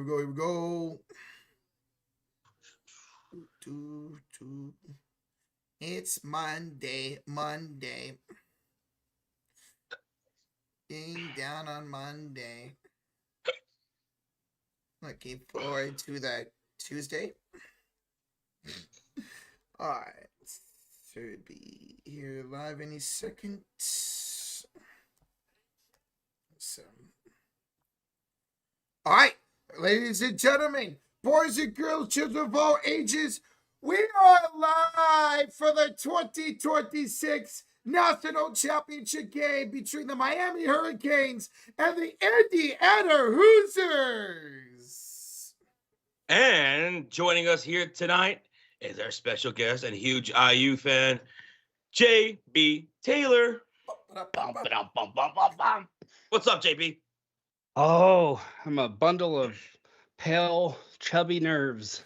Here we go. It's Monday. Being down on Monday. Looking forward to that Tuesday. Alright. Should be here live any second. So. Alright, ladies and gentlemen, boys and girls, children of all ages, we are live for the 2026 National Championship game between the Miami Hurricanes and the Indiana Hoosiers. And joining us here tonight is our special guest and huge IU fan, JB Taylor. What's up, JB? Oh, I'm a bundle of pale, chubby nerves.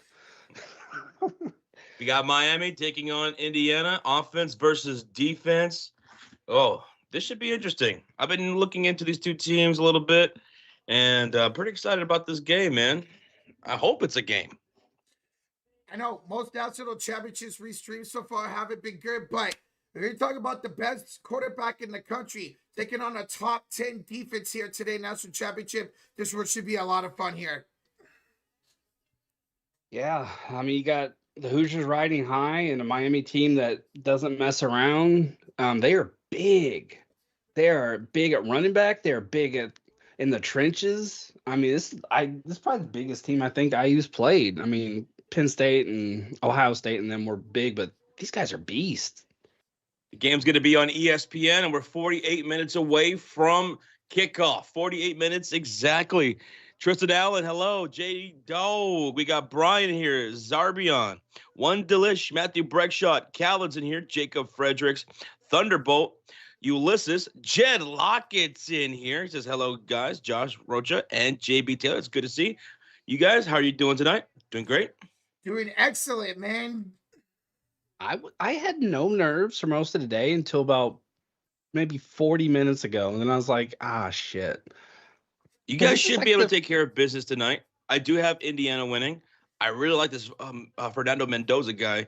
We got Miami taking on Indiana, offense versus defense. Oh, this should be interesting. I've been looking into these two teams a little bit, and pretty excited about this game, man. I hope it's a game. I know most national championships restreamed so far haven't been good, but we're going to talk about the best quarterback in the country taking on a top 10 defense here today, national championship. This one should be a lot of fun here. Yeah, I mean, you got the Hoosiers riding high and a Miami team that doesn't mess around. They are big. They are big at running back. They're big in the trenches. I mean, this is probably the biggest team I think IU's played. I mean, Penn State and Ohio State and them were big, but these guys are beasts. The game's going to be on ESPN, and we're 48 minutes away from kickoff. 48 minutes exactly. Tristan Allen, hello. J. Dog. We got Brian here. Zarbion. One Delish. Matthew Breckshot. Calvin's in here. Jacob Fredericks. Thunderbolt. Ulysses. Jed Lockett's in here. He says, hello, guys. Josh Rocha and JB Taylor. It's good to see you guys. How are you doing tonight? Doing great? Doing excellent, man. I had no nerves for most of the day until about maybe 40 minutes ago. And then I was like, shit. You guys should be able to take care of business tonight. I do have Indiana winning. I really like this Fernando Mendoza guy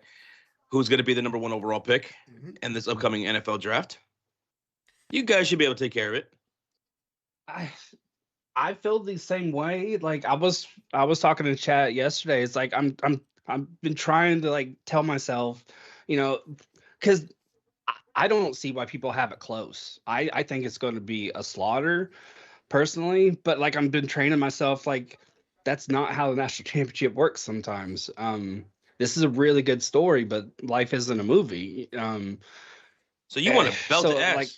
who's going to be the number 1 overall pick in this upcoming NFL draft. You guys should be able to take care of it. I feel the same way. Like I was talking in chat yesterday. It's like I've been trying to like tell myself, because I don't see why people have it close. I think it's going to be a slaughter personally, but like I've been training myself like that's not how the national championship works sometimes. This is a really good story, but life isn't a movie. So you want to belt to S? Like,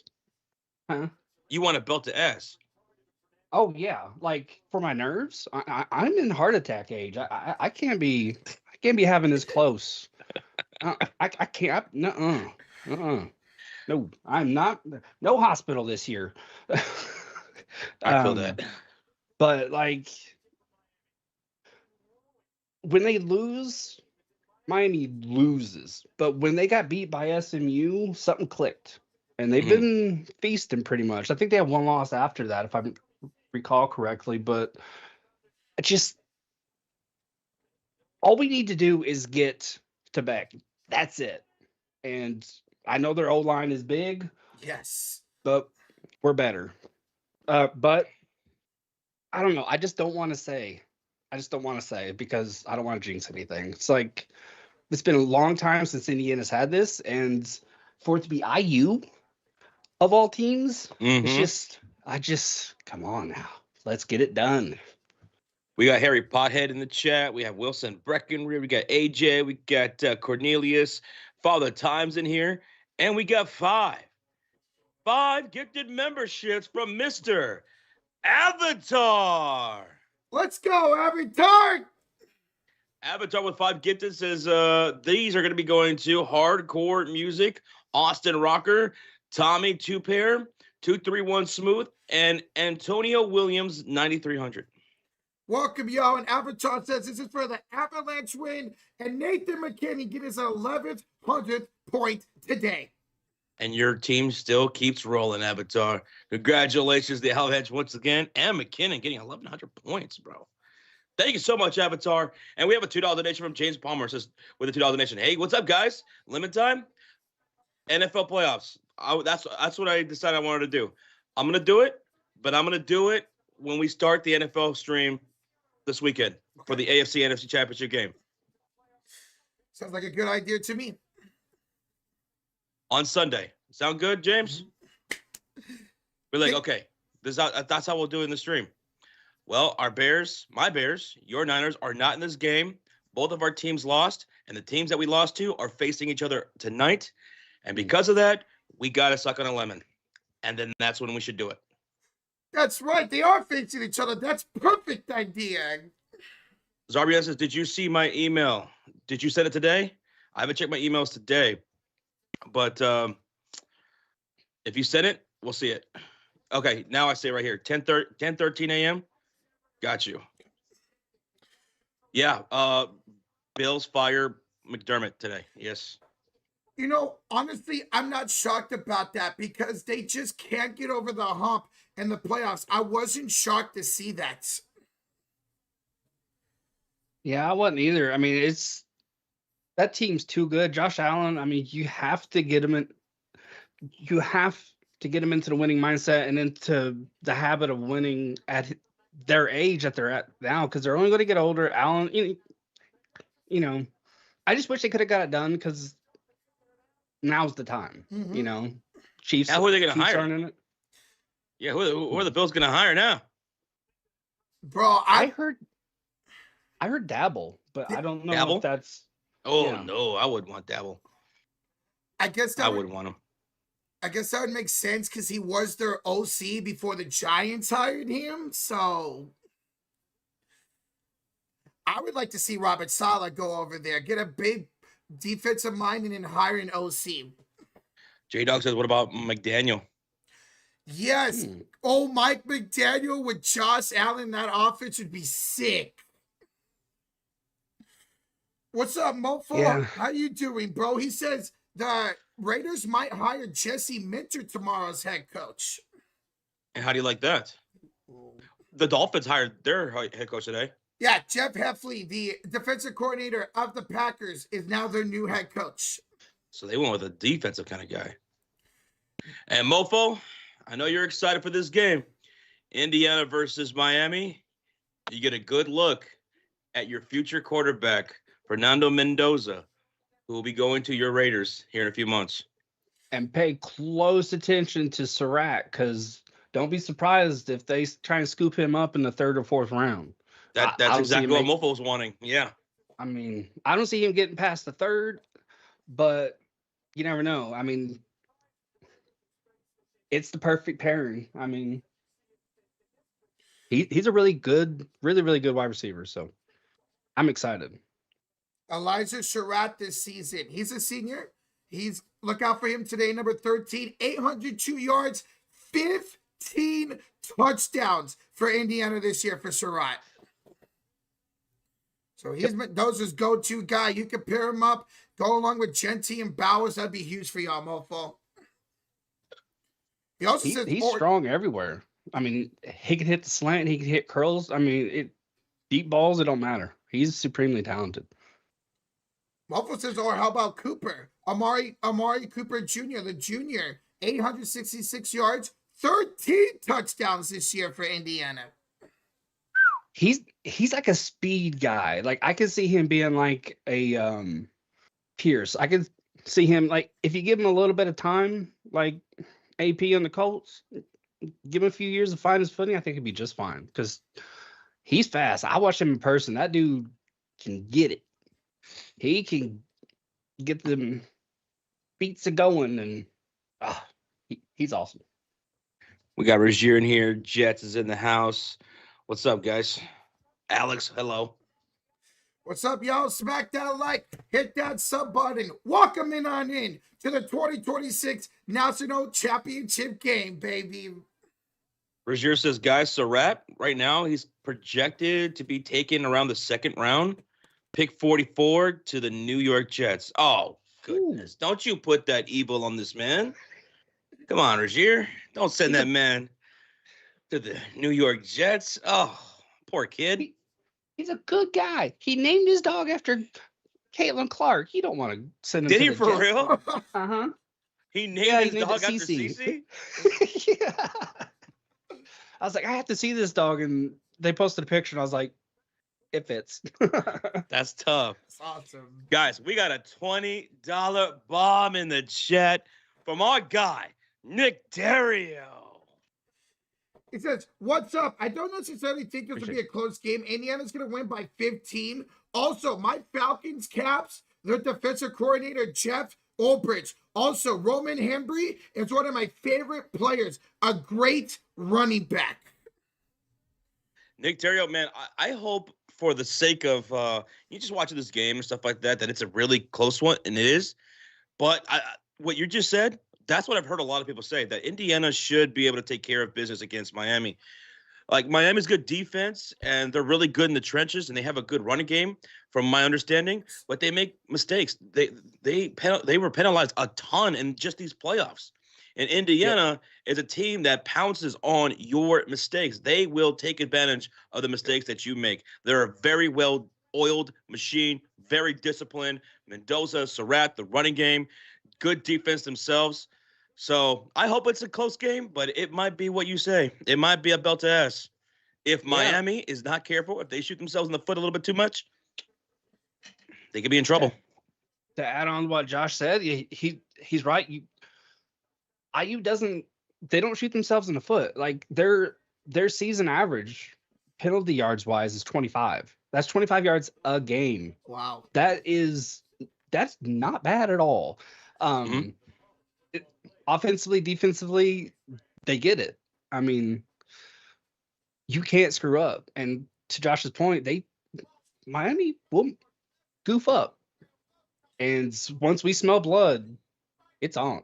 huh? You want to belt to S? Oh yeah, like for my nerves, I'm in heart attack age. I can't be having this close. I can't. No, I'm not. No hospital this year. I feel that. But like when they lose, Miami loses. But when they got beat by SMU, something clicked, and they've been feasting pretty much. I think they have one loss after that, if I recall correctly. But just all we need to do is get to back. That's it. And I know their O-line is big. Yes. But we're better. But I don't know. I just don't want to say because I don't want to jinx anything. It's like it's been a long time since Indiana's had this, and for it to be IU of all teams, it's just come on now. Let's get it done. We got Harry Pothead in the chat. We have Wilson Breckenridge. We got AJ. We got Cornelius. Father Time's in here. And we got five gifted memberships from Mr. Avatar. Let's go, Avatar. Avatar with 5 gifted says these are going to be going to Hardcore Music, Austin Rocker, Tommy 2-Pair, 231 Smooth, and Antonio Williams 9300. Welcome, y'all. And Avatar says this is for the Avalanche win, and Nathan McKinney get his 1100th point today. And your team still keeps rolling, Avatar. Congratulations, the Avalanche once again, and McKinnon getting 1,100 points, bro. Thank you so much, Avatar. And we have a $2 donation from James Palmer. It says with a $2 donation. Hey, what's up, guys? Limit time. NFL playoffs. That's what I decided I wanted to do. I'm gonna do it, but I'm gonna do it when we start the NFL stream this weekend for the AFC NFC Championship game Sounds like a good idea to me. on Sunday. Sound good, James? We're like, okay, that's how we'll do it in the stream. Well, our Bears, my Bears, your Niners are not in this game. Both of our teams lost, and the teams that we lost to are facing each other tonight. And because of that, we got to suck on a lemon. And then that's when we should do it. That's right. They are facing each other. That's perfect idea. Zarbian says, did you see my email? Did you send it today? I haven't checked my emails today. But if you sent it, we'll see it. Okay, now I say right here, 10:13 a.m. Got you. Yeah, Bills fire McDermott today. Yes. You know, honestly, I'm not shocked about that because they just can't get over the hump in the playoffs. I wasn't shocked to see that. Yeah, I wasn't either. I mean, that team's too good. Josh Allen, I mean, you have to get him into the winning mindset and into the habit of winning at their age that they're at now, because they're only going to get older. Allen, you know, I just wish they could have got it done because now's the time. Mhm. You know, Chiefs. Now who are they going to hire? aren't in it. Yeah, who are the Bills going to hire now? Bro, I heard Dabble, but I don't know Dabble? if that's. Oh, Yeah. no, I wouldn't want Dabble. I guess I that wouldn't want him. I guess that would make sense because he was their OC before the Giants hired him. So I would like to see Robert Saleh go over there, get a big defensive mind, and then hire an OC. J-Dog says, what about McDaniel? Yes. Oh, Mike McDaniel with Josh Allen, that offense would be sick. What's up, Mofo? Yeah. How you doing, bro? He says the Raiders might hire Jesse Minter tomorrow as head coach. And how do you like that? The Dolphins hired their head coach today. Yeah, Jeff Heffley, the defensive coordinator of the Packers, is now their new head coach. So they went with a defensive kind of guy. And Mofo, I know you're excited for this game. Indiana versus Miami. You get a good look at your future quarterback, Fernando Mendoza, who will be going to your Raiders here in a few months. And pay close attention to Surratt, because don't be surprised if they try and scoop him up in the 3rd or 4th round. That's I don't exactly see what him Mofo's wanting. Yeah. I mean, I don't see him getting past the 3rd, but you never know. I mean, it's the perfect pairing. I mean, he's a really good wide receiver. So I'm excited. Elijah Surratt this season. He's a senior. Look out for him today, number 13, 802 yards, 15 touchdowns for Indiana this year for Surratt. So he's Mendoza's go-to guy. You can pair him up, go along with Genty and Bowers. That'd be huge for y'all, Mofo. He also says He's strong everywhere. I mean, he can hit the slant, he can hit curls. I mean, deep balls, it don't matter. He's supremely talented. Mofo says, or how about Cooper? Amari Cooper Jr., the junior, 866 yards, 13 touchdowns this year for Indiana. He's like a speed guy. Like, I could see him being like a Pierce. I could see him, like, if you give him a little bit of time, like AP on the Colts, give him a few years to find his footing, I think he'd be just fine, because he's fast. I watched him in person. That dude can get it. He can get them beats going, and he's awesome. We got Rozier in here. Jets is in the house. What's up, guys? Alex, hello. What's up, y'all? Smack that like, hit that sub button. Welcome on in to the 2026 National Championship game, baby. Rozier says, guys, Surratt, right now, he's projected to be taken around the 2nd round. Pick 44 to the New York Jets. Oh, goodness. Ooh. Don't you put that evil on this man. Come on, Rozier. Don't send that man to the New York Jets. Oh, poor kid. He's a good guy. He named his dog after Caitlin Clark. You don't want to send him Did to he the for Jets. real? Uh-huh. He named Yeah, he his named it dog after Cece. Cece? Yeah. I was like, I have to see this dog, and they posted a picture, and I was like, it fits. That's tough. That's awesome. Guys, we got a $20 bomb in the chat from our guy, Nick Dario. He says, "What's up? I don't necessarily think this will be a close game. Indiana's going to win by 15. Also, my Falcons caps, their defensive coordinator, Jeff Olbridge. Also, Roman Hembry is one of my favorite players, a great running back." Nick Dario, man, I hope for the sake of you just watching this game and stuff like that, that it's a really close one, and it is. But what you just said, that's what I've heard a lot of people say, that Indiana should be able to take care of business against Miami. Like, Miami's good defense, and they're really good in the trenches, and they have a good running game, from my understanding. But they make mistakes. They were penalized a ton in just these playoffs. And Indiana is a team that pounces on your mistakes. They will take advantage of the mistakes that you make. They're a very well-oiled machine, very disciplined. Mendoza, Surratt, the running game, good defense themselves. So I hope it's a close game, but it might be what you say. It might be a belt to ass. If Miami is not careful, if they shoot themselves in the foot a little bit too much, they could be in trouble. To add on what Josh said, he's right. IU they don't shoot themselves in the foot. Like their season average penalty yards wise is 25. That's 25 yards a game. Wow. That's not bad at all. Offensively, defensively, they get it. I mean, you can't screw up. And to Josh's point, Miami will goof up. And once we smell blood, it's on.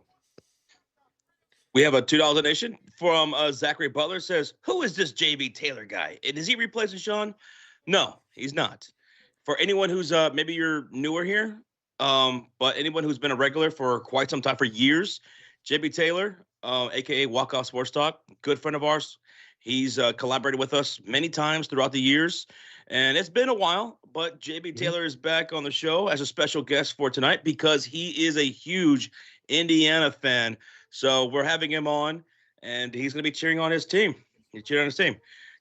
We have a $2 donation from Zachary Butler. Says, who is this JB Taylor guy? And is he replacing Sean? No, he's not. For anyone who's maybe you're newer here, but anyone who's been a regular for quite some time, for years, JB Taylor, a.k.a. Walk-Off Sports Talk, good friend of ours. He's collaborated with us many times throughout the years, and it's been a while, but JB Taylor is back on the show as a special guest for tonight because he is a huge Indiana fan. So we're having him on, and he's going to be cheering on his team. He's cheering on his team.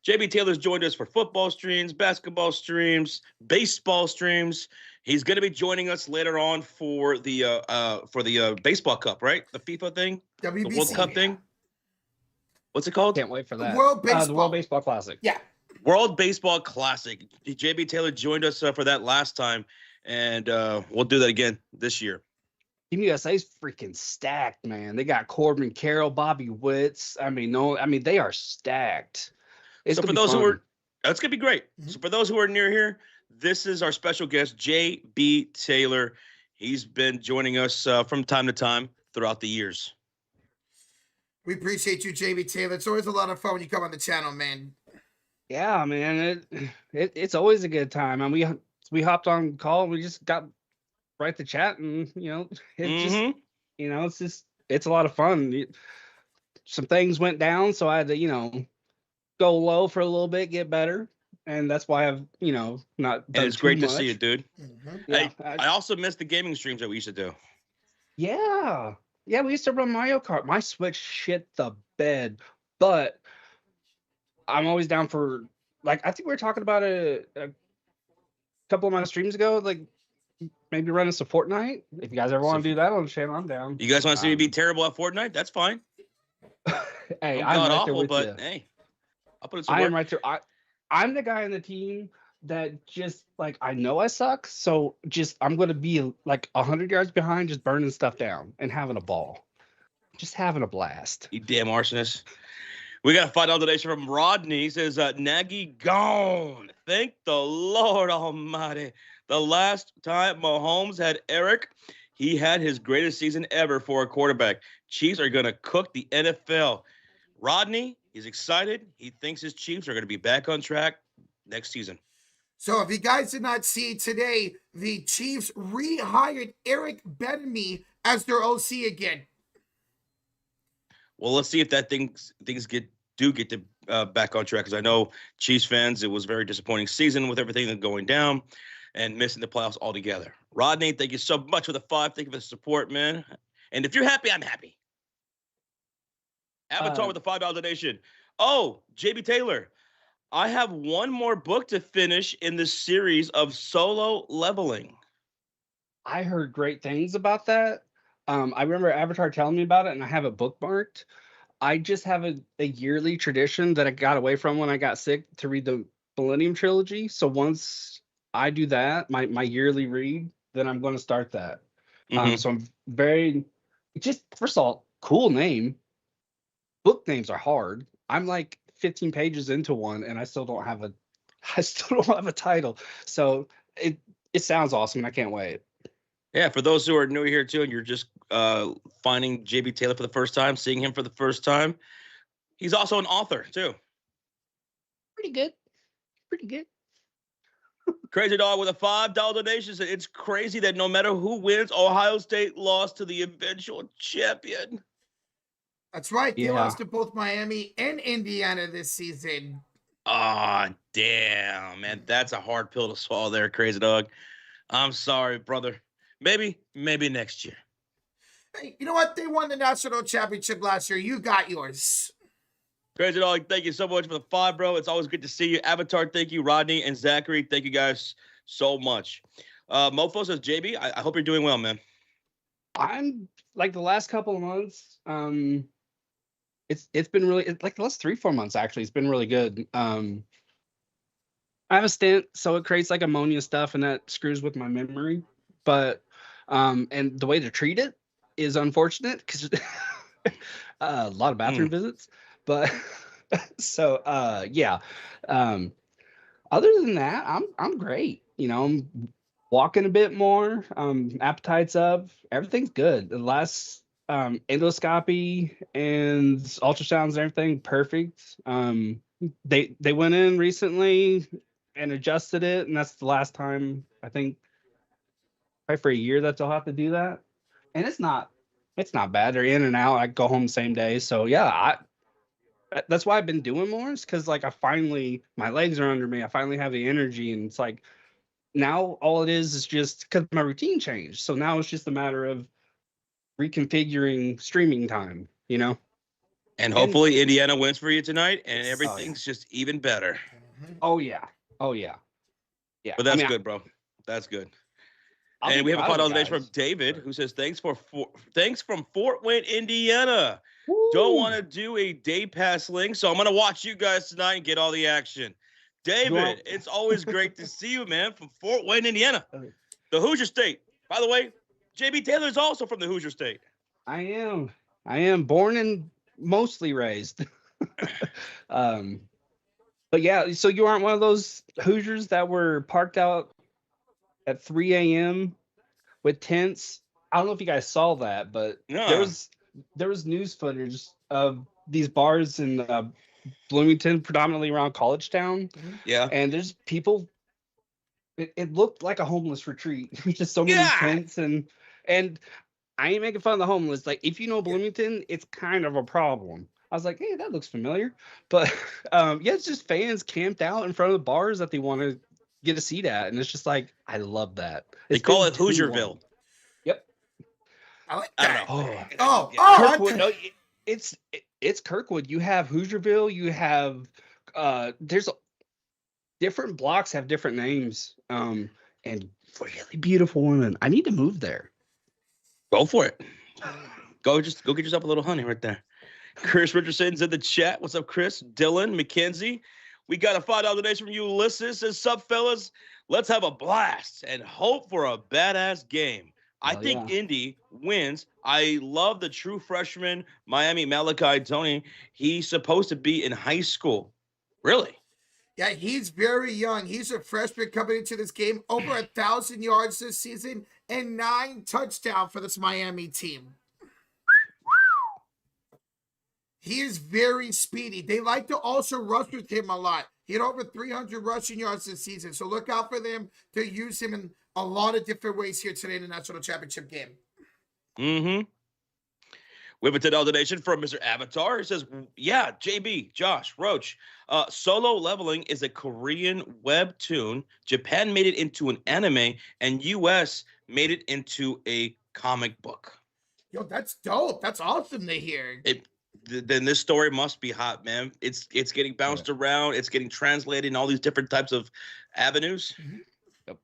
JB Taylor's joined us for football streams, basketball streams, baseball streams. He's going to be joining us later on for the baseball cup, right? The FIFA thing, WBC. the World Cup thing. What's it called? Can't wait for that. The World Baseball Classic. Yeah. World Baseball Classic. JB Taylor joined us for that last time, and we'll do that again this year. Team USA's freaking stacked, man. They got Corbin Carroll, Bobby Witts. They are stacked. So for those who are, that's going to be great. So for those who are near here, this is our special guest, JB Taylor. He's been joining us from time to time throughout the years. We appreciate you, JB Taylor. It's always a lot of fun when you come on the channel, man. Yeah, man. It's always a good time. And we hopped on call. We just got right to chat, and it's a lot of fun. Some things went down, so I had to go low for a little bit, get better, and that's why I've not done and it's too great much. to see you, dude. Yeah, I also miss the gaming streams that we used to do. Yeah, we used to run Mario Kart. My Switch shit the bed, but I'm always down for, like, I think we were talking about it a couple of my streams ago, like maybe running some Fortnite. If you guys ever want to do that on the channel, I'm down. You guys want to see me be terrible at Fortnite? That's fine. Hey, I'm right awful, there with but you. hey, I'll put it some I work. am right there. I'm the guy on the team that just, like, I know I suck, so just I'm gonna be like 100 yards behind, just burning stuff down and having a ball, just having a blast. You damn arsonist. We got a $5 donation from Rodney. He says, Nagy gone. Thank the Lord Almighty. The last time Mahomes had Eric, he had his greatest season ever for a quarterback. Chiefs are going to cook the NFL. Rodney, he's excited. He thinks his Chiefs are going to be back on track next season. So if you guys did not see today, the Chiefs rehired Eric Bieniemy as their OC again. Well, let's see if that things get to back on track, because I know Chiefs fans, it was a very disappointing season with everything that's going down and missing the playoffs altogether. Rodney, thank you so much for the 5. Thank you for the support, man. And if you're happy, I'm happy. Avatar with the $5 donation. Oh, JB Taylor, I have one more book to finish in the series of solo leveling. I heard great things about that. I remember Avatar telling me about it, and I have it bookmarked. I just have a yearly tradition that I got away from when I got sick to read the Millennium Trilogy. So once I do that, my yearly read, then I'm going to start that. So I'm very, just first of all, cool name. Book names are hard. I'm like 15 pages into one, and I still don't have a title. So it sounds awesome, and I can't wait. Yeah, for those who are new here too, and you're just finding JB Taylor for the first time, seeing him for the first time, he's also an author too. Pretty good. Crazy Dog with a $5 donation said, it's crazy that no matter who wins, Ohio State lost to the eventual champion. That's right. They Yeah. lost to both Miami and Indiana this season. Ah, damn, man. That's a hard pill to swallow there, Crazy Dog. I'm sorry, brother. Maybe next year. Hey, you know what? They won the national championship last year. You got yours. Crazy Dog, thank you so much for the 5, bro. It's always good to see you. Avatar, thank you. Rodney and Zachary, thank you guys so much. Mofo says, JB, I hope you're doing well, man. I'm like the last couple of months. It's been really like the last 3-4 months actually. It's been really good. I have a stent, so it creates like ammonia stuff, and that screws with my memory. But and the way to treat it is unfortunate because a lot of bathroom visits. But so yeah. Other than that, I'm great. You know, I'm walking a bit more. Appetite's up. Everything's good. The last endoscopy and ultrasounds and everything perfect. They went in recently and adjusted it, and that's the last time I think probably for a year that they'll have to do that. And it's not bad. They're in and out. I go home the same day. So yeah, that's why I've been doing more, is because like my legs are under me. I finally have the energy, and it's like now all it is just because my routine changed. So now it's just a matter of reconfiguring streaming time, you know? And hopefully Indiana wins for you tonight, and everything's just even better. Oh yeah. Yeah. But that's good, bro. That's good. And we have a $5 donation from David, who says, thanks from Fort Wayne, Indiana. Woo. Don't want to do a day pass link, so I'm going to watch you guys tonight and get all the action. David, it's always great to see you, man, from Fort Wayne, Indiana, the Hoosier State. By the way, JB Taylor is also from the Hoosier State. I am born and mostly raised. But yeah, so you aren't one of those Hoosiers that were parked out at 3 a.m. with tents? I don't know if you guys saw that, but there was news footage of these bars in Bloomington, predominantly around College Town. Yeah. And there's people, it looked like a homeless retreat. Just so many tents, and I ain't making fun of the homeless. Like, if you know Bloomington, it's kind of a problem. I was like, hey, that looks familiar. But it's just fans camped out in front of the bars that they want to get a seat at. And it's just like, I love that. They call it Hoosierville. Yep. I like that. Kirkwood. No, it's Kirkwood. You have Hoosierville. You have there's different blocks have different names. And really beautiful women. I need to move there. Go for it. Go get yourself a little honey right there. Chris Richardson's in the chat. What's up, Chris? Dylan, Mackenzie. We got a $5 donation from you, Ulysses. Says, sup, fellas? Let's have a blast and hope for a badass game. I think Indy wins. I love the true freshman, Miami Malachi Tony. He's supposed to be in high school. Really? Yeah, he's very young. He's a freshman coming into this game. Over 1,000 yards this season and 9 touchdowns for this Miami team. He is very speedy. They like to also rush with him a lot. He had over 300 rushing yards this season. So look out for them to use him in a lot of different ways here today in the national championship game. We have a $10 donation from Mr. Avatar. It says, yeah, JB, Josh, Roach. Solo Leveling is a Korean webtoon. Japan made it into an anime, and US made it into a comic book. Yo, that's dope. That's awesome to hear. Then this story must be hot, man. It's getting bounced around. It's getting translated in all these different types of avenues. Mhm. Yep.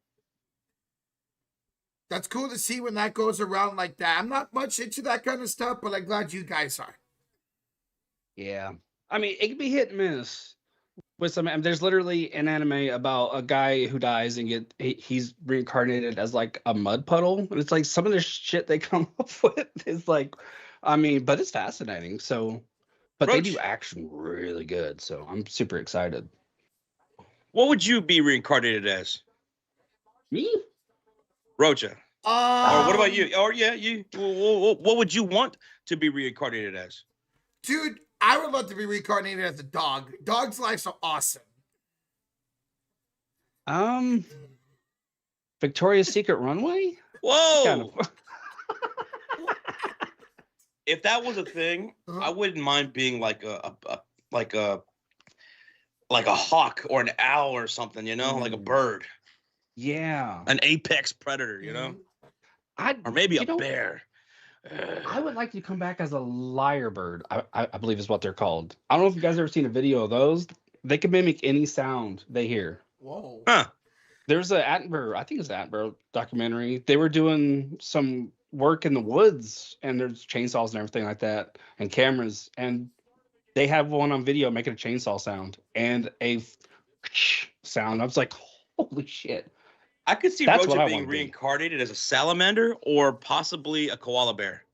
That's cool to see when that goes around like that. I'm not much into that kind of stuff, but I'm glad you guys are. Yeah. I mean, it can be hit and miss with some. I mean, there's literally an anime about a guy who dies and he's reincarnated as like a mud puddle. And it's like some of the shit they come up with is like, I mean, but it's fascinating. So, but they Roach. do action really good. So I'm super excited. What would you be reincarnated as? Me? Rocha. Or what about you? Or yeah, you. What would you want to be reincarnated as? Dude, I would love to be reincarnated as a dog. Dogs' lives are awesome. Victoria's Secret Runway? Whoa! Kind of. If that was a thing, I wouldn't mind being like a hawk or an owl or something, you know, like a bird. Yeah. An apex predator, you know? Or maybe a bear. I would like to come back as a lyrebird, I believe is what they're called. I don't know if you guys have ever seen a video of those. They can mimic any sound they hear. Whoa. Huh. There's a Attenborough, I think it's an Attenborough documentary. They were doing some work in the woods, and there's chainsaws and everything like that, and cameras, and they have one on video making a chainsaw sound and a sound. I was like, holy shit. I could see That's Rocha being reincarnated as a salamander or possibly a koala bear.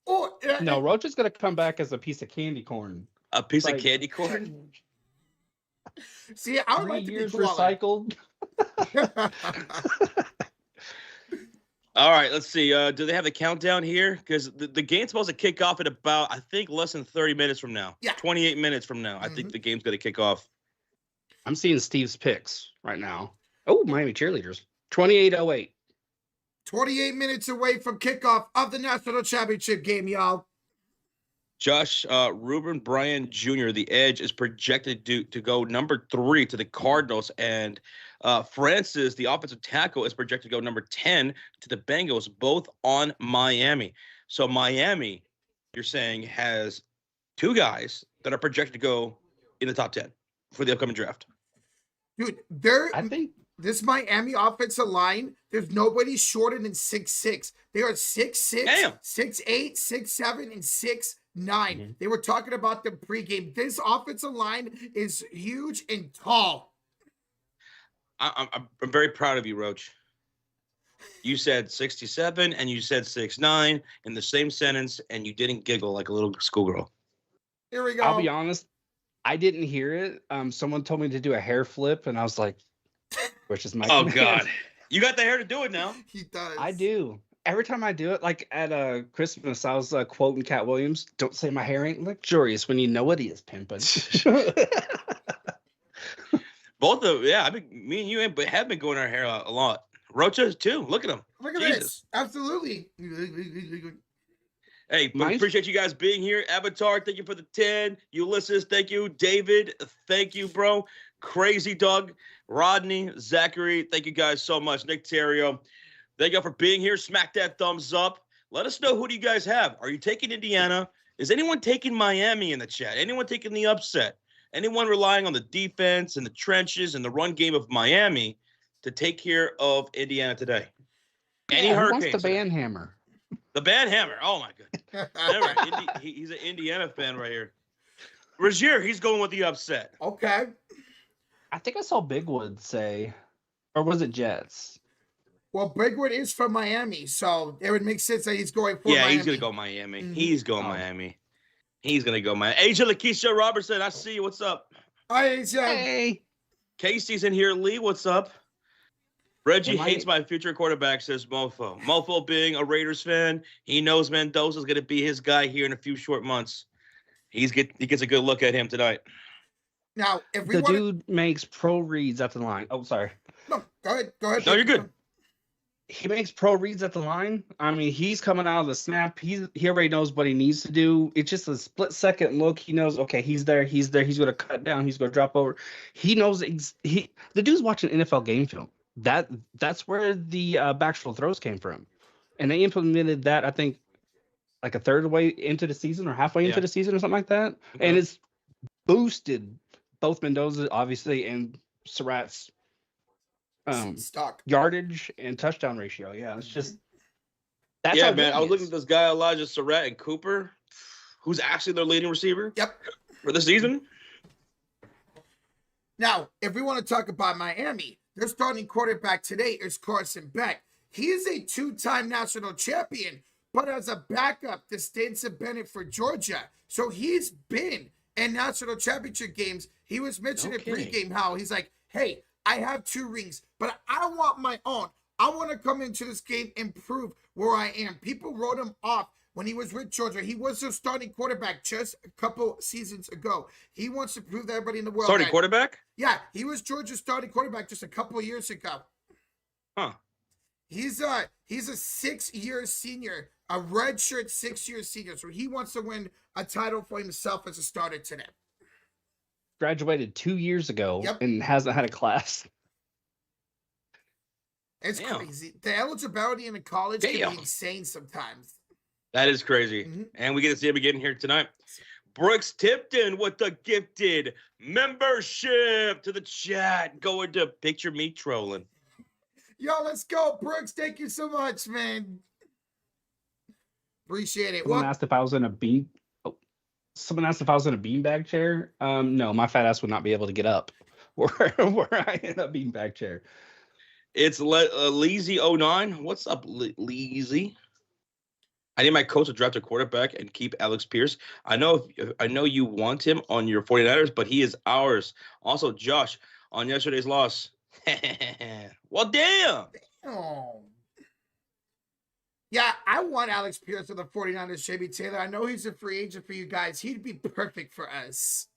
Oh, No, Roach is going to come back as a piece of candy corn. A piece of candy corn? See, I would 3 like to be years koala. recycled. All right, let's see. Do they have the countdown here? Because the game's supposed to kick off at about, I think, less than 30 minutes from now. Yeah. 28 minutes from now. I think the game's going to kick off. I'm seeing Steve's picks right now. Oh, Miami cheerleaders. 28-08. 28 minutes away from kickoff of the national championship game, y'all. Josh, Ruben Bryant Jr., the edge, is projected to go number 3 to the Cardinals. And Francis, the offensive tackle, is projected to go number 10 to the Bengals, both on Miami. So Miami, you're saying, has 2 guys that are projected to go in the top 10 for the upcoming draft. Dude, I think this Miami offensive line, there's nobody shorter than 6'6". They are 6'6", 6'8", 6'7", and 6'9". They were talking about the pregame. This offensive line is huge and tall. I'm very proud of you, Roach. You said 67 and you said 6'9" in the same sentence, and you didn't giggle like a little schoolgirl. Here we go. I'll be honest, I didn't hear it. Someone told me to do a hair flip, and I was like, which is my Oh, God. You got the hair to do it now. He does. I do. Every time I do it, like at Christmas, I was quoting Cat Williams, don't say my hair ain't luxurious when you know what he is pimping. Both of me and you have been going our hair a lot. Rocha too. Look at him. Look at this. Absolutely. Hey, appreciate you guys being here. Avatar, thank you for the 10. Ulysses, thank you. David, thank you, bro. Crazy Doug, Rodney, Zachary, thank you guys so much. Nick Terrio, thank you for being here. Smack that thumbs up. Let us know, who do you guys have? Are you taking Indiana? Is anyone taking Miami in the chat? Anyone taking the upset? Anyone relying on the defense and the trenches and the run game of Miami to take care of Indiana today? Any Hurricanes? Who wants the band hammer? The band hammer. Oh, my goodness. He's an Indiana fan right here. Rozier, he's going with the upset. Okay. I think I saw Bigwood say, or was it Jets? Well, Bigwood is from Miami, so it would make sense that he's going for Miami. He's going to go Miami. He's going Miami. He's going to go Miami. Asia Lakeisha Robertson, I see you. What's up? Hi, Asia. Hey. Casey's in here. Lee, what's up? Reggie hates my future quarterback, says Mofo. Mofo, being a Raiders fan, he knows Mendoza's going to be his guy here in a few short months. He gets a good look at him tonight. Now, if we dude makes pro reads at the line. Oh, sorry. No, go ahead. No, you're good. he makes pro reads at the line. I mean, he's coming out of the snap. He already knows what he needs to do. It's just a split second look. He knows, okay, he's there. He's going to cut down. He's going to drop over. He knows the dude's watching NFL game film. That's where the backshot throws came from, and they implemented that, I think, like a third way into the season or halfway into the season or something like that. Okay. And it's boosted both Mendoza, obviously, and Surratt's stock, yardage, and touchdown ratio. Yeah, it's just that's man. I was looking at this guy Elijah Surratt and Cooper, who's actually their leading receiver. Yep, for the season. Now, if we want to talk about Miami, their starting quarterback today is Carson Beck. He is a two-time national champion, but as a backup to Stetson Bennett for Georgia. So he's been in national championship games. He was mentioning in pregame how he's like, hey, I have 2 rings, but I want my own. I want to come into this game and prove where I am. People wrote him off when he was with Georgia. He was their starting quarterback just a couple seasons ago. He wants to prove to everybody in the world. Starting quarterback? Yeah, he was Georgia's starting quarterback just a couple of years ago. Huh. He's a 6-year senior, a redshirt 6-year senior. So he wants to win a title for himself as a starter today. Graduated 2 years ago and hasn't had a class. It's crazy. The eligibility in the college can be insane sometimes. That is crazy. Mm-hmm. And we get to see him again here tonight. Brooks Tipton with the gifted membership to the chat. Going to picture me trolling. Yo, let's go, Brooks. Thank you so much, man. Appreciate it. Someone asked if I was in a beanbag chair. No, my fat ass would not be able to get up where I in a beanbag chair. It's Leezy09. What's up, Leezy? I need my coach to draft a quarterback and keep Alex Pierce. I know you want him on your 49ers, but he is ours. Also, Josh, on yesterday's loss. Well, damn. Yeah, I want Alex Pierce for the 49ers, JB Taylor. I know he's a free agent for you guys. He'd be perfect for us.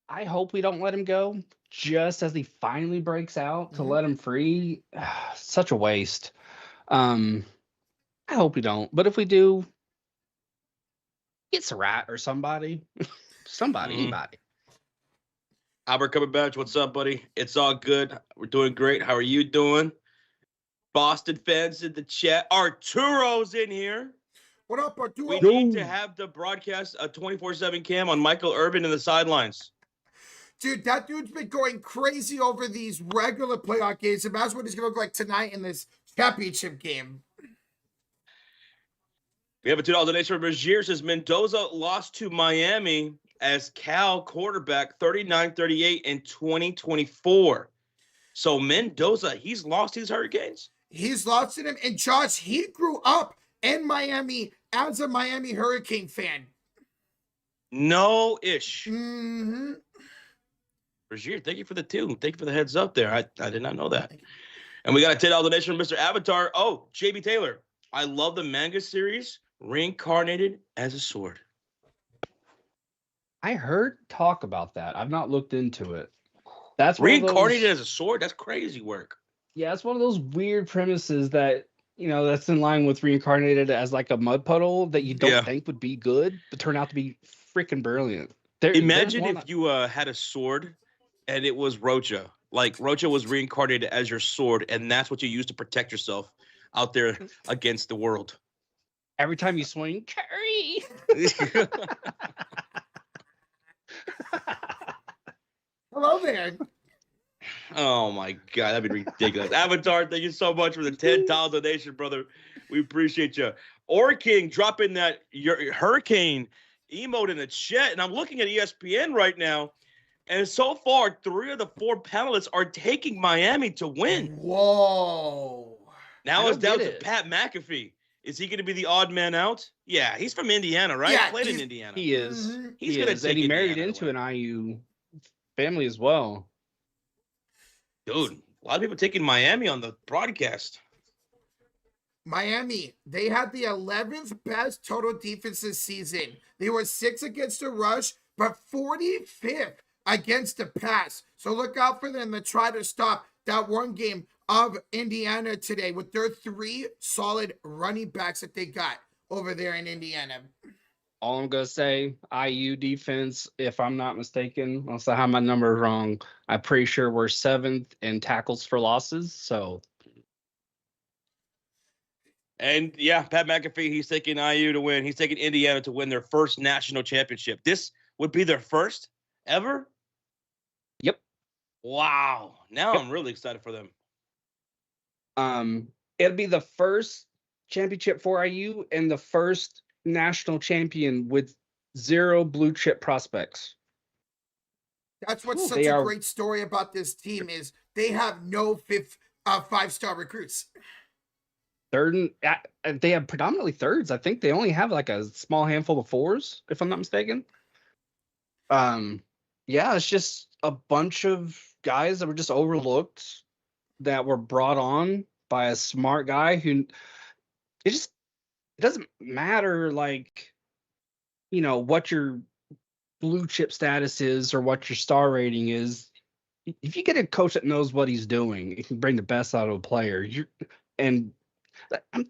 I hope we don't let him go just as he finally breaks out to let him free. Such a waste. I hope we don't. But if we do, it's a rat or somebody. Anybody. Albert Cumberbatch, what's up, buddy? It's all good. We're doing great. How are you doing? Boston fans in the chat. Arturo's in here. What up, Arturo? We need to have the broadcast a 24/7 cam on Michael Irvin in the sidelines. Dude, that dude's been going crazy over these regular playoff games. Imagine what he's going to look like tonight in this championship game. We have a $2 donation from Brazier. Says Mendoza lost to Miami as Cal quarterback 39-38 in 2024. So Mendoza, he's lost his Hurricanes. He's lost in him. And Josh, he grew up in Miami as a Miami Hurricane fan. No-ish. Mm-hmm. Brazier, thank you for the tune. Thank you for the heads up there. I did not know that. And we got a $10 donation from Mr. Avatar. Oh, JB Taylor. I love the manga series, Reincarnated as a Sword. I heard talk about that. I've not looked into it. That's Reincarnated as a Sword? That's crazy work. Yeah, it's one of those weird premises that, that's in line with Reincarnated as like a mud puddle that you don't think would be good, but turn out to be freaking brilliant. Imagine if you had a sword and it was Rocha. Like Rocha was reincarnated as your sword, and that's what you use to protect yourself out there against the world. Every time you swing, Curry. Hello there. Oh my God, that'd be ridiculous. Avatar, thank you so much for the $10 donation, brother. We appreciate you. King dropping that your hurricane emote in the chat, and I'm looking at ESPN right now, and so far 3 of the 4 panelists are taking Miami to win. Whoa! Now it's down to Pat McAfee. Is he going to be the odd man out? Yeah, he's from Indiana, right? Yeah, he played in Indiana. He is. Mm-hmm. He's going to take. And he married into an IU family as well. Dude, a lot of people taking Miami on the broadcast. Miami, they had the 11th best total defense this season. They were 6th against the rush, but 45th against the pass. So look out for them to try to stop that one game of Indiana today with their 3 solid running backs that they got over there in Indiana. All I'm gonna say, IU defense, if I'm not mistaken, unless I have my numbers wrong, I'm pretty sure we're 7th in tackles for losses. So, And yeah, Pat McAfee, he's taking IU to win. He's taking Indiana to win their first national championship. This would be their first ever? yep. Wow. Now Yep. I'm really excited for them. It'll be the first championship for IU and the first national champion with 0 blue chip prospects. That's what's such They a are great story about this team is they have no 5-star recruits. They have predominantly thirds. I think they only have like a small handful of 4s, if I'm not mistaken. Yeah, it's just a bunch of guys that were just overlooked that were brought on by a smart guy who it doesn't matter, like, what your blue chip status is or what your star rating is. If you get a coach that knows what he's doing, he can bring the best out of a player. And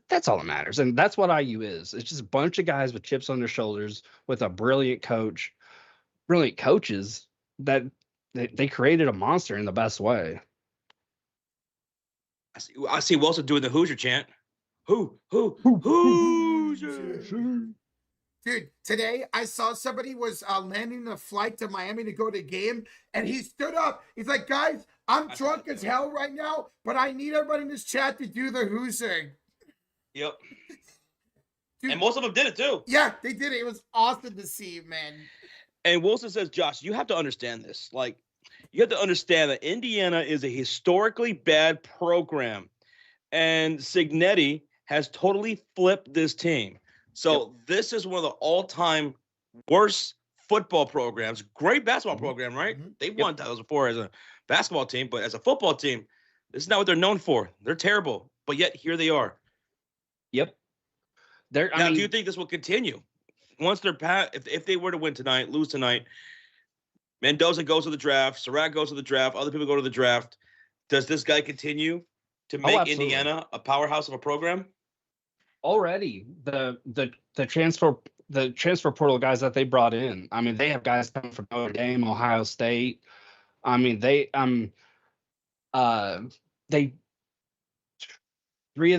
that's all that matters. And that's what IU is. It's just a bunch of guys with chips on their shoulders with a brilliant coaches that they created a monster in the best way. I see Wilson doing the Hoosier chant. Hoosiers. Dude, today I saw somebody was landing a flight to Miami to go to game, and he stood up. He's like, guys, I'm drunk as hell right now, but I need everybody in this chat to do the Hoosier. Yep. Dude, And most of them did it too. Yeah, they did it. It was awesome to see, man. And Wilson says, Josh, you have to understand this. Like, you have to understand that Indiana is a historically bad program, and Signetti has totally flipped this team. So this is one of the all-time worst football programs. Great basketball program, right? They've won titles before as a basketball team, but as a football team, this is not what they're known for. They're terrible, but yet here they are. Yep. Do you think this will continue? Once they're if they were to win tonight, lose tonight, Mendoza goes to the draft, Surratt goes to the draft, other people go to the draft. Does this guy continue to make Indiana a powerhouse of a program? Already, the transfer portal guys that they brought in. I mean, they have guys coming from Notre Dame, Ohio State. I mean, they 3 of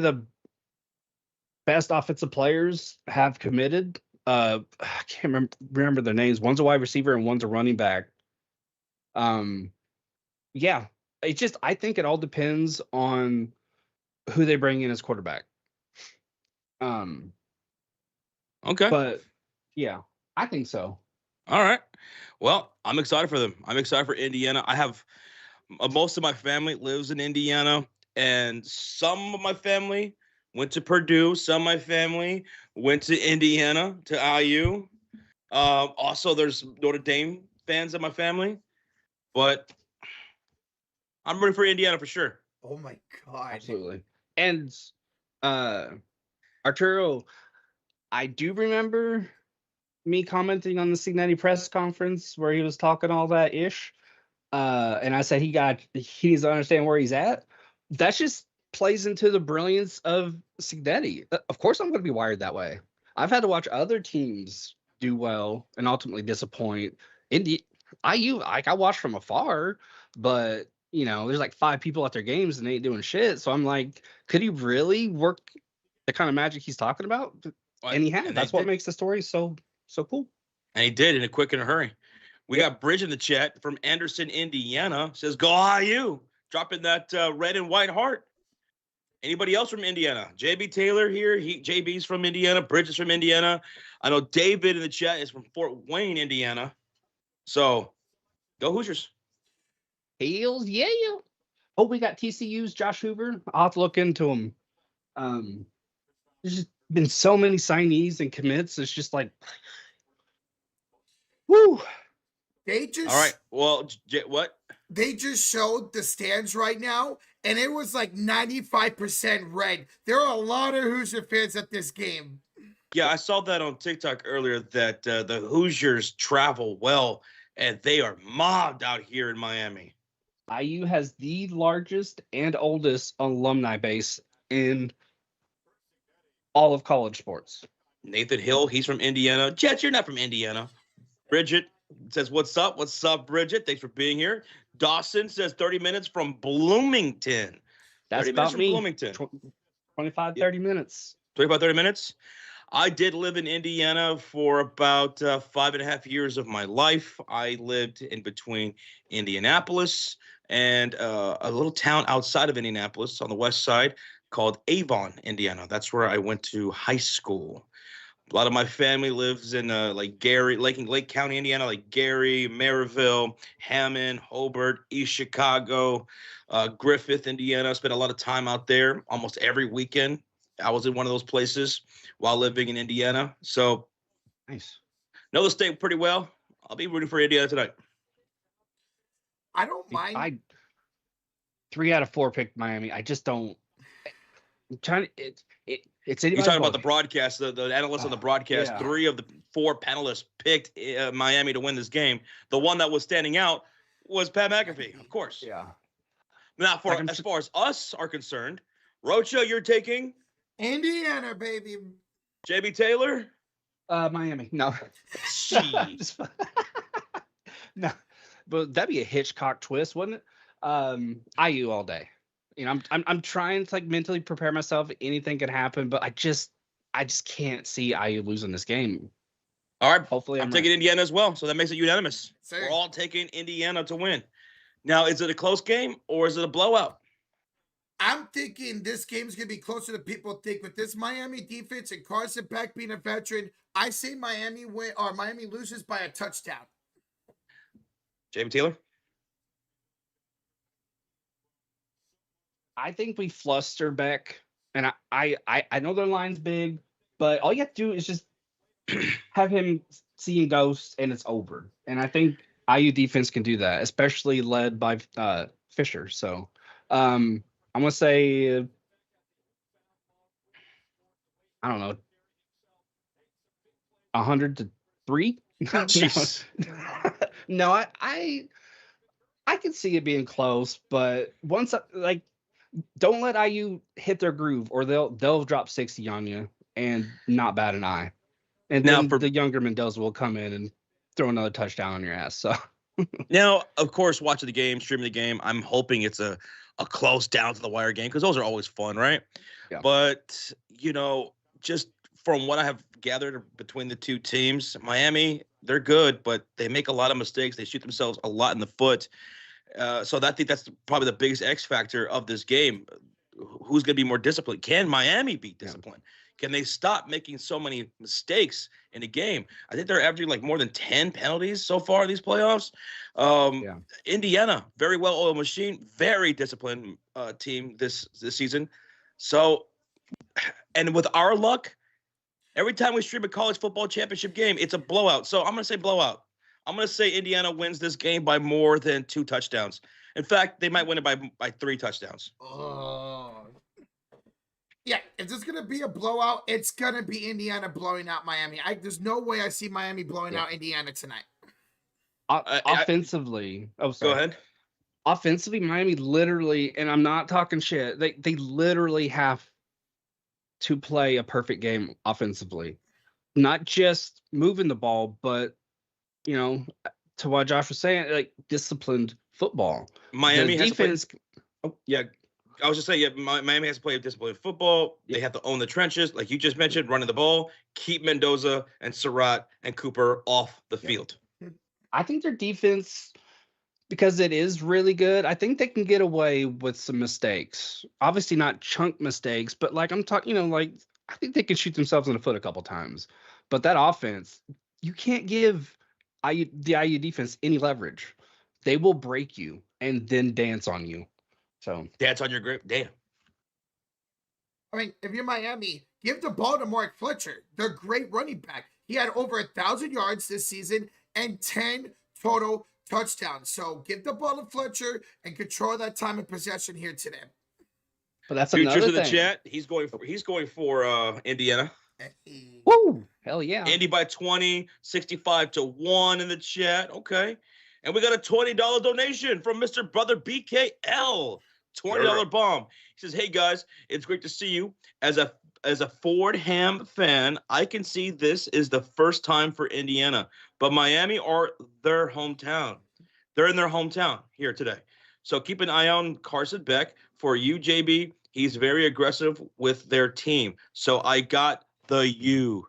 the best offensive players have committed. I can't remember their names. One's a wide receiver and one's a running back. Yeah, I think it all depends on who they bring in as quarterback. Okay. But yeah, I think so. All right. Well, I'm excited for them. I'm excited for Indiana. I have most of my family lives in Indiana, and some of my family went to Purdue. Some of my family went to Indiana, to IU. Also, there's Notre Dame fans in my family, but I'm rooting for Indiana for sure. Oh my God. Absolutely. And Arturo, I do remember me commenting on the Signetti press conference where he was talking all that ish. And I said he needs to understand where he's at. That just plays into the brilliance of Signetti. Of course, I'm going to be wired that way. I've had to watch other teams do well and ultimately disappoint. IU, I watch from afar, but there's like 5 people at their games and they ain't doing shit. So I'm like, could he really work the kind of magic he's talking about? And he had. And that's what makes the story so cool. And he did in a quick and a hurry. We got Bridge in the chat from Anderson, Indiana. Says, go IU. Dropping that red and white heart. Anybody else from Indiana? JB Taylor here. JB's from Indiana. Bridge is from Indiana. I know David in the chat is from Fort Wayne, Indiana. So, go Hoosiers. Heels, yeah. Oh, we got TCU's Josh Hoover. I'll have to look into him. There's just been so many signees and commits. It's just like, woo. All right. Well, what? They just showed the stands right now, and it was like 95% red. There are a lot of Hoosier fans at this game. Yeah, I saw that on TikTok earlier that the Hoosiers travel well, and they are mobbed out here in Miami. IU has the largest and oldest alumni base in all of college sports. Nathan Hill, he's from Indiana. Jets, you're not from Indiana. Bridget says, what's up? What's up, Bridget? Thanks for being here. Dawson says 30 minutes from Bloomington. That's 30 minutes about from me. Bloomington. 25, 30 minutes. 25, 30 minutes. I did live in Indiana for about 5.5 years of my life. I lived in between Indianapolis and a little town outside of Indianapolis on the west side called Avon, Indiana. That's where I went to high school. A lot of my family lives in like Gary, Lake County, Indiana, like Gary, Maryville, Hammond, Hobart, East Chicago, Griffith, Indiana. I spent a lot of time out there almost every weekend. I was in one of those places while living in Indiana. So Nice. know the state pretty well. I'll be rooting for Indiana tonight. I don't mind. I 3 out of 4 picked Miami. I just don't. I'm trying to. It's You're talking about the broadcast, the analysts on the broadcast. Yeah. 3 of the 4 panelists picked Miami to win this game. The one that was standing out was Pat McAfee, of course. Yeah. Now, as far as us are concerned, Rocha, you're taking Indiana, baby. JB Taylor. Miami. No. Jeez. No, but that'd be a Hitchcock twist, wouldn't it? IU all day. You know, I'm trying to like mentally prepare myself. Anything could happen, but I just can't see IU losing this game. All right. Hopefully, I'm taking Indiana as well, so that makes it unanimous. Same. We're all taking Indiana to win. Now, is it a close game or is it a blowout? I'm thinking this game's going to be closer than people think. With this Miami defense and Carson Beck being a veteran, I say Miami loses by a touchdown. JB Taylor. I think we fluster Beck, and I know their line's big, but all you have to do is just have him seeing ghosts, and it's over. And I think IU defense can do that, especially led by Fisher. So I'm gonna say I don't know, 100-3. Jeez. No, I can see it being close, but once don't let IU hit their groove, or they'll drop 60 on you and not bat an eye. And Now then the younger Mendoza will come in and throw another touchdown on your ass. So now, of course, watching the game, streaming the game, I'm hoping it's a close down to the wire game because those are always fun, right? Yeah. But, you know, just from what I have gathered between the two teams, Miami, they're good, but they make a lot of mistakes. They shoot themselves a lot in the foot. So I think that's probably the biggest X factor of this game. Who's going to be more disciplined? Can Miami be disciplined? Can they stop making so many mistakes in a game? I think they're averaging like more than 10 penalties so far in these playoffs. Indiana, very well-oiled machine, very disciplined team this season. So, and with our luck, every time we stream a college football championship game, it's a blowout. So I'm going to say blowout. I'm going to say Indiana wins this game by more than 2 touchdowns. In fact, they might win it by 3 touchdowns. Oh. Yeah, if there's going to be a blowout, it's going to be Indiana blowing out Miami. There's no way I see Miami blowing out Indiana tonight. Offensively. Go ahead. Offensively, Miami literally, and I'm not talking shit, they literally have to play a perfect game offensively. Not just moving the ball, but, you know, to what Josh was saying, like disciplined football. Miami has defense. Yeah, I was just saying, Miami has to play disciplined football. They have to own the trenches, like you just mentioned, running the ball, keep Mendoza and Surratt and Cooper off the field. I think their defense, because it is really good, I think they can get away with some mistakes. Obviously not chunk mistakes, but like I'm talking, like I think they can shoot themselves in the foot a couple times. But that offense, you can't give the IU defense any leverage. They will break you and then dance on you. So dance on your grip. Damn. I mean, if you're Miami, give the ball to Mark Fletcher. They're great running back. He had over 1,000 yards this season and 10 total touchdowns. So give the ball to Fletcher and control that time of possession here today. But that's Futures another in the thing. chat. He's going for Indiana. Woo! Hell yeah. Andy by 20, 65-1 in the chat. Okay. And we got a $20 donation from Mr. Brother BKL. $20 bomb. He says, "Hey guys, it's great to see you. As a Fordham fan, I can see this is the first time for Indiana, but Miami are their hometown. They're in their hometown here today. So keep an eye on Carson Beck for you, JB. He's very aggressive with their team. So I got the U."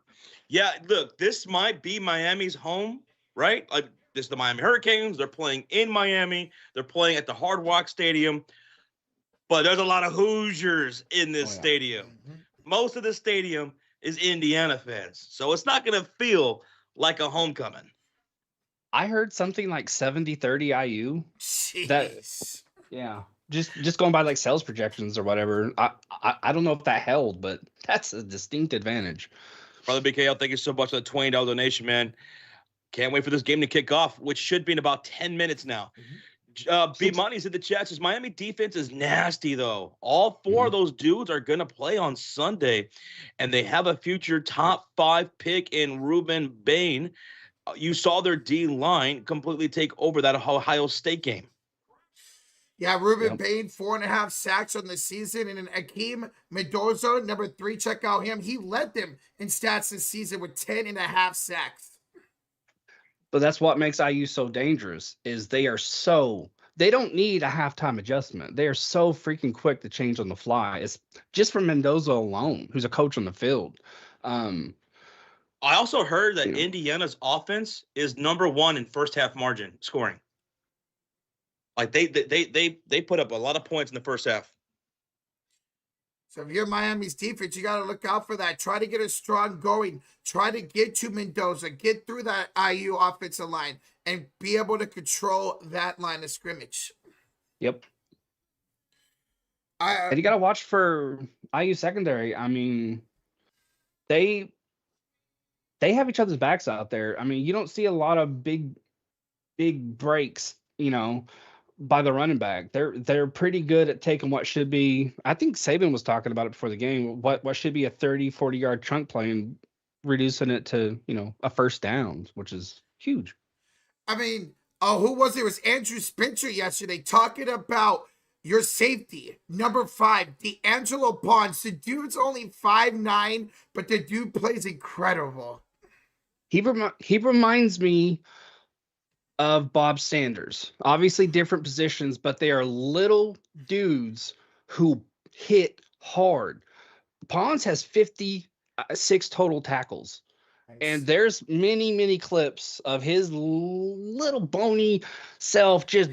Yeah, look, this might be Miami's home, right? Like, this is the Miami Hurricanes. They're playing in Miami. They're playing at the Hard Rock Stadium. But there's a lot of Hoosiers in this stadium. Most of the stadium is Indiana fans. So it's not going to feel like a homecoming. I heard something like 70-30 IU. Jeez. Yeah. Just going by like sales projections or whatever. I don't know if that held, but that's a distinct advantage. Brother BKL, thank you so much for the $20 donation, man. Can't wait for this game to kick off, which should be in about 10 minutes now. B Money's in the chat says Miami defense is nasty though. All four of those dudes are gonna play on Sunday, and they have a future top 5 pick in Ruben Bain. You saw their D line completely take over that Ohio State game. Yeah, Ruben Bain, 4.5 sacks on the season. And then Fernando Mendoza, number 3, check out him. He led them in stats this season with 10.5 sacks. But that's what makes IU so dangerous is they don't need a halftime adjustment. They are so freaking quick to change on the fly. It's just from Mendoza alone, who's a coach on the field. I also heard that Indiana's offense is number 1 in first half margin scoring. Like they put up a lot of points in the first half. So if you're Miami's defense, you got to look out for that. Try to get a strong going. Try to get to Mendoza. Get through that IU offensive line and be able to control that line of scrimmage. Yep. And you got to watch for IU secondary. I mean, they have each other's backs out there. I mean, you don't see a lot of big breaks, by the running back. They're pretty good at taking what should be, I think Saban was talking about it before the game, what should be a 30-40 yard chunk play and reducing it to, a first down, which is huge. I mean, who was it? It was Andrew Spencer yesterday talking about your safety, number 5, D'Angelo Bonds. The dude's only 5'9", but the dude plays incredible. He reminds me of Bob Sanders. Obviously different positions, but they are little dudes who hit hard. Pons has 56 total tackles. Nice. And there's many clips of his little bony self just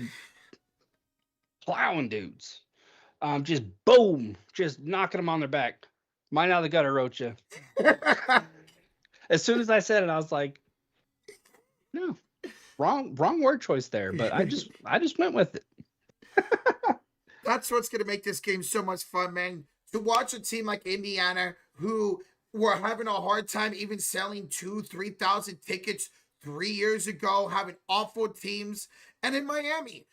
plowing dudes. Just boom, just knocking them on their back. Mine out of the gutter, Rocha. As soon as I said it, I was like, no. Wrong word choice there, but I just went with it. That's what's going to make this game so much fun, man. To watch a team like Indiana, who were having a hard time even selling 2,000-3,000 tickets 3 years ago, having awful teams. And in Miami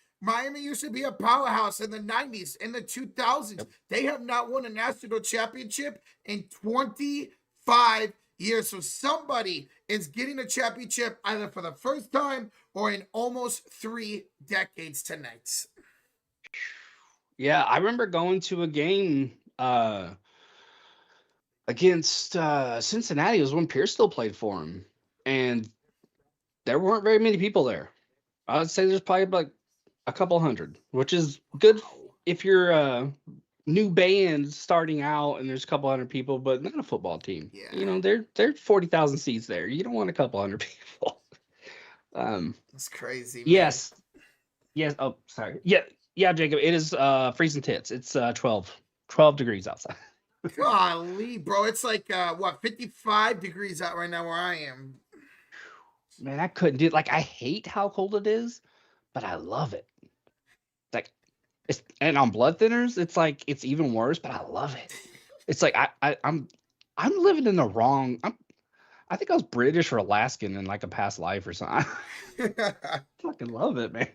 used to be a powerhouse in the 90s, in the 2000s. Yep. They have not won a national championship in 25 years. So somebody is getting a championship either for the first time or in almost 3 decades tonight. Yeah, I remember going to a game against Cincinnati. It was when Pierce still played for him, and there weren't very many people there. I would say there's probably like a couple hundred, which is good if you're a new band starting out and there's a couple hundred people, but not a football team. Yeah. There's 40,000 seats there. You don't want a couple hundred people. That's crazy, man. Yes. Oh, sorry. Yeah, Jacob, it is freezing tits. It's 12 degrees outside. Golly, bro. It's like 55 degrees out right now where I am. Man, I couldn't do it. Like, I hate how cold it is, but I love it. And on blood thinners, it's like it's even worse, but I love it. It's like I'm living in the wrong. I think I was British or Alaskan in like a past life or something. I fucking love it, man.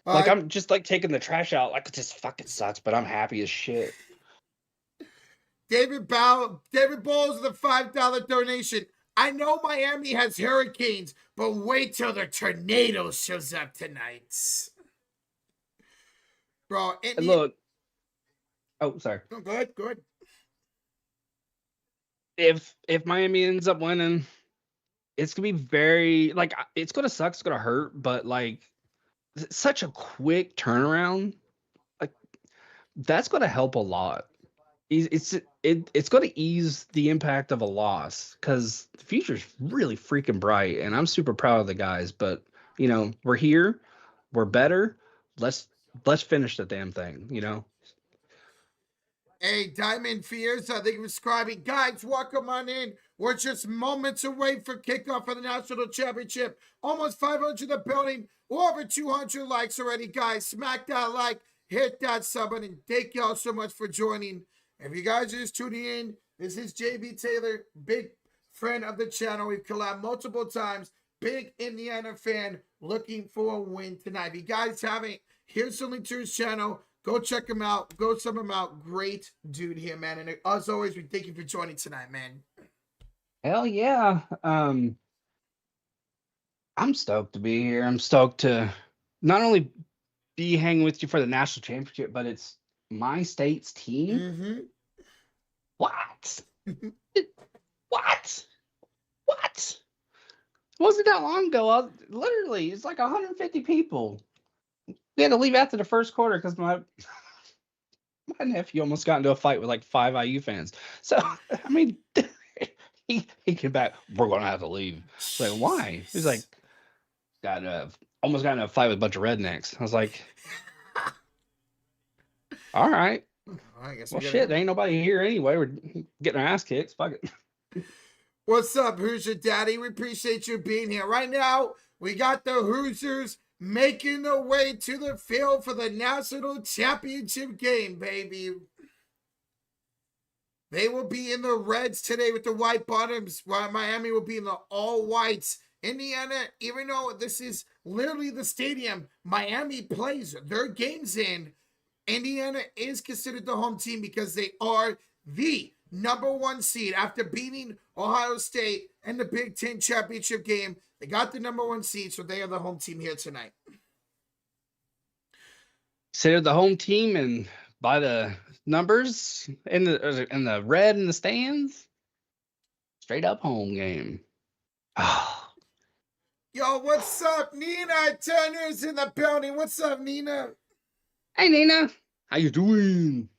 Like I'm just like taking the trash out. Like it just fucking sucks, but I'm happy as shit. David Bowles with a $5 donation. I know Miami has hurricanes, but wait till the tornado shows up tonight. Bro, Look, oh, sorry. Oh, good. If Miami ends up winning, it's gonna be very like it's gonna suck, it's gonna hurt, but like it's such a quick turnaround. Like that's gonna help a lot. It's going to ease the impact of a loss because the future's really freaking bright, and I'm super proud of the guys. But we're here, we're better. Let's finish the damn thing. Hey, Diamond Fears, I think we're subscribing. Guys, welcome on in. We're just moments away from kickoff for the national championship. Almost 500 in the building. Over 200 likes already, guys. Smack that like, hit that sub button. Thank y'all so much for joining. If you guys are just tuning in, this is JB Taylor, big friend of the channel. We've collabed multiple times. Big Indiana fan, looking for a win tonight. If you guys haven't, here's the link to his channel. Go check him out. Go sub him out. Great dude here, man. And as always, we thank you for joining tonight, man. Hell yeah. I'm stoked to be here. I'm stoked to not only be hanging with you for the national championship, but it's my state's team. Mm-hmm. What? What? It wasn't that long ago. Literally, it's like 150 people. We had to leave after the first quarter because my nephew almost got into a fight with like 5 IU fans. So I mean, he came back. We're gonna have to leave. It's like, why? He's like, almost got into a fight with a bunch of rednecks. I was like, all right. I guess Well, shit, there ain't nobody here anyway. We're getting our ass kicked. Fuck it. What's up, Hoosier Daddy? We appreciate you being here. Right now, we got the Hoosiers making their way to the field for the national championship game, baby. They will be in the reds today with the white bottoms, while Miami will be in the all whites. Indiana, even though this is literally the stadium Miami plays their games in, Indiana is considered the home team because they are the #1 seed after beating Ohio State in the Big Ten championship game. They got the #1 seed, so they are the home team here tonight. Considered the home team, and by the numbers in the red in the stands, straight up home game. Oh. Yo, what's up, Nina Turner's in the building? What's up, Nina? Hey, Nina. How you doing?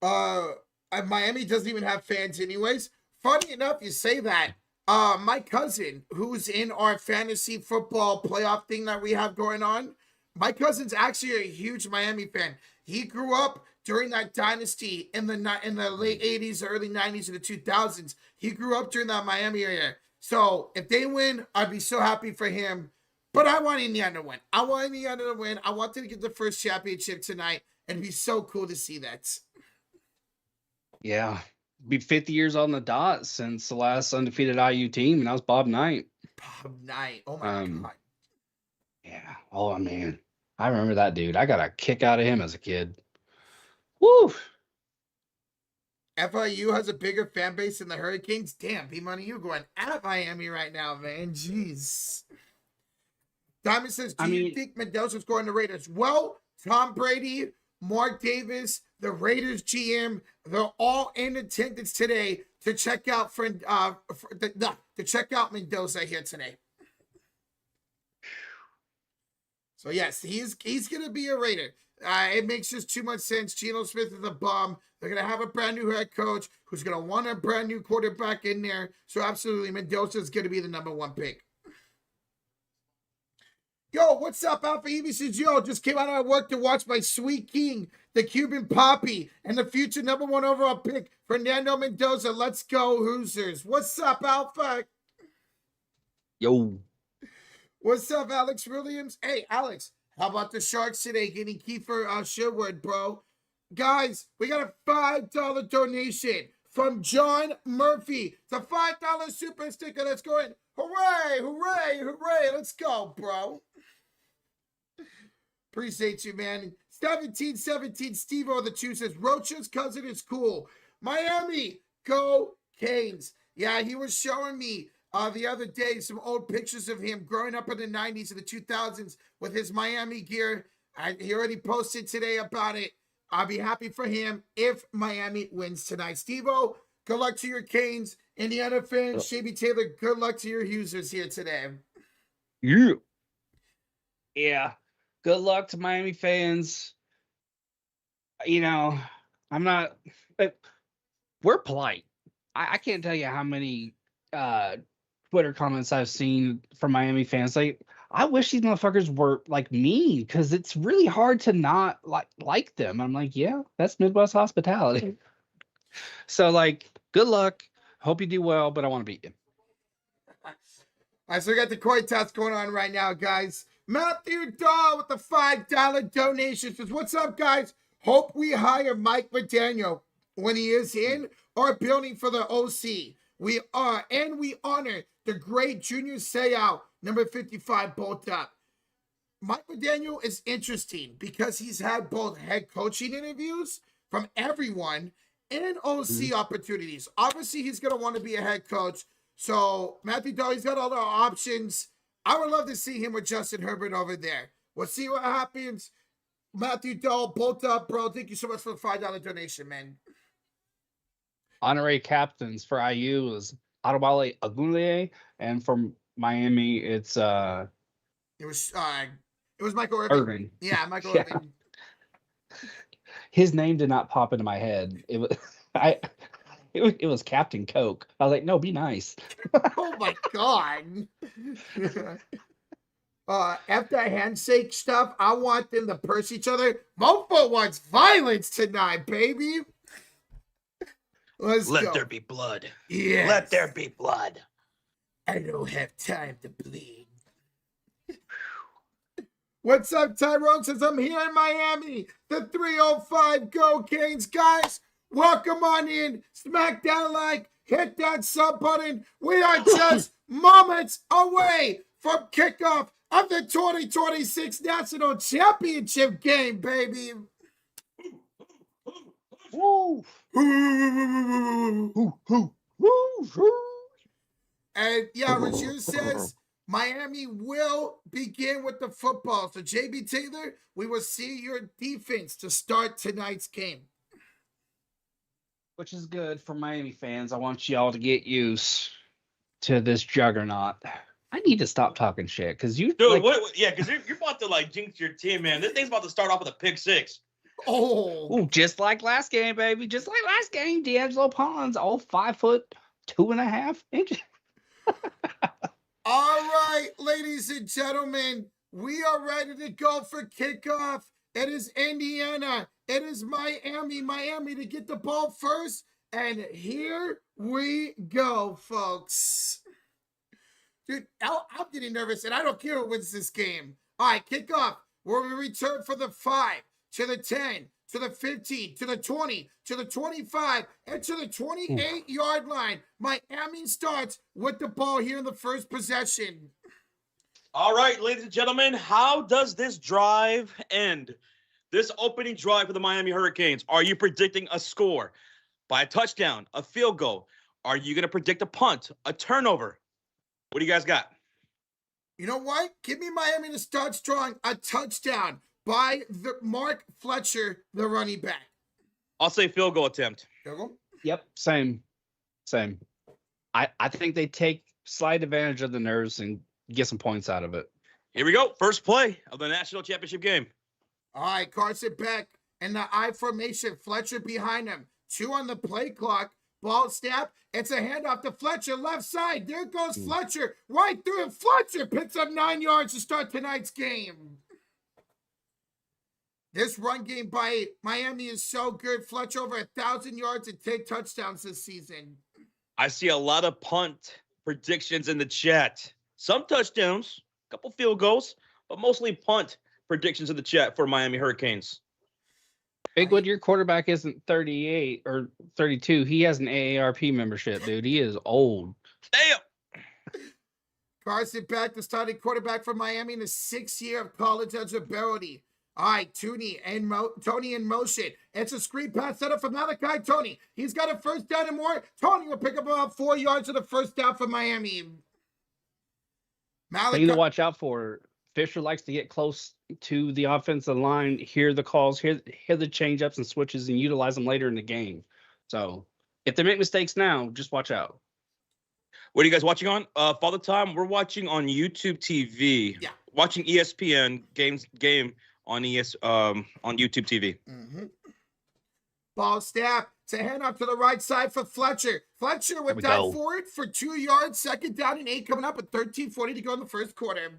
Miami doesn't even have fans anyways. Funny enough, you say that. My cousin, who's in our fantasy football playoff thing that we have going on, my cousin's actually a huge Miami fan. He grew up during that dynasty in the late 80s, early 90s, and the 2000s. He grew up during that Miami area. So if they win, I'd be so happy for him. But I want Indiana to win. I want Indiana to win. I want them to get the first championship tonight. And it'd be so cool to see that. Yeah. Be 50 years on the dot since the last undefeated IU team, and that was Bob Knight. Bob Knight. Oh, my God. Yeah. Oh, man. I remember that dude. I got a kick out of him as a kid. Woo! FIU has a bigger fan base than the Hurricanes. Damn, B-Money, you going at Miami right now, man. Jeez. Diamond says, do you think Mendoza's going to Raiders? Well, Tom Brady, Mark Davis, the Raiders GM, they're all in attendance today to check out to check out Mendoza here today. So yes, he's going to be a Raider. It makes just too much sense. Geno Smith is a bum. They're going to have a brand new head coach who's going to want a brand new quarterback in there. So absolutely, Mendoza is going to be the #1 pick. Yo, what's up, Alpha Evie? Says, yo, just came out of work to watch my sweet king, the Cuban Poppy, and the future #1 overall pick, Fernando Mendoza. Let's go, Hoosiers. What's up, Alpha? Yo. What's up, Alex Williams? Hey, Alex, how about the Sharks today getting Kiefer Sherwood, bro? Guys, we got a $5 donation from John Murphy. It's a $5 super sticker that's going, hooray, hooray, hooray. Let's go, bro. Appreciate you, man. 1717 Steve-O the 2 says, Rocha's cousin is cool. Miami, go Canes. Yeah, he was showing me the other day some old pictures of him growing up in the 90s and the 2000s with his Miami gear. He already posted today about it. I'll be happy for him if Miami wins tonight. Steve-O, good luck to your Canes. Indiana fans, JB Taylor, good luck to your Hoosiers here today. Yeah. Yeah. Good luck to Miami fans. I'm not, but we're polite. I can't tell you how many Twitter comments I've seen from Miami fans. Like, I wish these motherfuckers were like mean because it's really hard to not like them. I'm like, yeah, that's Midwest hospitality. So, like, good luck. Hope you do well, but I want to beat you. All right, so we got the coin toss going on right now, guys. Matthew Dahl with the $5 donation says, what's up, guys? Hope we hire Mike McDaniel when he is in our building for the OC. We honor the great Junior Seau, number 55, bolt up. Mike McDaniel is interesting because he's had both head coaching interviews from everyone and OC opportunities. Obviously, he's going to want to be a head coach. So, Matthew Dahl, he's got all the options. I would love to see him with Justin Herbert over there. We'll see what happens. Matthew Dahl, bolt up, bro. Thank you so much for the $5 donation, man. Honorary captains for IU is Adewale Agunleye, and from Miami, it was Michael Irvin. Yeah, Michael Yeah. Irvin. His name did not pop into my head. It was it was Captain Coke. I was like, no, be nice. Oh my god. After handshake stuff, I want them to purse each other. Mofo wants violence tonight, baby. Let there be blood. Yes. Let there be blood. I don't have time to bleed. What's up, Tyrone? Says I'm here in Miami. The 305 Go Canes. Guys, welcome on in. Smack that like, hit that sub button. We are just moments away from kickoff of the 2026 National Championship game, baby. Woo! And yeah, Rozier says Miami will begin with the football. So JB Taylor, we will see your defense to start tonight's game. Which is good for Miami fans. I want y'all to get used to this juggernaut. I need to stop talking shit because you, dude. Because you're about to like jinx your team, man. This thing's about to start off with a pick six. Oh, just like last game, baby. Just like last game, D'Angelo Pons, all 5'2.5" All right, ladies and gentlemen, we are ready to go for kickoff. It is Indiana. It is Miami. Miami to get the ball first. And here we go, folks. Dude, I'm getting nervous, and I don't care who wins this game. All right, kickoff. Where we return for the 5, to the 10, to the 15, to the 20, to the 25, and to the 28-yard line. Miami starts with the ball here in the first possession. All right, ladies and gentlemen, how does this drive end? This opening drive for the Miami Hurricanes, are you predicting a score by a touchdown, a field goal? Are you going to predict a punt, a turnover? What do you guys got? You know what? Give me Miami to start strong, a touchdown by the Mark Fletcher, the running back. I'll say field goal attempt. Field goal? Yep, same. I think they take slight advantage of the nerves and get some points out of it. Here we go. First play of the national championship game. All right, Carson Beck in the I formation. Fletcher behind him. 2 on the play clock. Ball snap. It's a handoff to Fletcher, left side. There goes Fletcher. Right through him. Fletcher picks up 9 yards to start tonight's game. This run game by Miami is so good. Fletcher over 1,000 yards and 10 touchdowns this season. I see a lot of punt predictions in the chat. Some touchdowns, a couple field goals, but mostly punt predictions in the chat for Miami Hurricanes. Bigwood, your quarterback isn't 38 or 32. He has an AARP membership, dude. He is old. Damn. Carson Beck, the starting quarterback for Miami in the 6th year of college eligibility. All right, Tony in motion. It's a screen pass set up for Malachi Tony. He's got a first down and more. Tony will pick up about 4 yards of the first down for Miami. Thing to watch out for. Fisher likes to get close to the offensive line, hear the calls, hear the change-ups and switches, and utilize them later in the game. So if they make mistakes now, just watch out. What are you guys watching on? Father Time, we're watching on YouTube TV. Yeah. Watching ESPN game on on YouTube TV. Mm-hmm. Ball snap. It's a handoff to the right side for Fletcher. Fletcher with that forward for 2 yards. Second down and 8 coming up with 13:40 to go in the first quarter.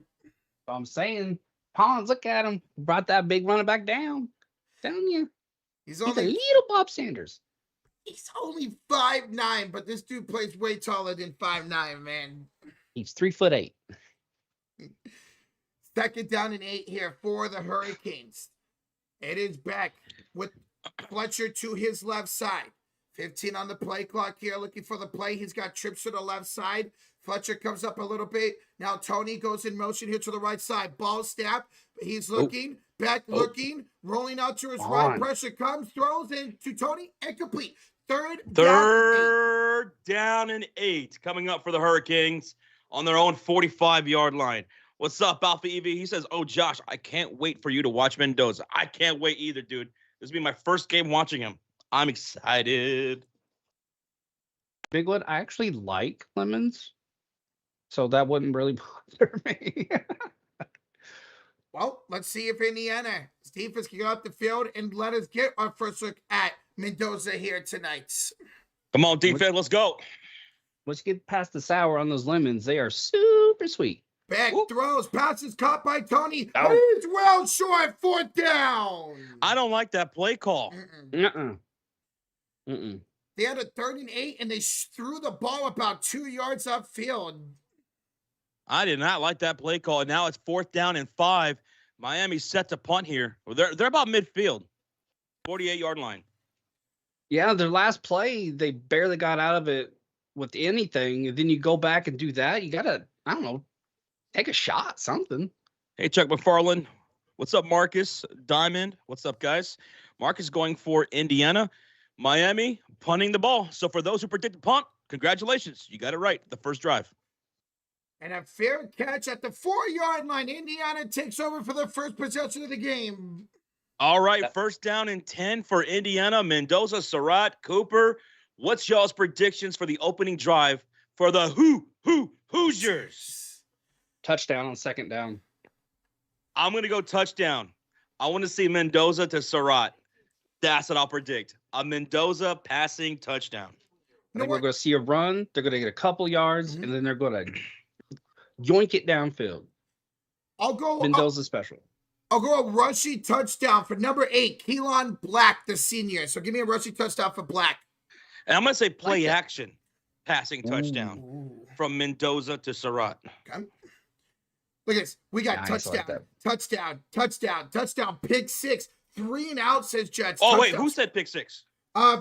I'm saying, Pons, look at him. Brought that big running back down. Telling you. He's a little Bob Sanders. He's only 5'9", but this dude plays way taller than 5'9", man. He's 3'8". Second down and 8 here for the Hurricanes. It is back with Fletcher to his left side. 15 on the play clock here, looking for the play. He's got trips to the left side. Fletcher comes up a little bit. Now Tony goes in motion here to the right side. Ball snap. He's looking, looking, rolling out to his right. Pressure comes, throws into Tony, incomplete. Third down and 8 coming up for the Hurricanes on their own 45-yard line. What's up, Alpha EV? He says, oh, Josh, I can't wait for you to watch Mendoza. I can't wait either, dude. This will be my first game watching him. I'm excited. Big one, I actually like Lemons, so that wouldn't really bother me. Well, let's see if Indiana defense can get off the field and let us get our first look at Mendoza here tonight. Come on, defense, let's go. Once you get past the sour on those lemons, they are super sweet. Back throws, passes caught by Tony. He's well short, 4th down. I don't like that play call. They had a 3rd and 8, and they threw the ball about 2 yards upfield. I did not like that play call. And now it's 4th down and 5. Miami's set to punt here. Well, they're about midfield, 48-yard line. Yeah, their last play, they barely got out of it with anything. And then you go back and do that. You got to, I don't know, take a shot, something. Hey, Chuck McFarland. What's up, Marcus Diamond? What's up, guys? Marcus going for Indiana. Miami punting the ball. So for those who predict the punt, congratulations. You got it right the first drive. And a fair catch at the 4-yard line. Indiana takes over for the first possession of the game. All right, first down and 10 for Indiana. Mendoza, Surratt, Cooper. What's y'all's predictions for the opening drive for the Hoosiers? Touchdown on second down. I'm going to go touchdown. I want to see Mendoza to Surratt. That's what I'll predict. A Mendoza passing touchdown. I think we're going to see a run. They're going to get a couple yards, and then they're going to yoink it downfield. I'll go Mendoza special. I'll go a rushing touchdown for number 8, Keelan Black, the senior. So give me a rushing touchdown for Black. And I'm going to say play action passing touchdown from Mendoza to Surratt. Okay. Look at this. We got touchdown, pick 6, 3 and out, says Jets. Oh, wait, who said pick 6?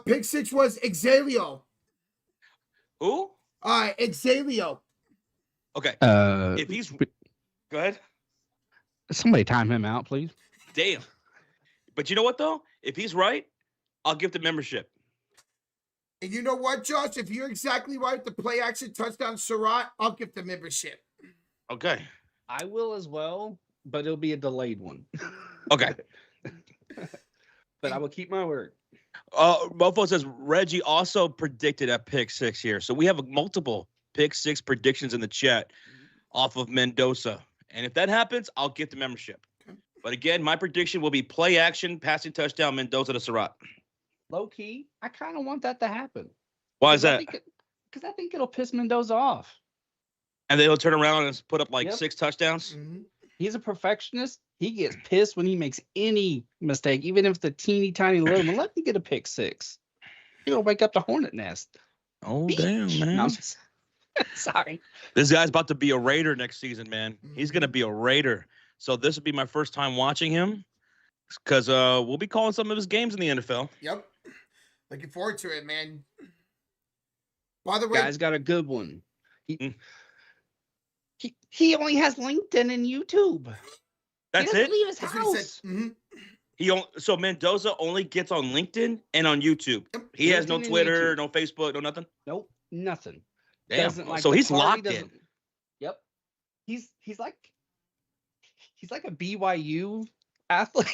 Pick 6 was Exalio. Who? Exalio. Okay. If he's go ahead. Somebody time him out, please. Damn. But you know what though? If he's right, I'll give the membership. And you know what, Josh? If you're exactly right, the play action touchdown Surratt, I'll give the membership. Okay. I will as well, but it'll be a delayed one. Okay. But I will keep my word. Mofo says Reggie also predicted a pick 6 here. So we have multiple pick 6 predictions in the chat off of Mendoza. And if that happens, I'll get the membership. Okay. But again, my prediction will be play action, passing touchdown, Mendoza to Surratt. Low key, I kind of want that to happen. Why is that? Because I think it'll piss Mendoza off. And they'll turn around and put up like 6 touchdowns? Mm-hmm. He's a perfectionist. He gets pissed when he makes any mistake, even if it's a teeny tiny little one. Let me get a pick 6. He'll wake up the hornet nest. Oh, damn, man. No, sorry. This guy's about to be a Raider next season, man. He's going to be a Raider. So this will be my first time watching him because we'll be calling some of his games in the NFL. Yep. Looking forward to it, man. By the way, guy's got a good one. He only has LinkedIn and YouTube. That's it? Leave his house. Mm-hmm. So Mendoza only gets on LinkedIn and on YouTube. He has no LinkedIn and Twitter, YouTube. no Facebook, no nothing. Nope, nothing. Damn. Doesn't like So the he's party, locked doesn't- in. Yep. He's like a BYU athlete.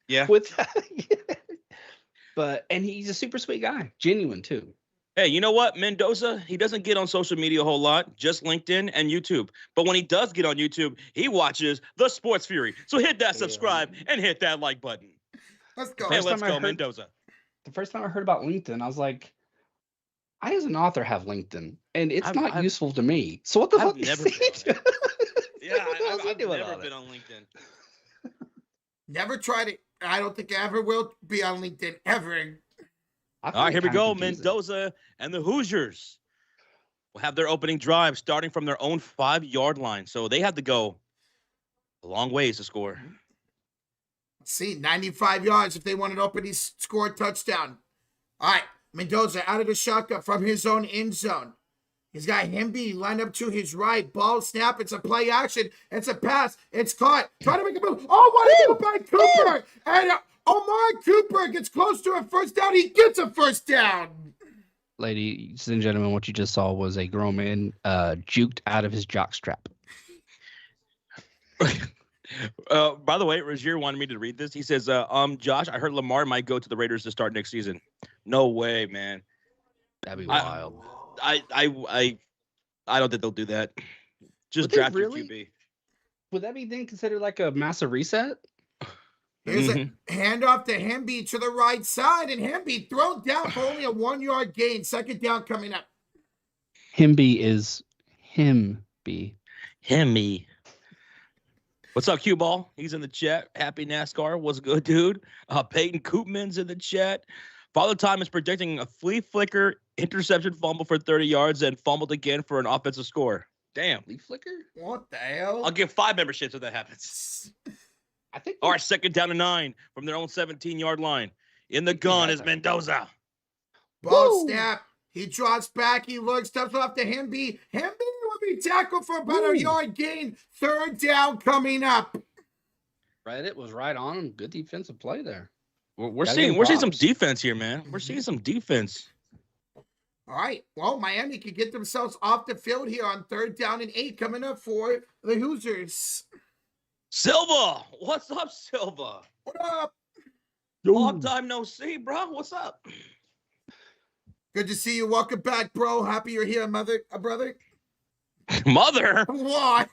Yeah. With and he's a super sweet guy, genuine too. Hey, you know what? Mendoza, he doesn't get on social media a whole lot, just LinkedIn and YouTube. But when he does get on YouTube, he watches The Sports Fury. So hit that subscribe and hit that like button. Let's go. Hey, let's go, Mendoza. The first time I heard about LinkedIn, I was like, I as an author have LinkedIn, and it's not useful to me. So what the fuck? I've never been on LinkedIn. Never tried it. I don't think I ever will be on LinkedIn ever. All right, here we go. Mendoza and the Hoosiers will have their opening drive starting from their own 5-yard line. So they have to go a long ways to score. Let's see, 95 yards if they want an opening score touchdown. All right, Mendoza out of the shotgun from his own end zone. He's got Hemby lined up to his right. Ball snap. It's a play action. It's a pass. It's caught. Trying to make a move. Oh, what a move by Cooper. And Omar Cooper gets close to a first down. He gets a first down. Ladies and gentlemen, what you just saw was a grown man juked out of his jockstrap. By the way, Rozier wanted me to read this. He says, Josh, I heard Lamar might go to the Raiders to start next season. No way, man. That'd be wild. I don't think they'll do that. Just draft your QB. Would that be then considered like a massive reset? Here's a handoff to Hemby to the right side, and Hemby thrown down for only a 1-yard gain. Second down coming up. Hemby is Hemby. What's up, Q Ball? He's in the chat. Happy NASCAR. What's good, dude? Peyton Koopman's in the chat. Father Time is predicting a flea flicker interception fumble for 30 yards and fumbled again for an offensive score. Damn. Flea flicker? What the hell? I'll give 5 memberships if that happens. I think. All right, second down to 9 from their own 17-yard line. In the gun is Mendoza. Ball snap. He drops back. He looks, steps off to Hemby. Hemby will be tackled for about a yard gain. Third down coming up. Reddit was right on him. Good defensive play there. We're seeing some defense here, man. We're seeing some defense. All right. Well, Miami can get themselves off the field here on 3rd down and 8 coming up for the Hoosiers. Silva, what's up, Silva? What up? Long time no see, bro. What's up? Good to see you. Welcome back, bro. Happy you're here, brother. Mother? Why?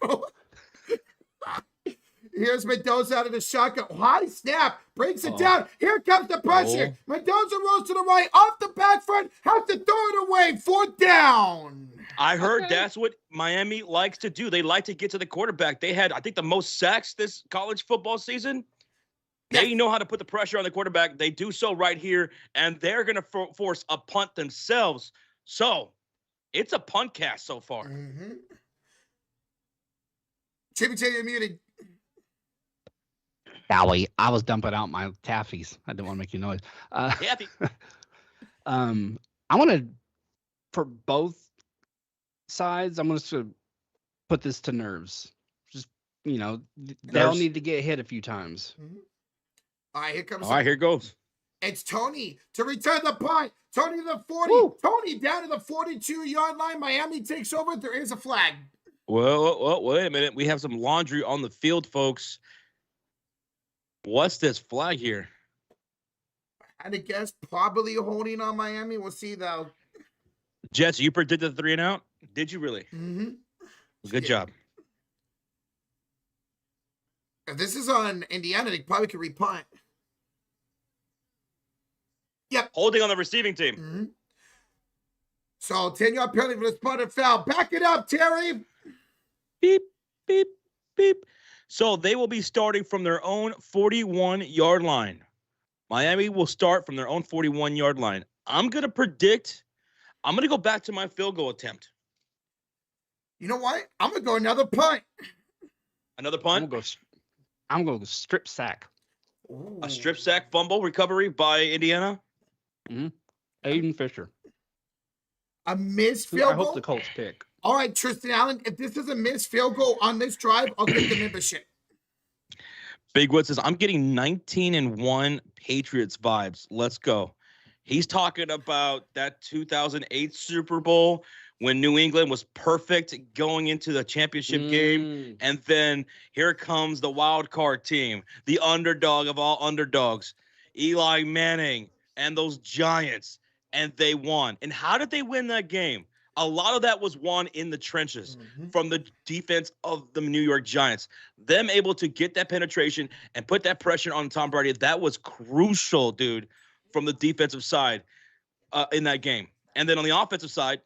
Here's Mendoza out of the shotgun. High snap. Breaks it down. Here comes the pressure. Mendoza rolls to the right. Off the back front. Has to throw it away. 4th down. I heard that's what Miami likes to do. They like to get to the quarterback. They had, I think, the most sacks this college football season. They know how to put the pressure on the quarterback. They do so right here, and they're going to force a punt themselves. So it's a punt cast so far. Chippy, you're muted. Golly, I was dumping out my taffies. I didn't want to make you noise. Taffy. I want to, for both sides, I'm going to put this to nerves. Just, they'll need to get hit a few times. All right, here comes. All right, here goes. It's Tony to return the punt. Tony to the 40. Woo. Tony down to the 42-yard line. Miami takes over. There is a flag. Well, wait a minute. We have some laundry on the field, folks. What's this flag here? I had to guess probably holding on Miami. We'll see, though. Jets, you predicted the 3 and out? Did you really? Good job. If this is on Indiana, they probably could repunt. Yep. Holding on the receiving team. So 10-yard penalty for the spotted foul. Back it up, Terry. Beep, beep, beep. So they will be starting from their own 41-yard line. Miami will start from their own 41-yard line. I'm going to go back to my field goal attempt. You know what? I'm going to go another punt. Another punt? I'm going to go strip sack. Ooh. A strip sack fumble recovery by Indiana? Aiden Fisher. A missed field goal? I hope the Colts pick. All right, Tristan Allen, if this is a missed field goal on this drive, I'll get the membership. Big Wood says, I'm getting 19-1 Patriots vibes. Let's go. He's talking about that 2008 Super Bowl when New England was perfect going into the championship game. And then here comes the wild card team, the underdog of all underdogs, Eli Manning and those Giants. And they won. And how did they win that game? A lot of that was won in the trenches from the defense of the New York Giants. Them able to get that penetration and put that pressure on Tom Brady, that was crucial, dude, from the defensive side in that game. And then on the offensive side,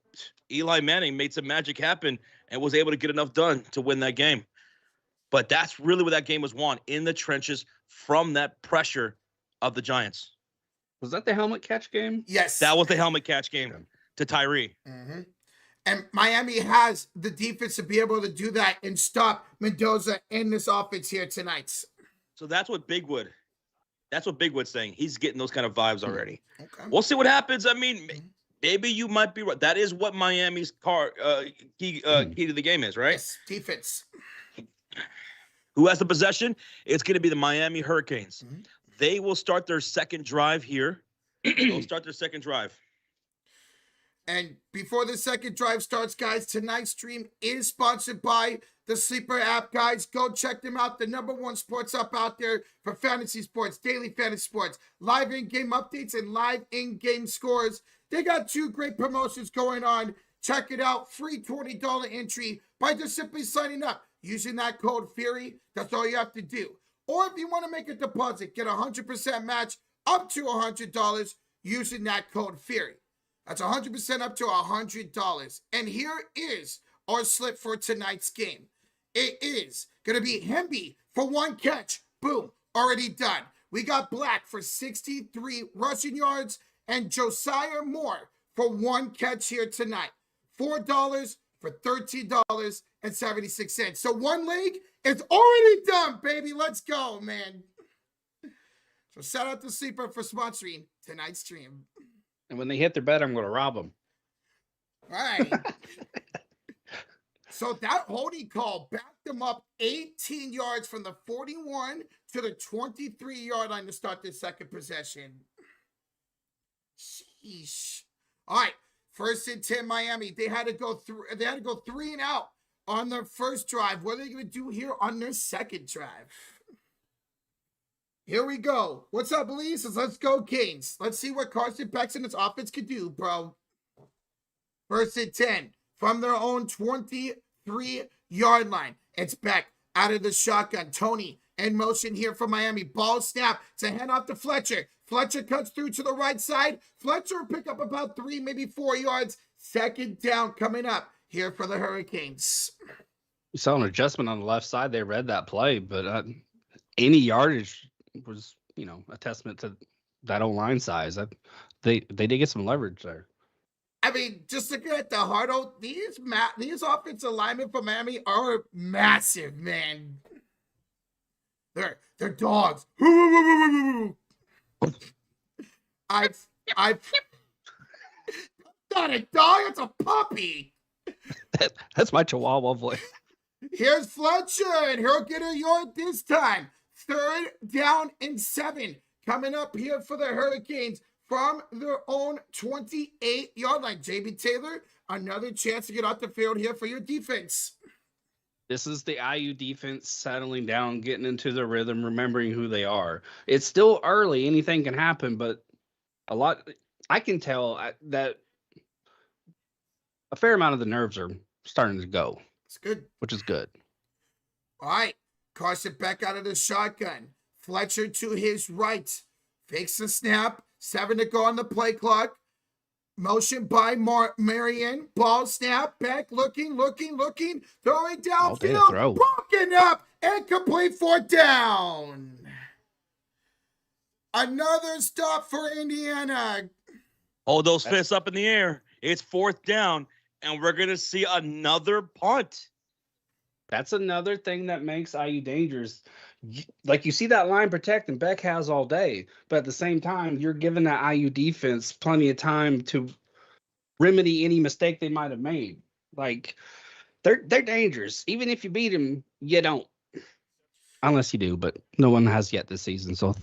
Eli Manning made some magic happen and was able to get enough done to win that game. But that's really what that game was won, in the trenches from that pressure of the Giants. Was that the helmet catch game? Yes. That was the helmet catch game to Tyree. And Miami has the defense to be able to do that and stop Mendoza in this offense here tonight. So that's what Bigwood's saying. He's getting those kind of vibes already. Okay. We'll see what happens. I mean, maybe you might be right. That is what Miami's key to the game is, right? Yes, defense. Who has the possession? It's going to be the Miami Hurricanes. They will start their second drive here. They'll start their second drive. And before the second drive starts, guys, tonight's stream is sponsored by the Sleeper app, guys. Go check them out. The #1 sports app out there for fantasy sports, daily fantasy sports, live in-game updates, and live in-game scores. They got 2 great promotions going on. Check it out. Free $20 entry by just simply signing up. Using that code FURY, that's all you have to do. Or if you want to make a deposit, get a 100% match up to $100 using that code FURY. That's 100% up to $100. And here is our slip for tonight's game. It is going to be Hemby for 1 catch. Boom. Already done. We got Black for 63 rushing yards and Josiah Moore for 1 catch here tonight. $4 for $13.76. So 1 leg is already done, baby. Let's go, man. So shout out to Sleeper for sponsoring tonight's stream. And when they hit their bet, I'm going to rob them. All right. So that holding call backed them up 18 yards from the 41 to the 23-yard line to start their second possession. Sheesh. All right. 1st and 10 Miami. They had to go 3 and out on their first drive. What are they going to do here on their second drive? Here we go. What's up, Elise? Let's go, Kings. Let's see what Carson Beck and his offense could do, bro. 1st and 10 from their own 23-yard line. It's Beck out of the shotgun. Tony in motion here for Miami. Ball snap to hand off to Fletcher. Fletcher cuts through to the right side. Fletcher will pick up about 3, maybe 4 yards. Second down coming up here for the Hurricanes. You saw an adjustment on the left side. They read that play, but any yardage was, a testament to that O-line size. They did get some leverage there. I mean, just looking at the Hardo, these offensive linemen for Miami are massive, man. They're dogs. I've not a dog, it's a puppy. That's my Chihuahua voice. Here's Fletcher, and he'll get a yard this time. 3rd down and 7 coming up here for the Hurricanes from their own 28-yard line. JB Taylor, another chance to get off the field here for your defense. This is the IU defense settling down, getting into their rhythm, remembering who they are. It's still early. Anything can happen, but I can tell that a fair amount of the nerves are starting to go. It's good. Which is good. All right. Carson Beck out of the shotgun. Fletcher to his right. Fakes the snap. 7 to go on the play clock. Motion by Marion. Ball snap. Beck looking. Throwing downfield. Broken up. And complete 4th down. Another stop for Indiana. Hold those fists up in the air. It's 4th down. And we're going to see another punt. That's another thing that makes IU dangerous. Like, you see that line protecting Beck has all day, but at the same time, you're giving that IU defense plenty of time to remedy any mistake they might have made. Like, they're dangerous. Even if you beat them, you don't. Unless you do, but no one has yet this season. So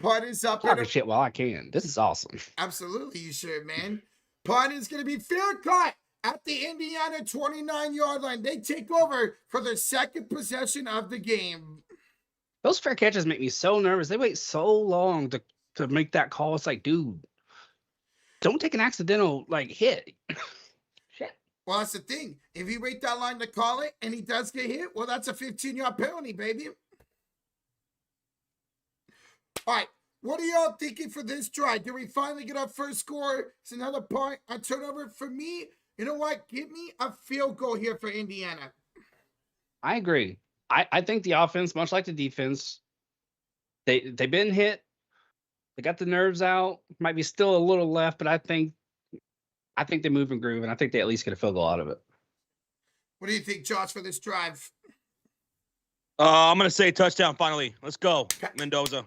Punt is up. talking shit while I can. This is awesome. Absolutely, you should, man. Punt is going to be fair caught at the Indiana 29-yard line. They take over for their second possession of the game. Those fair catches make me so nervous. They wait so long to make that call. It's like, dude, don't take an accidental hit. Shit. Well, that's the thing. If you wait that line to call it and he does get hit, well, that's a 15-yard penalty, baby. All right. What are y'all thinking for this drive? Did we finally get our first score? It's another punt, a turnover. For me, you know what? Give me a field goal here for Indiana. I agree. I think the offense, much like the defense, they've been hit. They got the nerves out. Might be still a little left, but I think they move and groove, and I think they at least get a field goal out of it. What do you think, Josh, for this drive? I'm going to say touchdown finally. Let's go, Mendoza.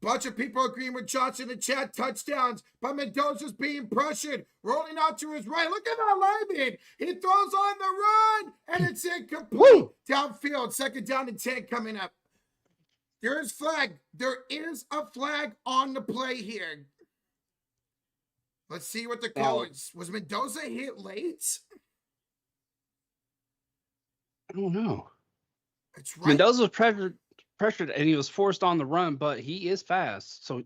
Bunch of people agreeing with Josh in the chat. Touchdowns, but Mendoza's being pressured. Rolling out to his right. Look at that lineman. He throws on the run, and it's incomplete. Downfield, second down and 10 coming up. There is flag. There is a flag on the play here. Let's see what the call is. Was Mendoza hit late? I don't know. That's right. Mendoza was pressured and he was forced on the run, but he is fast. So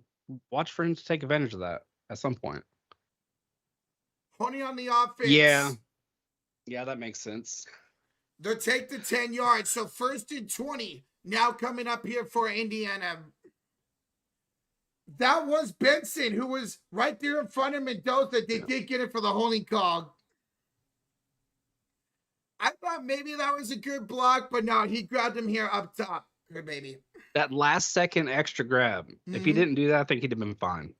watch for him to take advantage of that at some point. Honey on the offense. Yeah, that makes sense. They'll take the 10 yards. So 1st and 20 now coming up here for Indiana. That was Benson, who was right there in front of Mendoza. They did get it for the holding call. I thought maybe that was a good block, but no, he grabbed him here up top. Good baby. That last second extra grab. If he didn't do that, I think he'd have been fine.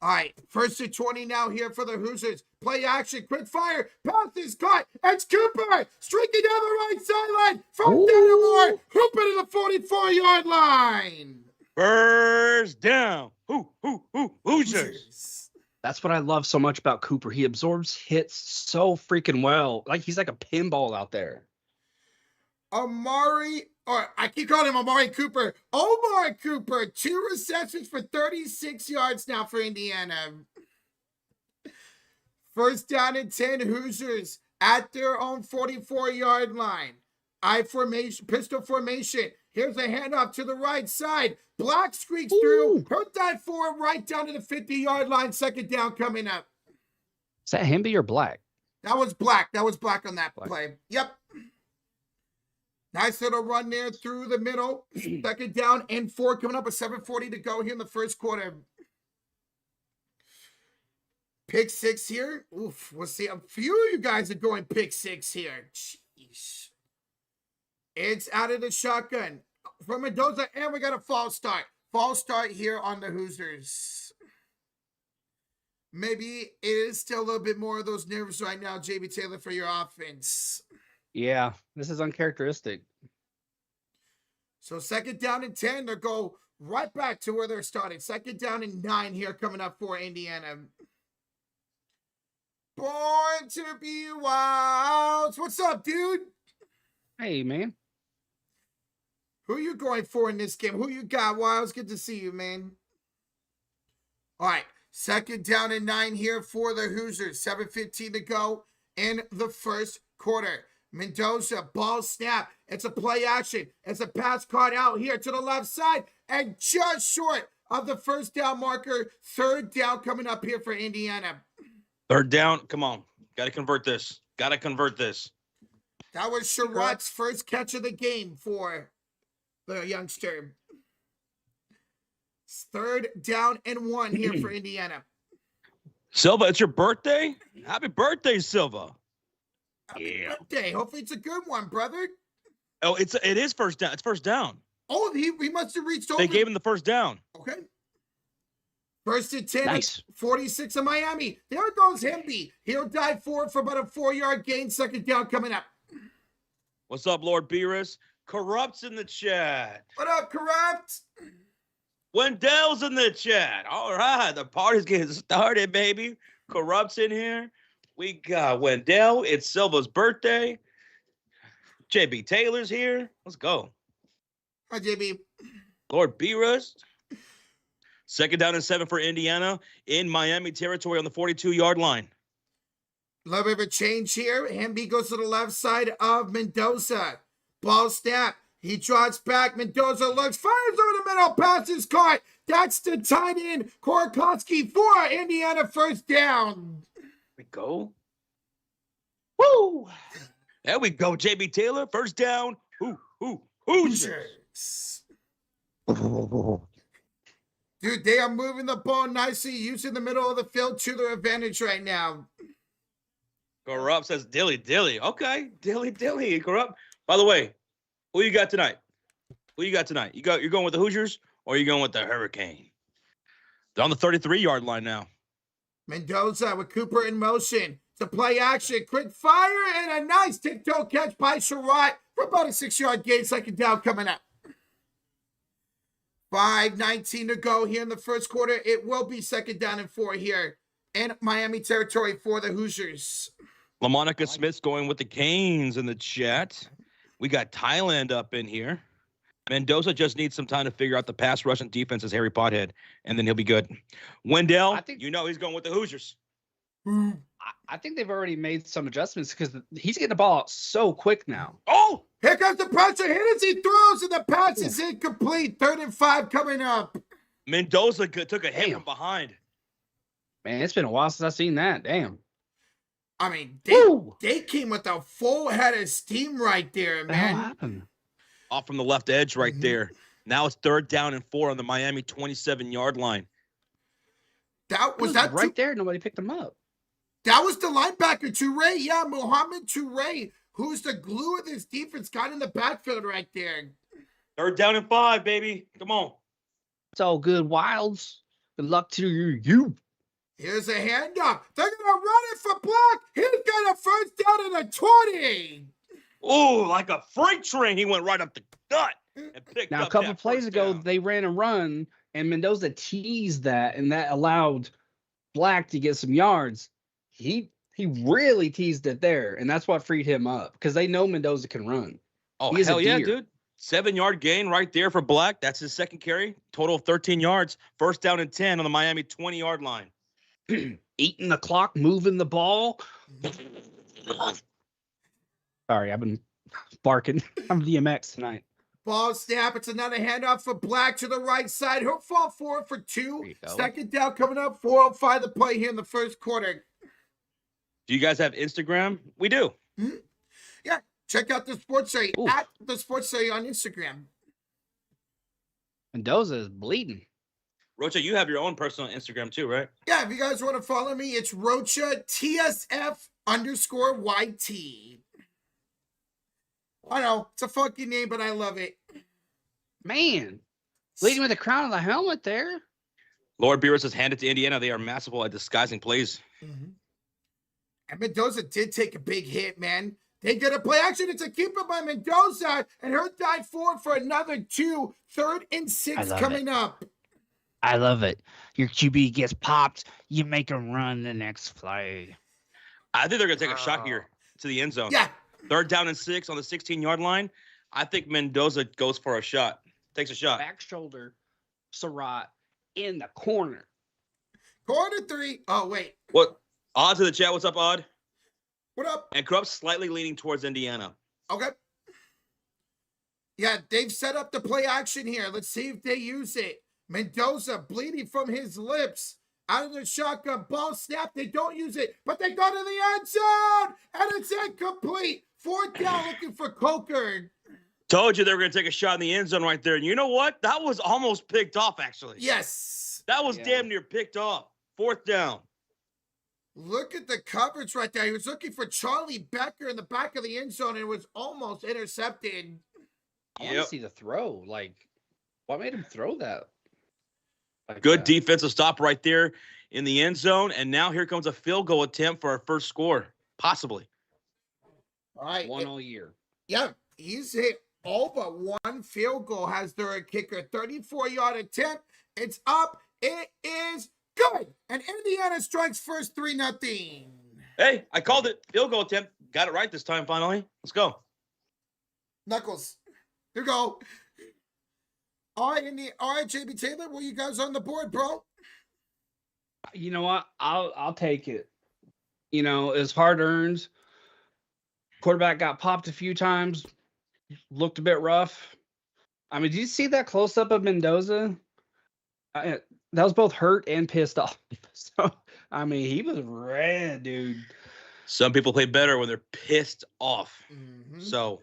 All right, 1st and 20 now here for the Hoosiers. Play action, quick fire, pass is caught. It's Cooper streaking down the right sideline. From Denimore, hooping to the 44-yard line. First down. Hoosiers. That's what I love so much about Cooper. He absorbs hits so freaking well. Like he's like a pinball out there. I keep calling him Amari Cooper. Omar Cooper, 2 receptions for 36 yards now for Indiana. 1st down and 10, Hoosiers at their own 44-yard line. Pistol formation. Here's a handoff to the right side. Black squeaks through. Hurt that forward right down to the 50-yard line. 2nd down coming up. Is that Hemby or Black? That was Black. That was Black on that play. Yep. Nice little run there through the middle. 2nd down and 4 coming up with 7:40 to go here in the first quarter. Pick 6 here. Oof. We'll see. A few of you guys are going pick 6 here. Jeez. It's out of the shotgun from Mendoza, and we got a false start. False start here on the Hoosiers. Maybe it is still a little bit more of those nerves right now, JB Taylor, for your offense. Yeah, this is uncharacteristic. So 2nd down and 10, they'll go right back to where they're starting. 2nd down and 9 here coming up for Indiana. Born to be wild. What's up, dude? Hey, man. Who you going for in this game? Who you got, Wilds? Good to see you, man. All right, 2nd down and 9 here for the Hoosiers. 7:15 to go in the first quarter. Mendoza, ball snap. It's a play action. It's a pass caught out here to the left side and just short of the 1st down marker. 3rd down coming up here for Indiana. 3rd down. Come on. Got to convert this. That was Sherrod's first catch of the game for the youngster. 3rd down and 1 here for Indiana. Silva, it's your birthday? Happy birthday, Silva. Happy birthday. Hopefully it's a good one, brother. Oh, it is 1st down. It's 1st down. Oh, he must have reached over. They gave him the 1st down. Okay. 1st and 10, nice. 46 of Miami. There goes Hemby. He'll dive forward for about a 4-yard gain. 2nd down coming up. What's up, Lord Beerus? Corrupt's in the chat. What up, Corrupt? Wendell's in the chat. All right, the party's getting started, baby. Corrupt's in here. We got Wendell. It's Silva's birthday. JB Taylor's here. Let's go. Hi, JB. Lord B-Rust. 2nd down and 7 for Indiana in Miami territory on the 42-yard line. A little bit of a change here. Hamby goes to the left side of Mendoza. Ball snap. He drops back. Mendoza looks, fires over the middle, passes caught. That's the tight end. Korakowski for Indiana, first down. There we go. Woo! There we go, JB Taylor. First down. Hoosiers. Dude, they are moving the ball nicely, using the middle of the field to their advantage right now. Corrupt says Dilly. Okay, Dilly. Corrupt. By the way, who you got tonight? You're going with the Hoosiers or are you going with the Hurricane? They're on the 33-yard line now. Mendoza with Cooper in motion. To play action. Quick fire and a nice tiptoe catch by Sherratt for about a 6-yard gain. 2nd down coming up. 5:19 to go here in the first quarter. It will be 2nd down and 4 here in Miami territory for the Hoosiers. LaMonica Smith's going with the Canes in the chat. We got Thailand up in here. Mendoza just needs some time to figure out the pass rush and defense as Harry Pothead, and then he'll be good. Wendell, he's going with the Hoosiers. I think they've already made some adjustments because he's getting the ball out so quick now. Oh! Here comes the pressure. Hit as he throws, and the pass is incomplete. 3rd and 5 coming up. Mendoza took a hit from behind. Man, it's been a while since I've seen that. Damn. I mean, they came with a full head of steam right there, man. What happened? Off from the left edge right there. Now it's 3rd down and 4 on the Miami 27-yard line. That was right there. Nobody picked him up. That was the linebacker, Toure. Yeah, Mohamed Toure, who's the glue of this defense, got in the backfield right there. 3rd down and 5, baby. Come on. It's all good, Wilds. Good luck to you. Here's a handoff. They're going to run it for Black. He's got a first down at the 20. Oh, like a freight train. He went right up the gut and picked now, up a couple that plays first ago, down. they ran a run, and Mendoza teased that, and that allowed Black to get some yards. He really teased it there, and that's what freed him up because they know Mendoza can run. Oh, hell yeah, dude. 7-yard gain right there for Black. That's his 2nd carry. Total of 13 yards. 1st down and 10 on the Miami 20-yard line. Eating the clock, moving the ball. Sorry, I've been barking. I'm DMX tonight. Ball snap. It's another handoff for Black to the right side. He'll fall forward for 2. 2nd down coming up. 4:05 the play here in the first quarter. Do you guys have Instagram? We do. Mm-hmm. Yeah. Check out the Sports Area at the Sports Area on Instagram. Mendoza is bleeding. Rocha, you have your own personal Instagram too, right? Yeah, if you guys want to follow me, it's Rocha TSF_YT. I know, it's a funky name, but I love it. Man, leading with the crown of the helmet there. Lord Beerus has handed to Indiana. They are masterful at disguising plays. Mm-hmm. And Mendoza did take a big hit, man. They get a play action. It's a keeper by Mendoza, and he'll dive forward for another 2. 3rd and 6 coming up. I love it. Your QB gets popped. You make him run the next play. I think they're going to take a shot here to the end zone. Yeah. 3rd down and 6 on the 16-yard line. I think Mendoza goes for a shot. Takes a shot. Back shoulder, Sherratt in the corner. Corner 3. Oh, wait. What? Odd to the chat. What's up, Odd? What up? And Corrupt slightly leaning towards Indiana. Okay. Yeah, they've set up the play action here. Let's see if they use it. Mendoza bleeding from his lips. Out of the shotgun. Ball snap. They don't use it, but they go to the end zone, and it's incomplete. 4th down looking for Coker. Told you they were going to take a shot in the end zone right there. And you know what? That was almost picked off, actually. Yes. That was damn near picked off. 4th down. Look at the coverage right there. He was looking for Charlie Becker in the back of the end zone, and it was almost intercepted. I want to see the throw. Like, what made him throw that? Good defensive stop right there in the end zone. And now here comes a field goal attempt for our first score. Possibly. All right. One all year. Yeah, he's hit all but one field goal, has their kicker. 34-yard attempt. It's up. It is good. And Indiana strikes first 3-0. Hey, I called it. Field goal attempt. Got it right this time, finally. Let's go. Knuckles. Here you go. All right, JB Taylor, what you guys on the board, bro? You know what? I'll take it. You know, it's hard earned. Quarterback got popped a few times, looked a bit rough. I mean, did you see that close up of Mendoza? That was both hurt and pissed off. So, I mean, he was red, dude. Some people play better when they're pissed off. Mm-hmm. So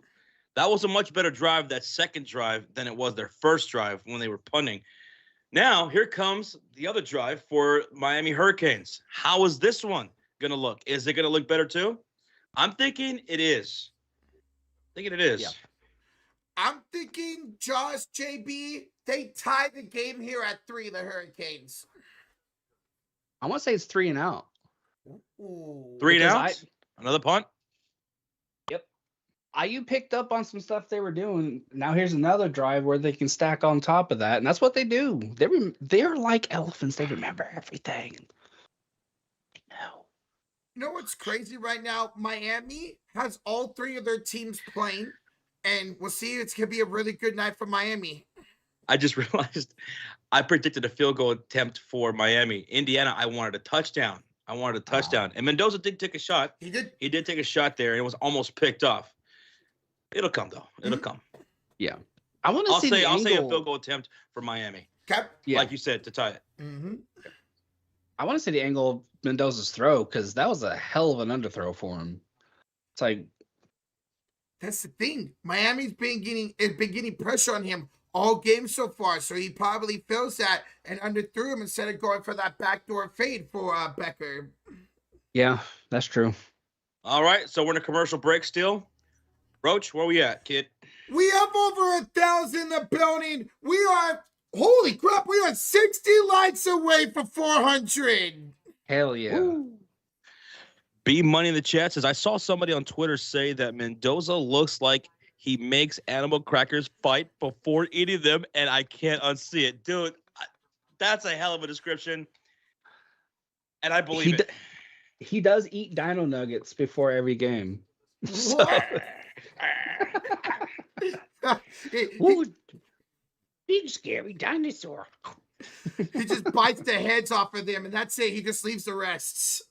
that was a much better drive, that second drive, than it was their first drive when they were punting. Now, here comes the other drive for Miami Hurricanes. How is this one going to look? Is it going to look better too? I'm thinking it is. Yeah. I'm thinking, Josh, JB, they tie the game here at 3, the Hurricanes. I want to say it's 3 and out. Ooh. 3 and Because out? Another punt? Yep. IU picked up on some stuff they were doing. Now here's another drive where they can stack on top of that, and that's what they do. They're like elephants. They remember everything. No. You know what's crazy right now? Miami has all 3 of their teams playing, and we'll see. It's going to be a really good night for Miami. I just realized I predicted a field goal attempt for Miami. Indiana, I wanted a touchdown. And Mendoza did take a shot. He did. He did take a shot there, and it was almost picked off. It'll come, though. It'll come. Yeah. I'll say a field goal attempt for Miami. Okay. Yeah. Like you said, to tie it. Mm-hmm. I want to see the angle of Mendoza's throw because that was a hell of an underthrow for him. It's like, that's the thing. Miami's been getting pressure on him all game so far, so he probably feels that and underthrew him instead of going for that backdoor fade for Becker. yeah, that's true. All right, so we're in a commercial break still. Roach, where we at, kid? We have over 1,000 in the building. We are, holy crap, we are 60 likes away for 400. Hell yeah. Woo. B Money in the chat says, I saw somebody on Twitter say that Mendoza looks like he makes animal crackers fight before eating them, and I can't unsee it. Dude, that's a hell of a description, and I believe it. He does eat dino nuggets before every game. So. Ooh, big scary dinosaur. He just bites the heads off of them, and that's it. He just leaves the rests.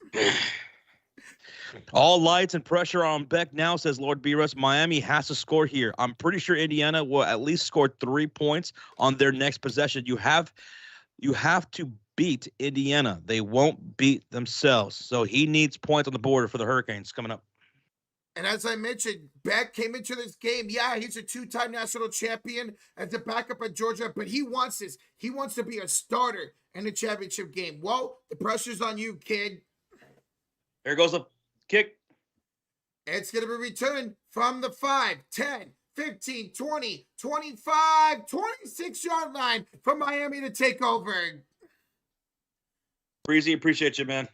All lights and pressure on Beck now, says Lord Beerus. Miami has to score here. I'm pretty sure Indiana will at least score 3 points on their next possession. You have to beat Indiana. They won't beat themselves. So he needs points on the board for the Hurricanes coming up. And as I mentioned, Beck came into this game. Yeah, he's a 2-time national champion as a backup at Georgia, but he wants this. He wants to be a starter in the championship game. Well, the pressure's on you, kid. There goes the kick. It's going to be returned from the 5, 10, 15, 20, 25, 26-yard line for Miami to take over. Breezy, appreciate you, man.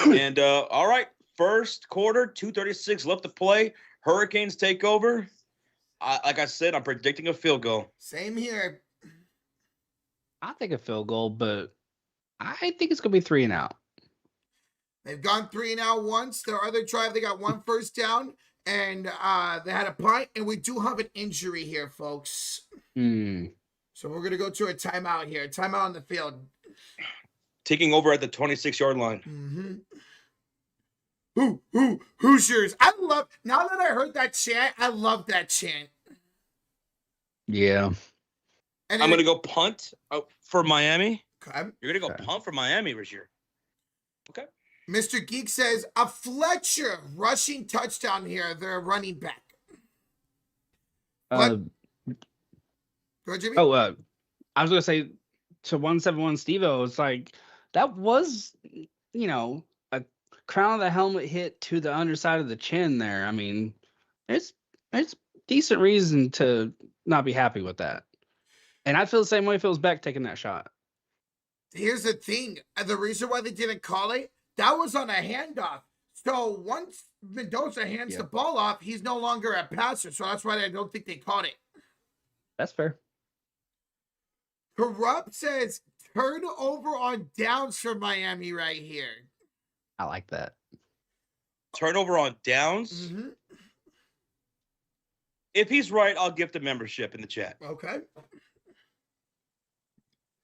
And all right, first quarter, 2:36 left to play. Hurricanes take over. Like I said, I'm predicting a field goal. Same here. I think a field goal, but I think it's going to be 3 and out. They've gone 3 and out once. Their other drive, they got 1 first down, and they had a punt, and we do have an injury here, folks. So we're going to go to a timeout here. Timeout on the field. Taking over at the 26-yard line. Mm-hmm. Hoosiers. I love, now that I heard that chant, I love that chant. Yeah. And I'm going to go punt for Miami. Okay. You're going to go punt for Miami this year. Okay. Mr. Geek says, a Fletcher rushing touchdown here. They're running back. What? Go ahead, Jimmy. I was going to say to 171 Steve-O, it's like, that was, a crown of the helmet hit to the underside of the chin there. I mean, it's decent reason to not be happy with that. And I feel the same way if it was Beck taking that shot. Here's the thing. The reason why they didn't call it, that was on a handoff. So once Mendoza hands the ball off, he's no longer a passer. So that's why I don't think they caught it. That's fair. Corrupt says turnover on downs for Miami right here. I like that. Turnover on downs? Mm-hmm. If he's right, I'll gift a membership in the chat. Okay.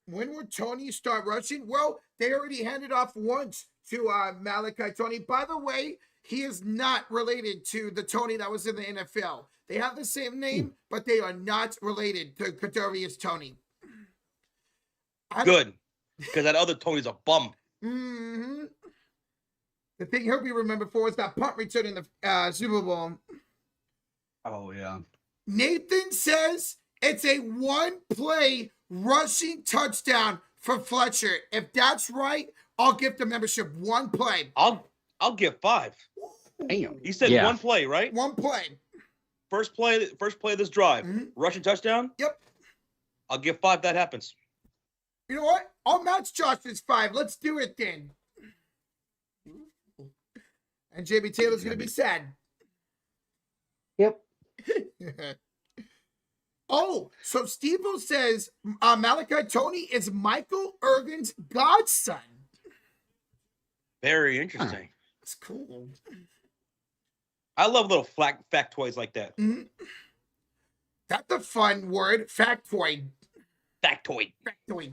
When would Tony start rushing? Well, they already handed off once to Malachi Tony. By the way, he is not related to the Tony that was in the NFL. They have the same name, but they are not related to Kadarius Tony. Good, because that other Tony's a bum. Mm-hmm. The thing he'll be remembered for is that punt return in the Super Bowl. Oh, yeah. Nathan says it's a one-play rushing touchdown for Fletcher. If that's right, I'll give the membership one play. I'll give 5. Damn. You said one play, right? One play. First play of this drive. Mm-hmm. Rushing touchdown? Yep. I'll give 5. That happens. You know what? I'll match Josh's 5. Let's do it then. And JB Taylor's going to be sad. Yep. Oh, so Steve-O says Malachi Tony is Michael Irvin's godson. Very interesting. That's cool. I love little factoids like that. Mm-hmm. That's a fun word. Factoid. Factoid. Factoid.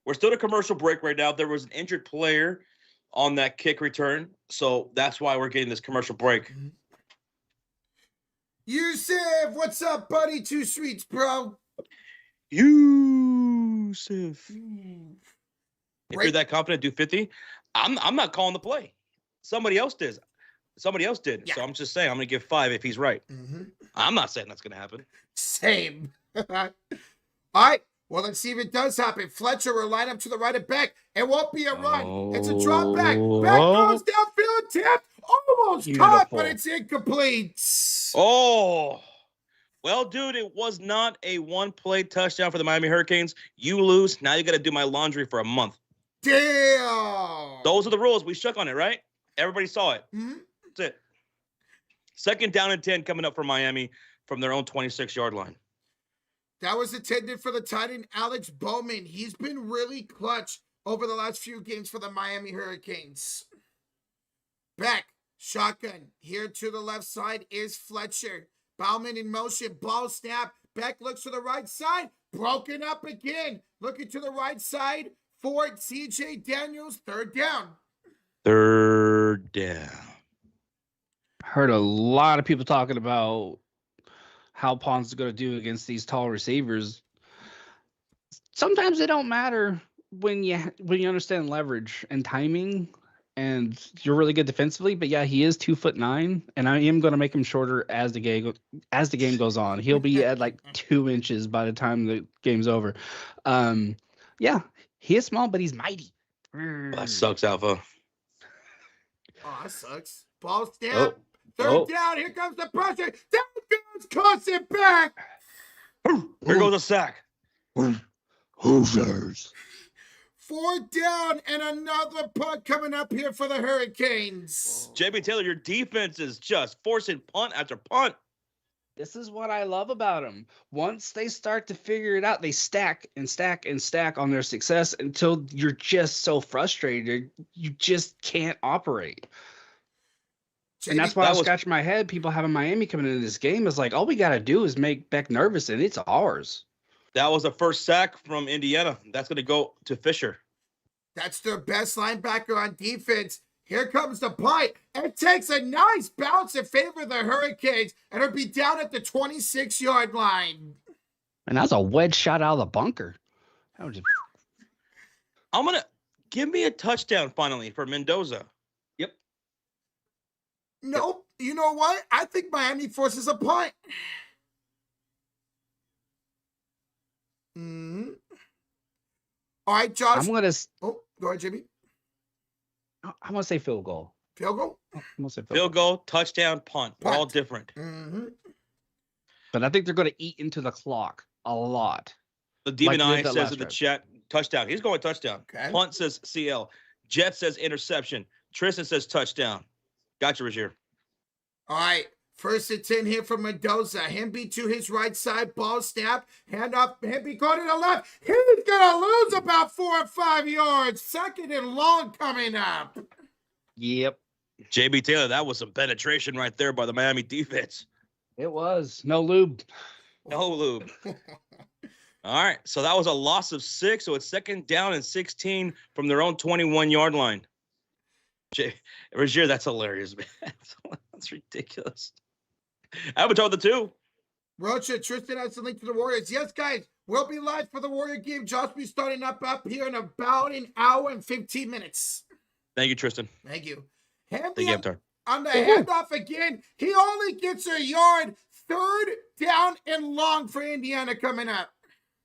We're still at a commercial break right now. There was an injured player on that kick return, so that's why we're getting this commercial break. Mm-hmm. Yusuf, what's up, buddy? 2 sweets, bro. Yusuf. If Right. you're that confident, do 50. I'm not calling the play. Somebody else did. Yeah. So I'm just saying I'm going to give 5 if he's right. Mm-hmm. I'm not saying that's going to happen. Same. All right. Well, let's see if it does happen. Fletcher will line up to the right of Beck. It won't be a run. It's a drop back. Beck goes downfield, tipped. Almost caught, but it's incomplete. Oh. Well, dude, it was not a one-play touchdown for the Miami Hurricanes. You lose. Now you got to do my laundry for a month. Damn. Those are the rules. We shook on it, right? Everybody saw it. Mm-hmm. That's it. 2nd down and 10 coming up for Miami from their own 26-yard line. That was intended for the tight end, Alex Bowman. He's been really clutch over the last few games for the Miami Hurricanes. Beck, shotgun. Here to the left side is Fletcher. Bowman in motion. Ball snap. Beck looks to the right side. Broken up again. Looking to the right side for CJ Daniels. 3rd down. 3rd down. Heard a lot of people talking about how Pons is going to do against these tall receivers. Sometimes it don't matter when you understand leverage and timing, and you're really good defensively. But yeah, he is 2'9", and I am going to make him shorter as the game goes on. He'll be at like 2 inches by the time the game's over. Yeah, he is small, but he's mighty. Well, that sucks, Alpha. Oh, that sucks. Ball snap. Oh. 3rd down. Here comes the pressure. Down goes Carson Beck. Here goes a sack. Hoosiers. 4th down and another punt coming up here for the Hurricanes. JB Taylor, your defense is just forcing punt after punt. This is what I love about them. Once they start to figure it out, they stack and stack and stack on their success until you're just so frustrated you just can't operate. And that's why I was scratching my head. People having Miami coming into this game is like, all we got to do is make Beck nervous, and it's ours. That was the first sack from Indiana. That's going to go to Fisher. That's their best linebacker on defense. Here comes the punt. It takes a nice bounce in favor of the Hurricanes, and it'll be down at the 26-yard line. And that's a wedge shot out of the bunker. That was just... I'm going to give me a touchdown finally for Mendoza. Yep. Nope. You know what? I think Miami forces a punt. Mm-hmm. All right, Josh. I'm going to... Oh, go ahead, Jimmy. I'm going to say field goal. Field goal? I'm going to say field goal, touchdown, punt. They're all different. Mm-hmm. But I think they're going to eat into the clock a lot. The Demon like Eye says in the chat, touchdown. He's going touchdown. Okay. Punt says CL. Jet says interception. Tristan says touchdown. Gotcha, Rozier. All right. 1st and 10 here from Mendoza. Hemby to his right side. Ball snap. Hand off. Hemby going to the left. He's going to lose about 4 or 5 yards. 2nd and long coming up. Yep. JB Taylor, that was some penetration right there by the Miami defense. It was no lube. No lube. All right. So that was a loss of 6. So it's second down and 16 from their own 21-yard line. Rozier, that's hilarious, man. That's ridiculous. Avatar the 2. Rocha, Tristan has the link to the Warriors. Yes, guys, we'll be live for the Warrior game. Josh will be starting up here in about an hour and 15 minutes. Thank you, Tristan. Thank you. Thank you, Avatar. On the handoff again, he only gets a yard. Third down and long for Indiana coming up.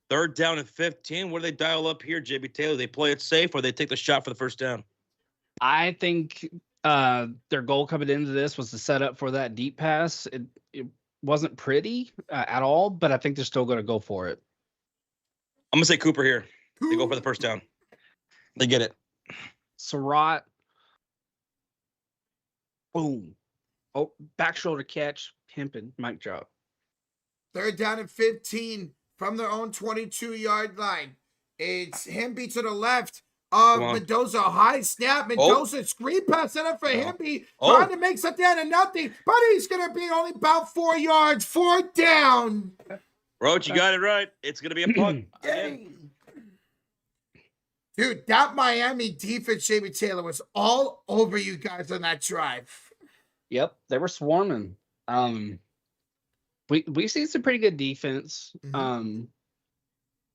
Third down and 15. What do they dial up here, JB Taylor? They play it safe or they take the shot for the first down? I think their goal coming into this was to set up for that deep pass. It wasn't pretty at all, but I think they're still going to go for it. I'm going to say Cooper here. They go for the first down. They get it. Surratt. Boom. Oh, back shoulder catch. Pimpin'. Mic drop. Third down and 15 from their own 22-yard line. It's Hemby to the left of Mendoza. High snap. Mendoza screen pass set up for Hemby. Trying to make something out of nothing, but he's going to be only about 4 yards. 4th down. Roach, you got it right. It's going to be a punt. Dude, that Miami defense, JB Taylor, was all over you guys on that drive. Yep, they were swarming. We've seen some pretty good defense.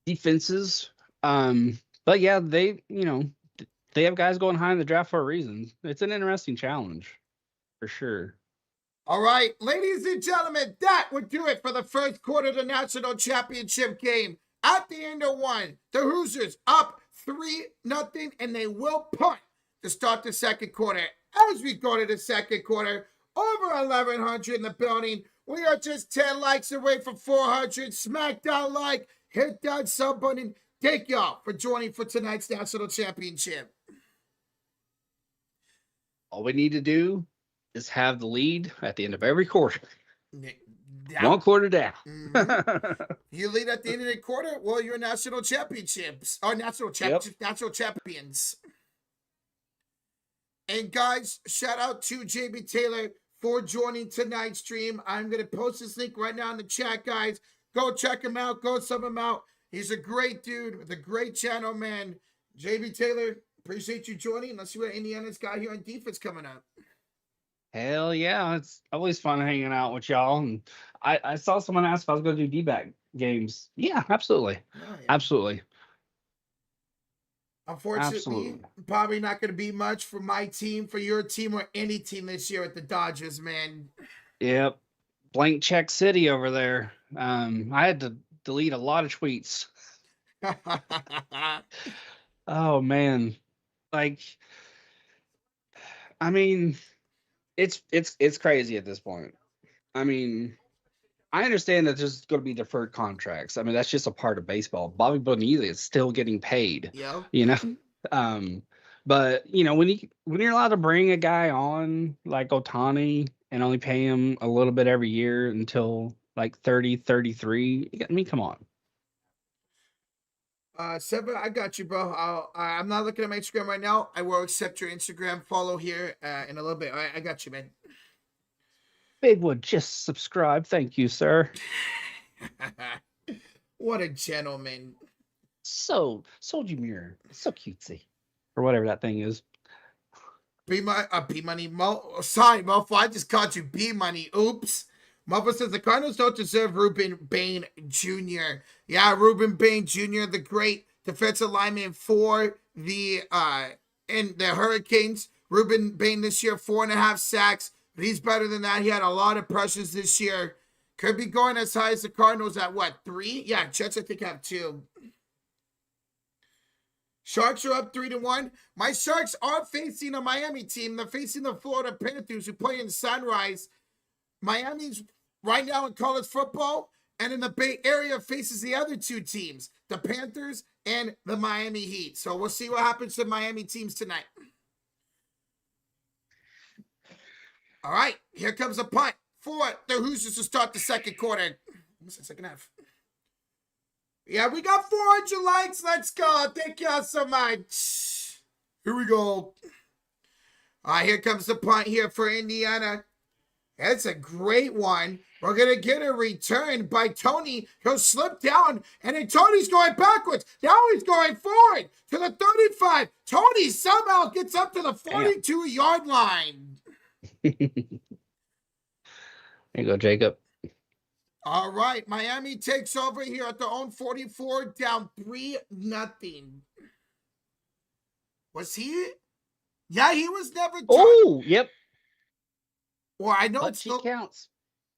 Defenses. But yeah, they have guys going high in the draft for a reason. It's an interesting challenge, for sure. All right, ladies and gentlemen, that would do it for the first quarter of the national championship game. At the end of one, the Hoosiers up 3-0, and they will punt to start the second quarter. As we go to the second quarter, over 1,100 in the building. We are just 10 likes away from 400. Smack that like, hit that sub button. Thank y'all for joining for tonight's national championship. All we need to do is have the lead at the end of every quarter. Down. 1 quarter down. You lead at the end of the quarter, well, you're national championships. Or national champions. And guys, shout out to JB Taylor for joining tonight's stream. I'm going to post this link right now in the chat, guys. Go check him out. Go sub him out. He's a great dude with a great channel, man. JB Taylor, appreciate you joining. Let's see what Indiana's got here on defense coming up. Hell yeah. It's always fun hanging out with y'all. And I saw someone ask if I was going to do D-back games. Yeah, absolutely. Oh, yeah. Absolutely. Unfortunately, probably not going to be much for my team, for your team, or any team this year at the Dodgers, man. Yep. Blank check city over there. I had to delete a lot of tweets. Oh, man. Like, I mean, it's crazy at this point. I mean, I understand that there's going to be deferred contracts. I mean, that's just a part of baseball. Bobby Bonilla is still getting paid. Yeah. But when you're allowed to bring a guy on like Ohtani and only pay him a little bit every year until like 30, 33, I mean, come on. Seba, I got you, bro. I'm not looking at my Instagram right now. I will accept your Instagram follow here in a little bit. All right, I got you, man. Bigwood, just subscribe. Thank you, sir. What a gentleman. So Demure. So cutesy. Or whatever that thing is. B-Money Mo. Sorry, Mofo. I just called you B-Money. Oops. Mofo says the Cardinals don't deserve Ruben Bain Jr. Yeah, Ruben Bain Jr., the great defensive lineman for the Hurricanes. Ruben Bain this year, 4.5 sacks. But he's better than that. He had a lot of pressures this year. Could be going as high as the Cardinals at what, 3? Yeah, Jets I think have 2. Sharks are up 3-1. My Sharks are facing a Miami team. They're facing the Florida Panthers who play in Sunrise. Miami's right now in college football, and in the Bay Area faces the other 2 teams, the Panthers and the Miami Heat. So we'll see what happens to Miami teams tonight. All right, here comes a punt for the Hoosiers to start the second quarter. What's the second half? Yeah, we got 400 likes. Let's go. Thank y'all so much. Here we go. All right, here comes the punt here for Indiana. It's a great one. We're going to get a return by Tony. He'll slip down, and then Tony's going backwards. Now he's going forward to the 35. Tony somehow gets up to the 42-yard line. There you go, Jacob. All right, Miami takes over here at their own 44, down 3-0. Was he? Yeah, he was never touched. Oh, yep. Well, I know But it's she still, counts.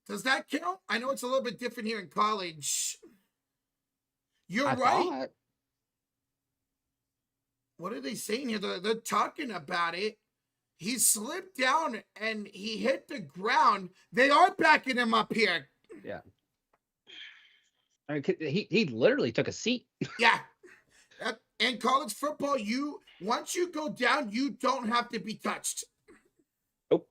does that count? I know it's a little bit different here in college. You're I right. thought. What are they saying here? They're talking about it. He slipped down and he hit the ground. They are backing him up here. Yeah. I mean, he literally took a seat. Yeah. In college football, once you go down, you don't have to be touched. Nope.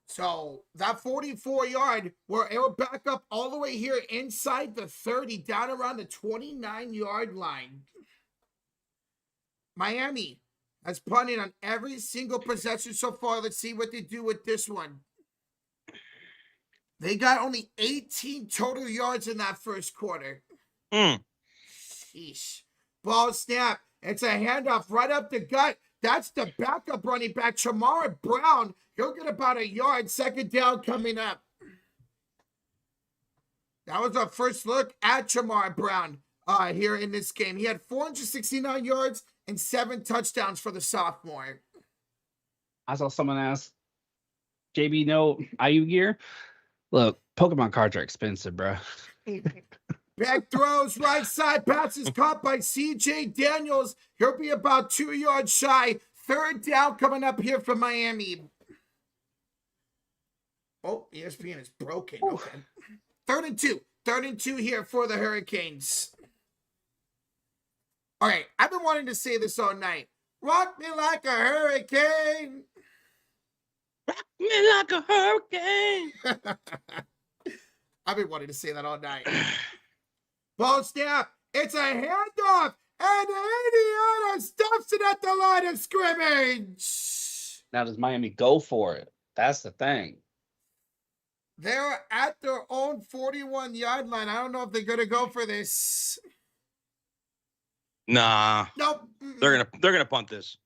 So that 44-yard, it'll back up all the way here inside the 30, down around the 29-yard line. Miami has punted on every single possession so far. Let's see what they do with this one. They got only 18 total yards in that first quarter. Sheesh. Ball snap. It's a handoff right up the gut. That's the backup running back, Chamar Brown. He'll get about a yard. Second down coming up. That was our first look at Chamar Brown here in this game. He had 469 yards and 7 touchdowns for the sophomore. I saw someone ask, JB, no IU gear? Look, Pokemon cards are expensive, bro. Back throws, right side passes caught by CJ Daniels. He'll be about 2 yards shy. Third down coming up here for Miami. Oh, ESPN is broken. Okay. Third and two here for the Hurricanes. All right, I've been wanting to say this all night. Rock me like a hurricane. Rock me like a hurricane. I've been wanting to say that all night. Ball snap. It's a handoff. And Indiana stuffs it at the line of scrimmage. Now, does Miami go for it? That's the thing. They're at their own 41-yard line. I don't know if they're going to go for this. Nah. Nope. They're gonna punt this.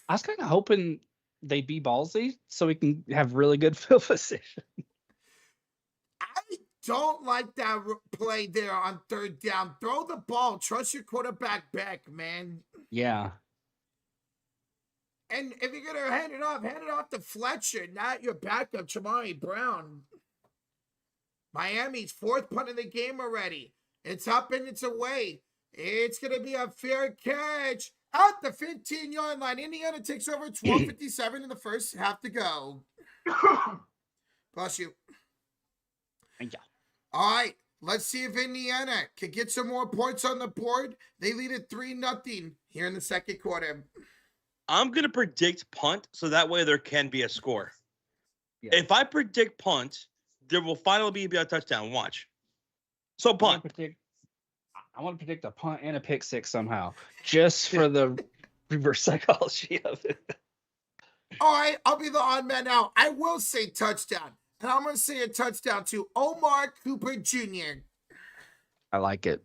I was kind of hoping they'd be ballsy so we can have really good field position. I don't like that play there on third down. Throw the ball. Trust your quarterback back, man. Yeah. And if you're going to hand it off to Fletcher, not your backup, Chamari Brown. Miami's 4th punt of the game already. It's up and it's away. It's going to be a fair catch at the 15-yard line. Indiana takes over 12:57 in the first half to go. Bless you. Thank you. All right, let's see if Indiana can get some more points on the board. They lead at 3-0 here in the second quarter. I'm going to predict punt so that way there can be a score. Yeah. If I predict punt, there will finally be a touchdown. Watch. So punt. I want to predict a punt and a pick six somehow, just for the reverse psychology of it. All right, I'll be the odd man out. I will say touchdown. And I'm going to say a touchdown to Omar Cooper Jr. I like it.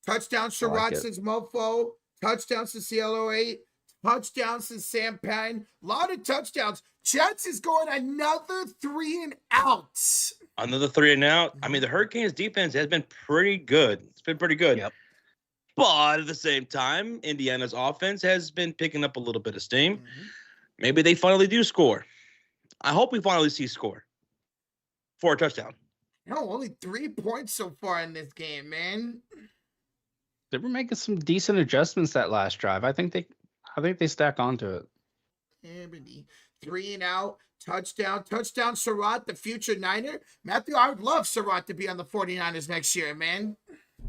Touchdown to like Roxas Mofo. Touchdowns to CLO8. Touchdowns to Sam Penn. A lot of touchdowns. Jets is going another 3 and out. Another 3 and out. I mean, the Hurricanes defense has been pretty good. It's been pretty good. Yep. But at the same time, Indiana's offense has been picking up a little bit of steam. Maybe they finally do score. I hope we finally see score for a touchdown. No, only 3 points so far in this game, man. They were making some decent adjustments that last drive. I think they stack onto it. 3 and out. Touchdown, Surratt, the future Niner. Matthew, I would love Surratt to be on the 49ers next year, man.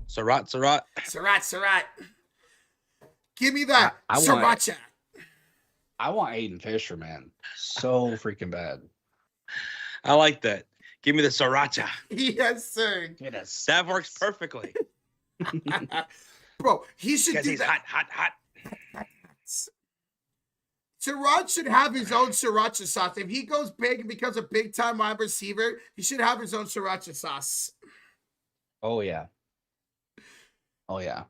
Surratt. Surratt. Give me that, Sriracha. I want Aiden Fisher, man. So freaking bad. I like that. Give me the sriracha. Yes, sir. Yes. That works perfectly. Bro, he should Because do he's that. hot. It's Sriracha should have his own sriracha sauce. If he goes big and becomes a big-time wide receiver, he should have his own sriracha sauce. Oh, yeah. Oh, yeah.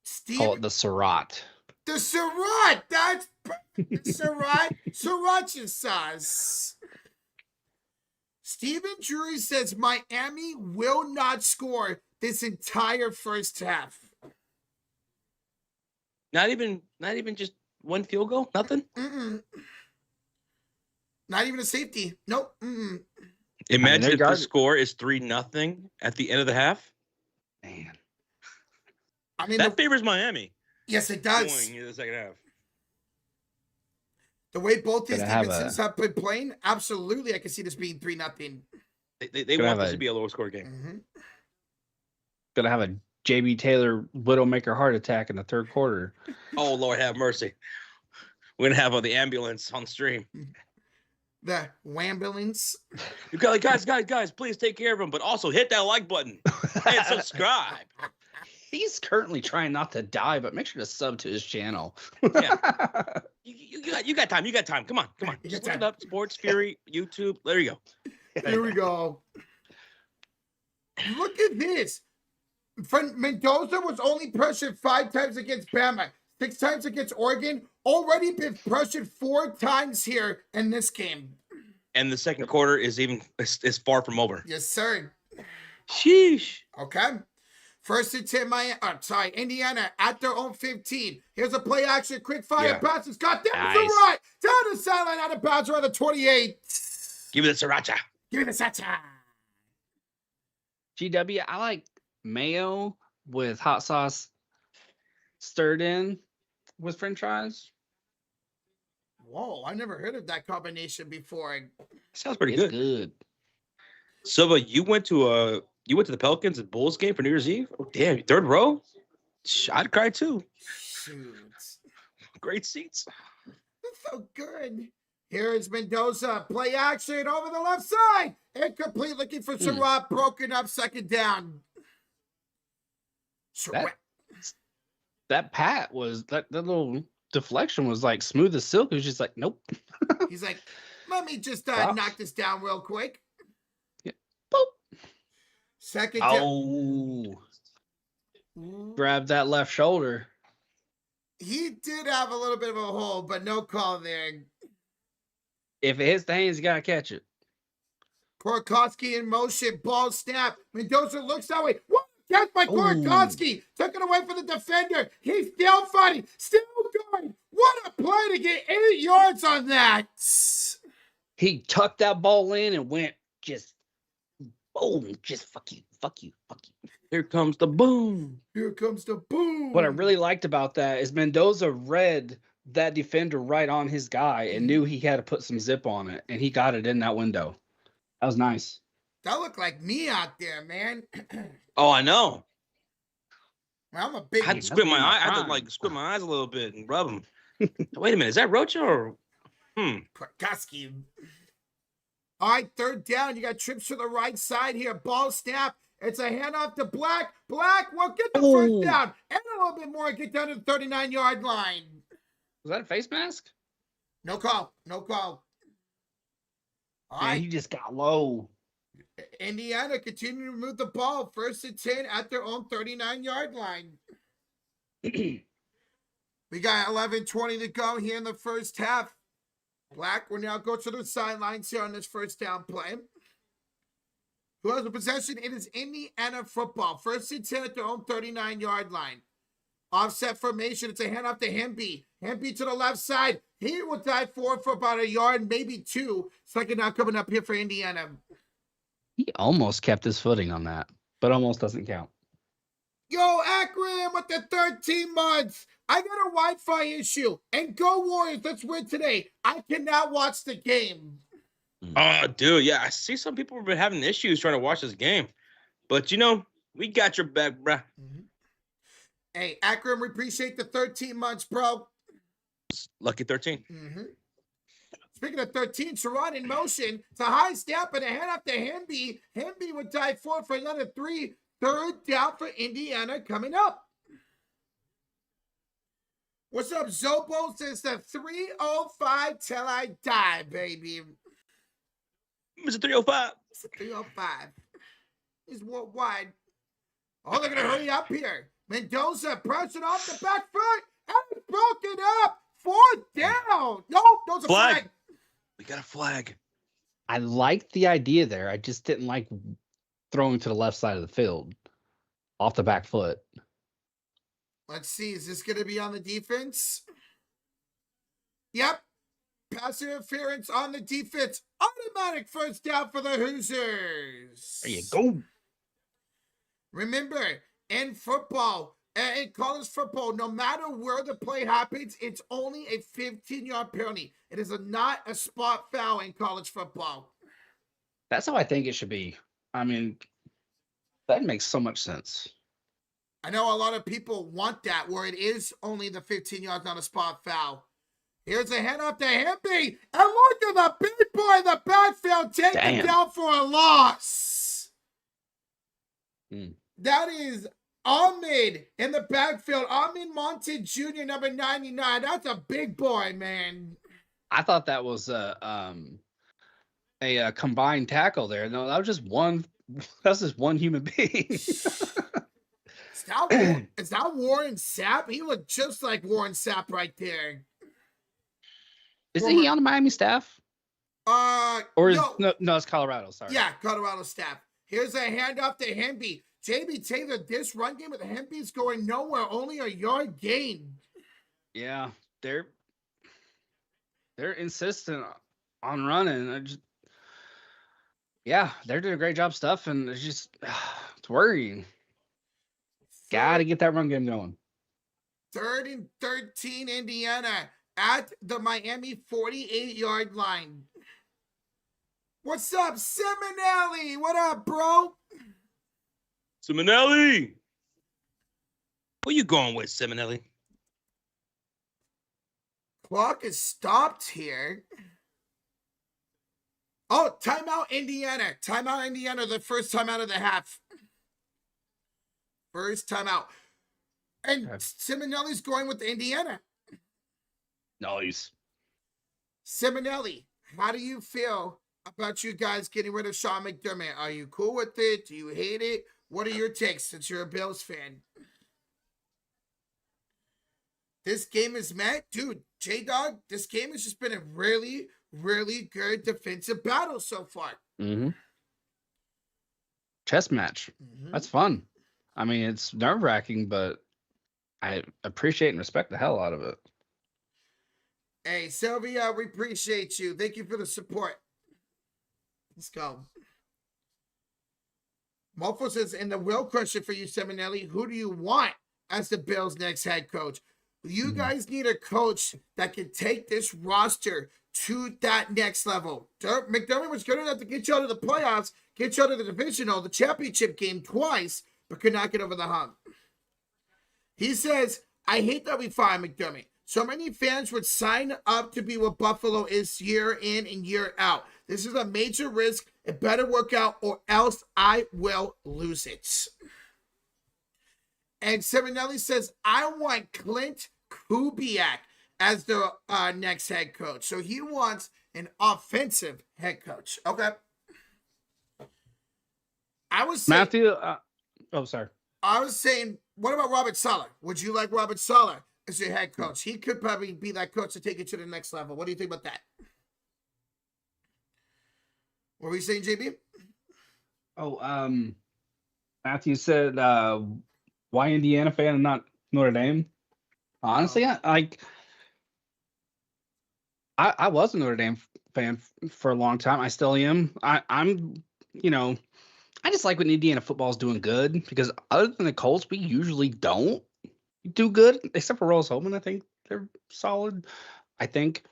Steve, Call it the Surratt. the Surratt. That's perfect. Surratt. Sriracha sauce. Steven Drury says Miami will not score this entire first half. Not even just one field goal? Nothing? Mm-mm. Not even a safety. Nope. Mm-mm. Imagine if the score is 3-0 at the end of the half. Man. I mean, that favors Miami. Yes, it does. Going in the second half. The way both these defenses have been playing, absolutely, I can see this being 3-0. They want this to be a lower score game. Mm-hmm. Gonna have a JB Taylor Widowmaker heart attack in the third quarter. Oh, Lord have mercy. We're gonna have the ambulance on stream. The wambulance. You got guys, please take care of him, but also hit that like button and subscribe. He's currently trying not to die, but make sure to sub to his channel. Yeah. You got time. You got time. Come on. Just look it up. Sports Fury, YouTube. There you go. Here we go. Look at this. Mendoza was only pressured 5 times against Bama, 6 times against Oregon. Already been pressured 4 times here in this game. And the second quarter is far from over. Yes, sir. Sheesh. Okay. First and 10, Indiana at their own 15. Here's a play action, quick fire passes. Got them to the right. Down the sideline, out of bounds around the 28. Give me the sriracha. Give me the sriracha. GW, I like mayo with hot sauce stirred in with french fries. Whoa, I never heard of that combination before. Sounds pretty It's good. good. Silva, you went to the Pelicans and Bulls game for New Year's Eve? Oh, damn, 3rd row? I'd cry too. Shoot. Great seats. It's so good. Here is Mendoza. Play action over the left side. Incomplete, looking for Surratt. Broken up, second down. That pat was, that little deflection was like smooth as silk. It was just like, nope. He's like, let me just knock this down real quick. Yeah. Boop. Second down. Oh. Grab that left shoulder. He did have a little bit of a hole, but no call there. If it hits the hands, you got to catch it. Korkowski in motion, ball snap. Mendoza looks that way. What? Catch by Korkowski. Took it away from the defender. He's still fighting, still going. What a play to get 8 yards on that. He tucked that ball in and went just boom, just fuck you. Here comes the boom. Here comes the boom. What I really liked about that is Mendoza read that defender right on his guy and knew he had to put some zip on it, and he got it in that window. That was nice. That looked like me out there, man. Oh, I know. I'm a big. I had to squint my eye. I had to squint my eyes a little bit and rub them. Wait a minute, is that Rocha or? Korkowski. All right, 3rd down. You got trips to the right side here. Ball snap. It's a handoff to Black. Black will get the first down and a little bit more. Get down to the 39-yard line. Was that a face mask? No call. All right. He just got low. Indiana continuing to move the ball. 1st and 10 at their own 39-yard line. We got 11:20 to go here in the first half. Black will now go to the sidelines here on this first down play. Who has the possession? It is Indiana football. 1st and 10 at their own 39-yard line. Offset formation. It's a handoff to Hemby. Hemby to the left side. He will dive forward for about 1 yard, maybe 2. Second down coming up here for Indiana. He almost kept his footing on that, but almost doesn't count. Yo, Akron with the 13 months. I got a Wi-Fi issue. And go Warriors. Let's win today. I cannot watch the game. Oh, dude, yeah. I see some people have been having issues trying to watch this game. But, we got your back, bruh. Mm-hmm. Hey, Akron, we appreciate the 13 months, bro. Lucky 13. Mm-hmm. Speaking of 13, Surratt in motion. It's a high step and a hand up to Hemby. Hemby would dive forward for another 3. 3rd down for Indiana coming up. What's up, Zobo? Says the 305 till I die, baby. Mr. 305. It's the 305. He's worldwide. Oh, they're going to hurry up here. Mendoza pressing off the back foot and broken up. 4th down. No, those a flag. We got a flag. I liked the idea there. I just didn't like throwing to the left side of the field off the back foot. Let's see. Is this going to be on the defense? Yep. Pass interference on the defense. Automatic 1st down for the Hoosiers. There you go. Remember, in football, in college football, no matter where the play happens, it's only a 15-yard penalty. It is not a spot foul in college football. That's how I think it should be. I mean, that makes so much sense. I know a lot of people want that, where it is only the 15 yards, not a spot foul. Here's a handoff to Hempy, and look at the big boy in the backfield taken down for a loss. That is Ahmed in the backfield. Ahmed Monte Jr., number 99. That's a big boy, man. I thought that was a combined tackle there. No, that was just one. That's just one human being. Is that Warren Sapp? He looked just like Warren Sapp right there. Isn't he on the Miami staff? Or no, it's Colorado. Sorry. Yeah, Colorado staff. Here's a handoff to Hemby. JB Taylor, this run game with Hempy's going nowhere, only a yard gain. Yeah, they're insistent on running. They're doing a great job stuffing. It's just it's worrying. Got to get that run game going. 3rd and 13, Indiana at the Miami 48-yard line. What's up, Seminelli? What up, bro? Seminelli. Where you going with, Seminelli? Clock is stopped here. Oh, timeout, Indiana. Timeout, Indiana. The first timeout of the half. First timeout. And Seminelli's going with Indiana. Nice. Seminelli, how do you feel about you guys getting rid of Sean McDermott? Are you cool with it? Do you hate it? What are your takes since you're a Bills fan? This game is met. Dude, J-Dog, this game has just been a really, really good defensive battle so far. Mm-hmm. Chess match. Mm-hmm. That's fun. I mean, it's nerve-wracking, but I appreciate and respect the hell out of it. Hey, Sylvia, we appreciate you. Thank you for the support. Let's go. Mofo says, and the real question for you, Seminelli, who do you want as the Bills' next head coach? You guys need a coach that can take this roster to that next level. McDermott was good enough to get you out of the playoffs, get you out of the divisional, the championship game twice, but could not get over the hump. He says, I hate that we fired McDermott. So many fans would sign up to be what Buffalo is year in and year out. This is a major risk. It better work out or else I will lose it. And Seminelli says, I want Clint Kubiak as the next head coach. So he wants an offensive head coach. Okay. I was saying, Matthew. Sorry. I was saying, what about Robert Saleh? Would you like Robert Saleh as your head coach? He could probably be that coach to take it to the next level. What do you think about that? What were you saying, JB? Matthew said, why Indiana fan and not Notre Dame? Honestly, I was a Notre Dame fan for a long time. I still am. I'm, I just like when Indiana football is doing good because other than the Colts, we usually don't do good, except for Rose Holman. I think they're solid. I think.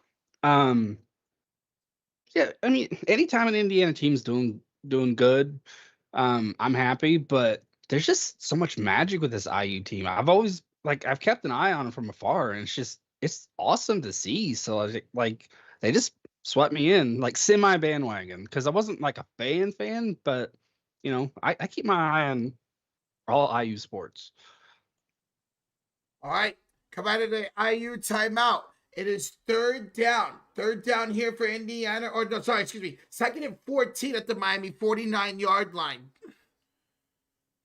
Yeah, I mean, anytime an Indiana team's doing good, I'm happy. But there's just so much magic with this IU team. I've kept an eye on them from afar, and it's awesome to see. So like they just swept me in, like semi bandwagon, because I wasn't like a fan, but I keep my eye on all IU sports. All right. come out of the IU timeout. It is third down. Third down here for Indiana. Or no, sorry, excuse me. 2nd and 14 at the Miami 49-yard line.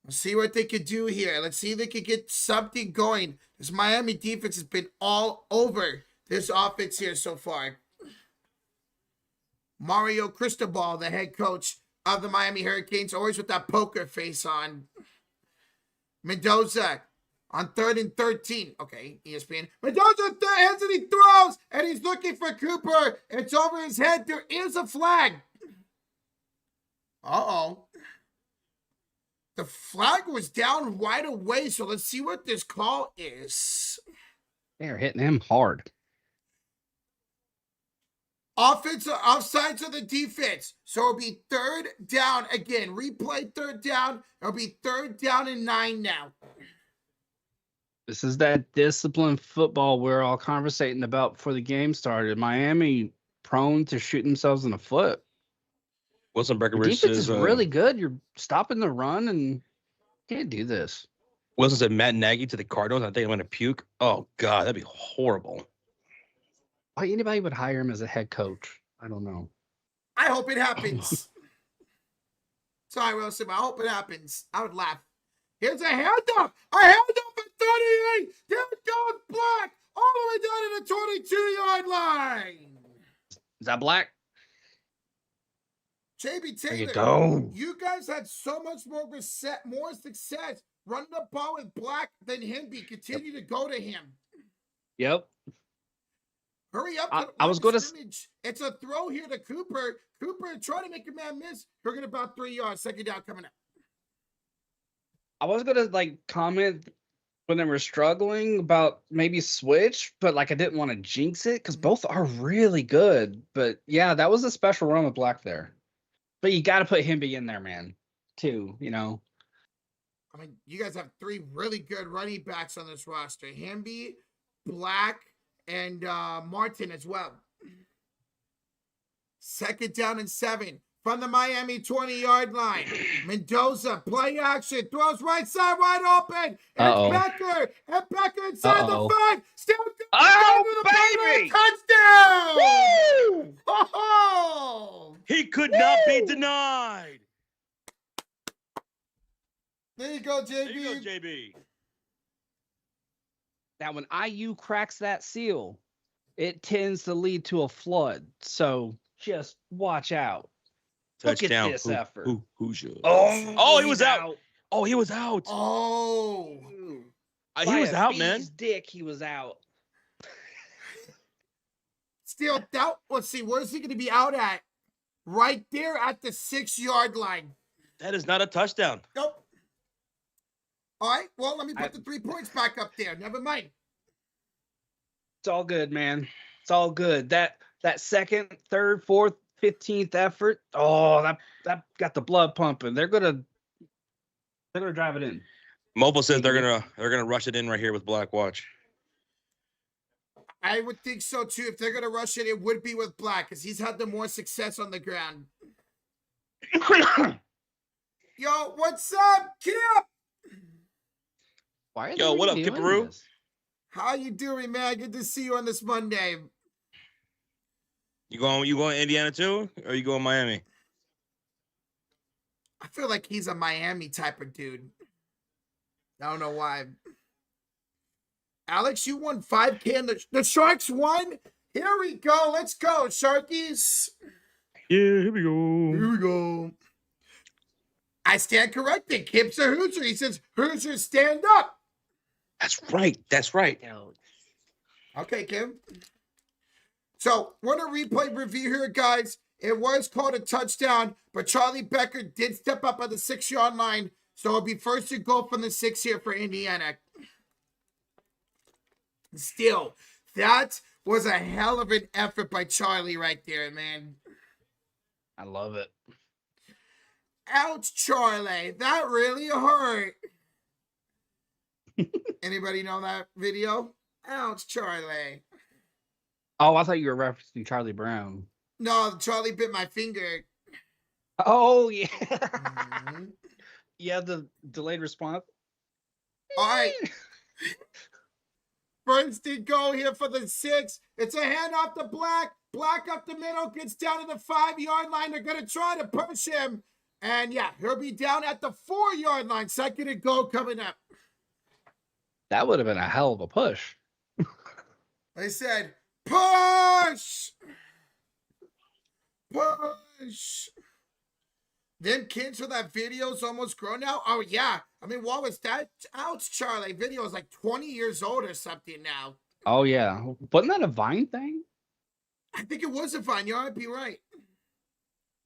Let's see what they could do here. Let's see if they could get something going. This Miami defense has been all over this offense here so far. Mario Cristobal, the head coach of the Miami Hurricanes, always with that poker face on. Mendoza on 3rd and 13. Okay, ESPN. Mendoza hands and he throws, and he's looking for Cooper. It's over his head. There is a flag. Uh-oh. The flag was down right away, so let's see what this call is. They're hitting him hard. Offensive offsides of the defense. So it'll be 3rd down again. Replay 3rd down. It'll be 3rd down and 9 now. This is that disciplined football we're all conversating about before the game started. Miami prone to shoot themselves in the foot. Wilson The Breckenridge defense says, is really good. You're stopping the run and can't do this. Wilson said Matt Nagy to the Cardinals. I think I'm going to puke. Oh, God, that'd be horrible. Why anybody would hire him as a head coach? I don't know. I hope it happens. Sorry, Wilson, I hope it happens. I would laugh. Here's a handoff. A handoff at 38. There goes Black. All the way down to the 22-yard line. Is that Black? JB There you Taylor, go. you guys had so much more success running the ball with Black than Hemby. Continue to go to him. Yep. Hurry up. I was going to. It's a throw here to Cooper. Cooper trying to make a man miss. We're going to about 3 yards. 2nd down coming up. I was going to comment when they were struggling about maybe switch, but I didn't want to jinx it because both are really good. But yeah, that was a special run with Black there. But you got to put Hemby in there, man, too, I mean, you guys have 3 really good running backs on this roster. Hemby, Black, and Martin as well. 2nd down and 7 from the Miami 20-yard line. Mendoza, play action, throws right side wide open. And Becker, inside the 5. Still baby! Touchdown! Woo! Oh! He could not be denied. There you go, JB. There you go, JB. Now, when IU cracks that seal, it tends to lead to a flood. So just watch out. Touchdown. Look at this effort. Hoosiers. Oh, he was out. Oh, he was out. Oh. He was out, man. Dick, he was out. Still, let's see, where's he going to be out at? Right there at the 6-yard line. That is not a touchdown. Nope. All right, well, let me put the 3 points back up there. Never mind. It's all good, man. It's all good. That 2nd, 3rd, 4th, 15th effort. Oh, that got the blood pumping. They're gonna drive it in. Mobile says they're gonna rush it in right here with Black. Watch. I would think so too. If they're gonna rush it, it would be with Black because he's had the more success on the ground. Yo, what's up, Kip? Why are Yo, they what up, doing Kipperoo? this? How you doing, man? Good to see you on this Monday. You going Indiana too, or you going Miami? I feel like he's a Miami type of dude. I don't know why. Alex, you won 5K and the Sharks won? Here we go. Let's go, Sharkies. Yeah, here we go. Here we go. I stand corrected. Kip's a Hoosier. He says, Hoosiers stand up. That's right. That's right. Okay, Kim. So, what a replay review here, guys. It was called a touchdown, but Charlie Becker did step up at the 6-yard line. So, it'll be 1st and goal from the 6 here for Indiana. Still, that was a hell of an effort by Charlie right there, man. I love it. Ouch, Charlie. That really hurt. Anybody know that video? Ouch, Charlie. Oh, I thought you were referencing Charlie Brown. No, Charlie bit my finger. Oh, yeah. Mm-hmm. Yeah, the delayed response. All right. First and goal here for the 6. It's a handoff to Black. Black up the middle, gets down to the 5-yard line. They're going to try to push him. And yeah, he'll be down at the 4-yard line. Second and goal coming up. That would have been a hell of a push. They said, push! Push! Them kids with that video's almost grown now. Oh, yeah. I mean, what was that? Ouch, Charlie. Video is like 20 years old or something now. Oh, yeah. Wasn't that a Vine thing? I think it was a Vine. You might be right.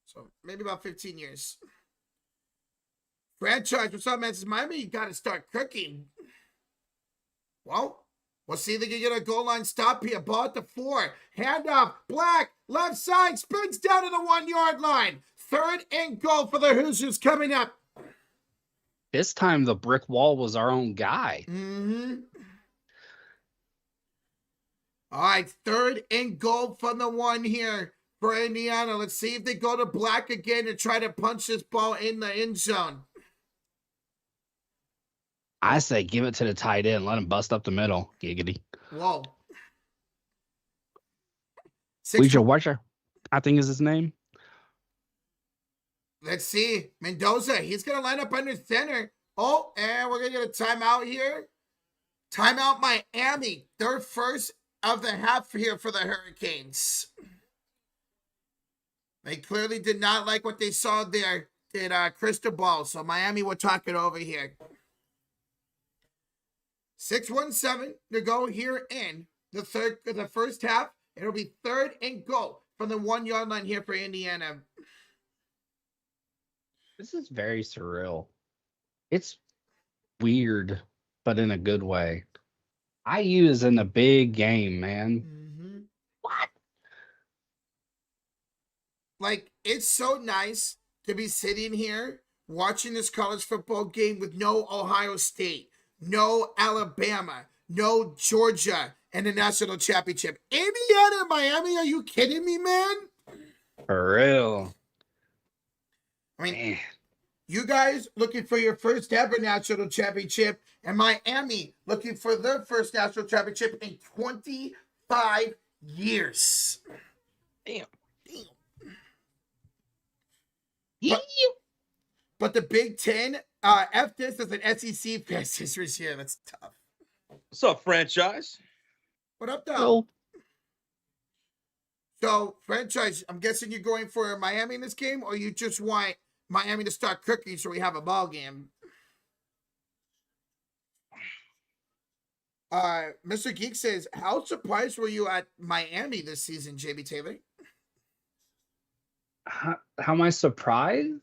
So maybe about 15 years. Franchise, what's up, man? Says Miami, you got to start cooking. Well, we'll see if they can get a goal line stop here. Ball at the 4. Handoff. Black. Left side. Spins down to the 1-yard line. Third and goal for the Hoosiers coming up. This time the brick wall was our own guy. Mm-hmm. All right, third and goal from the 1 here for Indiana. Let's see if they go to Black again and try to punch this ball in the end zone. I say give it to the tight end. Let him bust up the middle. Giggity. Whoa. Watcher, I think is his name. Let's see. Mendoza, he's going to line up under center. Oh, and we're going to get a timeout here. Timeout Miami. Their first of the half here for the Hurricanes. They clearly did not like what they saw there at Cristobal. So Miami will talk it over here. 6:17 to go here in the first half. It'll be third and goal from the 1-yard line here for Indiana. This is very surreal. It's weird, but in a good way. IU is in a big game, man. Mm-hmm. What? Like, it's so nice to be sitting here watching this college football game with no Ohio State, no Alabama, no Georgia, and the national championship. Indiana and Miami, are you kidding me, man? For real. I mean, you guys looking for your first ever national championship, and Miami looking for their first national championship in 25 years. Damn. But the Big Ten, F this as an SEC fans this year. That's tough. What's up, franchise? What up, though? Well, So, franchise, I'm guessing you're going for Miami in this game, or you just want Miami to start cooking so we have a ball game? Mr. Geek says, how surprised were you at Miami this season, JB Taylor? how am I surprised?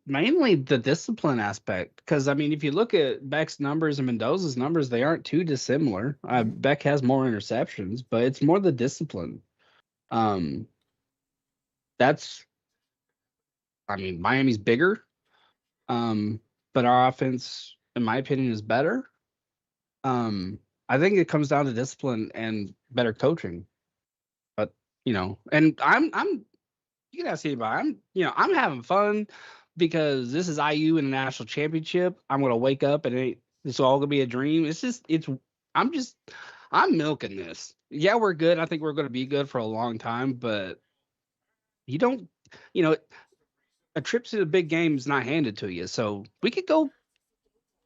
Mainly the discipline aspect, because I mean, if you look at Beck's numbers and Mendoza's numbers, they aren't too dissimilar. Beck has more interceptions, but it's more the discipline. That's, I mean, Miami's bigger, but our offense, in my opinion, is better. I think it comes down to discipline and better coaching. But and I'm you can ask anybody. I'm having fun because this is IU in the national championship. I'm gonna wake up and it's all gonna be a dream. I'm milking this. Yeah, we're good. I think we're gonna be good for a long time, but you don't, a trip to the big game is not handed to you. So we could go,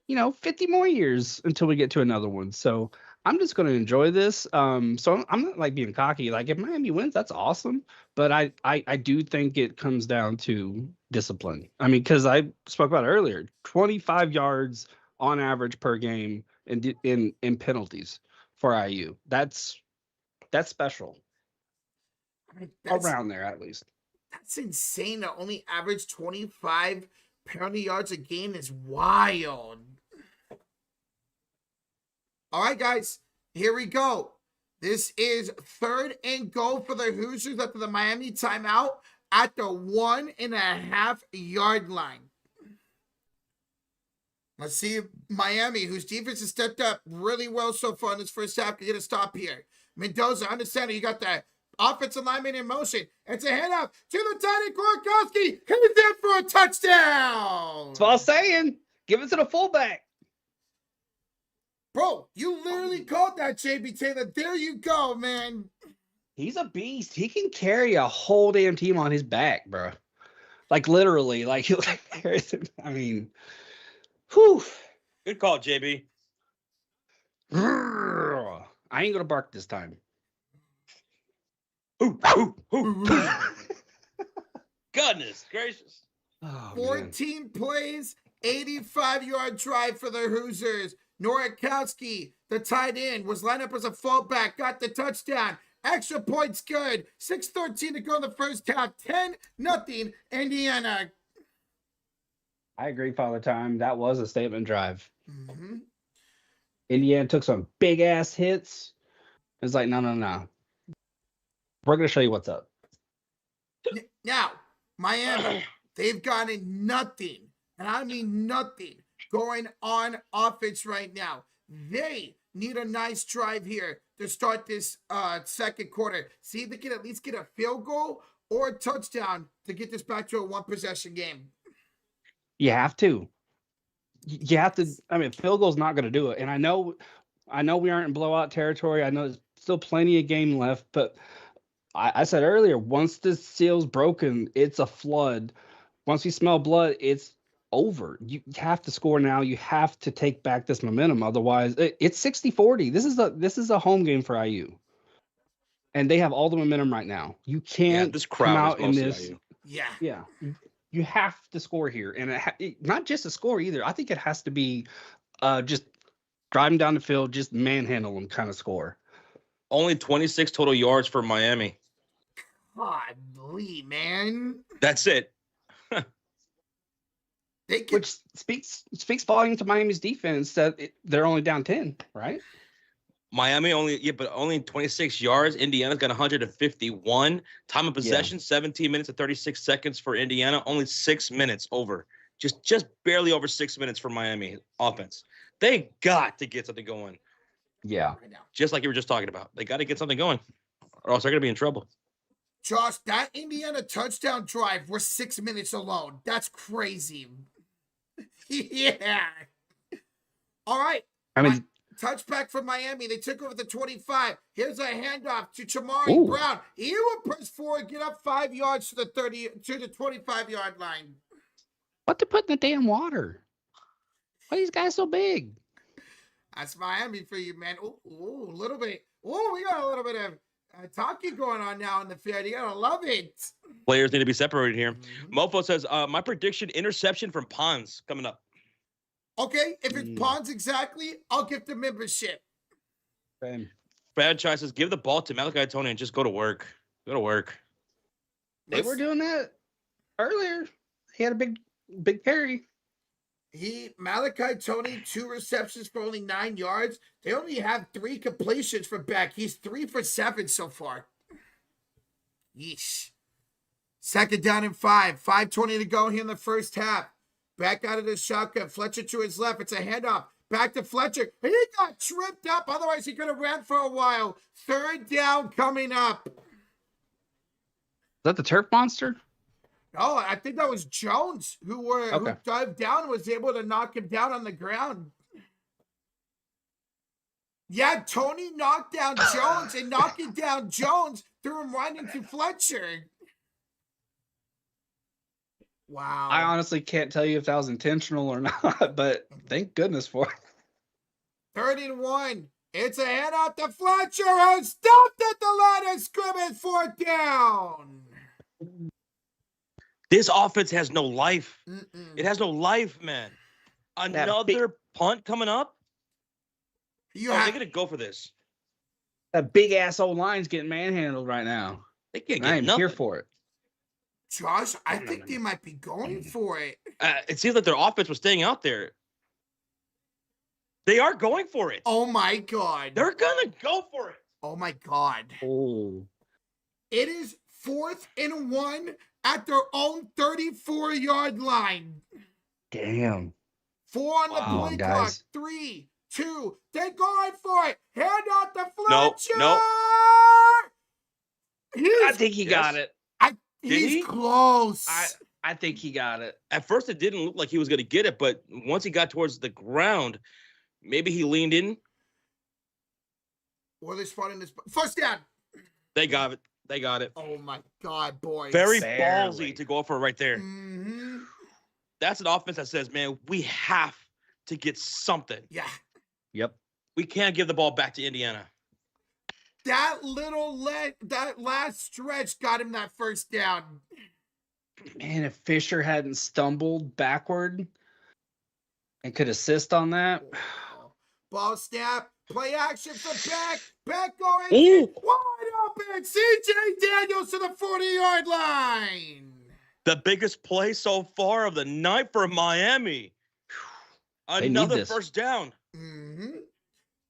50 more years until we get to another one. So I'm just going to enjoy this. So I'm not like being cocky. Like if Miami wins, that's awesome. But I do think it comes down to discipline. I mean, because I spoke about it earlier, 25 yards on average per game in penalties for IU. That's special. I mean, Around there, at least. That's insane. To only average 25 penalty yards a game is wild. All right, guys, here we go. This is third and goal for the Hoosiers after the Miami timeout at the 1.5 yard line. Let's see if Miami, whose defense has stepped up really well so far in this first half, can get a stop here. Mendoza, under center, you got that offensive lineman in motion. It's a head up to the tight end, Korkowski. He's in for a touchdown. That's what I was saying. Give it to the fullback. Bro, you literally called that, JB Taylor. There you go, man. He's a beast. He can carry a whole damn team on his back, bro. Like literally, like he carries it. I mean, whew. Good call, JB. I ain't gonna bark this time. Ooh. Goodness gracious. Oh, 14 plays, 85-yard drive for the Hoosiers. Norakowski, the tight end, was lined up as a fullback, got the touchdown. Extra points good. 6:13 to go in the first half. 10-0 Indiana. I agree, Father Time. That was a statement drive. Mm-hmm. Indiana took some big ass hits. It's like, no. We're gonna show you what's up. Now, Miami, they've gotten nothing, and I mean nothing, going on offense right now. They need a nice drive here to start this second quarter. See if they can at least get a field goal or a touchdown to get this back to a one-possession game. You have to. You have to. I mean, field goal's not going to do it. And I know we aren't in blowout territory. I know there's still plenty of game left, but I said earlier, once the seal's broken, it's a flood. Once we smell blood, it's over. You have to score now. You have to take back this momentum. Otherwise, it's 60-40. This is a home game for IU. And they have all the momentum right now. You can't this come crowd out is in mostly this. IU. Yeah. You have to score here. And not just a score either. I think it has to be just driving down the field, just manhandle them kind of score. Only 26 total yards for Miami. Godly, man. That's it. Which speaks volume to Miami's defense that they're only down 10, right? Miami only 26 yards. Indiana's got 151. Time of possession, 17 minutes and 36 seconds for Indiana. Only 6 minutes over. Just barely over 6 minutes for Miami offense. They got to get something going. Yeah. Just like you were just talking about. They got to get something going, or else they're going to be in trouble. Josh, that Indiana touchdown drive was 6 minutes alone. That's crazy. Yeah. All right. I mean, touchback from Miami. They took over the 25. Here's a handoff to Chamari Brown. He will press forward, get up 5 yards to the 25-yard line. What to put in the damn water? Why are these guys so big? That's Miami for you, man. Ooh, a little bit. Ooh, we got a little bit of talking going on now in the field. You gotta love it. Players need to be separated here. Mofo says, my prediction, interception from Pons coming up. Okay, if it's Pons exactly, I'll give the membership. Same. Franchise says, give the ball to Malachi Tony and just go to work. Go to work. They were doing that earlier. He had a big carry. Malachi Tony, 2 receptions for only 9 yards. They only have 3 completions for Beck. He's 3 for 7 so far. Yeesh. Second down and 5. 5:20 to go here in the first half. Back out of the shotgun. Fletcher to his left. It's a handoff. Back to Fletcher. He got tripped up. Otherwise, he could have ran for a while. Third down coming up. Is that the turf monster? Oh, I think that was Jones who dived down and was able to knock him down on the ground. Yeah, Tony knocked down Jones, and knocking down Jones threw him right into Fletcher. Wow. I honestly can't tell you if that was intentional or not, but thank goodness for it. 3rd and 1. It's a handoff to Fletcher, who stopped at the line of scrimmage, 4th down. This offense has no life. It has no life, man. Another punt coming up? They're going to go for this. That big-ass old line's getting manhandled right now. They can't I get am nothing. here for it. Josh, I think they might be going for it. It seems like their offense was staying out there. They are going for it. Oh, my God. They're going to go for it. Oh, my God. Oh. It is 4th and 1 at their own 34-yard line. Damn. 4 on the play clock. 3, 2. They're going for it. Hand out the Fletcher. No. I think he got it. He's close. I think he got it. At first, it didn't look like he was going to get it, but once he got towards the ground, maybe he leaned in. What are they spotting this? First down. They got it. They got it. Oh my God, boys. Very Barely. ballsy to go for it right there. Mm-hmm. That's an offense that says, man, we have to get something. Yeah. Yep. We can't give the ball back to Indiana. That that last stretch got him that first down. Man, if Fisher hadn't stumbled backward and could assist on that. Ball snap. Play action for Beck. Beck going Ooh. wide open. CJ Daniels to the 40-yard line. The biggest play so far of the night for Miami. Another first down. Mm-hmm.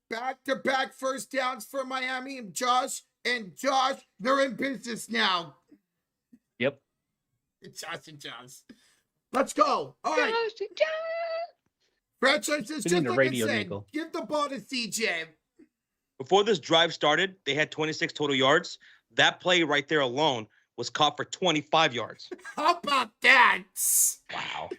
Back-to-back first downs for Miami and Josh. They're in business now. Yep. It's Josh and Josh. Let's go. All right. Franchises, just like I said, give the ball to CJ. Before this drive started, they had 26 total yards. That play right there alone was caught for 25 yards. How about that? Wow.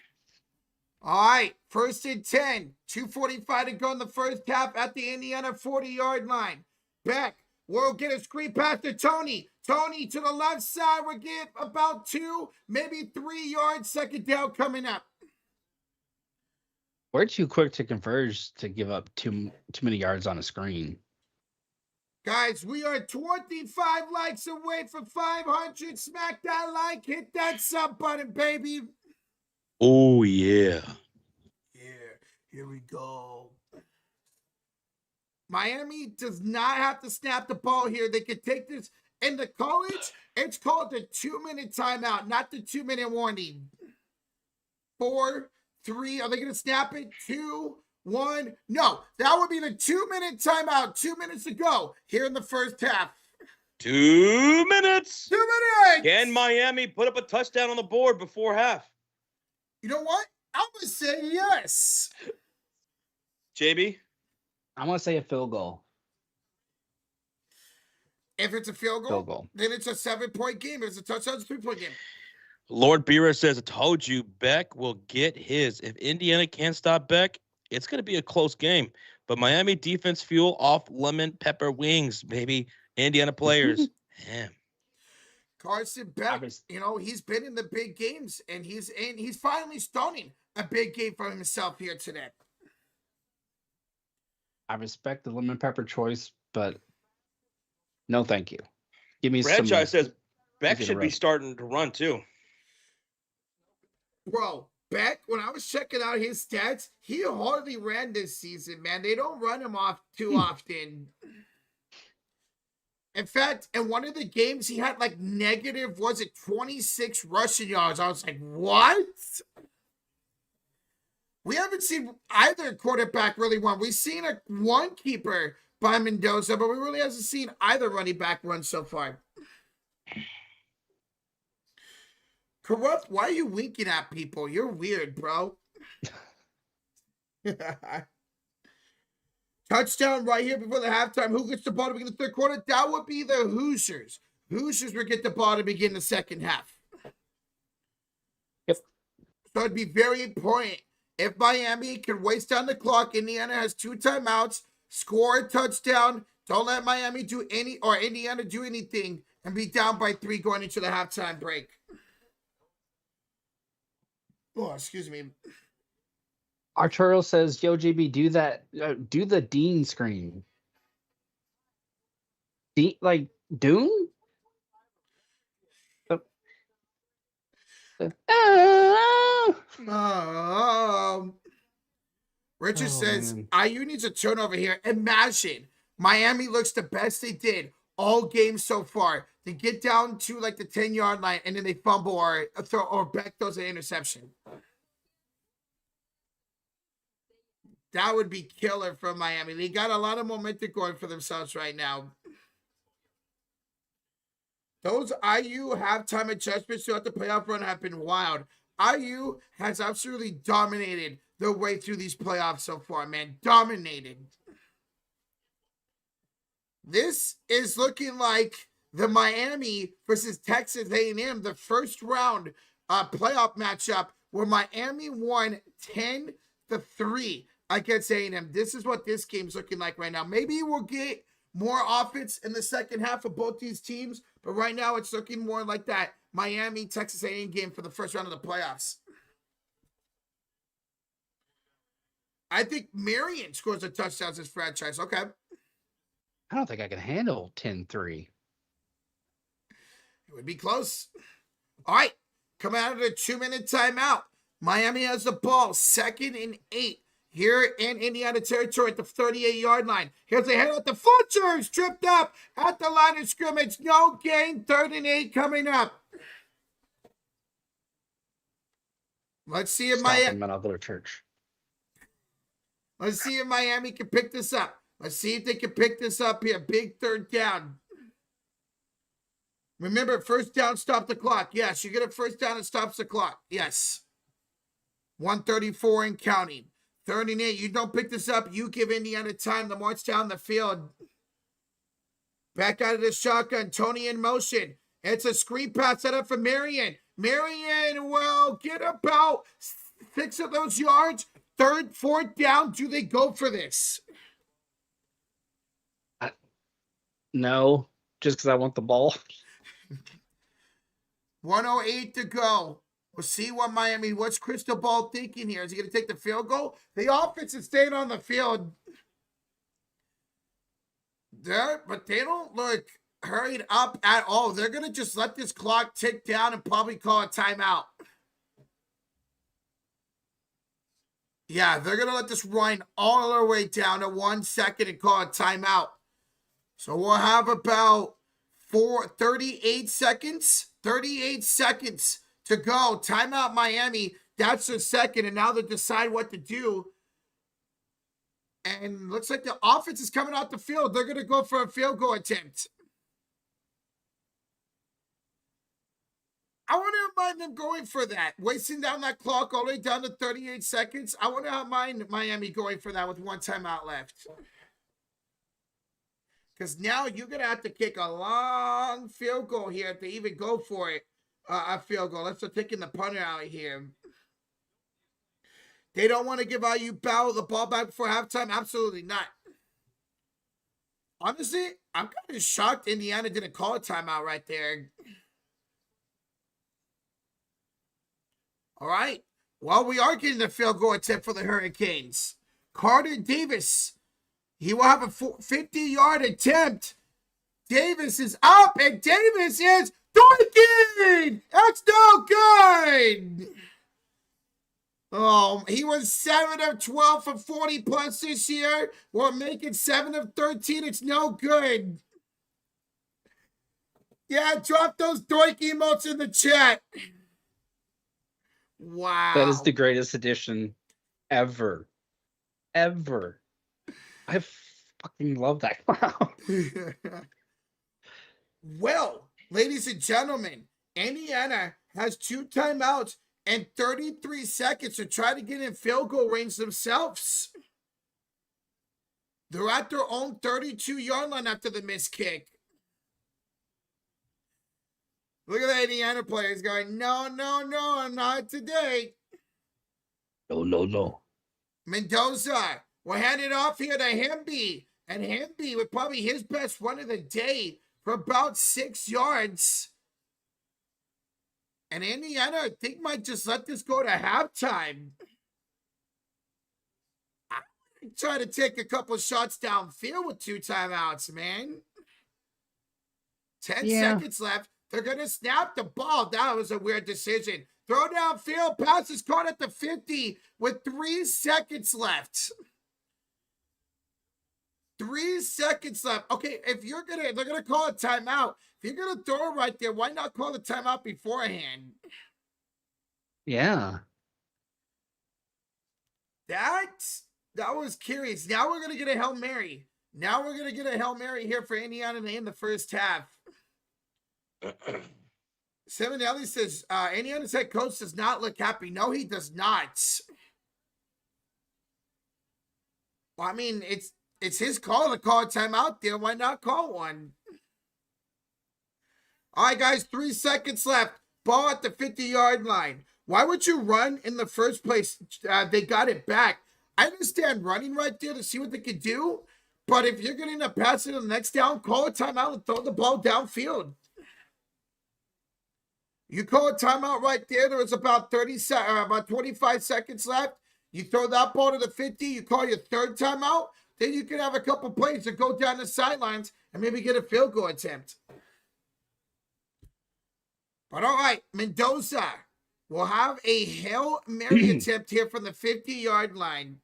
All right, 1st and 10. 2:45 to go in the first half at the Indiana 40-yard line. Beck will get a screen pass to Tony. Tony to the left side will get about 2, maybe 3 yards. Second down coming up. We're too quick to converge to give up too many yards on a screen. Guys, we are 25 likes away from 500. Smack that like, hit that sub button, baby. Oh, yeah. Yeah, here we go. Miami does not have to snap the ball here. They can take this. In the college, it's called the 2-minute timeout, not the 2-minute warning. 4, 3, are they going to snap it? 2, 1. No, that would be the 2-minute timeout. 2 minutes to go here in the first half. 2 minutes. 2 minutes. Can Miami put up a touchdown on the board before half? You know what? I'm going to say yes. JB? I want to say a field goal. If it's a field goal, then it's a 7-point game. If it's a touchdown, it's a 3-point game. Lord Beer says, I told you, Beck will get his. If Indiana can't stop Beck, it's going to be a close game. But Miami defense fuel off lemon pepper wings, baby. Indiana players. Damn. Carson Beck, he's been in the big games, and he's finally starting a big game for himself here today. I respect the lemon pepper choice, but no, thank you. Give me Franchise says Beck should be starting to run too. Bro, Beck, when I was checking out his stats, he hardly ran this season, man. They don't run him off too often. In fact, in one of the games, he had like negative, 26 rushing yards. I was like, what? We haven't seen either quarterback really run. We've seen one keeper by Mendoza, but we really hasn't seen either running back run so far. Corrupt, why are you winking at people? You're weird, bro. Touchdown right here before the halftime. Who gets the ball to begin the third quarter? That would be the Hoosiers. Hoosiers will get the ball to begin the second half. Yep. So it'd be very important. If Miami can waste down the clock, Indiana has 2 timeouts, score a touchdown, don't let Miami do Indiana do anything, and be down by 3 going into the halftime break. Oh, excuse me. Arturo says, "Yo, JB, do that. Do the Dean screen. Like Dune." Richard says, IU needs a turnover here. Imagine Miami looks the best they did all games so far. They get down to like the 10-yard line and then they fumble or Beck throws an interception. That would be killer for Miami. They got a lot of momentum going for themselves right now. Those IU halftime adjustments throughout the playoff run have been wild. IU has absolutely dominated their way through these playoffs so far, man. Dominated. This is looking like the Miami versus Texas A&M, the first round playoff matchup where Miami won 10-3 against A&M. This is what this game's looking like right now. Maybe we'll get more offense in the second half of both these teams, but right now it's looking more like that Miami Texas A&M game for the first round of the playoffs. I think Marion scores a touchdown this franchise. Okay. I don't think I can handle 10-3. It would be close. All right. Coming out of the 2-minute timeout. Miami has the ball, 2nd and 8 here in Indiana territory at the 38-yard line. Here's a head at the Fletcher, tripped up at the line of scrimmage. No gain, 3rd and 8 coming up. Let's see if Let's see if Miami can pick this up. Let's see if they can pick this up here. Big 3rd down. Remember, first down, stop the clock. Yes, you get a first down and stops the clock. Yes. 1:34 and counting. 3rd and 8. You don't pick this up. You give Indiana time to march down the field. Back out of the shotgun. Tony in motion. It's a screen pass set up for Marion. Marion will get about 6 of those yards. 3rd, 4th down. Do they go for this? No, just because I want the ball. 1:08 to go. We'll see what's Crystal Ball thinking here? Is he going to take the field goal? The offense is staying on the field. But they don't look hurried up at all. They're going to just let this clock tick down and probably call a timeout. Yeah, they're going to let this run all the way down to 1 second and call a timeout. So we'll have about 38 seconds. 38 seconds to go. Timeout Miami. That's their second, and now they decide what to do. And looks like the offense is coming out the field. They're going to go for a field goal attempt. I wonder if mind them going for that. Wasting down that clock all the way down to 38 seconds. I wonder how Miami going for that with 1 timeout left. Because now you're going to have to kick a long field goal here to even go for it. A field goal. Let's start taking the punter out here. They don't want to give IU the ball back before halftime? Absolutely not. Honestly, I'm kind of shocked Indiana didn't call a timeout right there. All right. Well, we are getting the field goal attempt for the Hurricanes. Carter Davis. He will have a 50-yard attempt. Davis is up, and Davis is doinking! That's no good! Oh, he was 7 of 12 for 40 plus this year. We'll make it 7 of 13. It's no good. Yeah, drop those doink emotes in the chat. Wow. That is the greatest addition ever. Ever. I fucking love that clown. Well, ladies and gentlemen, Indiana has 2 timeouts and 33 seconds to try to get in field goal range themselves. They're at their own 32-yard line after the missed kick. Look at the Indiana players going, no, not today. No. Mendoza will hand it off here to Hemby. And Hemby with probably his best run of the day for about 6 yards. And Indiana, I think, might just let this go to halftime. I'm trying to take a couple shots downfield with 2 timeouts, man. 10 seconds left. They're going to snap the ball. That was a weird decision. Throw downfield. Pass is caught at the 50 with 3 seconds left. 3 seconds left. Okay, if they're gonna call a timeout. If you're gonna throw it right there, why not call the timeout beforehand? Yeah. That was curious. Now we're gonna get a Hail Mary. Now we're gonna get a Hail Mary here for Indiana in the first half. Seminelli says Indiana's head coach does not look happy. No, he does not. Well, I mean, it's his call to call a timeout there. Why not call one? All right, guys, 3 seconds left. ball at the 50-yard line. Why would you run in the first place? They got it back. I understand running right there to see what they could do, but if you're going to pass it on the next down, call a timeout and throw the ball downfield. You call a timeout right there. There was about 25 seconds left. You throw that ball to the 50. You call your third timeout. Then you can have a couple plays to go down the sidelines and maybe get a field goal attempt. But all right, Mendoza will have a Hail Mary attempt here from the 50-yard line.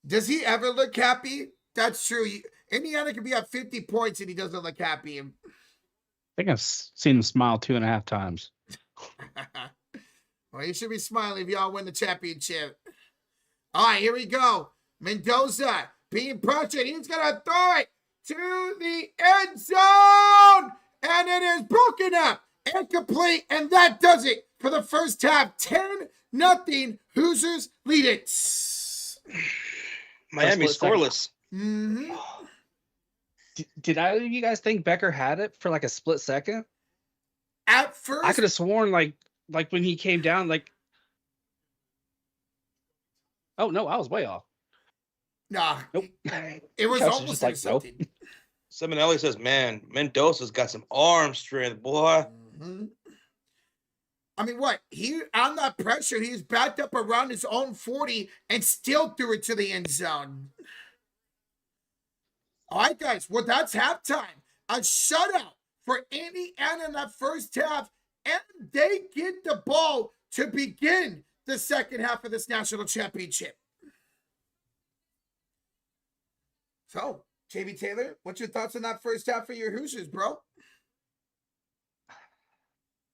Does he ever look happy? That's true. Indiana can be at 50 points and he doesn't look happy. I think I've seen him smile 2.5 times. Well, you should be smiling if y'all win the championship. All right, here we go. Mendoza being pressured. He's going to throw it to the end zone. And it is broken up and complete. And that does it for the first half. 10-0. Hoosiers lead it. Miami scoreless. Mm-hmm. Did either of you guys think Becker had it for like a split second? At first, I could have sworn like when he came down, like, oh no, I was way off. nah, Nope. it was Couch is almost just like, nope. something. Seminelli says, man, Mendoza's got some arm strength, boy. Mm-hmm. I mean, what? He on that pressure, he's backed up around his own 40 and still threw it to the end zone. All right, guys. Well, that's halftime. A shutout for Indiana in that first half, and they get the ball to begin the second half of this national championship. So, JB Taylor, what's your thoughts on that first half for your Hoosiers, bro?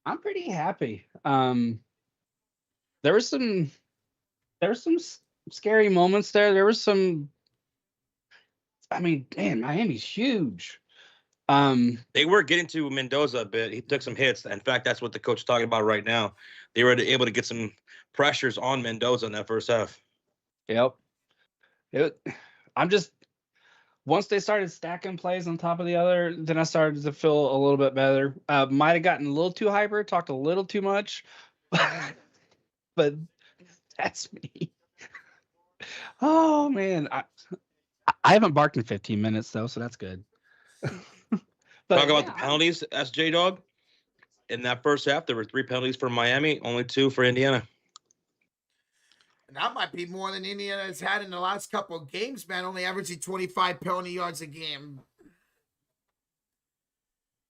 I'm pretty happy. There was some scary moments there. There was some. I mean, man, Miami's huge. They were getting to Mendoza a bit. He took some hits. In fact, that's what the coach is talking about right now. They were able to get some pressures on Mendoza in that first half. Yep. I'm just once they started stacking plays on top of the other, then I started to feel a little bit better. Might have gotten a little too hyper, talked a little too much, but that's me. Oh man, I haven't barked in 15 minutes though, so that's good. But talk about the penalties, SJ Dog. In that first half, there were 3 penalties for Miami, only 2 for Indiana. And that might be more than Indiana has had in the last couple of games, man, only averaging 25 penalty yards a game.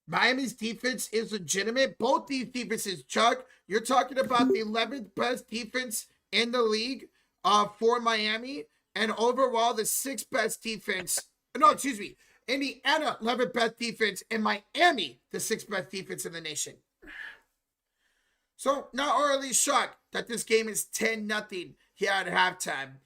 Miami's defense is legitimate. Both these defenses, Chuck, you're talking about the 11th best defense in the league for Miami, and overall the 6th best defense. No, excuse me. Indiana, 11th best defense, and Miami, the 6th best defense in the nation. So, not overly shocked that this game is 10-0 here at halftime.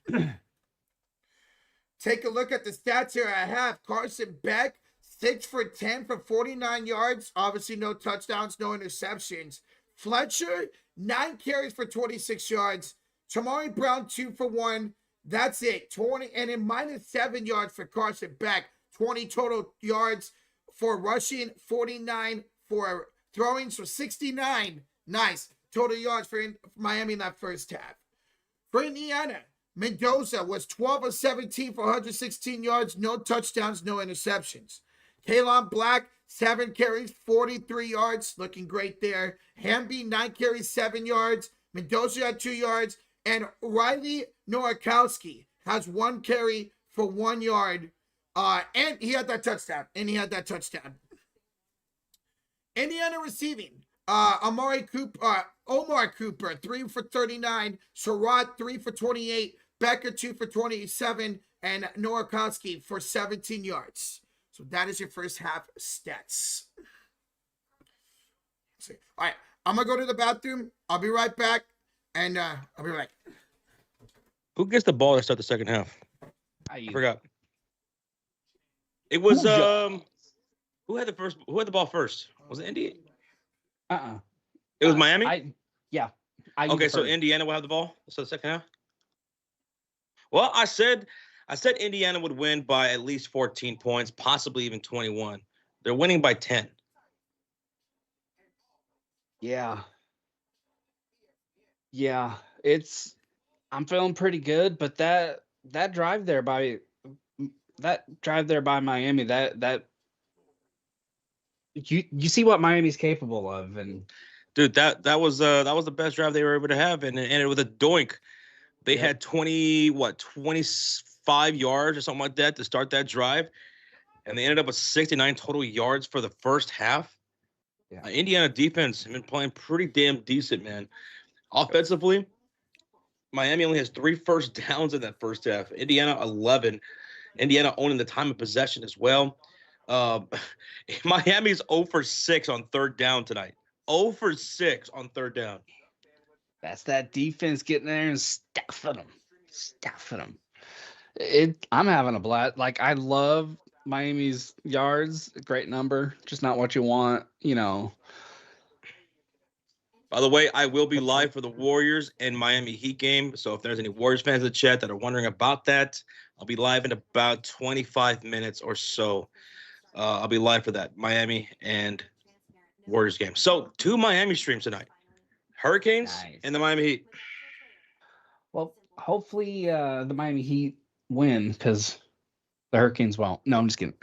Take a look at the stats here at half. Carson Beck, 6 for 10 for 49 yards. Obviously, no touchdowns, no interceptions. Fletcher, 9 carries for 26 yards. Tamari Brown, 2 for 1. That's it. 20, and then -7 yards for Carson Beck. 20 total yards for rushing, 49 for throwing, so 69. Nice. Total yards for Miami in that first half. For Indiana, Mendoza was 12 of 17 for 116 yards, no touchdowns, no interceptions. Kalon Black, 7 carries, 43 yards, looking great there. Hamby, 9 carries, 7 yards. Mendoza had 2 yards. And Riley Nowakowski has 1 carry for 1 yard. And he had that touchdown. Indiana receiving. Omar Cooper, 3 for 39. Sherrod, 3 for 28. Becker, 2 for 27. And Nowakowski for 17 yards. So that is your first half stats. All right, I'm going to go to the bathroom. I'll be right back. And I'll be right back. Who gets the ball to start the second half? I forgot. It was who had the ball first? Was it Indy? It was Miami? Okay, so Indiana will have the ball. So the second half. Well, I said Indiana would win by at least 14 points, possibly even 21. They're winning by 10. Yeah. Yeah. I'm feeling pretty good, but that drive there by Miami, that you see what Miami's capable of, and Dude, that was the best drive they were able to have, and it ended with a doink. They yep. had 25 yards or something like that to start that drive, and they ended up with 69 total yards for the first half. Yeah. Indiana defense has been playing pretty damn decent, man. Offensively, Miami only has 3 first downs in that first half. Indiana 11. Indiana owning the time of possession as well. Um, Miami's 0 for 6 on third down tonight. 0 for 6 on third down. That's that defense getting there and stuffing them. Stuffing them. I'm having a blast. Like, I love Miami's yards, great number, just not what you want, By the way, I will be What's live that? for the Warriors and Miami Heat game. So if there's any Warriors fans in the chat that are wondering about that, I'll be live in about 25 minutes or so. I'll be live for that Miami and Warriors game. So 2 Miami streams tonight: Hurricanes Nice. and the Miami Heat. Well, hopefully the Miami Heat win because the Hurricanes won't. No, I'm just kidding.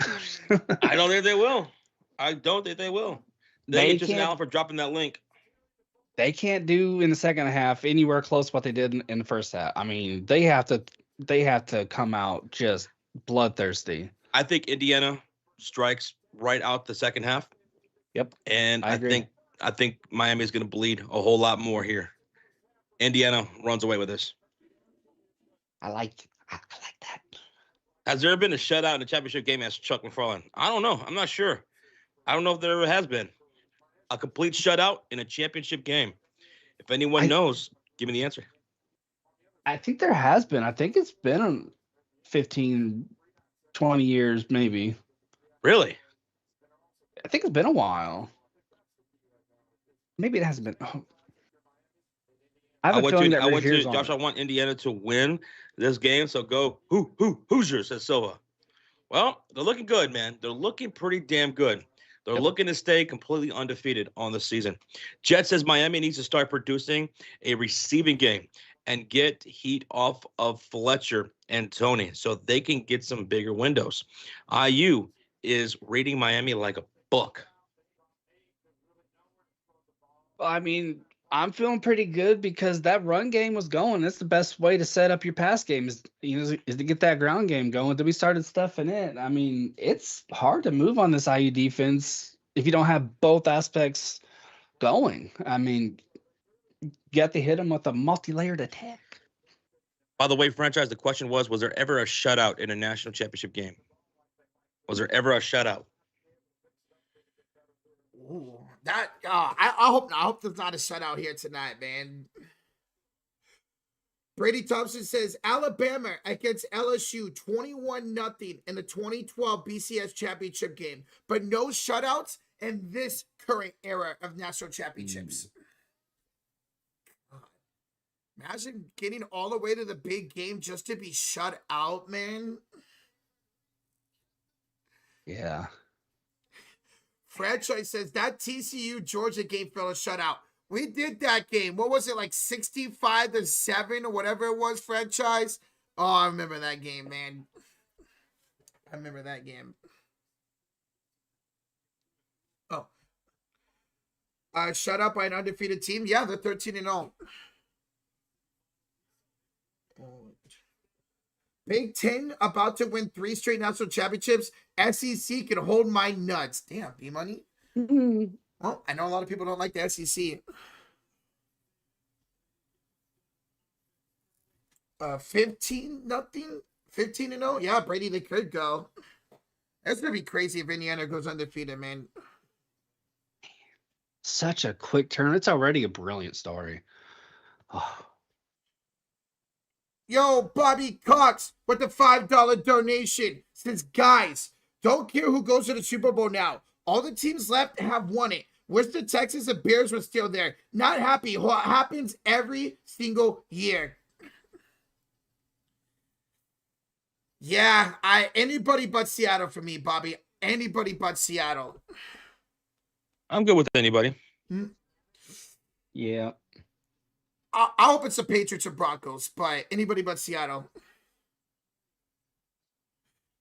I don't think they will. I don't think they will. Thank you, Justin Allen, for dropping that link. They can't do in the second half anywhere close to what they did in the first half. I mean, they have to come out just bloodthirsty. I think Indiana strikes right out the second half. Yep. And I agree. I think Miami is going to bleed a whole lot more here. Indiana runs away with this. I like that. Has there been a shutout in the championship game? Asked Chuck McFarland. I don't know. I'm not sure. I don't know if there ever has been a complete shutout in a championship game. If anyone knows, give me the answer. I think there has been. I think it's been 15, 20 years, maybe. Really? I think it's been a while. Maybe it hasn't been. Oh. I have a feeling that Josh, I want Indiana to win this game. So go Hoosiers, says Silva. Well, they're looking good, man. They're looking pretty damn good. They're looking to stay completely undefeated on the season. Jet says Miami needs to start producing a receiving game and get heat off of Fletcher and Tony so they can get some bigger windows. IU is reading Miami like a book. I mean, I'm feeling pretty good because that run game was going. That's the best way to set up your pass game is to get that ground game going. Then we started stuffing it. I mean, it's hard to move on this IU defense if you don't have both aspects going. I mean, you have to hit them with a multi-layered attack. By the way, franchise, the question was there ever a shutout in a national championship game? Was there ever a shutout? Ooh, I hope not. I hope there's not a shutout here tonight, man. Brady Thompson says Alabama against LSU 21-0 in the 2012 BCS championship game, but no shutouts in this current era of national championships. Imagine getting all the way to the big game just to be shut out, man. Yeah. Franchise says that TCU Georgia game fell a shutout. We did that game. What was it, like 65-7 or whatever it was, franchise? Oh, I remember that game, man. I remember that game. Oh. Shut up by an undefeated team? Yeah, they're 13-0. Big Ten about to win 3 straight national championships. SEC can hold my nuts. Damn, B-Money. Well, I know a lot of people don't like the SEC. 15-0? 15-0? Yeah, Brady, they could go. That's going to be crazy if Indiana goes undefeated, man. Such a quick turn. It's already a brilliant story. Oh. Yo, Bobby Cox with the $5 donation says, guys, don't care who goes to the Super Bowl now. All the teams left have won it. Wish the Texans and Bears were still there. Not happy. What happens every single year. Yeah, anybody but Seattle for me, Bobby. Anybody but Seattle. I'm good with anybody. Yeah. I hope it's the Patriots or Broncos, but anybody but Seattle.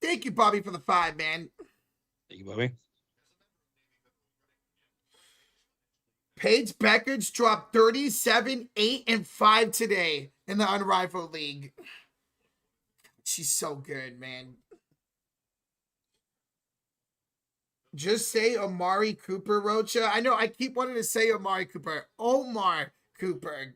Thank you, Bobby, for the 5, man. Thank you, Bobby. Paige Becker's dropped 37, 8, and 5 today in the Unrivaled League. She's so good, man. Just say Amari Cooper, Rocha. I know I keep wanting to say Amari Cooper. Omar Cooper.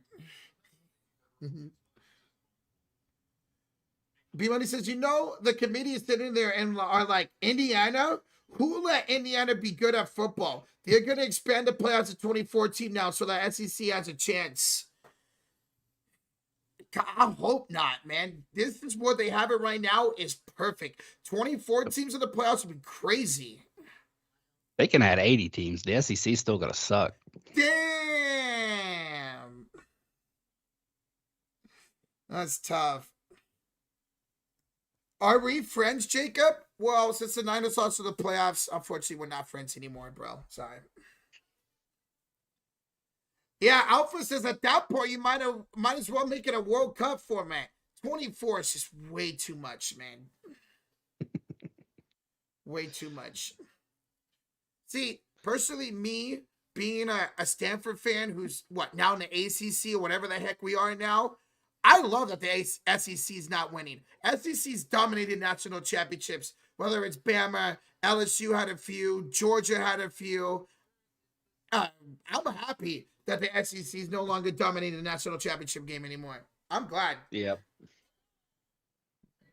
B-Money says, the committee is sitting there and are like, Indiana? Who let Indiana be good at football? They're going to expand the playoffs to 2014 now so that SEC has a chance. I hope not, man. This is where they have it right now is perfect. 24 teams in the playoffs would be crazy. They can add 80 teams. The SEC's still going to suck. Damn. That's tough. Are we friends, Jacob? Well, since the Niners lost to the playoffs, unfortunately, we're not friends anymore, bro. Sorry. Yeah, Alpha says at that point, you might as well make it a World Cup format. 24 is just way too much, man. Way too much. See, personally, me being a Stanford fan who's, now in the ACC or whatever the heck we are now, I love that the SEC is not winning. SEC's dominated national championships, whether it's Bama, LSU had a few, Georgia had a few. I'm happy that the SEC is no longer dominating the national championship game anymore. I'm glad. Yep.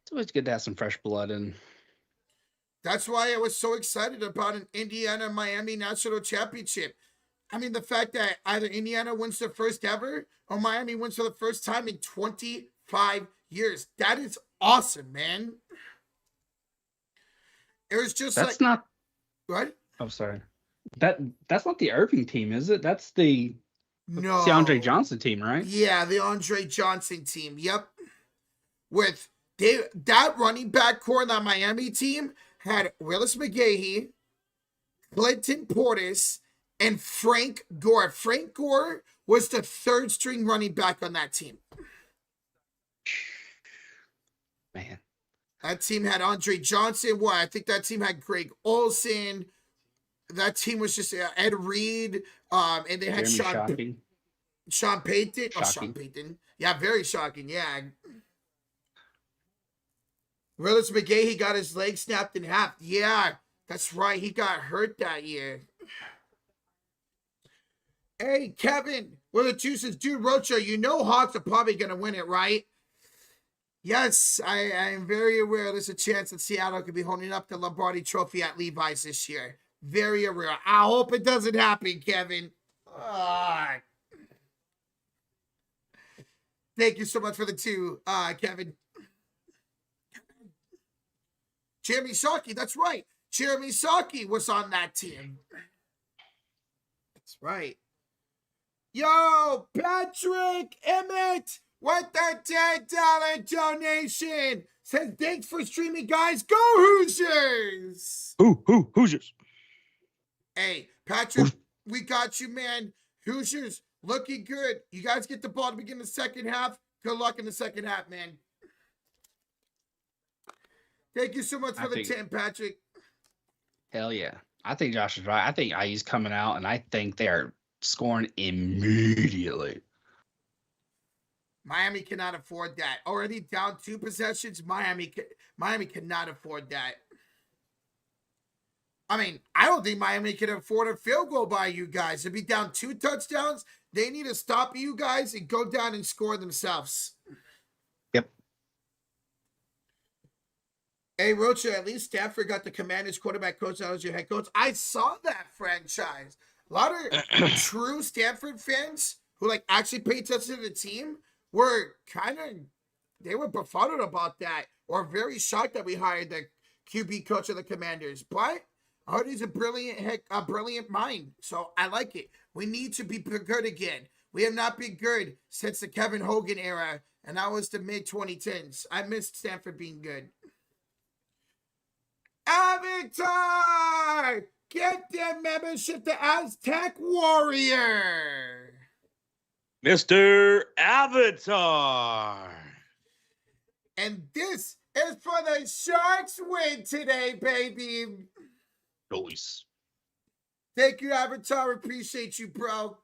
It's always good to have some fresh blood in. That's why I was so excited about an Indiana-Miami national championship. I mean, the fact that either Indiana wins their first ever or Miami wins for the first time in 25 years. That is awesome, man. It was just That's not... What? I'm sorry. That's not the Irving team, is it? That's the... No. It's the Andre Johnson team, right? Yeah, the Andre Johnson team. Yep. With that running back core in that Miami team had Willis McGahee, Clinton Portis, and Frank Gore. Frank Gore was the third string running back on that team. Man. That team had Andre Johnson. I think that team had Greg Olsen. That team was just Ed Reed. And they had Sean Payton. Shocking. Oh, Sean Payton. Yeah, very shocking. Yeah. Willis McGahee got his leg snapped in half. Yeah, that's right. He got hurt that year. Hey, Kevin, the two says, dude, Rocha, Hawks are probably going to win it, right? Yes, I am very aware there's a chance that Seattle could be holding up the Lombardi Trophy at Levi's this year. Very aware. I hope it doesn't happen, Kevin. Thank you so much for the 2, Kevin. Jeremy Shockey, that's right. Jeremy Shockey was on that team. That's right. Yo, Patrick Emmett with the $10 donation. Says, thanks for streaming, guys. Go Hoosiers. Hoosiers. Hey, Patrick, we got you, man. Hoosiers looking good. You guys get the ball to begin the second half. Good luck in the second half, man. Thank you so much for the 10, Patrick. Hell yeah. I think Josh is right. I think IU's coming out, and I think they're scoring immediately. Miami cannot afford that. Already down 2 possessions. Miami cannot afford that. I mean, I don't think Miami can afford a field goal by you guys. To be down 2 touchdowns, they need to stop you guys and go down and score themselves. Yep. Hey, Rocha, at least Stanford got the Commanders quarterback coach out as your head coach. I saw that franchise. A lot of true Stanford fans who actually pay attention to the team were they were befuddled about that or very shocked that we hired the QB coach of the Commanders. But I heard he's a brilliant mind. So I like it. We need to be good again. We have not been good since the Kevin Hogan era, and that was the mid-2010s. I missed Stanford being good. Avatar! Get their membership to Aztec Warrior! Mr. Avatar. And this is for the Sharks win today, baby. Nice. Thank you, Avatar. Appreciate you, bro.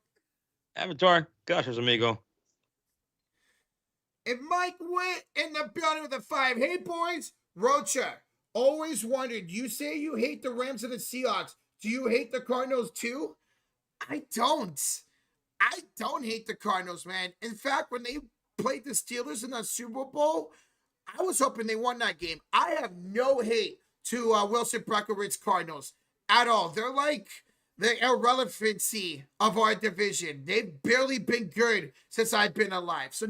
Avatar, gracias, amigo. And Mike went in the building with a 5. Hey, boys. Rocha, always wondered, you say you hate the Rams and the Seahawks. Do you hate the Cardinals too? I don't. I don't hate the Cardinals, man. In fact, when they played the Steelers in the Super Bowl, I was hoping they won that game. I have no hate to Wilson Breckenridge Cardinals at all. They're like the irrelevancy of our division. They've barely been good since I've been alive. So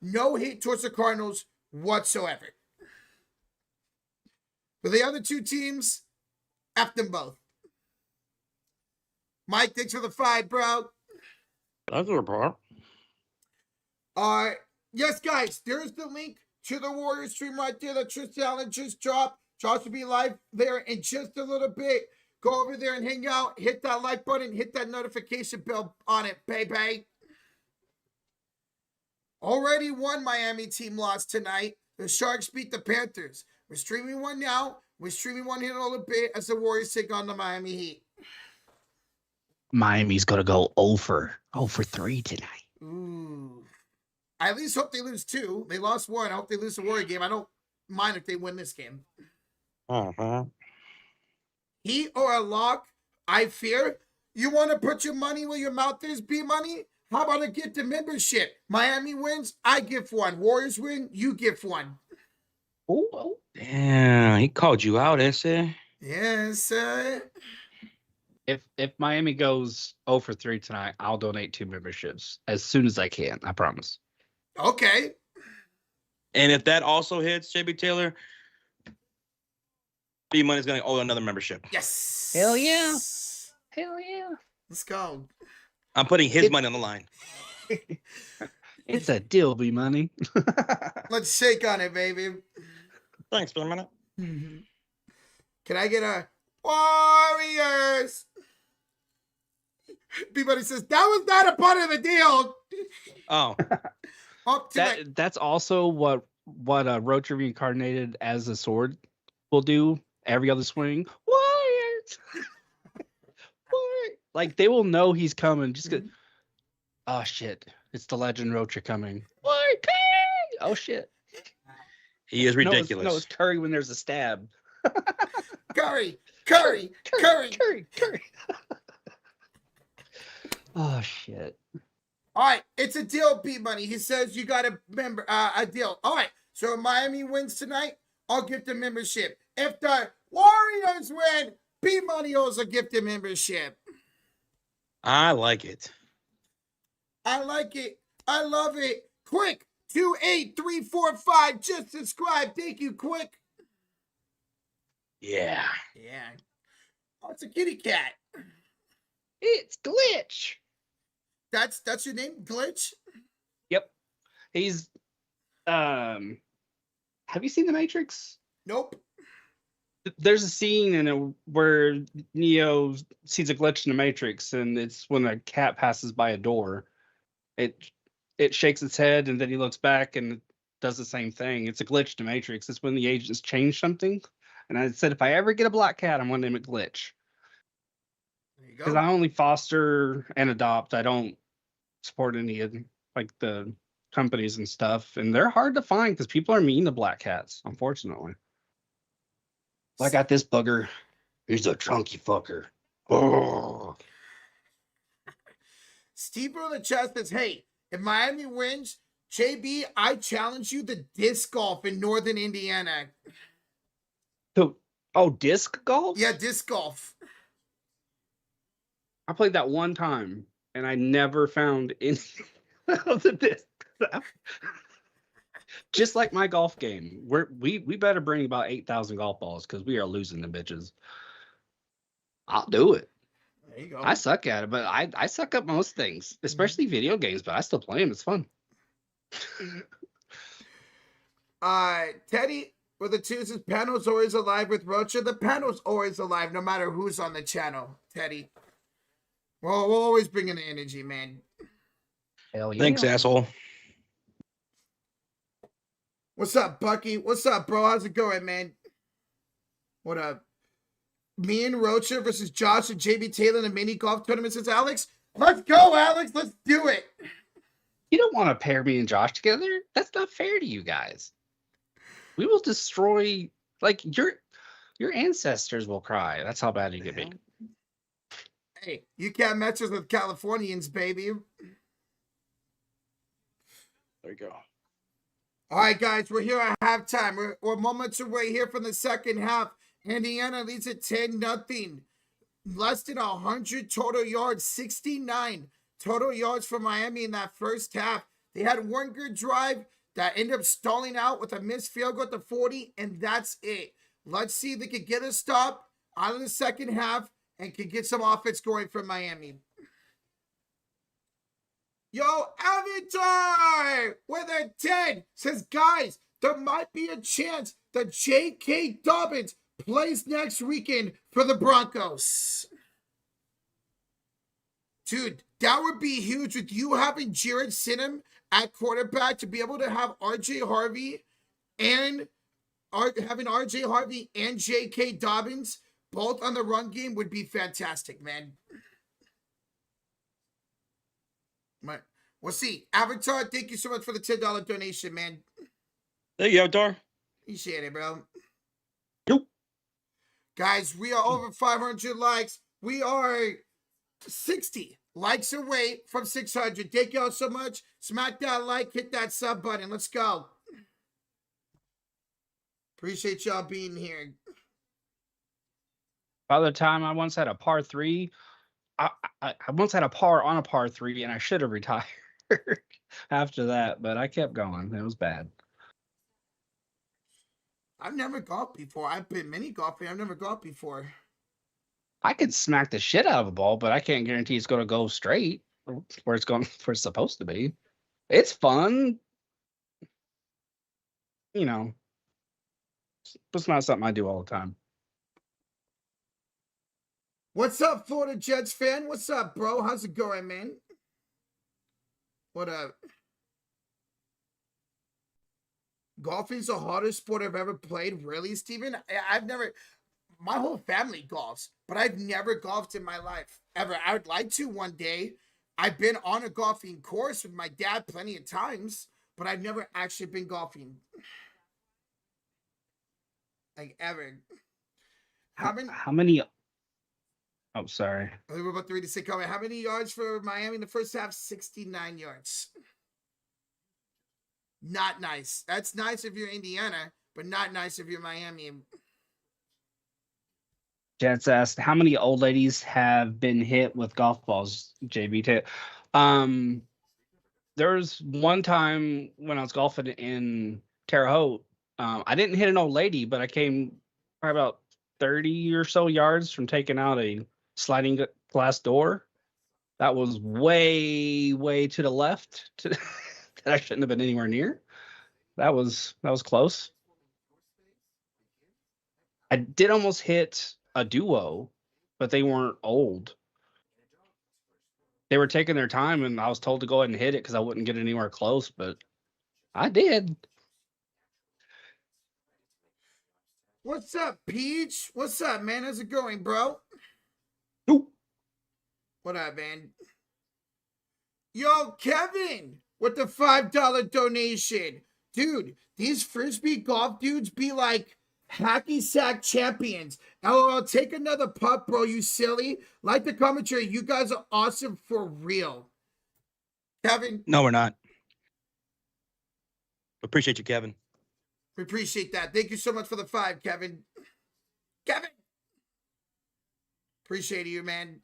no hate towards the Cardinals whatsoever. For the other two teams, F them both. Mike, thanks for the 5, bro. That's your part. Yes, guys, there's the link to the Warriors stream right there that Tristan Allen just dropped. Josh will be live there in just a little bit. Go over there and hang out. Hit that like button. Hit that notification bell on it, baby. Already one Miami team lost tonight. The Sharks beat the Panthers. We're streaming one now. We're streaming one here in a little bit as the Warriors take on the Miami Heat. Miami's going to go 0 for 3 tonight. Ooh. I at least hope they lose 2. They lost 1. I hope they lose the Warrior game. I don't mind if they win this game. Uh-huh. Heat or a lock, I fear. You want to put your money where your mouth is, B-Money? How about a gift to membership? Miami wins, I give 1. Warriors win, you give 1. Oh. Damn, he called you out, Esse. Yes, sir. If Miami goes 0 for 3 tonight, I'll donate 2 memberships as soon as I can. I promise. Okay. And if that also hits, JB Taylor, B-Money's going to owe another membership. Yes. Hell yeah. Hell yeah. Let's go. I'm putting his money on the line. It's a deal, B-Money. Let's shake on it, baby. Thanks for a minute. Can I get a Warriors? B-Money says, that was not a part of the deal. Oh. Up to That's also what Roach reincarnated as a sword will do every other swing. Warriors! Warriors! Like, they will know he's coming. Just get, oh, shit. It's the legend Roach coming. Warrior King! Oh, shit. He is ridiculous. No, it's Curry when there's a stab. Curry. Oh, shit. All right, it's a deal, B-Money. He says you got a deal. All right, so if Miami wins tonight, I'll give the membership. If the Warriors win, B-Money owes a gifted membership. I like it. I like it. I love it. Quick, 28345. Just subscribe. Thank you, Quick. Yeah. Yeah. Oh, it's a kitty cat. It's Glitch. That's your name, Glitch? Yep. He's have you seen The Matrix? Nope. There's a scene in it where Neo sees a glitch in the Matrix, and it's when a cat passes by a door. It shakes its head, and then he looks back and it does the same thing. It's a glitch in the Matrix. It's when the agents change something. And I said, if I ever get a black cat, I'm going to name it Glitch. There you Because go. I only foster and adopt. I don't support any of like the companies and stuff. And they're hard to find because people are mean to black cats, unfortunately. I got this bugger. He's a chunky fucker. Oh. Steve in the chat says, hey, if Miami wins, JB, I challenge you to disc golf in Northern Indiana. So, disc golf? Yeah, disc golf. I played that one time, and I never found any of the disc stuff. Just like my golf game, we better bring about 8,000 golf balls because we are losing the bitches. I'll do it. There you go. I suck at it, but I suck at most things, especially video games, but I still play them. It's fun. Teddy with the 2 says, panel's always alive with Rocha. The panel's always alive no matter who's on the channel, Teddy. Well, we'll always bring in the energy, man. Hell yeah. Thanks, asshole. What's up, Bucky? What's up, bro? How's it going, man? What up? Me and Rocha versus Josh and JB Taylor in a mini golf tournament, says Alex. Let's go, Alex. Let's do it. You don't want to pair me and Josh together. That's not fair to you guys. We will destroy, like, your ancestors will cry. That's how bad you could be. Hey, you can't match us with Californians, baby. There you go. All right, guys, we're here at halftime. We're moments away here from the second half. Indiana leads at 10-0. Less than 100 total yards, 69 total yards for Miami in that first half. They had one good drive that ended up stalling out with a missed field goal at the 40, and that's it. Let's see if they can get a stop out of the second half and can get some offense going from Miami. Yo, Avatar with a 10 says, guys, there might be a chance that J.K. Dobbins plays next weekend for the Broncos. Dude, that would be huge with you having Jared Sinham at quarterback to be able to have R.J. Harvey and having R.J. Harvey and J.K. Dobbins both on the run game would be fantastic, man. We'll see. Avatar, thank you so much for the $10 donation, man. Thank you, Avatar. Appreciate it, bro. Nope. Guys, we are over 500 likes. We are 60 likes away from 600. Thank y'all so much. Smack that like, hit that sub button. Let's go. Appreciate y'all being here. By the time I once had a par 3, I once had a par on a par 3, and I should have retired after that, but I kept going. It was bad. I've never golfed before. I've been mini golfing. I've never golfed before. I could smack the shit out of a ball, but I can't guarantee it's going to go straight where it's supposed to be. It's fun, you know. It's not something I do all the time. What's up, Florida Jets fan? What's up, bro? How's it going, man? What up? Golfing's the hardest sport I've ever played. Really, Steven? I've never... My whole family golfs, but I've never golfed in my life, ever. I would like to one day. I've been on a golfing course with my dad plenty of times, but I've never actually been golfing. Like, ever. How many... Oh, sorry. We were about to read the sick comment. How many yards for Miami in the first half? 69 yards. Not nice. That's nice if you're Indiana, but not nice if you're Miami. Jets asked, how many old ladies have been hit with golf balls, JB? There was one time when I was golfing in Terre Haute. I didn't hit an old lady, but I came probably about 30 or so yards from taking out a sliding glass door. That was way, way to the left that I shouldn't have been anywhere near. That was close. I did almost hit a duo, but they weren't old. They were taking their time, and I was told to go ahead and hit it because I wouldn't get anywhere close, but I did. What's up, Peach? What's up, man? How's it going, bro? Nope. What up, man? Yo, Kevin, with the $5 donation. Dude, these Frisbee golf dudes be like hacky sack champions. LOL, take another putt, bro, you silly. Like the commentary, you guys are awesome for real. Kevin? No, we're not. Appreciate you, Kevin. We appreciate that. Thank you so much for the 5, Kevin. Kevin! Appreciate you, man.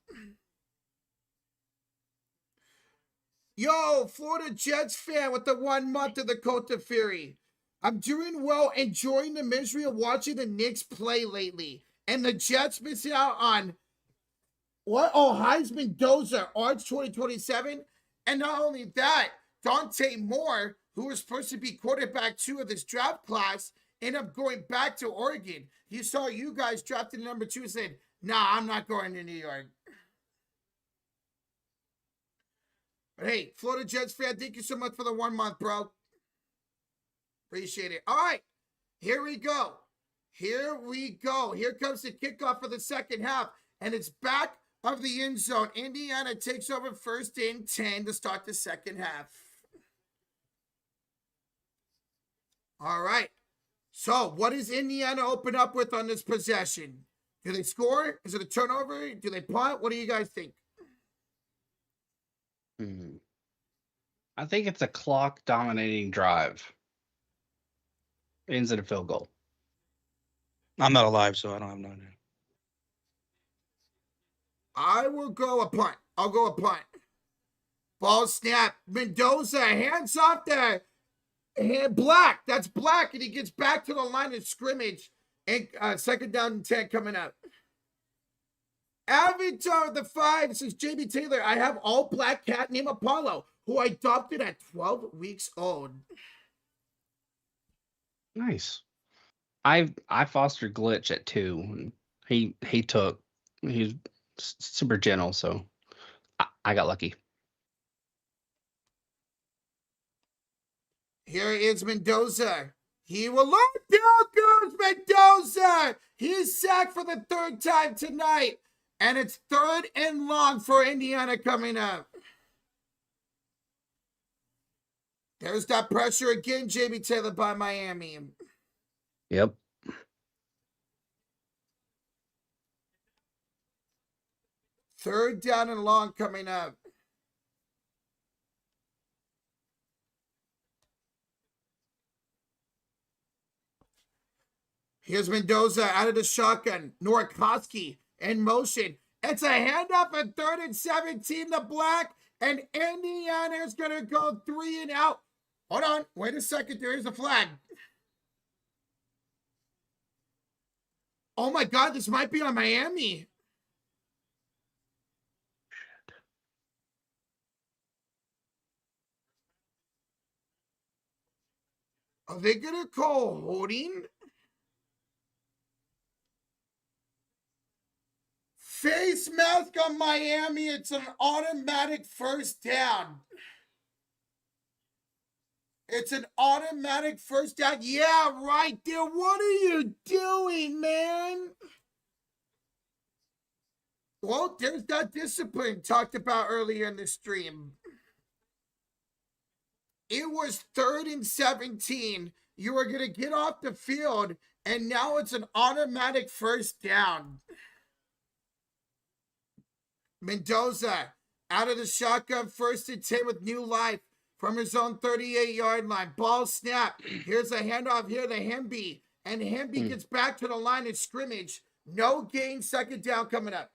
Yo, Florida Jets fan with the 1 month of the Cota Fury. I'm doing well, enjoying the misery of watching the Knicks play lately. And the Jets missing out on what? Oh, Heisman Dozer, Arch 2027. And not only that, Dante Moore, who was supposed to be quarterback 2 of this draft class, ended up going back to Oregon. He saw you guys drafted number 2 and said, nah, I'm not going to New York. But hey, Florida Jets fan, thank you so much for the 1 month, bro. Appreciate it. All right, here we go. Here we go. Here comes the kickoff for the second half, and it's back of the end zone. Indiana takes over 1st and 10 to start the second half. All right. So, what does Indiana open up with on this possession? Do they score? Is it a turnover? Do they punt? What do you guys think? I think it's a clock dominating drive. Ends in a field goal. I'm not alive, so I don't have no idea. I will go a punt. I'll go a punt. Ball snap. Mendoza, hands off there. And Black. That's Black. And he gets back to the line of scrimmage. And 2nd down and 10 coming up. Avatar of the 5 says JB Taylor. I have all black cat named Apollo, who I adopted at 12 weeks old. Nice. I fostered Glitch at 2. He's super gentle, so I got lucky. Here is Mendoza. He will look. Down goes Mendoza. He's sacked for the 3rd time tonight. And it's 3rd and long for Indiana coming up. There's that pressure again, JB Taylor by Miami. Yep. Third down and long coming up. Here's Mendoza out of the shotgun. Nowakowski in motion. It's a handoff at 3rd and 17 to Black. And Indiana's going to go 3 and out. Hold on. Wait a second. There is a flag. Oh my God. This might be on Miami. Are they going to call holding? Face mask on Miami. It's an automatic 1st down. It's an automatic 1st down. Yeah, right there. What are you doing, man? Well, there's that discipline talked about earlier in the stream. It was 3rd and 17. You were going to get off the field, and now it's an automatic 1st down. Mendoza out of the shotgun, 1st and 10 with new life from his own 38-yard line. Ball snap. Here's a handoff here to Hemby. And Hemby gets back to the line of scrimmage. No gain. 2nd down coming up.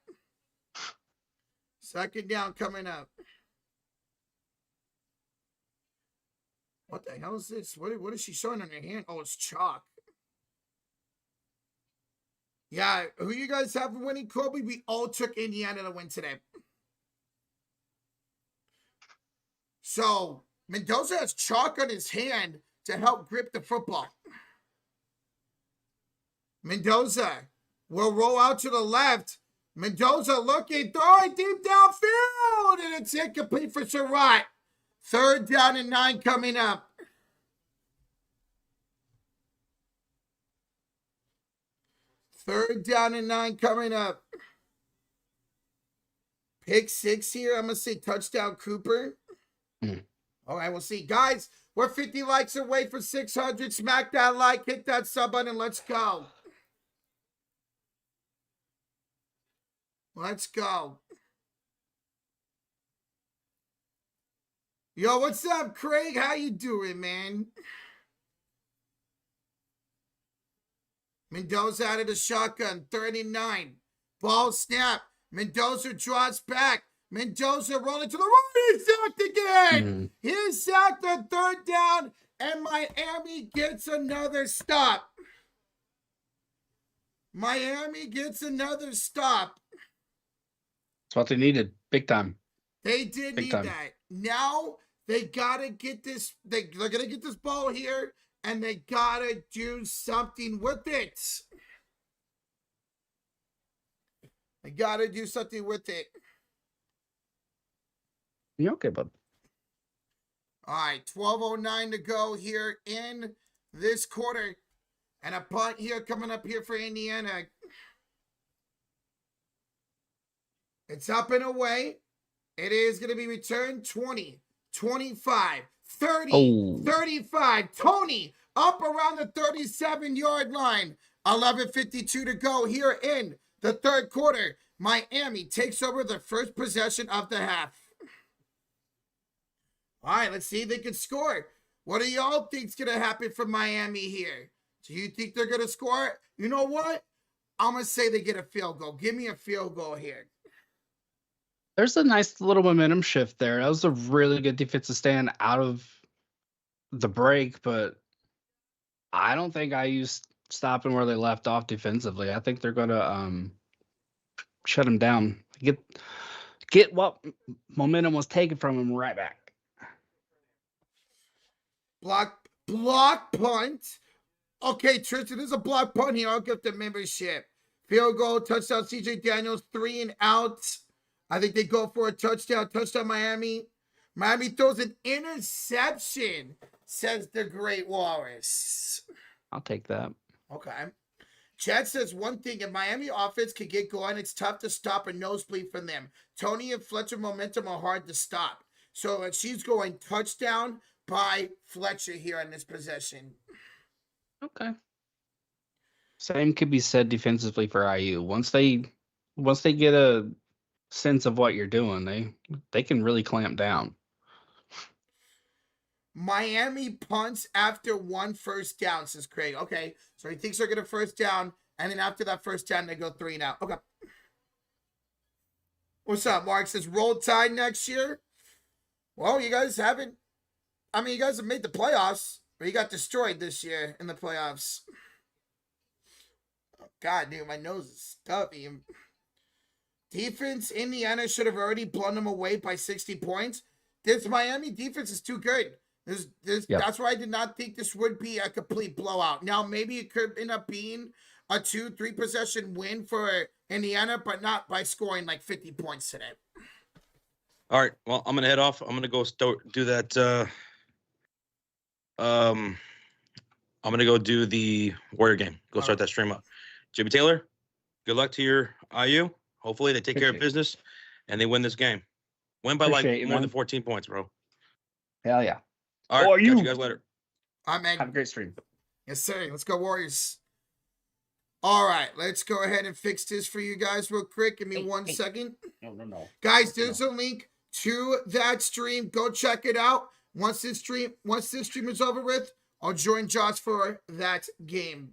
2nd down coming up. What the hell is this? What is she showing on her hand? Oh, it's chalk. Yeah, who you guys have winning, Kobe? We all took Indiana to win today. So, Mendoza has chalk on his hand to help grip the football. Mendoza will roll out to the left. Mendoza looking, throwing deep downfield, and it's incomplete for Surratt. 3rd down and 9 coming up. Third down and 9 coming up. Pick 6 here. I'm going to say touchdown Cooper. All right, we'll see. Guys, we're 50 likes away for 600. Smack that like, hit that sub button, let's go. Let's go. Yo, what's up, Craig? How you doing, man? Mendoza out of the shotgun, 39. Ball snap. Mendoza draws back. Mendoza rolling to the right. He's sacked again. He's sacked the 3rd down, and Miami gets another stop. Miami gets another stop. That's what they needed. Big time. They did need that. Now they got to get this. They're going to get this ball here, and they got to do something with it. They got to do something with it. You okay, bud? All right, 12:09 to go here in this quarter. And a punt here coming up here for Indiana. It's up and away. It is going to be returned 20, 25, 30, 35. Tony up around the 37-yard line. 11:52 to go here in the third quarter. Miami takes over the first possession of the half. All right, let's see if they can score. What do y'all think's going to happen for Miami here? Do you think they're going to score? You know what? I'm going to say they get a field goal. Give me a field goal here. There's a nice little momentum shift there. That was a really good defensive stand out of the break, but I don't think IU's stopping where they left off defensively. I think they're going to shut them down. Get what momentum was taken from them right back. Block punt. Okay, Tristan, there's a block punt here. I'll give the membership. Field goal, touchdown, CJ Daniels, 3 and out. I think they go for a touchdown. Touchdown, Miami. Miami throws an interception, says the Great Walrus. I'll take that. Okay. Chad says one thing, if Miami offense can get going, it's tough to stop a nosebleed from them. Tony and Fletcher momentum are hard to stop. So she's going touchdown by Fletcher here on this possession. Okay. Same could be said defensively for IU. Once they get a sense of what you're doing, they can really clamp down. Miami punts after 1 first down, says Craig. Okay, so he thinks they're going to first down, and then after that first down, they go 3 and out. Okay. What's up, Mark? Says roll tide next year. Well, you guys have made the playoffs, but you got destroyed this year in the playoffs. Oh, God, dude, my nose is stuffy. Defense, Indiana should have already blown them away by 60 points. This Miami defense is too good. Yep. That's why I did not think this would be a complete blowout. Now, maybe it could end up being a 2-3 possession win for Indiana, but not by scoring like 50 points today. All right. Well, I'm going to head off. I'm going to go do that. I'm going to go do the Warrior game. Go start that stream up. Jimmy Taylor, good luck to your IU. Hopefully they take care of business and they win this game. Win by more than 14 points, bro. Hell yeah. All right. Catch you guys later. All right, man. Have a great stream. Yes, sir. Let's go, Warriors. All right. Let's go ahead and fix this for you guys real quick. Give me 1 second. No. Guys, there's a link to that stream. Go check it out. Once this stream is over with, I'll join Josh for that game.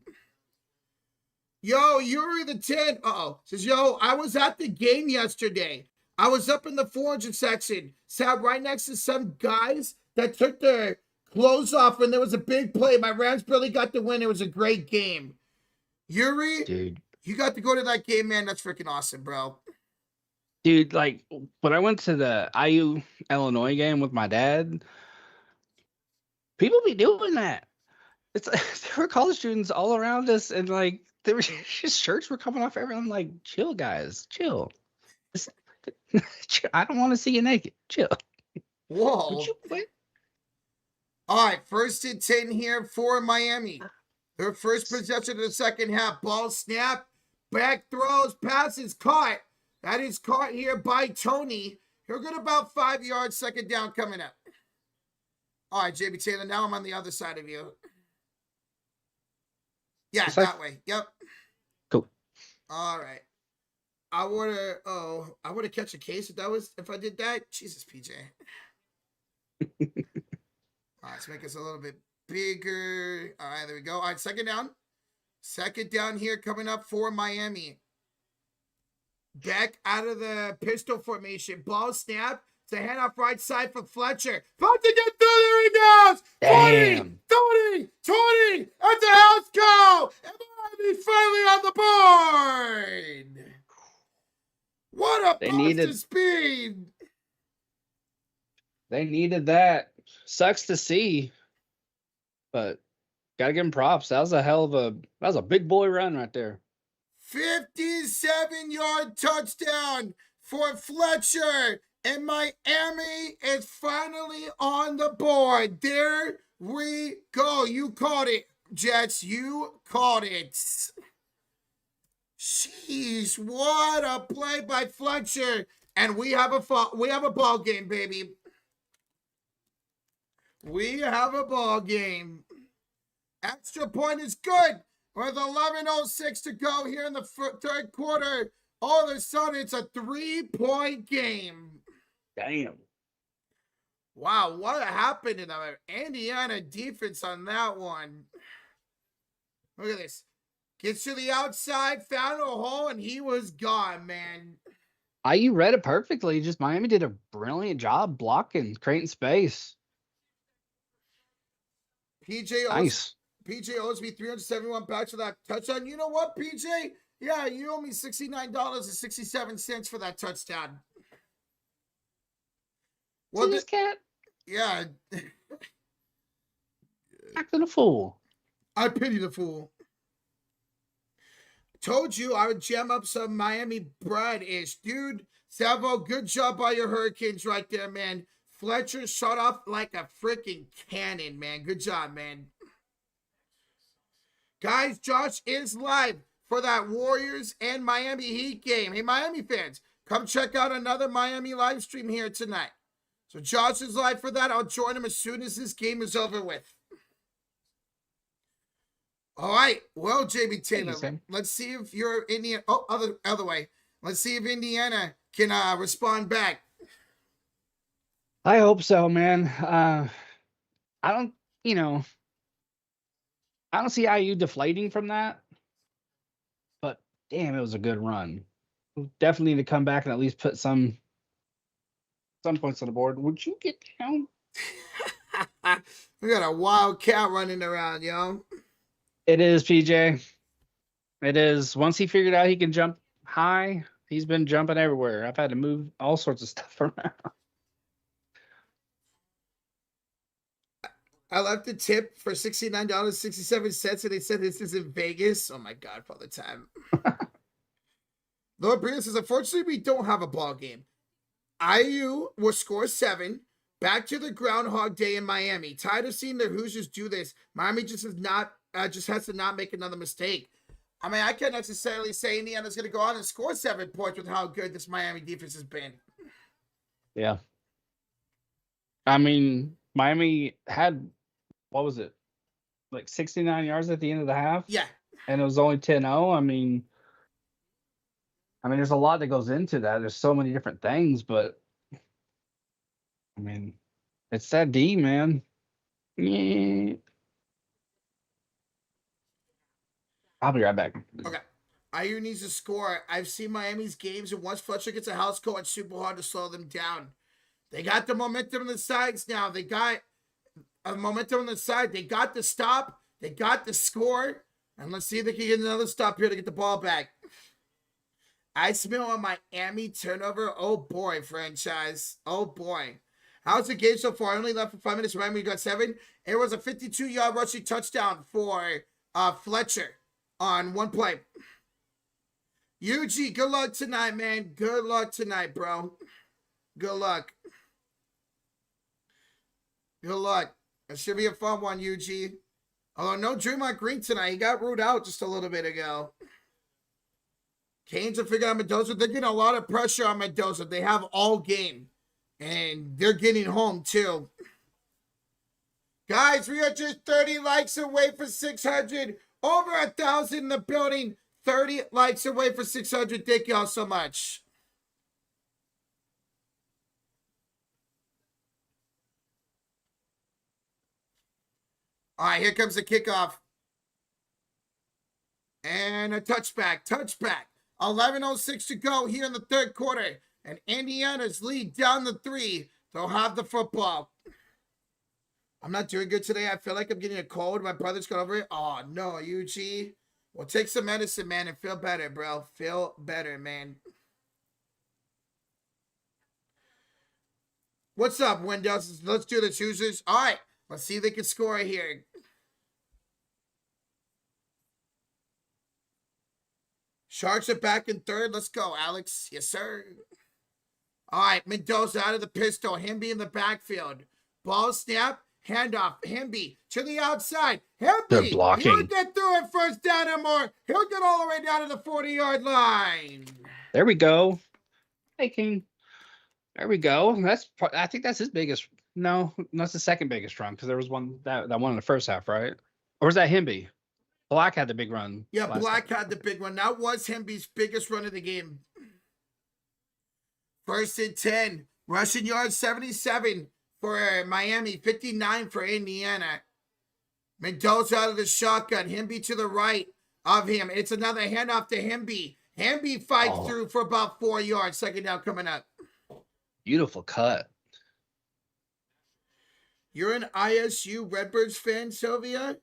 Yo, Yuri the 10. Says, yo, I was at the game yesterday. I was up in the 400 section. Sat right next to some guys that took their clothes off when there was a big play. My Rams barely got the win. It was a great game. Yuri, dude, you got to go to that game, man. That's freaking awesome, bro. Dude, like when I went to the IU Illinois game with my dad, people be doing that. It's there were college students all around us, and like there were just shirts were coming off everyone. I'm like, chill, guys, chill. I don't want to see you naked. Chill. Whoa. Would you quit? All right, 1st and 10 here for Miami. Their first possession of the second half. Ball snap, back throws, passes caught. That is caught here by Tony. He'll get about 5 yards, second down coming up. All right, JB Taylor, now I'm on the other side of you. Yeah, that way. Yep. Cool. All right. I would have catch a case if I did that. Jesus, PJ. All right, let's make this a little bit bigger. All right, there we go. All right, second down. Second down here coming up for Miami. Back out of the pistol formation. Ball snap. It's a handoff right side for Fletcher. Fletcher get through. There he goes. 20, 30, 20. At the house go. And Miami's finally on the board. What a burst of speed. They needed that. Sucks to see, but gotta give him props. That was a big boy run right there. 57-yard touchdown for Fletcher. And Miami is finally on the board. There we go. You called it, Jets. You called it. Jeez, what a play by Fletcher. And we have a ball game, baby. We have a ball game. Extra point is good. With 11:06 to go here in the third quarter. All of a sudden, it's a 3-point game. Damn. Wow, what happened to the Indiana defense on that one? Look at this. Gets to the outside, found a hole, and he was gone, man. You read it perfectly. Just Miami did a brilliant job blocking, creating space. PJ owes me 371 bucks for that touchdown. You know what, PJ? Yeah, you owe me $69.67 for that touchdown. Well, this cat? Yeah. Acting a fool. I pity the fool. Told you I would jam up some Miami bread-ish. Dude, Salvo, good job by your Hurricanes right there, man. Fletcher shot off like a freaking cannon, man. Good job, man. Guys, Josh is live for that Warriors and Miami Heat game. Hey, Miami fans, come check out another Miami live stream here tonight. So Josh is live for that. I'll join him as soon as this game is over with. All right. Well, JB Taylor, let's see if you're Indiana. Oh, other way. Let's see if Indiana can respond back. I hope so, man. I don't see IU deflating from that. But damn, it was a good run. We definitely need to come back and at least put some points on the board. Would you get down? We got a wild cat running around, yo. It is, PJ. It is. Once he figured out he can jump high, he's been jumping everywhere. I've had to move all sorts of stuff around. I left a tip for $69.67, and they said this is in Vegas. Oh my God, Father Time. Lord Brian says, unfortunately, we don't have a ball game. IU will score 7. Back to the Groundhog Day in Miami. Tired of seeing the Hoosiers do this. Miami just has to not make another mistake. I mean, I can't necessarily say Indiana's going to go on and score 7 points with how good this Miami defense has been. Yeah. I mean, Miami had, what was it? Like 69 yards at the end of the half? Yeah. And it was only 10-0. I mean, there's a lot that goes into that. There's so many different things, but I mean, it's that D, man. Yeah. I'll be right back. Okay. IU needs to score. I've seen Miami's games, and once Fletcher gets a house call, it's super hard to slow them down. They got the momentum on the sides now. They got a momentum on the side. They got the stop. They got the score. And let's see if they can get another stop here to get the ball back. I smell a Miami turnover. Oh, boy, franchise. Oh, boy. How's the game so far? Only left for 5 minutes. Miami got 7. It was a 52-yard rushing touchdown for Fletcher on one play. UG, good luck tonight, man. Good luck tonight, bro. Good luck. Good luck. It should be a fun one, UG. Although no Draymond Green tonight. He got ruled out just a little bit ago. Canes are figuring out Mendoza. They're getting a lot of pressure on Mendoza. They have all game. And they're getting home, too. Guys, we are just 30 likes away for 600. Over 1,000 in the building. 30 likes away for 600. Thank y'all so much. All right, here comes the kickoff. And a touchback. 11:06 to go here in the third quarter. And Indiana's lead down the 3. They'll have the football. I'm not doing good today. I feel like I'm getting a cold. My brother's got over it. Oh, no, UG. Well, take some medicine, man, and feel better, bro. Feel better, man. What's up, Windows? Let's do the Hoosiers. All right, let's see if they can score here. Sharks are back in third. Let's go, Alex. Yes, sir. All right, Mendoza out of the pistol. Hemby in the backfield. Ball snap. Handoff. Hemby to the outside. They're Hemby. He'll blocking. get through it first down and more. He'll get all the way down to the 40-yard line. There we go. Hey, King. There we go. I think that's his biggest. No, that's the second biggest run because there was one that one in the first half, right? Or was that Hemby? Black had the big run. Yeah, Black had the big one. That was Hemby's biggest run of the game. 1st and 10. Rushing yards 77 for Miami, 59 for Indiana. Mendoza out of the shotgun. Hemby to the right of him. It's another handoff to Hemby. Hemby fights through for about 4 yards. Second down coming up. Beautiful cut. You're an ISU Redbirds fan, Sylvia?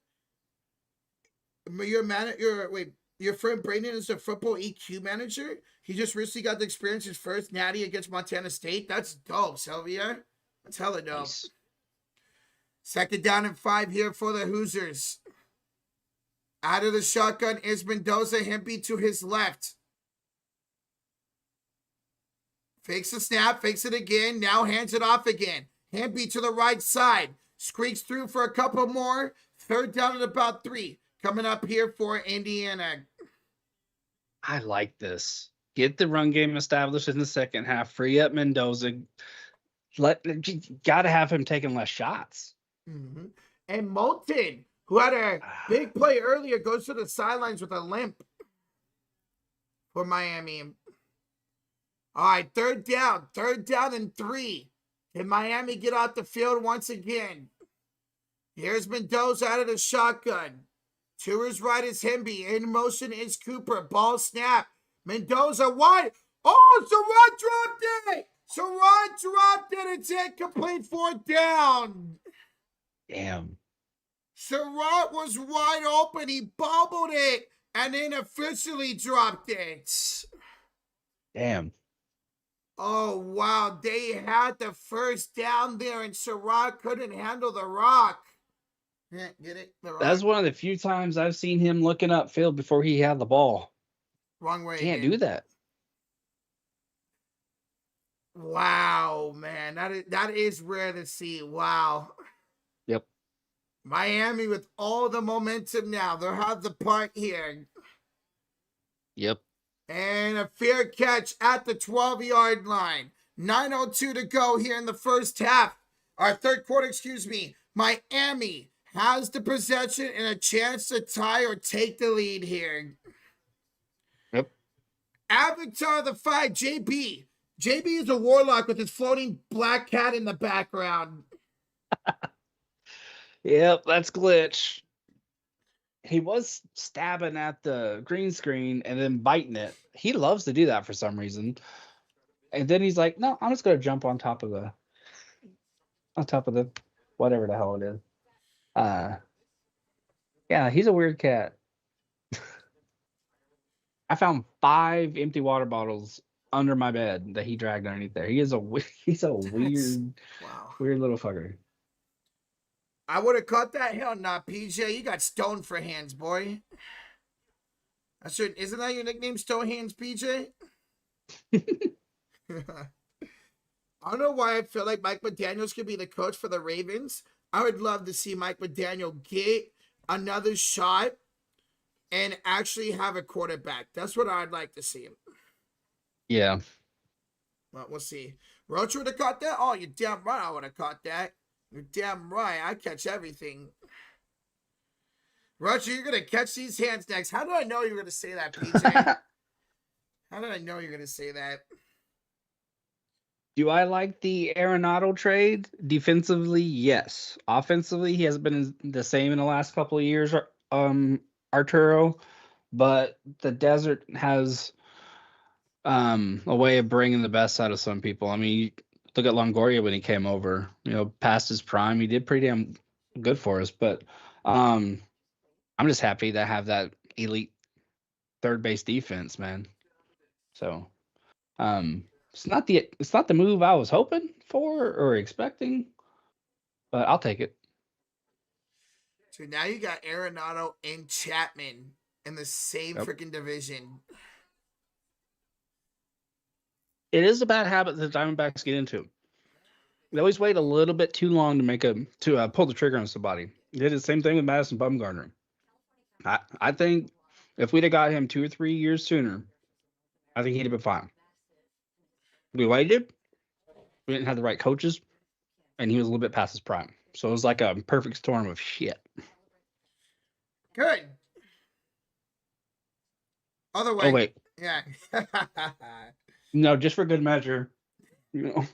Your friend Brandon is a football EQ manager? He just recently got to experience his first natty against Montana State. That's dope, Sylvia. That's hella dope. Nice. 2nd down and 5 here for the Hoosiers. Out of the shotgun is Mendoza. Hemby to his left. Fakes the snap, fakes it again, now hands it off again. Hemby to the right side. Squeaks through for a couple more. 3rd down and about 3. Coming up here for Indiana. I like this. Get the run game established in the second half. Free up Mendoza. Got to have him taking less shots. Mm-hmm. And Moulton, who had a big play earlier, goes to the sidelines with a limp for Miami. All right, 3rd down. 3rd down and 3. Can Miami get out the field once again? Here's Mendoza out of the shotgun. To his right is Hemby. In motion is Cooper. Ball snap. Mendoza wide. Oh, Surratt dropped it. Surratt dropped it. It's incomplete. 4th down. Damn. Surratt was wide open. He bobbled it and then officially dropped it. Damn. Oh, wow. They had the 1st down there and Surratt couldn't handle the rock. Yeah, get it? That's one of the few times I've seen him looking upfield before he had the ball. Wrong way. Can't do that. Wow, man. That is rare to see. Wow. Yep. Miami with all the momentum now. They'll have the punt here. Yep. And a fair catch at the 12-yard line. 9:02 to go here in the first half. Our third quarter, excuse me. Miami has the possession and a chance to tie or take the lead here. Yep. Avatar the 5, JB. JB is a warlock with his floating black cat in the background. Yep, that's Glitch. He was stabbing at the green screen and then biting it. He loves to do that for some reason. And then he's like, no, I'm just going to jump on top of the whatever the hell it is. Yeah, he's a weird cat. I found 5 empty water bottles under my bed that he dragged underneath there. He's a weird little fucker. I would have caught that. Hell nah, PJ. You got stoned for hands, boy. Isn't that your nickname, Stone Hands, PJ? I don't know why I feel like Mike McDaniels could be the coach for the Ravens. I would love to see Mike McDaniel get another shot and actually have a quarterback. That's what I'd like to see him. Yeah. Well, we'll see. Roach would have caught that? Oh, you're damn right I would have caught that. You're damn right. I catch everything. Roach, you're going to catch these hands next. How did I know you were going to say that, PJ? How did I know you were going to say that? Do I like the Arenado trade? Defensively, yes. Offensively, he has been the same in the last couple of years, Arturo. But the desert has a way of bringing the best out of some people. I mean, look at Longoria when he came over. Past his prime, he did pretty damn good for us. But I'm just happy to have that elite third base defense, man. So it's not the move I was hoping for or expecting, but I'll take it. So now you got Arenado and Chapman in the same freaking division. It is a bad habit that the Diamondbacks get into. They always wait a little bit too long to pull the trigger on somebody. They did the same thing with Madison Bumgarner. I think if we'd have got him 2 or 3 years sooner, I think he'd have been fine. We waited. We didn't have the right coaches, and he was a little bit past his prime. So it was like a perfect storm of shit. Good. Other way. Oh wait, Yeah. no, just for good measure. You know.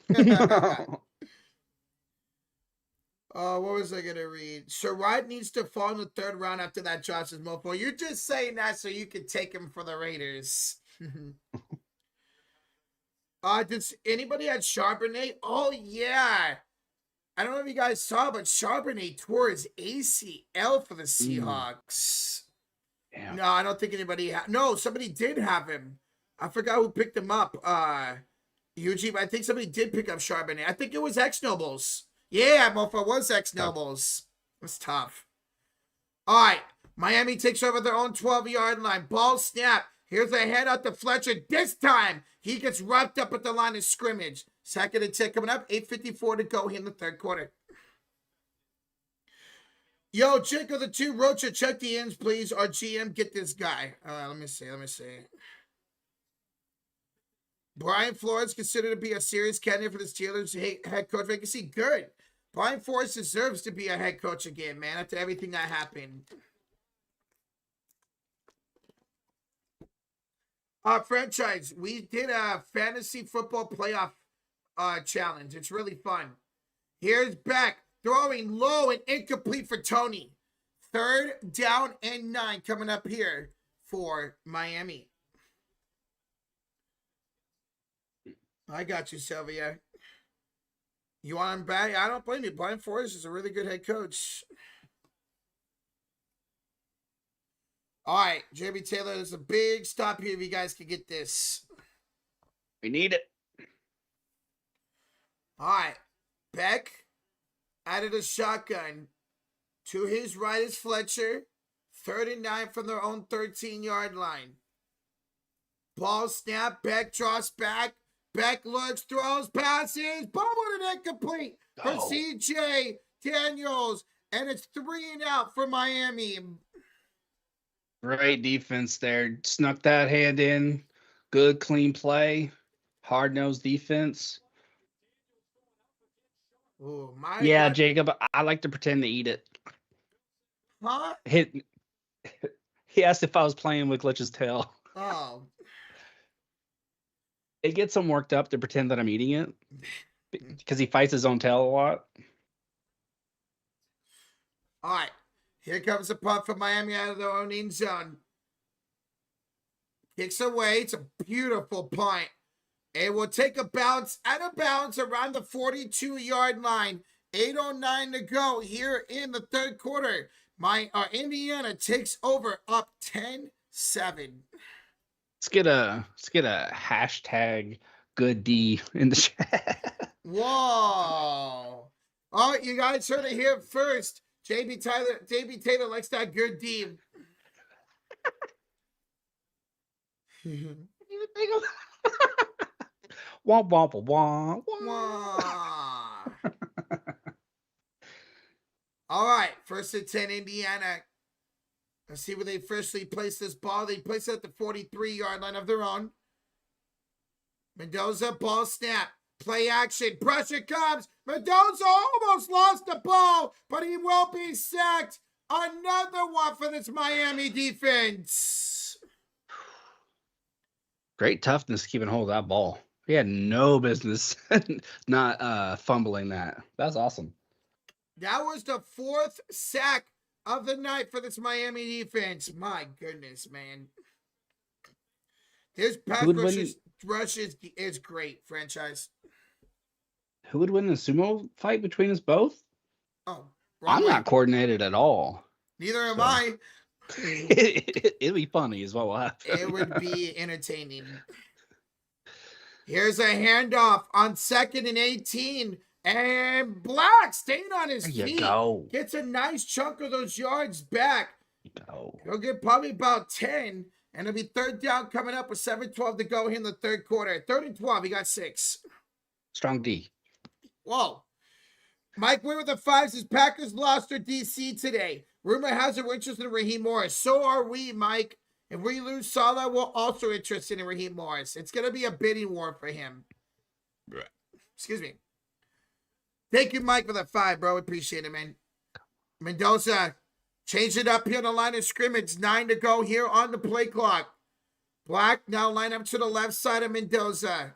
What was I gonna read? Sherrod needs to fall in the 3rd round after that Josh's mofo. You're just saying that so you can take him for the Raiders. Does anybody had Charbonnet? Oh yeah. I don't know if you guys saw, but Charbonnet tore his ACL for the Seahawks. Yeah. No, I don't think anybody no, somebody did have him. I forgot who picked him up. Eugene, I think somebody did pick up Charbonnet. I think it was X-Nobles. Yeah, mofo, was X-Nobles. That's tough. All right. Miami takes over their own 12-yard line. Ball snap. Here's a handout to Fletcher. This time, he gets wrapped up at the line of scrimmage. 2nd and 10 coming up. 8:54 to go here in the 3rd quarter. Yo, Chico the 2, Rocha, check the ends, please. Our GM, get this guy. Let me see. Brian Flores considered to be a serious candidate for the Steelers head coach vacancy. Good. Brian Flores deserves to be a head coach again, man, after everything that happened. Franchise, we did a fantasy football playoff challenge. It's really fun. Here's Beck throwing low and incomplete for Tony. 3rd down and 9 coming up here for Miami. I got you, Sylvia. You want him back? I don't blame you. Brian Flores is a really good head coach. All right, JB Taylor, there's a big stop here if you guys can get this. We need it. All right, Beck added a shotgun. To his right is Fletcher. 3rd and 9 from their own 13-yard line. Ball snap. Beck drops back. Beck looks, throws, passes. Bubbled and incomplete for CJ Daniels. And it's 3 and out for Miami. Great defense there. Snuck that hand in. Good, clean play. Hard-nosed defense. Oh, my Yeah, God. Jacob, I like to pretend to eat it. Huh? He asked if I was playing with Glitch's tail. Oh. It gets him worked up to pretend that I'm eating it because he fights his own tail a lot. All right. Here comes a punt from Miami out of their own end zone. Kicks away. It's a beautiful punt. It will take a bounce out of bounds around the 42-yard line. 8:09 to go here in the 3rd quarter. Indiana takes over up 10-7. Let's get a hashtag good D in the chat. Whoa. All right, you guys heard it here first. JB Taylor likes that good D. Wah, wah, wah, wah, Wah. All right, 1st and 10, Indiana. Let's see where they firstly place this ball. They place it at the 43-yard line of their own. Mendoza, ball snap. Play action. Pressure comes. Mendoza almost lost the ball, but he will be sacked. Another one for this Miami defense. Great toughness keeping hold of that ball. He had no business not fumbling that. That's awesome. That was the 4th sack of the night for this Miami defense. My goodness, man. This pass rush is great, franchise. Who would win the sumo fight between us both? Oh, I'm not coordinated at all. Neither am I. It'll be funny is what will happen. It would be entertaining. Here's a handoff on 2nd and 18. And Black staying on his There you feet. go. Gets a nice chunk of those yards back. Go. He'll get probably about 10. And it'll be third down coming up with 7:12 to go here in the third quarter. 3rd and 12, he got 6. Strong D. Whoa. Mike Wynn with the 5 says Packers lost their DC today. Rumor has it we're interested in Raheem Morris. So are we, Mike. If we lose Salah, we're also interested in Raheem Morris. It's going to be a bidding war for him. Excuse me. Thank you, Mike, for the 5, bro. Appreciate it, man. Mendoza, change it up here on the line of scrimmage. 9 to go here on the play clock. Black now line up to the left side of Mendoza.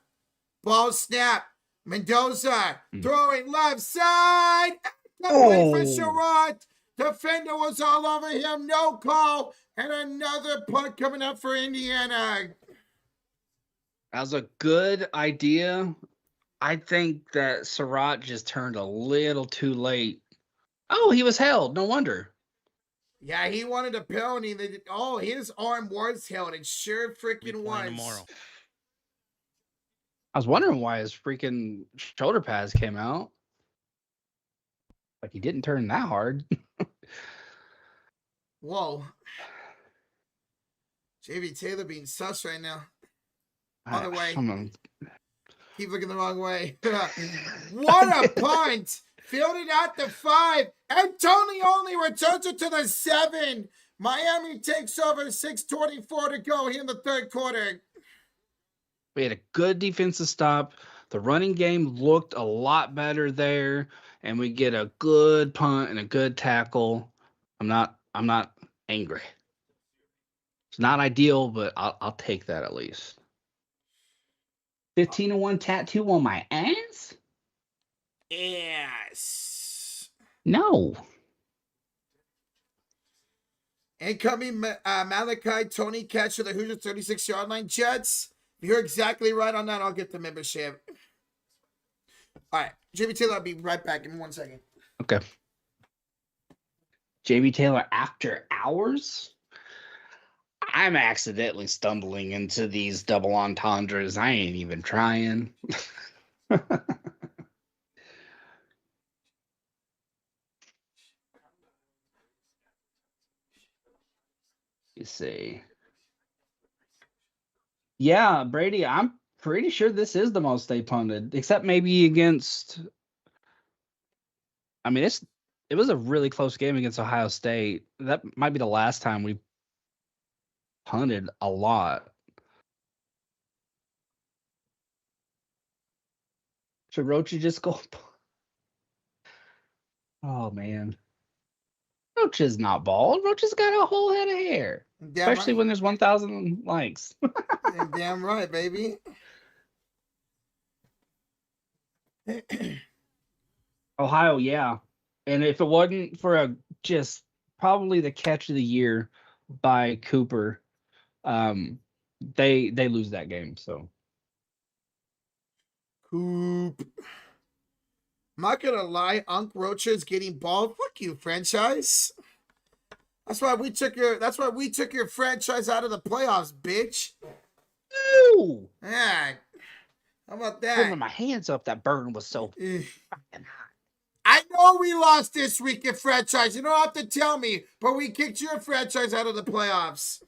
Ball snap. Mendoza throwing left side. Play for Sherrod. Defender was all over him. No call. And another punt coming up for Indiana. That was a good idea. I think that Surratt just turned a little too late. Oh, he was held. No wonder. Yeah, he wanted a penalty. Oh, his arm was held. It sure freaking was. Tomorrow. I was wondering why his freaking shoulder pads came out. Like he didn't turn that hard. Whoa. JV Taylor being sus right now. Other way. Keep looking the wrong way. What a punt. Fielded at the 5. And Tony only returns it to the 7. Miami takes over. 6:24 to go here in the third quarter. We had a good defensive stop. The running game looked a lot better there. And we get a good punt and a good tackle. I'm not angry. It's not ideal, but I'll take that at least. 15-1 tattoo on my ass? Yes. No. Incoming Malachi Tony catch to the Hoosiers 36-yard line. Jets, if you're exactly right on that, I'll get the membership. All right. JB Taylor, I'll be right back in 1 second. Okay. JB Taylor after hours? I'm accidentally stumbling into these double entendres. I ain't even trying. You see. Yeah, Brady, I'm pretty sure this is the most they punted, except maybe against. I mean, it was a really close game against Ohio State. That might be the last time we punted a lot. Should Roach just go? Oh man, Roach is not bald. Roach has got a whole head of hair, Damn especially right. when there's 1,000 likes. Damn right, baby. Ohio, yeah. And if it wasn't for just probably the catch of the year by Cooper, they lose that game. So Coop. I'm not gonna lie, Unc Rocha is getting bald. Fuck you, franchise. That's why we took your franchise out of the playoffs, bitch. ooh, Yeah. How about that? pulling my hands up. That burn was so Eh. fucking hot. I know we lost this week in franchise. You don't have to tell me, but we kicked your franchise out of the playoffs.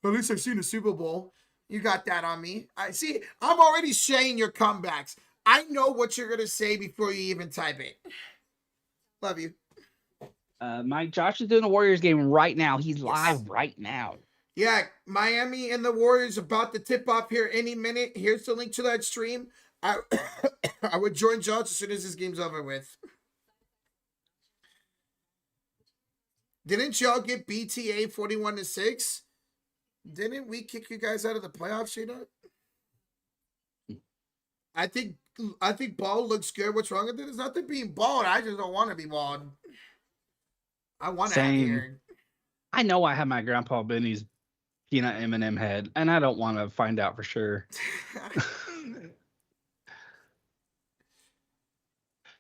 At least I've seen a Super Bowl. You got that on me. I see. I'm already saying your comebacks. I know what you're gonna say before you even type it. Love you. Mike, Josh is doing a Warriors game right now. He's live right now. Yeah, Miami and the Warriors about to tip off here any minute. Here's the link to that stream. I would join Josh as soon as this game's over with. Didn't y'all get BTA 41-6? Didn't we kick you guys out of the playoffs, Sheena? I think bald looks good. What's wrong with it? It's nothing being bald. I just don't want to be bald. I want to have Same. hair. I know I have my Grandpa Benny's peanut M&M head, and I don't want to find out for sure.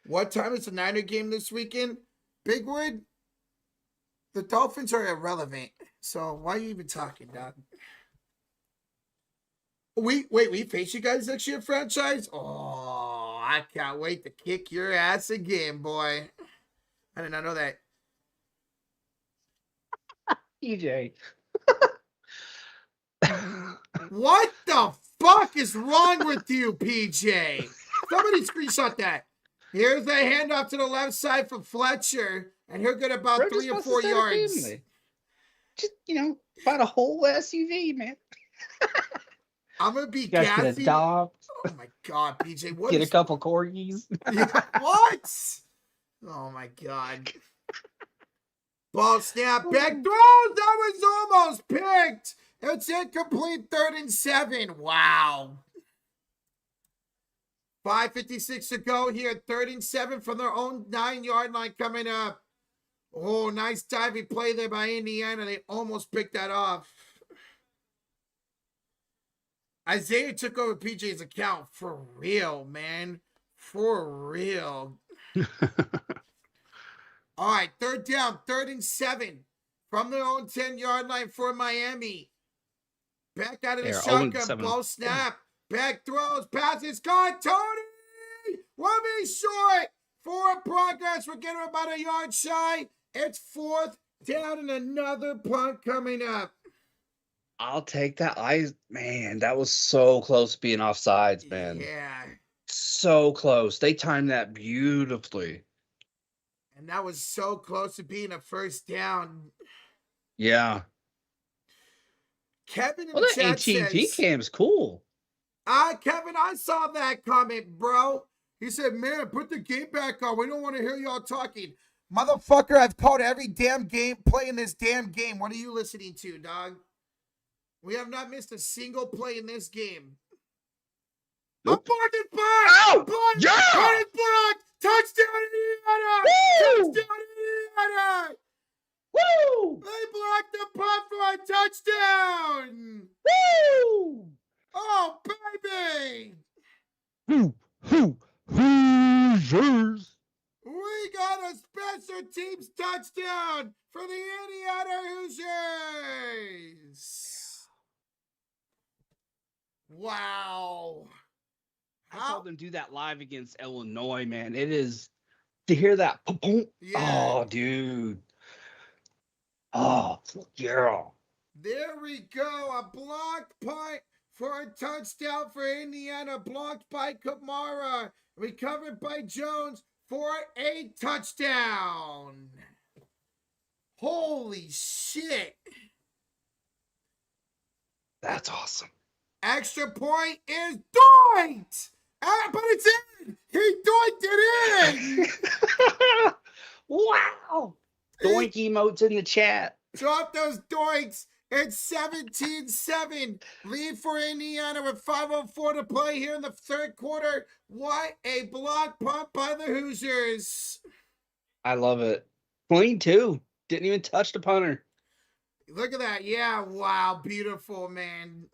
What time is the Niner game this weekend? Bigwood? The Dolphins are irrelevant. So why are you even talking, dog? We face you guys next year, franchise? Oh, I can't wait to kick your ass again, boy. I did not know that. EJ. What the fuck is wrong with you, PJ? Somebody screenshot that. Here's the handoff to the left side for Fletcher, and he'll get about Bro, 3 or 4 yards. Just, find a whole SUV, man. I'm gonna be You guys can gassy. adopt. Oh my god, PJ, what? Get a couple corgis. Yeah, what? Oh my god. Ball snap, back throws. That was almost picked. It's incomplete, 3rd and 7. Wow. 5:56 to go here. 3rd and 7 from their own 9-yard line coming up. Oh, nice diving play there by Indiana. They almost picked that off. Isaiah took over PJ's account for real, man. For real. All right, 3rd down, 3rd and 7 from their own 10-yard line for Miami. Back out of the shotgun, ball snap. Back throws, passes, caught. Tony will be short. Forward progress. We're getting about a yard shy. It's 4th down and another punt coming up. I'll take that. Man, that was so close to being offsides, man. Yeah. So close. They timed that beautifully. And that was so close to being a 1st down. Yeah. Kevin in Well, the that chat AT&T says, cam's cool. Kevin, I saw that comment, bro. He said, man, put the game back on. We don't want to hear y'all talking. Motherfucker, I've called every damn game, playing this damn game. What are you listening to, dog? We have not missed a single play in this game. Nope. A block is blocked! Oh, yeah! Block is blocked! Touchdown, Indiana! Woo! Touchdown, Indiana! Woo! They blocked the punt for a touchdown! Woo! Oh, baby! Hoosiers! We got a special teams touchdown for the Indiana Hoosiers! Wow. I saw them do that live against Illinois, man. It is to hear that. Yeah. Oh, dude. Oh, yeah. There we go. A blocked punt for a touchdown for Indiana. Blocked by Kamara. Recovered by Jones for a touchdown. Holy shit. That's awesome. Extra point is doinked. But it's in. He doinked it in. Wow. Doink emotes in the chat. Drop those doinks. It's 17-7. Lead for Indiana with 5:04 to play here in the 3rd quarter. What a block punt by the Hoosiers. I love it. Clean, too. Didn't even touch the punter. Look at that. Yeah, wow. Beautiful, man.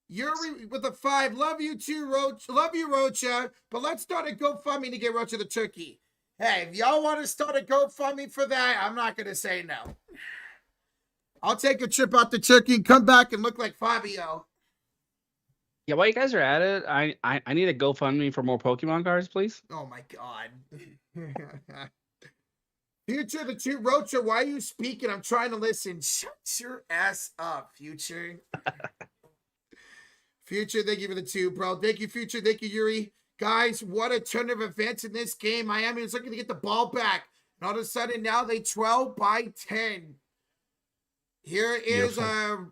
Yuri with a 5. Love you too, Roach. Love you, Rocha. But let's start a GoFundMe to get Rocha the turkey. Hey, if y'all want to start a GoFundMe for that, I'm not going to say no. I'll take a trip out to Turkey and come back and look like Fabio. Yeah, while you guys are at it, I need a GoFundMe for more Pokemon cards, please. Oh, my God. Future the 2. Rocha, why are you speaking? I'm trying to listen. Shut your ass up, Future. Future, thank you for the 2, bro. Thank you, Future. Thank you, Yuri. Guys, what a turn of events in this game. Miami was looking to get the ball back. And all of a sudden, now they 12 by 10. Here is a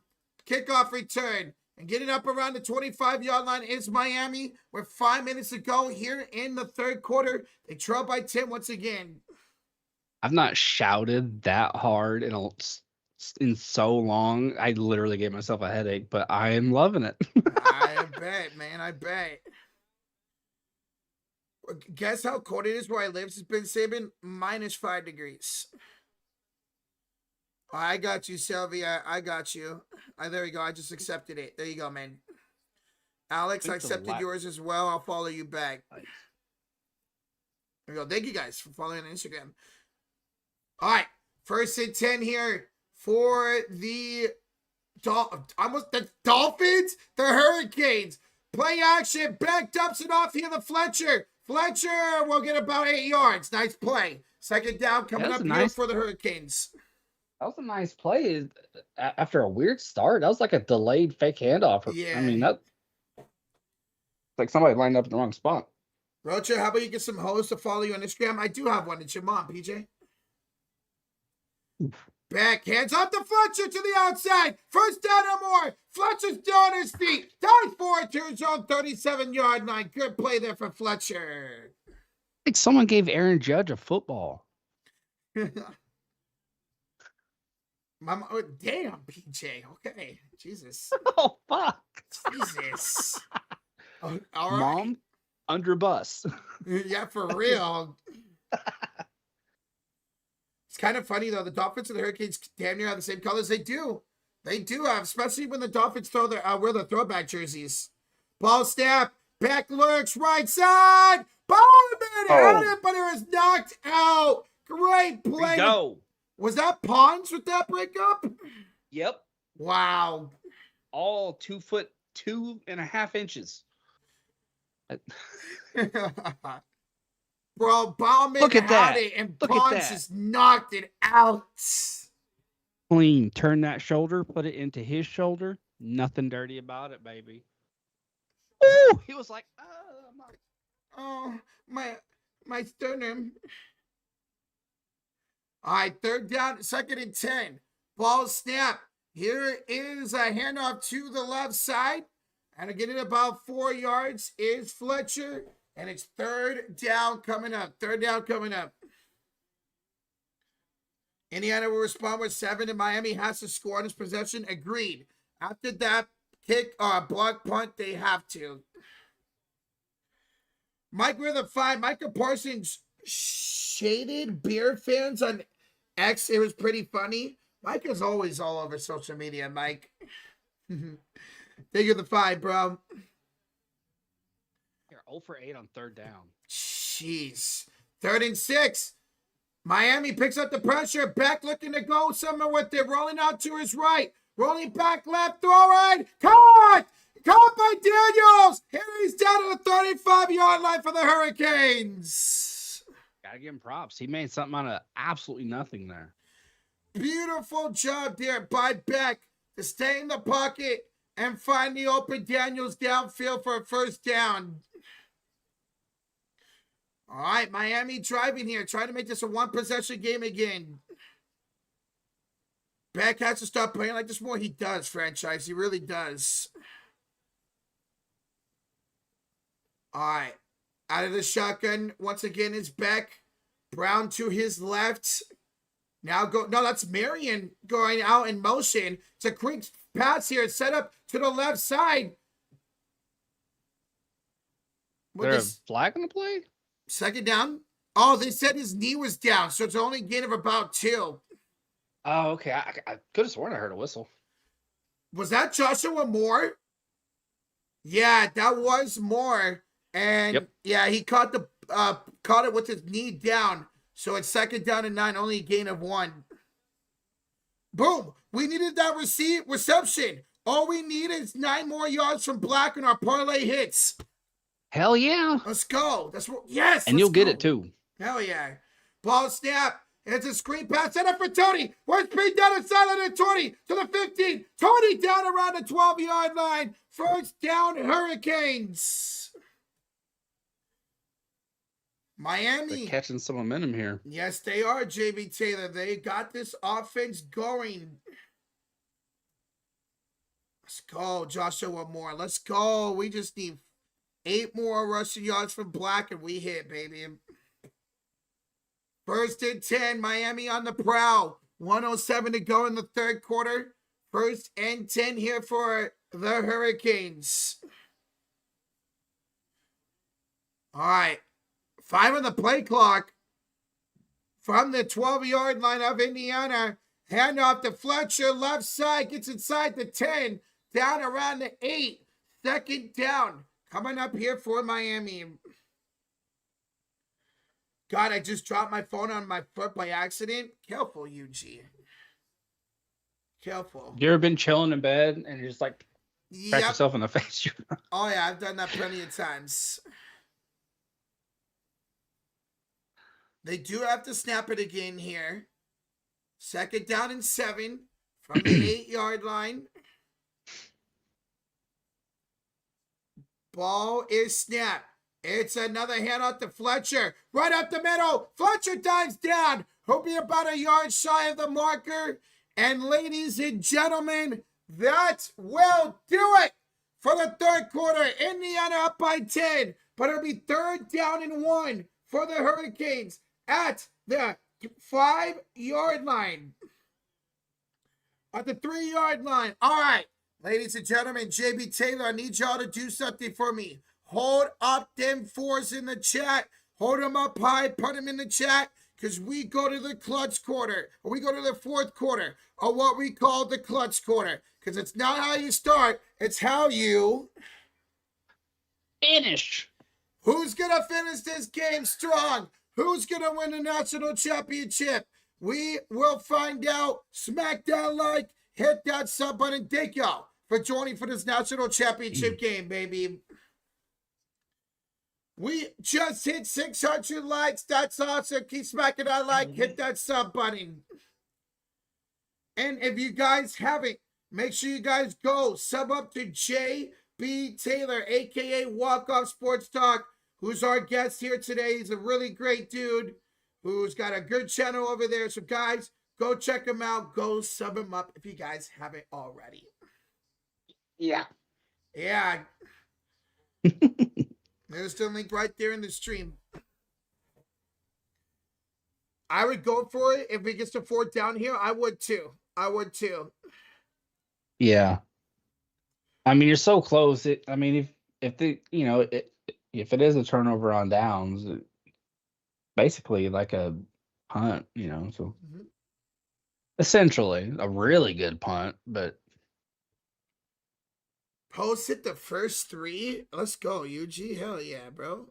kickoff return. And getting up around the 25-yard line is Miami. With 5 minutes to go here in the 3rd quarter. They trail by 10 once again. I've not shouted that hard in so long. I literally gave myself a headache, but I am loving it. I bet, man. I bet. Guess how cold it is where I live? It's been saving -5 degrees. I got you, Sylvia. I got you. There you go. I just accepted it. There you go, man. Alex, I accepted yours as well. I'll follow you back. Nice. There you go. Thank you guys for following on Instagram. All right. 1st and 10 here for the Dolphins, the Hurricanes. Play action. Back dumps it off here to Fletcher. Fletcher will get about 8 yards. Nice play. 2nd down coming up here for the Hurricanes. That was a nice play after a weird start. That was like a delayed fake handoff. I mean, Yeah. that's like somebody lined up in the wrong spot. Rocha, how about you get some hoes to follow you on Instagram? I do have one. It's your mom, PJ. Backhands off the Fletcher to the outside. First down or more. Fletcher's still on his feet. Dives forward to his own 37-yard line. Good play there for Fletcher. Like someone gave Aaron Judge a football. Mama, oh, damn, PJ. Okay. Jesus. Oh, fuck. Jesus. Oh, all right. Mom, under bus. Yeah, for real. It's kind of funny, though. The Dolphins and the Hurricanes damn near have the same colors. They do. They do have, especially when the Dolphins throw their wear their throwback jerseys. Ball snap. Back lurks. Right side. Bowman had it, but it was knocked out. Great play. Go. Was that Pons with that breakup? Yep. Wow. All 2 foot 2.5 inches. Bro, Bauman Look at had that. it, and Look at Pons that. just knocked it out. Clean. Turn that shoulder, put it into his shoulder. Nothing dirty about it, baby. Ooh, he was like, Oh, my sternum. All right, third down, 2nd and 10. Ball snap. Here is a handoff to the left side. And getting about 4 yards is Fletcher. And it's 3rd down coming up. 3rd down coming up. Indiana will respond with 7, and Miami has to score on this possession. Agreed. After that kick or block punt, they have to. Mike with a 5. Micah Parsons shaded beer fans on X. It was pretty funny. Mike is always all over social media, Mike. Thank you for the 5, bro. You're 0 for 8 on 3rd down. Jeez. 3rd and 6. Miami picks up the pressure. Beck looking to go somewhere with it. Rolling out to his right. Rolling back left. Throw right. Caught! Caught by Daniels. Here he's down to the 35-yard line for the Hurricanes. Gotta give him props. He made something out of absolutely nothing there. Beautiful job there by Beck to stay in the pocket and find the open Daniels downfield for a 1st down. All right, Miami driving here, trying to make this a 1-possession game again. Beck has to start playing like this more. He does, franchise. He really does. All right. Out of the shotgun, once again, is Beck. Brown to his left. Now go. No, that's Marion going out in motion. It's a quick pass here. Set up to the left side. There a flag on the play? 2nd down. Oh, they said his knee was down, so it's only a gain of about 2. Oh, okay. I could have sworn I heard a whistle. Was that Joshua Moore? Yeah, that was Moore. And yep. Yeah, he caught it with his knee down. So it's 2nd down and 9, only a gain of 1. Boom. We needed that reception. All we need is 9 more yards from Black and our parlay hits. Hell yeah. Let's go. That's what. Yes. And you'll get it too. Hell yeah. Ball snap. It's a screen pass. Set up for Tony. Where's Pete down inside of the 20 to the 15. Tony down around the 12-yard line. 1st down, Hurricanes. Miami. They're catching some momentum here. Yes, they are, JB Taylor. They got this offense going. Let's go, Joshua Moore. Let's go. We just need 8 more rushing yards from Black, and we hit, baby. 1st and 10, Miami on the prowl. 1:07 to go in the 3rd quarter. 1st and 10 here for the Hurricanes. All right. 5 on the play clock. From the 12-yard line of Indiana. Hand off to Fletcher. Left side. Gets inside the 10. Down around the 8. 2nd down. Coming up here for Miami. God, I just dropped my phone on my foot by accident. Careful, UG. Careful. You ever been chilling in bed and you're just like, crack Yep. yourself in the face? Oh, yeah, I've done that plenty of times. They do have to snap it again here. 2nd down and 7 from the 8-yard line. Ball is snapped. It's another handoff to Fletcher. Right up the middle. Fletcher dives down. He'll be about a yard shy of the marker. And ladies and gentlemen, that will do it for the 3rd quarter. Indiana up by 10. But it'll be 3rd down and 1 for the Hurricanes at the 5-yard line. At the 3-yard line. All right. Ladies and gentlemen, JB Taylor, I need y'all to do something for me. Hold up them 4s in the chat. Hold them up high. Put them in the chat. Because we go to the clutch quarter. Or we go to the 4th quarter. Or what we call the clutch quarter. Because it's not how you start. It's how you finish. Who's going to finish this game strong? Who's going to win the national championship? We will find out. Smack that like. Hit that sub button. Thank y'all for joining for this national championship game, baby. We just hit 600 likes. That's awesome. Keep smacking that like. Hit that sub button. And if you guys haven't, make sure you guys go sub up to JB Taylor, a.k.a. Walk Off Sports Talk, who's our guest here today. He's a really great dude who's got a good channel over there. So, guys, go check him out. Go sub him up if you guys haven't already. Yeah. Yeah. There's the link right there in the stream. I would go for it. If it gets to 4th down here, I would too. Yeah. I mean, you're so close. If it is a turnover on downs, basically like a punt, so essentially a really good punt, but Post hit the first 3. Let's go, UG. Hell yeah, bro.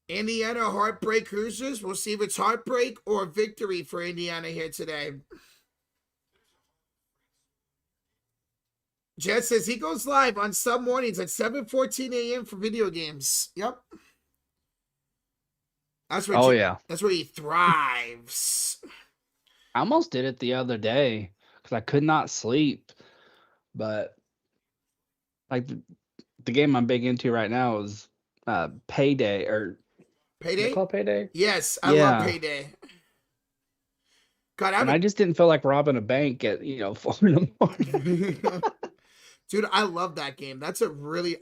Indiana Heartbreak Hoosiers. We'll see if it's heartbreak or victory for Indiana here today. Jet says he goes live on some mornings at 7:14 a.m. for video games. Yep. That's where that's where he thrives. I almost did it the other day because I could not sleep. But like the game I'm big into right now is Payday or Payday? Is it called Payday? Yes, I love Payday. God, I just didn't feel like robbing a bank at 4 in the morning. Dude, I love that game. I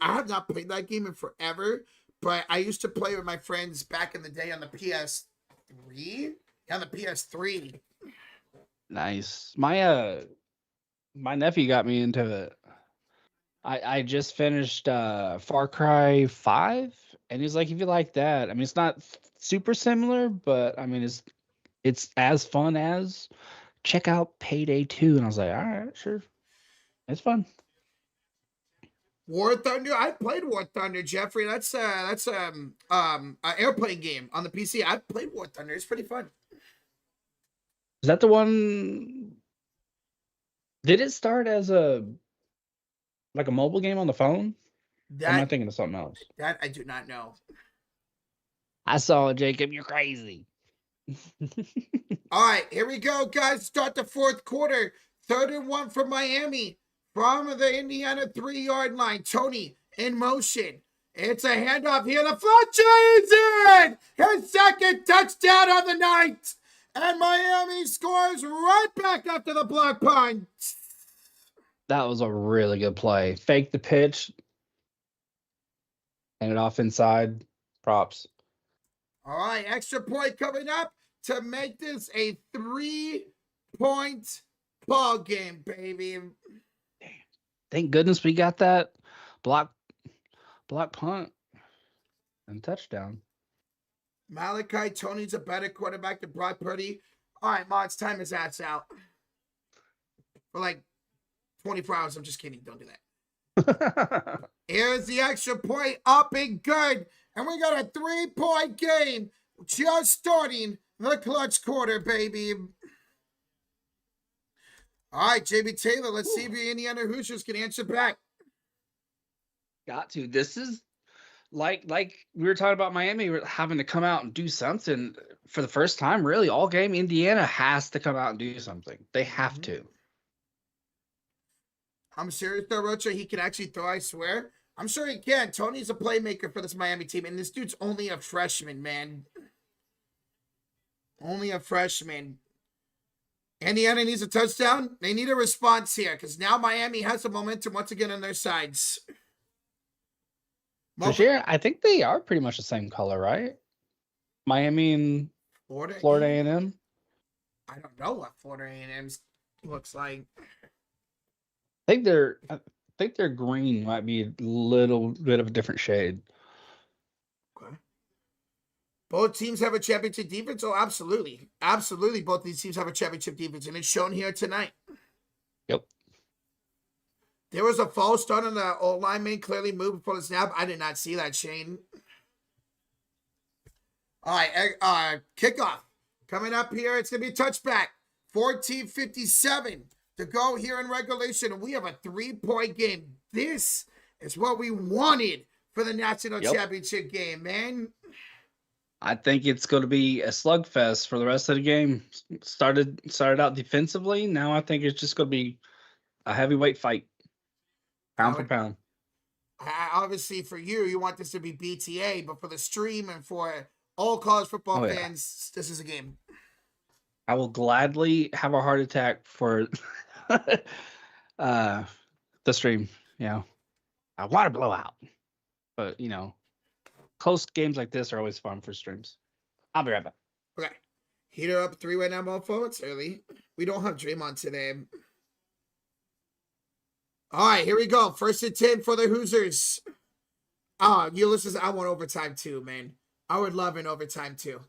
have not played that game in forever, but I used to play with my friends back in the day on the PS3. On the PS3. Nice. My nephew got me into it. I just finished Far Cry 5, and he's like, if you like that, I mean, it's not super similar, but I mean, it's as fun as check out Payday 2. And I was like, all right, sure, it's fun. War Thunder. I played War Thunder, Jeffrey. That's an airplane game on the PC. I played War Thunder. It's pretty fun. Is that the one? Did it start as a mobile game on the phone? Or am I thinking of something else? That I do not know. I saw it, Jacob. You're crazy. All right, here we go, guys. Start the 4th quarter. 3rd and 1 for Miami from the Indiana 3-yard line. Tony in motion. It's a handoff here. The Fletcher is in. His 2nd touchdown of the night. And Miami scores right back after the block punt. That was a really good play. Fake the pitch. And it off inside. Props. All right, extra point coming up to make this a 3-point ball game, baby. Thank goodness we got that block punt and touchdown. Malachi Tony's a better quarterback than Brock Purdy. All right, Mods, time his ass out. For like 24 hours. I'm just kidding. Don't do that. Here's the extra point up and good. And we got a 3-point game just starting the clutch quarter, baby. All right, JB Taylor, let's see if the Indiana Hoosiers can answer back. Got to. This is like we were talking about Miami having to come out and do something for the first time, really all game. Indiana has to come out and do something. They have to. I'm serious though, Rocha. He can actually throw, I swear. I'm sure he can. Tony's a playmaker for this Miami team, and this dude's only a freshman, man. Only a freshman. Indiana needs a touchdown. They need a response here, because now Miami has the momentum once again on their sides. This year, I think they are pretty much the same color, right? Miami and Florida A&M. I don't know what Florida A&M looks like. I think their green might be a little bit of a different shade. Okay. Both teams have a championship defense. Oh, absolutely. Absolutely. Both these teams have a championship defense, and it's shown here tonight. Yep. There was a false start on the old lineman, clearly moved before the snap. I did not see that, Shane. All right, kickoff. Coming up here, it's going to be a touchback. 14:57 to go here in regulation. We have a 3-point game. This is what we wanted for the national championship game, man. I think it's going to be a slugfest for the rest of the game. Started out defensively. Now I think it's just going to be a heavyweight fight. Pound for pound. Obviously, for you want this to be BTA, but for the stream and for all college football fans, this is a game. I will gladly have a heart attack for the stream. You know, I want to blow out, but you know, close games like this are always fun for streams. I'll be right back. Okay, heater up 3 right now, mofo. It's early. We don't have Draymond today. All right, here we go. 1st and 10 for the Hoosiers. Ulysses, I want overtime too, man. I would love an overtime too.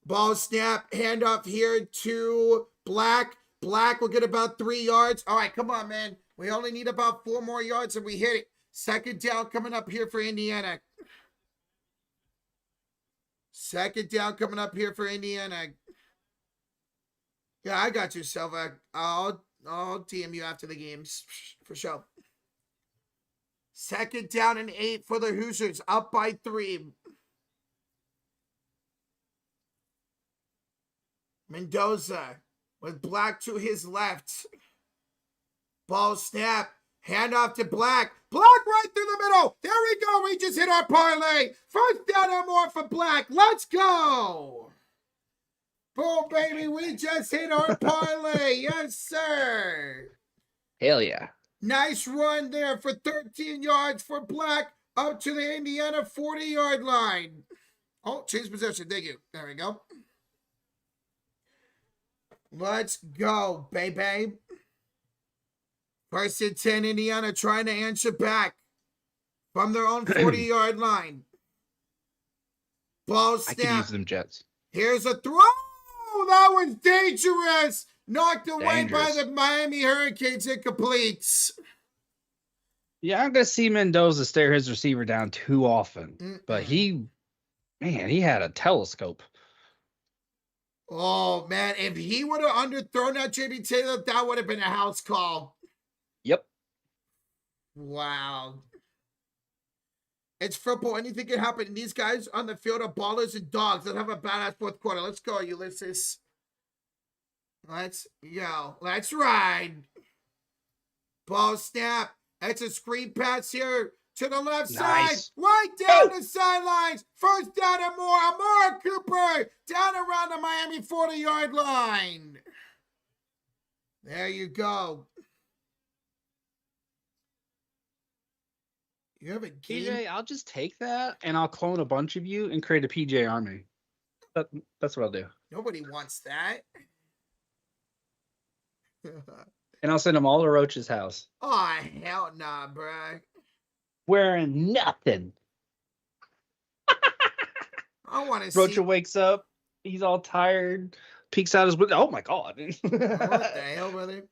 Ball snap, handoff here to Black. Black will get about 3 yards. All right, come on, man. We only need about 4 more yards and we hit it. 2nd down coming up here for Indiana. 2nd down coming up here for Indiana. Yeah, I got you, Silva. I'll DM you after the games, for sure. 2nd down and 8 for the Hoosiers, up by 3. Mendoza with Black to his left. Ball snap, handoff to Black. Black right through the middle. There we go. We just hit our parlay. 1st down and more for Black. Let's go. Boom, baby. We just hit our parlay. Yes, sir. Hell yeah. Nice run there for 13 yards for Black up to the Indiana 40-yard line. Oh, change possession. Thank you. There we go. Let's go, baby. 1st and 10, Indiana trying to answer back from their own 40-yard line. Ball snap. I could use them Jets. Here's a throw. That was dangerous. Knocked away by the Miami Hurricanes. It completes. Yeah, I'm going to see Mendoza stare his receiver down too often. But he had a telescope. Oh, man. If he would have underthrown that JB Taylor, that would have been a house call. Yep. Wow. It's football. Anything can happen. These guys on the field are ballers and dogs. They'll have a badass 4th quarter. Let's go, Ulysses. Let's go. Let's ride. Ball snap. That's a screen pass here to the left side. Right down the sidelines. 1st down and more. Amari Cooper down around the Miami 40-yard line. There you go. You have a game. PJ, I'll just take that and I'll clone a bunch of you and create a PJ army. That's what I'll do. Nobody wants that. And I'll send them all to Roach's house. Oh, hell nah, bro. Wearing nothing. I want to see. Roach wakes up. He's all tired. Peeks out his window. Oh, my God. What the hell, brother?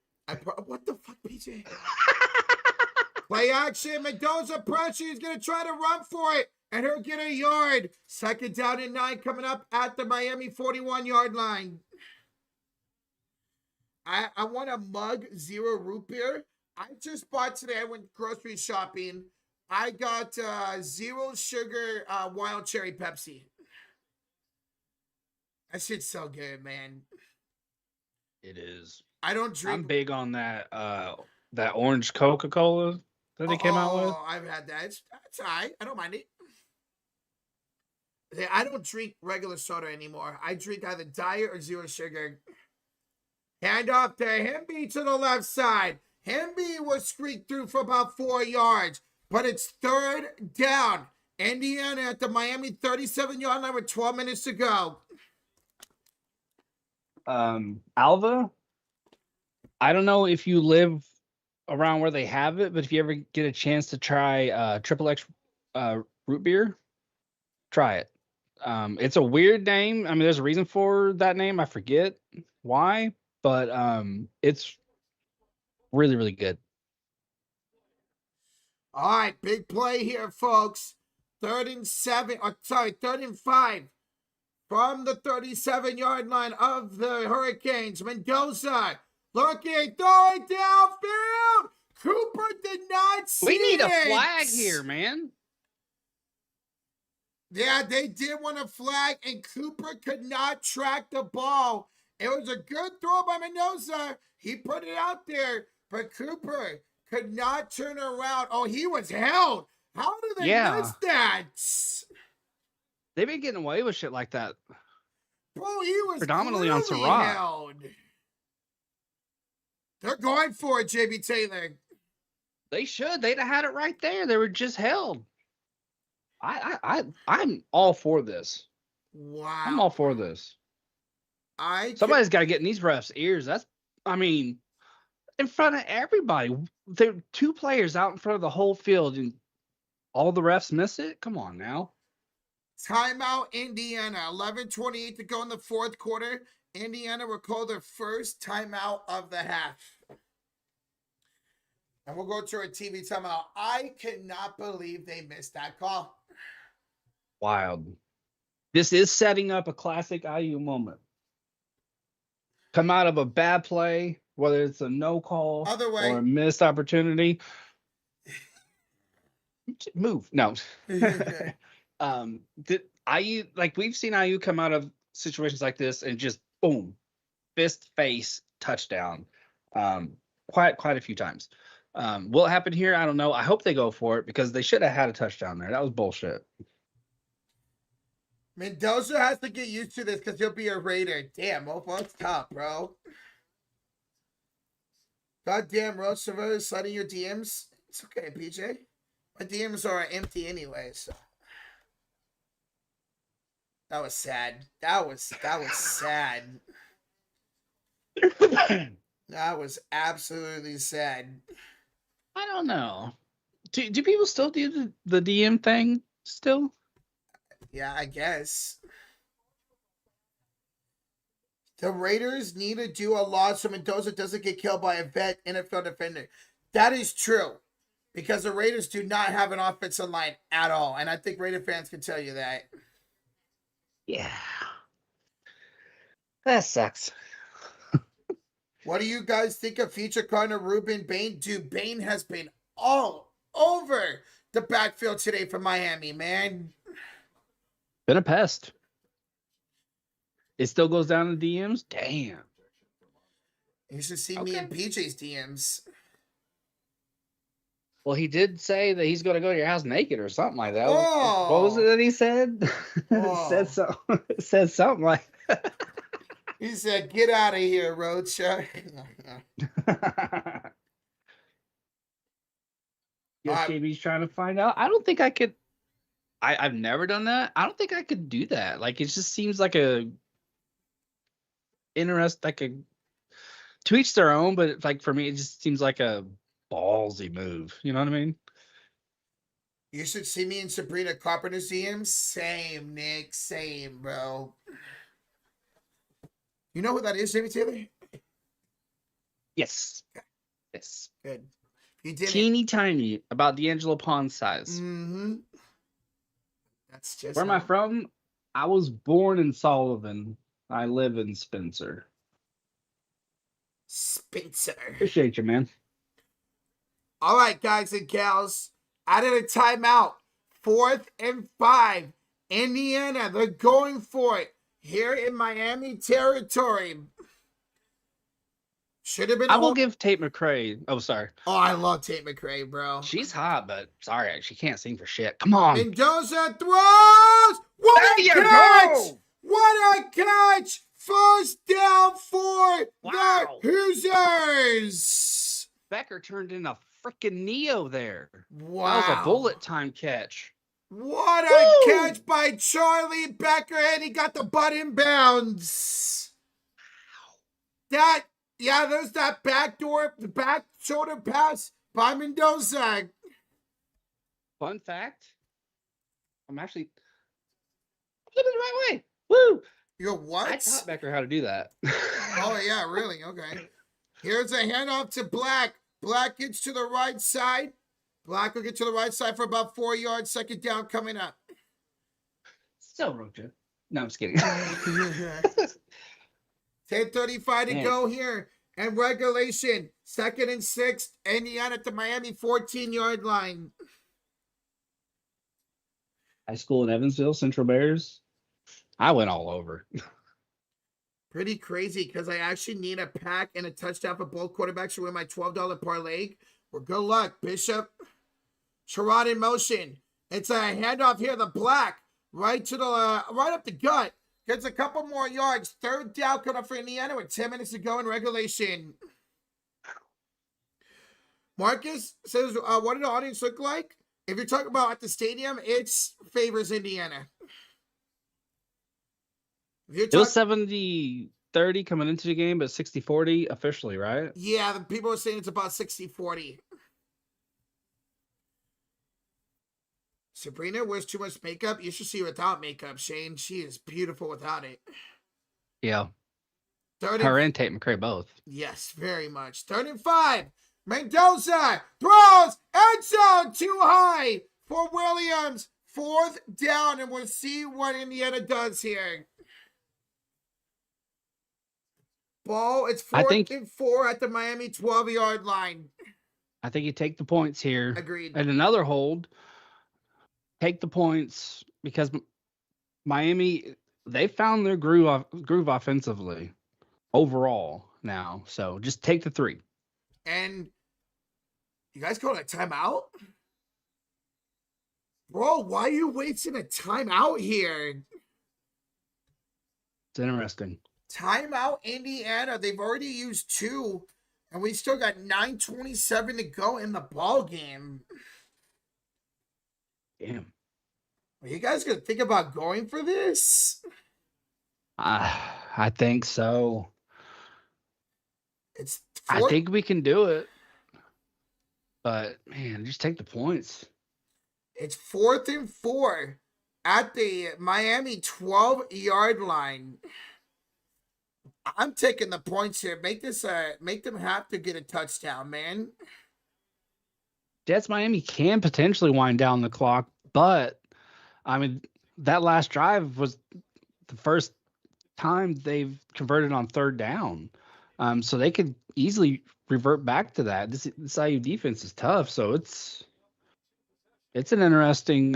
What the fuck, PJ? Play action. Mendoza pressure. He's going to try to run for it. And he'll get a yard. 2nd down and 9 coming up at the Miami 41-yard line. I want a mug 0 root beer. I just bought today. I went grocery shopping. I got zero sugar wild cherry Pepsi. That shit's so good, man. It is. I don't I'm drink. big on that that orange Coca-Cola that they came out with. Oh, I've had that. It's all right. I don't mind it. I don't drink regular soda anymore. I drink either diet or zero sugar. Hand off to Hemby to the left side. Hemby was squeaked through for about 4 yards, but it's third down. Indiana at the Miami 37-yard line with 12 minutes to go. Alva, I don't know if you live around where they have it, but if you ever get a chance to try Triple X root beer, try it. It's a weird name. I mean, there's a reason for that name. I forget why, but it's really, really good. All right, big play here, folks. 3rd and 5 from the 37-yard line of the Hurricanes. Mendoza looking, throwing downfield. Cooper did not see it. We need a flag here, man. Yeah, they did want a flag, and Cooper could not track the ball. It was a good throw by Mendoza. He put it out there, but Cooper could not turn around. Oh, he was held. How did they miss that? They've been getting away with shit like that. Bro, he was predominantly on clearly Surratt. held. They're going for it, JB Taylor. They should. They'd have had it right there. They were just held. I'm all for this. Wow. I'm all for this. Somebody's got to get in these refs' ears. I mean, in front of everybody. There are 2 players out in front of the whole field, and all the refs miss it? Come on now. Timeout, Indiana. 11:28 to go in the 4th quarter. Indiana will call their first timeout of the half. And we'll go to a TV timeout. I cannot believe they missed that call. Wild. This is setting up a classic IU moment. Come out of a bad play, whether it's a no call Other way. or a missed opportunity. Move. No. Did IU, like, we've seen IU come out of situations like this and just boom, fist face touchdown. Quite a few times. Will it happen here? I don't know. I hope they go for it because they should have had a touchdown there. That was bullshit. Mendoza has to get used to this because he'll be a Raider. Damn, mofo, it's tough, bro. Goddamn, Roosevelt sliding your DMs. It's okay, PJ. My DMs are empty anyway, so. That was sad. That was sad. That was absolutely sad. I don't know. Do people still do the DM thing still? Yeah, I guess. The Raiders need to do a lot so Mendoza doesn't get killed by a vet NFL defender. That is true. Because the Raiders do not have an offensive line at all. And I think Raider fans can tell you that. Yeah. That sucks. What do you guys think of future corner Ruben Bain? Dude, Bain has been all over the backfield today for Miami, man. Been a pest. It still goes down in DMs? Damn. You should see me in PJ's DMs. Well, he did say that he's going to go to your house naked or something like that. Oh. What was it that he said? Oh. said something like He said, get out of here, Roadshow. Yes, JB's trying to find out. I don't think I could. I've never done that. I don't think I could do that. Like, it just seems like to each their own, but like for me, it just seems like a ballsy move. You know what I mean? You should see me in Sabrina Carpenter's DMs. Same, Nick. Same, bro. You know who that is, Jamie Taylor? Yes. Yes. Good. You did Teeny tiny, about D'Angelo Pond size. Mm-hmm. That's just Where am I from? I was born in Sullivan. I live in Spencer. Spencer. Appreciate you, man. All right, guys and gals. out of the timeout. 4th and 5. Indiana, they're going for it here in Miami territory. Should have been. I will give Tate McRae. Oh, sorry. Oh, I love Tate McRae, bro. She's hot, but sorry, she can't sing for shit. Come on. Mendoza throws. What a catch! What a catch! First down for the Hoosiers. Becker turned in a freaking Neo there. Wow. That was a bullet time catch. What a catch by Charlie Becker, and he got the butt in bounds. There's that back shoulder pass by Mendoza. Fun fact, I'm actually flipping the right way. Woo! You're what? I taught Becker how to do that. Oh, yeah, really? Okay. Here's a handoff to Black. Black gets to the right side. Black will get to the right side for about 4 yards. Second down coming up. So Rocha. No, I'm just kidding. 10:35 to go here. And regulation. 2nd and 6. Indiana at the Miami 14-yard line. High school in Evansville, Central Bears. I went all over. Pretty crazy because I actually need a pack and a touchdown for both quarterbacks to win my $12 parlay. Well, good luck, Bishop. Sherrod in motion. It's a handoff here. The Black right to the right up the gut. Gets a couple more yards. 3rd down coming up for Indiana with 10 minutes to go in regulation. Marcus says, what did the audience look like? If you're talking about at the stadium, it favors Indiana. It was 70-30 coming into the game, but 60-40 officially, right? Yeah, the people are saying it's about 60-40. Sabrina wears too much makeup. You should see her without makeup, Shane. She is beautiful without it. Yeah. Her and Tate McRae both. Yes, very much. 3rd and 5. Mendoza throws. End zone too high for Williams. 4th down, and we'll see what Indiana does here. Ball, it's 4th and 4 at the Miami 12-yard line. I think you take the points here. Agreed. And another hold. Take the points because Miami, they found their groove offensively overall now. So just take the 3. And you guys calling a timeout? Bro, why are you wasting a timeout here? It's interesting. Timeout, Indiana. They've already used 2, and we still got 9:27 to go in the ball game. Damn. Are you guys gonna think about going for this? I think so. I think we can do it. But man, just take the points. It's 4th and 4 at the Miami 12-yard line. I'm taking the points here. Make them have to get a touchdown, man. Jets Miami can potentially wind down the clock, but I mean that last drive was the first time they've converted on 3rd down. So they could easily revert back to that. This IU defense is tough, so it's an interesting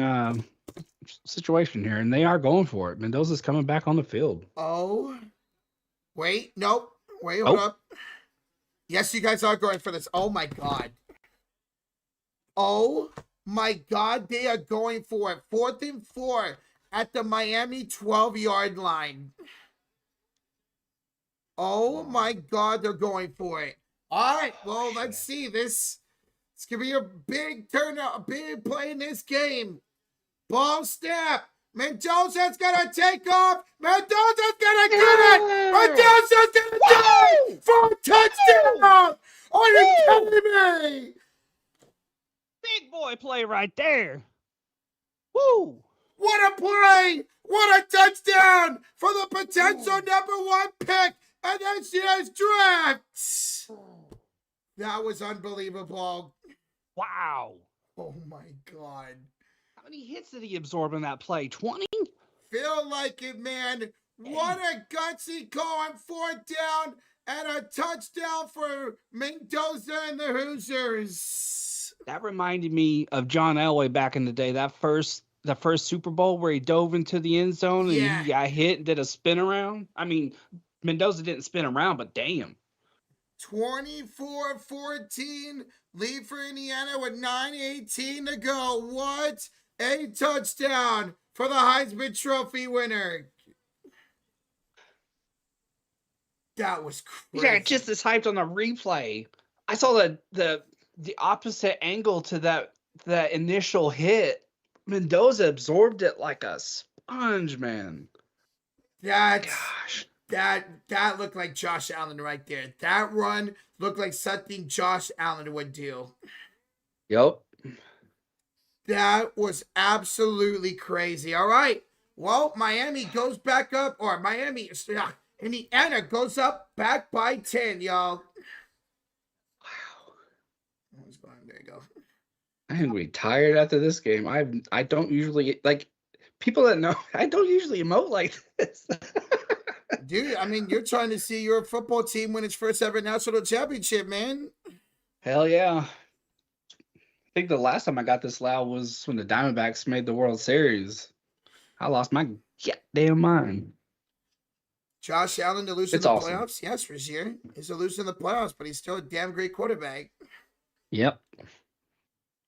situation here, and they are going for it. Mendoza's coming back on the field. Oh, wait, nope. Wait, hold up. Yes, you guys are going for this. Oh, my God. Oh, my God, they are going for it. 4th and 4 at the Miami 12-yard line. Oh, my God, they're going for it. All right, well, let's see. This could be a big turnout, a big play in this game. Ball snap. Mendoza's going to take off. Mendoza's going to get it. Mendoza's going to do it for a touchdown. Are you kidding me? Big boy play right there. Woo! What a play. What a touchdown for the potential #1 pick in this year's draft. That was unbelievable. Wow. Oh, my God. How many hits did he absorb in that play? 20? Feel like it, man. What a gutsy call on 4th down and a touchdown for Mendoza and the Hoosiers. That reminded me of John Elway back in the day. The first Super Bowl where he dove into the end zone and Yeah. he got hit and did a spin around. I mean, Mendoza didn't spin around, but damn. 24-14, lead for Indiana with 9:18 to go. What a touchdown for the Heisman Trophy winner. That was crazy. Yeah, just as hyped on the replay. I saw the opposite angle to that initial hit. Mendoza absorbed it like a sponge, man. Gosh. That looked like Josh Allen right there. That run looked like something Josh Allen would do. Yep. That was absolutely crazy. All right. Well, Miami goes back up, or Indiana goes up back by 10, y'all. Wow. There you go. I am retired after this game. I don't usually like people that know. I don't usually emote like this. Dude, I mean, you're trying to see your football team win its first ever national championship, man. Hell yeah. I think the last time I got this loud was when the Diamondbacks made the World Series. I lost my goddamn mind. Josh Allen to lose in It's the awesome. playoffs? Yes, Razier. He's a loser in the playoffs, but he's still a damn great quarterback. Yep.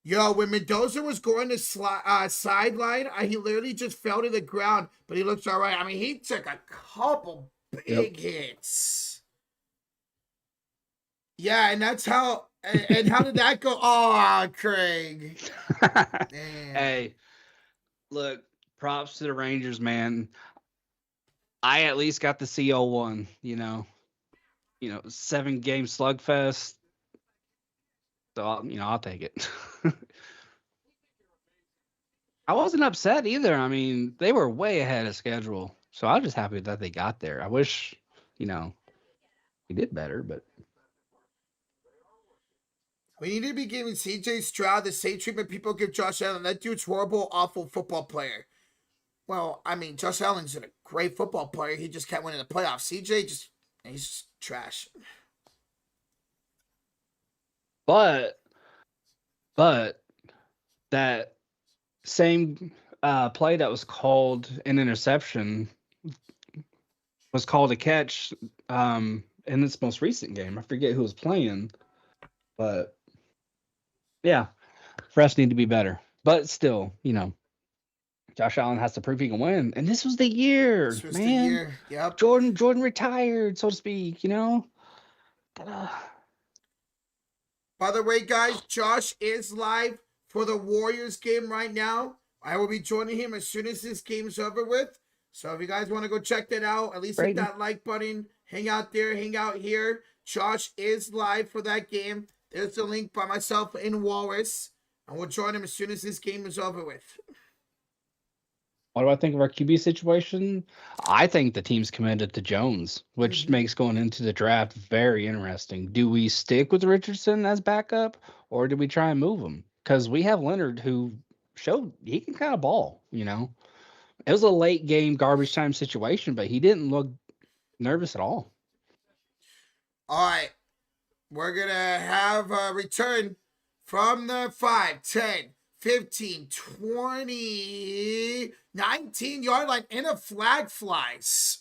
Yo, when Mendoza was going to sideline, he literally just fell to the ground, but he looks all right. I mean, he took a couple big hits. Yeah, and that's how. And how did that go? Oh, Craig. Hey, look, props to the Rangers, man. I at least got the CO1, 7-game slugfest. So, I'll take it. I wasn't upset either. I mean, they were way ahead of schedule. So I was just happy that they got there. I wish, we did better, but. We need to be giving CJ Stroud the same treatment people give Josh Allen. That dude's horrible, awful football player. Well, I mean, Josh Allen's a great football player. He just can't win in the playoffs. CJ he's just trash. But that same play that was called an interception was called a catch in this most recent game. I forget who was playing, but yeah, refs need to be better. But still, Josh Allen has to prove he can win, and this was the year, This was man. the year. Yep. Jordan retired, so to speak. By the way, guys, Josh is live for the Warriors game right now. I will be joining him as soon as this game's over with. So if you guys want to go check that out, at least hit that like button. Hang out there, hang out here. Josh is live for that game. There's the link by myself in Walrus. And we'll join him as soon as this game is over with. What do I think of our QB situation? I think the team's committed to Jones, which makes going into the draft very interesting. Do we stick with Richardson as backup, or do we try and move him? Because we have Leonard, who showed he can kind of ball. It was a late game garbage time situation, but he didn't look nervous at all. All right. We're going to have a return from the 5, 10, 15, 20, 19-yard line, and a flag flies.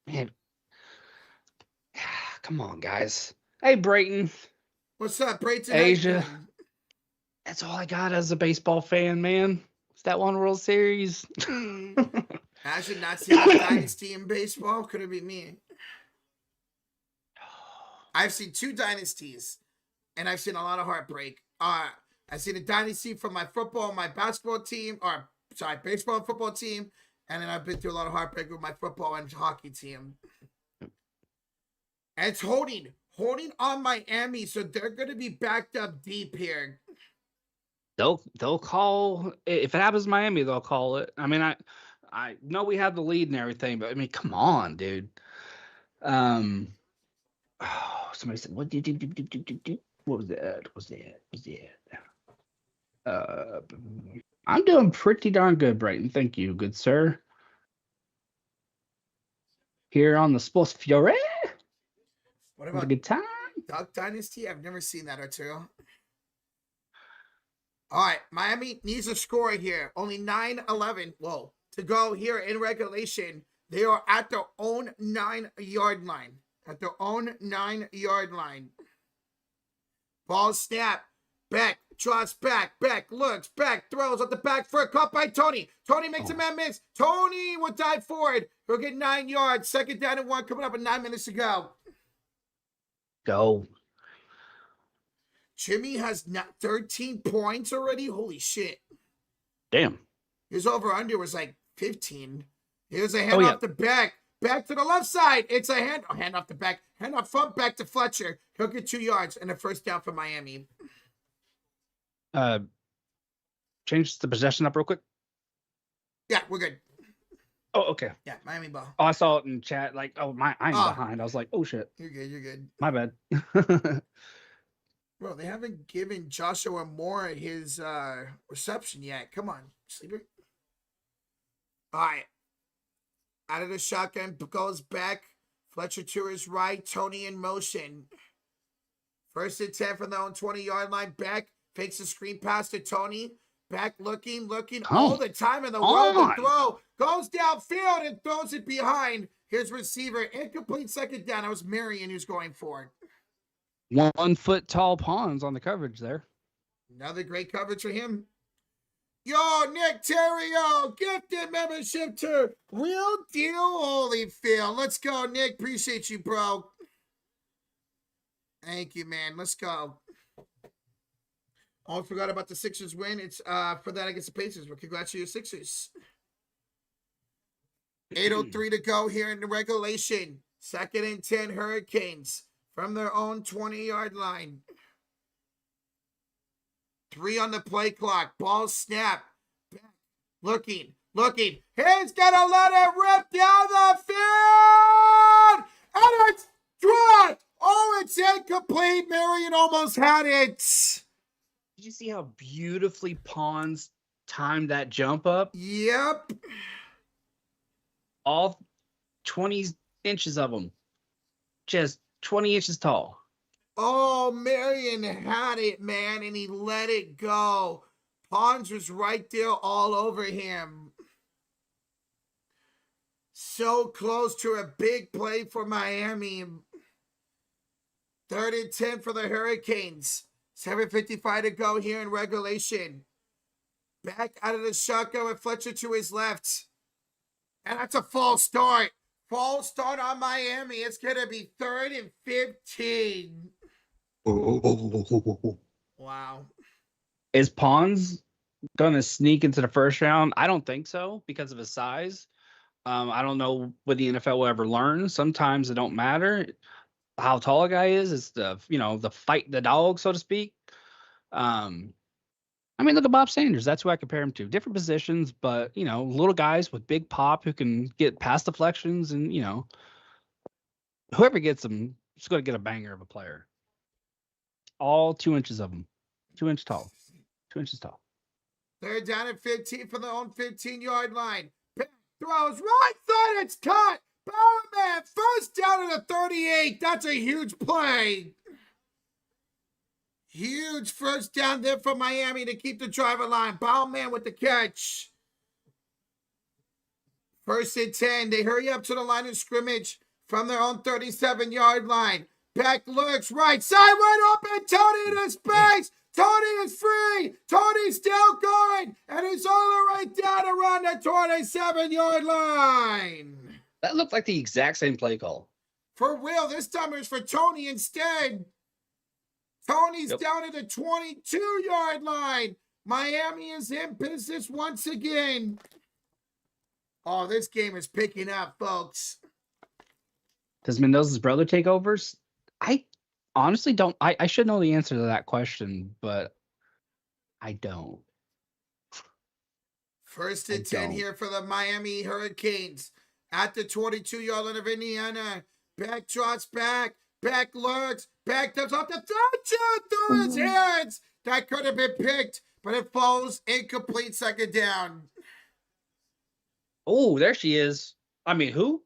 Man. Come on, guys. Hey, Brayton. What's up, Brayton? Asia. That's all I got as a baseball fan, man. It's that one World Series. I should not see a dynasty in baseball. Could it be me? I've seen 2 dynasties, and I've seen a lot of heartbreak. I've seen a dynasty from my football and my basketball team, baseball and football team, and then I've been through a lot of heartbreak with my football and hockey team. And it's holding on Miami, so they're going to be backed up deep here. They'll call if it happens to Miami. They'll call it. I mean, I know we have the lead and everything, but I mean, come on, dude. Somebody said, "What did you? What was that? I'm doing pretty darn good, Brayton. Thank you, good sir. Here on the Sports Fury. What about a good time? Duck Dynasty? I've never seen that, Arturo. All right, Miami needs a score here. Only 9-11, to go here in regulation. They are at their own 9-yard line. At their own 9-yard line. Ball snap. Back, draws back, looks, back, throws at the back for a cut by Tony. Tony makes a man miss. Tony will dive forward. He'll get 9 yards. 2nd down and 1 coming up with 9 minutes to go. Go. Jimmy has 13 points already. Holy shit. Damn. His over-under was like 15. Here's a hand off the back. Back to the left side. It's a hand off the back. Hand off front, back to Fletcher. He'll get 2 yards and a first down for Miami. Change the possession up real quick. Yeah, we're good. Oh, okay. Yeah, Miami ball. Oh, I saw it in chat. Like, I'm behind. I was like, oh shit. You're good. My bad. Bro, they haven't given Joshua Moore his reception yet. Come on, sleeper. All right. Out of the shotgun, goes back. Fletcher to his right. Tony in motion. 1st and 10 from their own 20-yard line. Back. Fakes a screen pass to Tony. Back looking all the time in the world to throw. Goes downfield and throws it behind his receiver. Incomplete 2nd down. That was Marion who's going for it. 1 foot tall pawns on the coverage there. Another great coverage for him. Yo, Nick Terrio, gifted membership to Real Deal Holyfield. Let's go, Nick. Appreciate you, bro. Thank you, man. Let's go. Almost forgot about the Sixers win. It's for that against the Pacers. But congrats to your Sixers. 8:03 to go here in the regulation. 2nd and 10 Hurricanes from their own 20-yard line. 3 on the play clock. Ball snap. Back. Looking. He's going to let it rip down the field. And it's dropped. Oh, it's incomplete. Marion almost had it. Did you see how beautifully Pawns timed that jump up? Yep. All 20 inches of them. Just 20 inches tall. Oh, Marion had it, man, and he let it go. Pons was right there all over him. So close to a big play for Miami. 3rd and 10 for the Hurricanes. 7:55 to go here in regulation. Back out of the shotgun with Fletcher to his left. And that's a false start. False start on Miami. It's going to be 3rd and 15. Wow. Is Pons going to sneak into the first round? I don't think so because of his size. I don't know what the NFL will ever learn. Sometimes it don't matter how tall a guy is. It's the fight the dog, so to speak. I mean, look at Bob Sanders. That's who I compare him to. Different positions, but, little guys with big pop who can get past deflections and, whoever gets them is going to get a banger of a player. All 2 inches of them. 2 inches tall. 2 inches tall. 3rd down and 15 from their own 15-yard line. Back throws right side. It's caught. Bowerman, 1st down at the 38. That's a huge play. Huge 1st down there for Miami to keep the drive alive. Bowerman with the catch. 1st and 10. They hurry up to the line of scrimmage from their own 37-yard line. Back looks right side wide open. Tony in his space. Tony is free. Tony's still going. And he's all the way down around the 27-yard line. That looked like the exact same play call. For real, this time it was for Tony instead. Tony's down at the 22-yard line. Miami is in business once again. Oh, this game is picking up, folks. Does Mendoza's brother take overs? I honestly don't. I should know the answer to that question, but I don't. 1st and 10 here for the Miami Hurricanes. At the 22-yard line of Indiana. Back trots back. Back lurks. Back comes off the Thatcher through his hands. That could have been picked, but it falls incomplete 2nd down. Oh, there she is. I mean, who?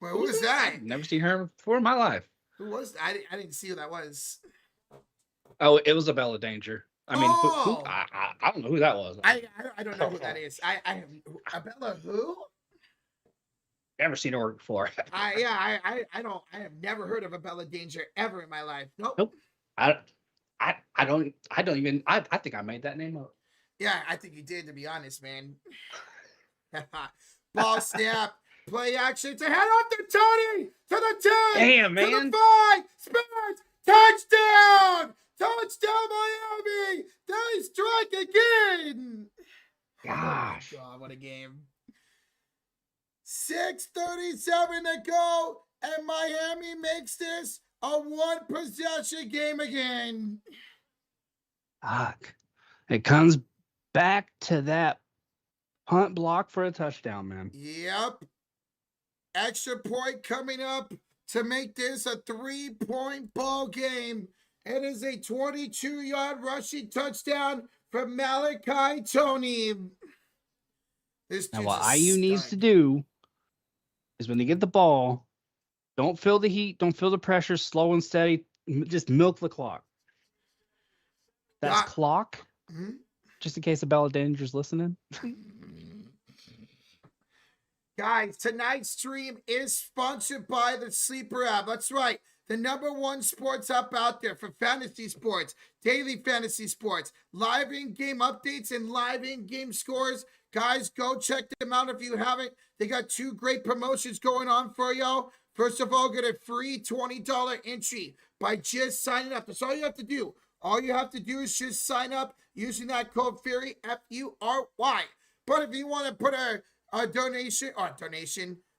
Well, who was that? Never seen her before in my life. Who was that? I didn't see who that was. Oh, it was a Bella Danger. I mean, Oh, I don't know who that was. I don't know who that is. I have Abella who? Never seen her work before. I have never heard of Abella Danger ever in my life. Nope. Nope. I don't even I think I made that name up. Yeah, I think you did, to be honest, man. Ball snap, play action to head off to Tony, to the 10, Damn, to man. the 5, Spurs, touchdown! Touchdown, Miami! They strike again! Gosh. Oh my God, what a game. 6:37 to go, and Miami makes this a one-possession game again. Fuck. It comes back to that punt block for a touchdown, man. Yep. Extra point coming up to make this a 3-point ball game. It is a 22-yard rushing touchdown from Malachi Tony. Now, what IU needs to do is when they get the ball, don't feel the heat, don't feel the pressure, slow and steady, just milk the clock. That's clock. Hmm? Just in case Abella Danger's listening. Guys, tonight's stream is sponsored by the Sleeper app. That's right. The #1 sports app out there for fantasy sports, daily fantasy sports, live in-game updates, and live in-game scores. Guys, go check them out if you haven't. They got 2 great promotions going on for y'all. First of all, get a free $20 entry by just signing up. That's all you have to do. All you have to do is just sign up using that code FURY, F-U-R-Y. But if you want to put a donation, you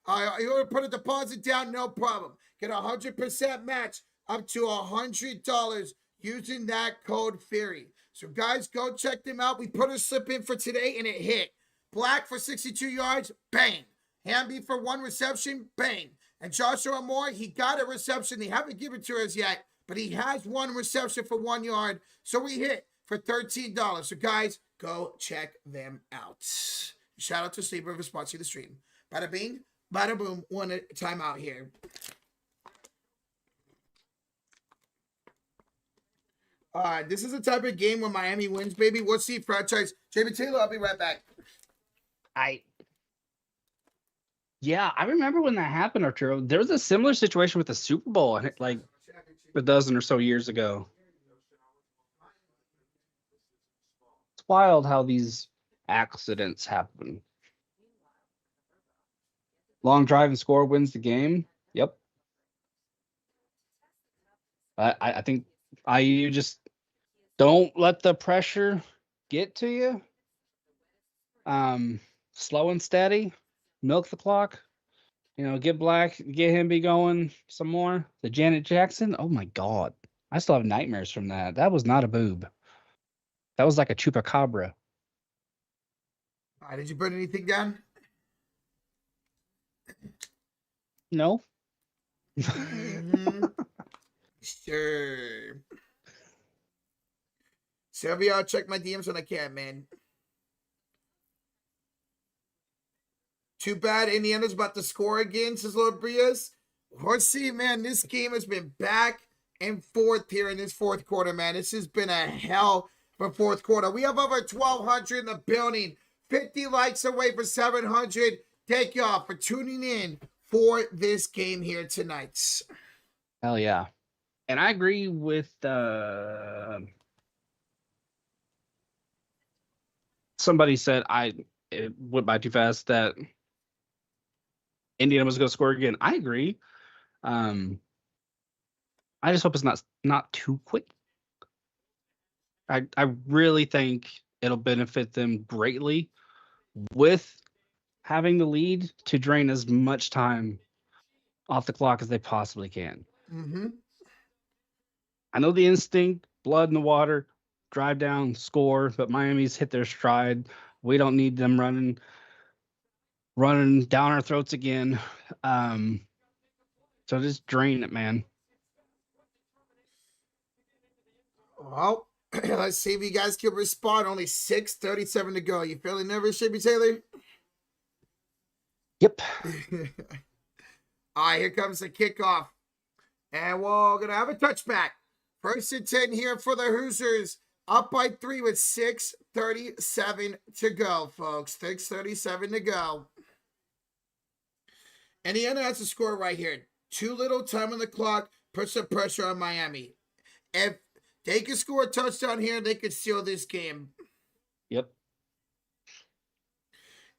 want to put a deposit down, no problem. Get a 100% match up to $100 using that code FURY. So guys, go check them out. We put a slip in for today and it hit. Black for 62 yards, bang. Hamby for 1 reception, bang. And Joshua Moore, he got a reception. They haven't given it to us yet, but he has 1 reception for 1 yard. So we hit for $13. So guys, go check them out. Shout out to Sleeper for sponsoring the stream. Bada bing, bada boom, 1 time out here. This is the type of game where Miami wins, baby. We'll see franchise. JB Taylor, I'll be right back. Yeah, I remember when that happened, Arturo. There was a similar situation with the Super Bowl, like a dozen or so years ago. It's wild how these accidents happen. Long drive and score wins the game. Yep. I think IU just don't let the pressure get to you. Slow and steady. Milk the clock. Get Black, get him be going some more. The Janet Jackson. Oh my God. I still have nightmares from that. That was not a boob. That was like a chupacabra. Did you put anything down? No. Sure. Sylvia, I'll check my DMs when I can, man. Too bad Indiana's about to score again, says Lord Brias. We'll see, man. This game has been back and forth here in this fourth quarter, man. This has been a hell of a fourth quarter. We have over 1,200 in the building. 50 likes away for 700. Thank y'all for tuning in for this game here tonight. Hell yeah. And I agree with somebody said it went by too fast that Indiana was going to score again. I agree. I just hope it's not too quick. I really think it'll benefit them greatly with having the lead to drain as much time off the clock as they possibly can. Mm-hmm. I know the instinct, blood in the water, drive down, score, but Miami's hit their stride. We don't need them running down our throats again. So just drain it, man. Well, let's see if you guys can respond. Only 6:37 to go. You feeling nervous, JB Taylor? Yep. All right, here comes the kickoff. And we're going to have a touchback. 1st and 10 here for the Hoosiers Up by 3 with 6:37 to go, folks. 6:37 to go. Indiana has to score right here. Too little time on the clock. Put some pressure on Miami. If they can score a touchdown here, they could seal this game. Yep.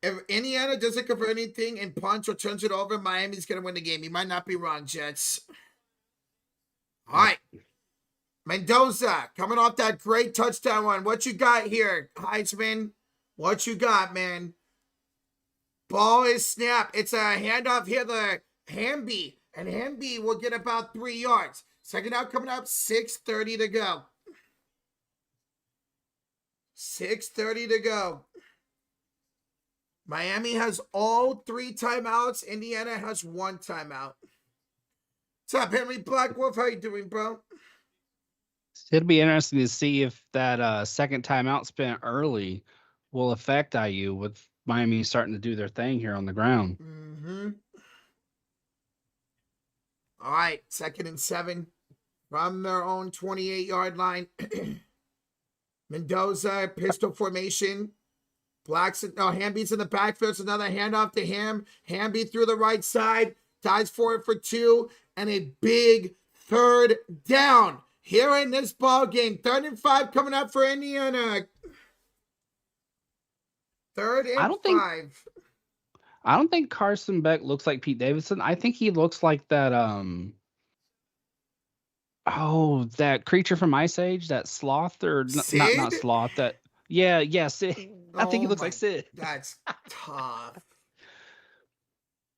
If Indiana doesn't cover anything and punch or turns it over, Miami's going to win the game. You might not be wrong, Jets. All right. Mendoza coming off that great touchdown one. What you got here, Heisman? What you got, man? Ball is snapped. It's a handoff here to Hamby. And Hamby will get about 3 yards. Second out coming up, 6:30 to go. 6:30 to go. Miami has all 3 timeouts. Indiana has 1 timeout. What's up, Henry Black Wolf? How you doing, bro? It'll be interesting to see if that second timeout spent early will affect IU with Miami starting to do their thing here on the ground. Mm-hmm. All right, 2nd and 7 from their own 28-yard line. Mendoza, pistol formation. Hamby's in the backfield. It's another handoff to him. Hamby through the right side. Dives for it for 2. And a big 3rd down here in this ball game. 3rd and 5 coming up for Indiana. 3rd and 5. I don't think Carson Beck looks like Pete Davidson. I think he looks like that that creature from Ice Age, that sloth, or not sloth, that Sid. I think he looks like Sid. That's tough.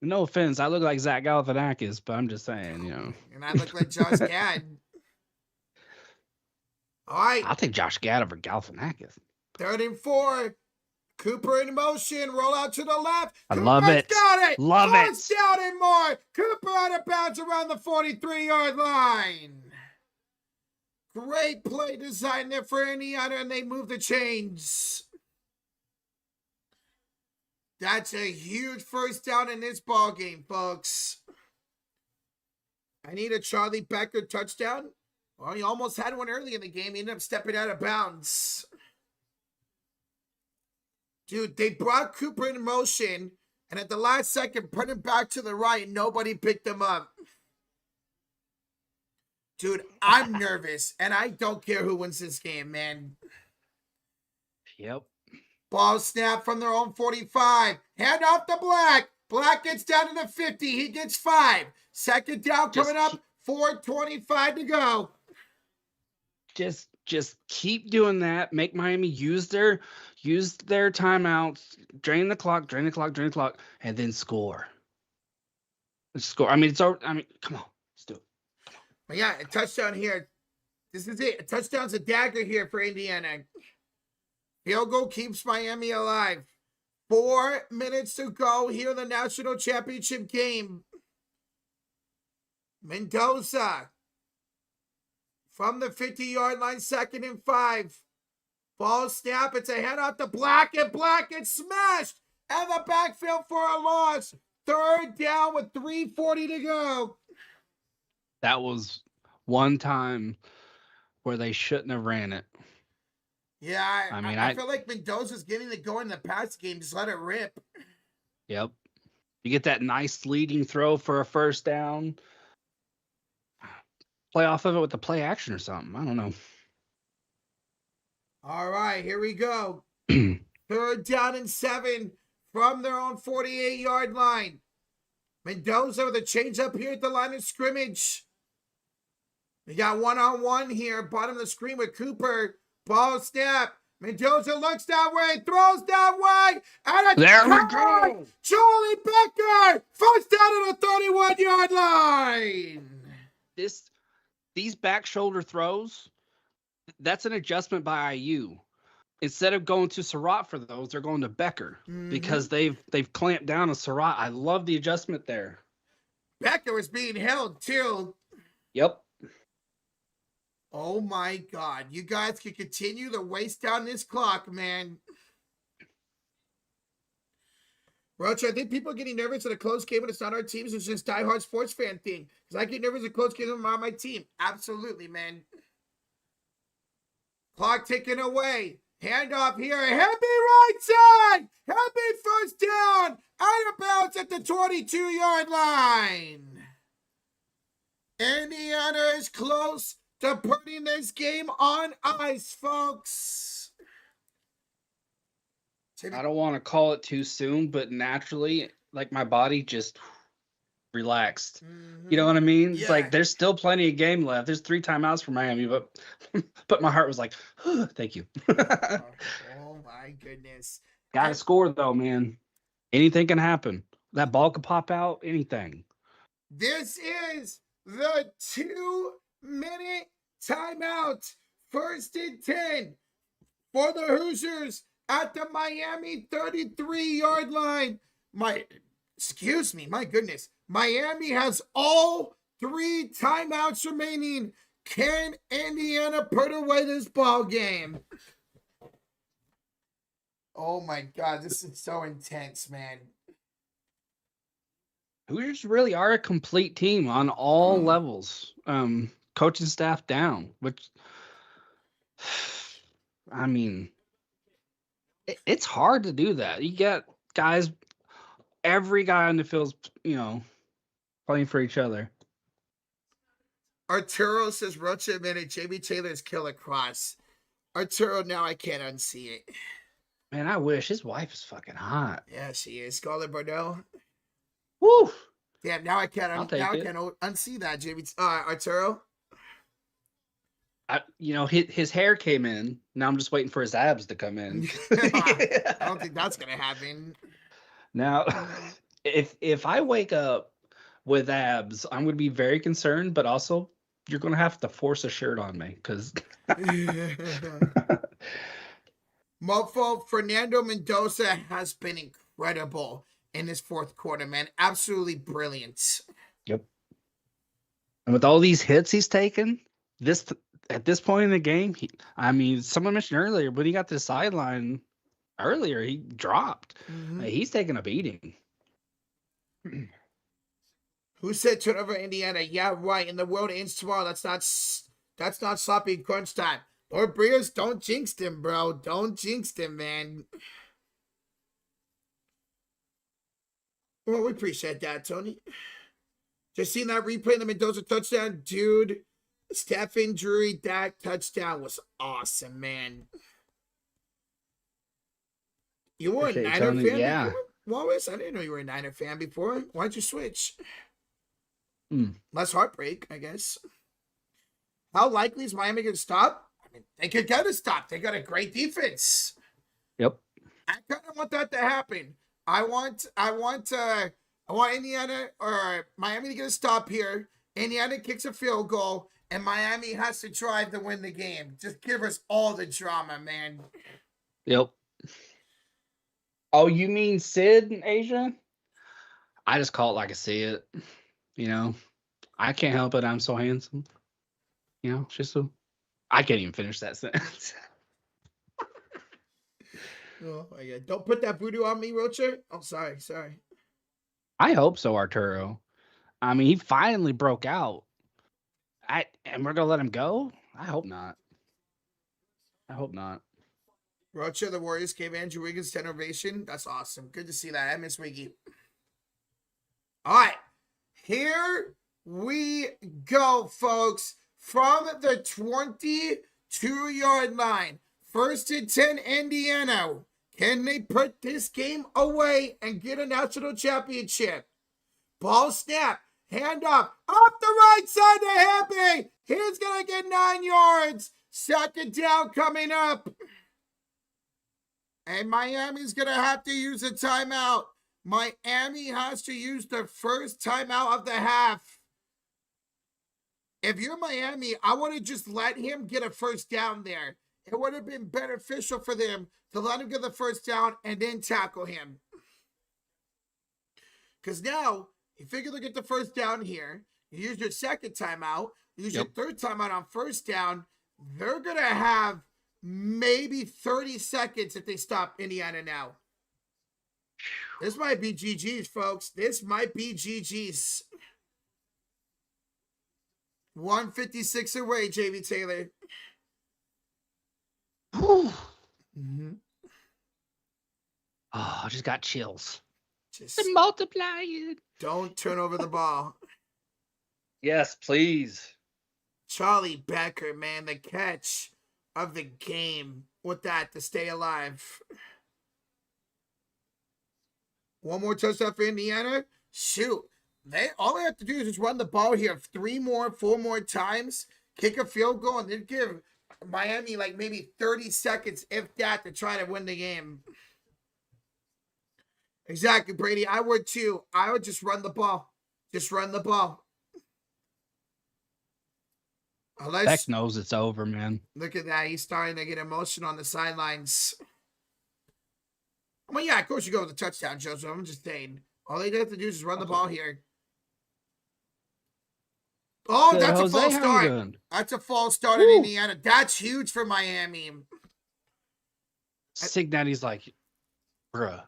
No offense, I look like Zach Galifianakis, but I'm just saying, And I look like Josh Gad. All right. I'll take Josh Gad over Galifianakis. 3rd and 4. Cooper in motion. Roll out to the left. I love it. Got it. Love it. First down and more. Cooper out of bounds around the 43-yard line. Great play design there for Indiana, and they move the chains. That's a huge first down in this ball game, folks. I need a Charlie Becker touchdown. Well, he almost had one early in the game. He ended up stepping out of bounds. Dude, they brought Cooper in motion, and at the last second, put him back to the right, and nobody picked him up. Dude, I'm nervous, and I don't care who wins this game, man. Yep. Ball snap from their own 45. Hand off to Black. Black gets down to the 50. He gets 5. Second down coming up. 4:25 to go. Just keep doing that. Make Miami use their timeouts. Drain the clock, and then score. Let's score. I mean, come on. Let's do it. But yeah, a touchdown here. This is it. A touchdown's a dagger here for Indiana. Field goal keeps Miami alive. 4 minutes to go here in the national championship game. Mendoza from the 50-yard line, 2nd and 5. Ball snap. It's a head out to Black, and Black gets smashed. And the backfield for a loss. 3rd down with 3:40 to go. That was one time where they shouldn't have ran it. Yeah, I feel like Mendoza's getting it going in the pass game. Just let it rip. Yep. You get that nice leading throw for a first down. Play off of it with the play action or something. I don't know. All right, here we go. 3rd down and 7 from their own 48-yard line. Mendoza with a change up here at the line of scrimmage. We got one-on-one here. Bottom of the screen with Cooper. Ball snap. Mendoza looks that way, throws that way, and there we go. Charlie Becker, first down at the 31-yard line. These back shoulder throws, that's an adjustment by IU. Instead of going to Surratt for those, they're going to Becker because they've clamped down on Surratt. I love the adjustment there. Becker was being held too. Yep. Oh my God. You guys can continue to waste down this clock, man. Roach, I think people are getting nervous at a close game when it's not our teams. It's just diehard sports fan thing. Because I get nervous at close games when I'm on my team. Absolutely, man. Clock ticking away. Handoff here. Happy right side. Happy first down. Out of bounds at the 22-yard line. Indiana is close to putting this game on ice, folks. I don't want to call it too soon, but naturally, like my body just relaxed. You know what I mean? It's like there's still plenty of game left. There's 3 timeouts for Miami, but my heart was like, thank you. Oh my goodness. Gotta score though, man. Anything can happen. That ball could pop out, anything. This is the 2-minute timeout. 1st and 10 for the Hoosiers at the Miami 33-yard line. My goodness. Miami has all 3 timeouts remaining. Can Indiana put away this ball game? Oh my God, this is so intense, man. Hoosiers really are a complete team on all levels. Coaching staff down, which I mean, it's hard to do that. You get guys, every guy on the field's, playing for each other. Arturo says, Rocha admitted JB Taylor's killer cross. Arturo, now I can't unsee it. Man, I wish. His wife is fucking hot. Yeah, she is. Scarlett Bordeaux. Woo! Damn, now I can't unsee that, JB. Arturo. His hair came in. Now I'm just waiting for his abs to come in. I don't think that's gonna happen. Now, if I wake up with abs, I'm gonna be very concerned. But also, you're gonna have to force a shirt on me because. Mofo, Fernando Mendoza has been incredible in this 4th quarter, man. Absolutely brilliant. Yep. And with all these hits he's taken, at this point in the game, someone mentioned earlier, when he got to the sideline earlier, he dropped. He's taking a beating. Who said turnover Indiana? Yeah, right. And the world ends tomorrow. That's not sloppy crunch time. Lord Breers, don't jinx him, bro. Don't jinx him, man. Well, we appreciate that, Tony. Just seen that replay in the Mendoza touchdown. Dude, Stephen Drury, that touchdown was awesome, man. You were a Niner fan before? Wallace? I didn't know you were a Niner fan before. Why'd you switch? Less heartbreak, I guess. How likely is Miami going to stop? I mean, they could get a stop. They got a great defense. Yep. I kind of want that to happen. I want Indiana or Miami to get a stop here. Indiana kicks a field goal, and Miami has to drive to win the game. Just give us all the drama, man. Yep. Oh, you mean Sid in Asia? I just call it like I see it. I can't help it. I'm so handsome. It's just I can't even finish that sentence. Oh my God! Don't put that voodoo on me, Rocha. Oh, sorry. I hope so, Arturo. He finally broke out. And we're gonna let him go? I hope not. Rocha, the Warriors gave Andrew Wiggins 10 ovation. That's awesome. Good to see that. I miss Wiggy. All right. Here we go, folks. From the 22-yard line. 1st and 10, Indiana. Can they put this game away and get a national championship? Ball snap. Handoff. Up the right side to Happy. He's going to get 9 yards. 2nd down coming up. And Miami's going to have to use a timeout. Miami has to use the first timeout of the half. If you're Miami, I would have just let him get a first down there. It would have been beneficial for them to let him get the first down and then tackle him. Because now, you figure they'll get the first down here. You use your 2nd timeout. You use your 3rd timeout on 1st down. They're going to have maybe 30 seconds if they stop Indiana now. This might be GG's, folks. This might be GG's. 156 away, JV Taylor. Whew. Mm-hmm. Oh, I just got chills. Just They're multiplying. don't turn over the ball. Yes, please. Charlie Becker, man, the catch of the game with that to stay alive. One more touchdown for Indiana. Shoot. All they have to do is just run the ball here 4 more times, kick a field goal, and then give Miami like maybe 30 seconds, if that, to try to win the game. Exactly, Brady. I would too. I would just run the ball. Just run the ball. Beck knows it's over, man. Look at that. He's starting to get emotional on the sidelines. I mean, yeah, of course you go with the touchdown, Joseph. I'm just saying. All they have to do is just run the ball here. Oh, Good, that's Jose, a false start. That's a false start in Indiana. That's huge for Miami. Cignetti's like, bruh.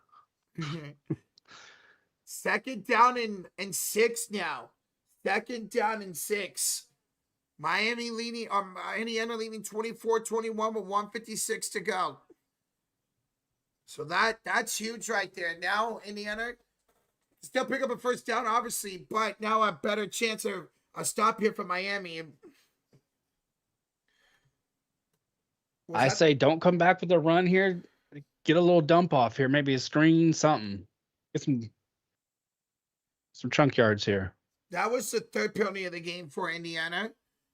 Second down and 6 now. Second down and 6. Miami leading, Indiana leading 24-21 with 1:56 to go. So that's huge right there. Now Indiana still pick up a first down, obviously, but now a better chance of a stop here for Miami. I say don't come back with a run here. Get a little dump off here, maybe a screen, something. Get some chunk yards here. That was the third penalty of the game for Indiana.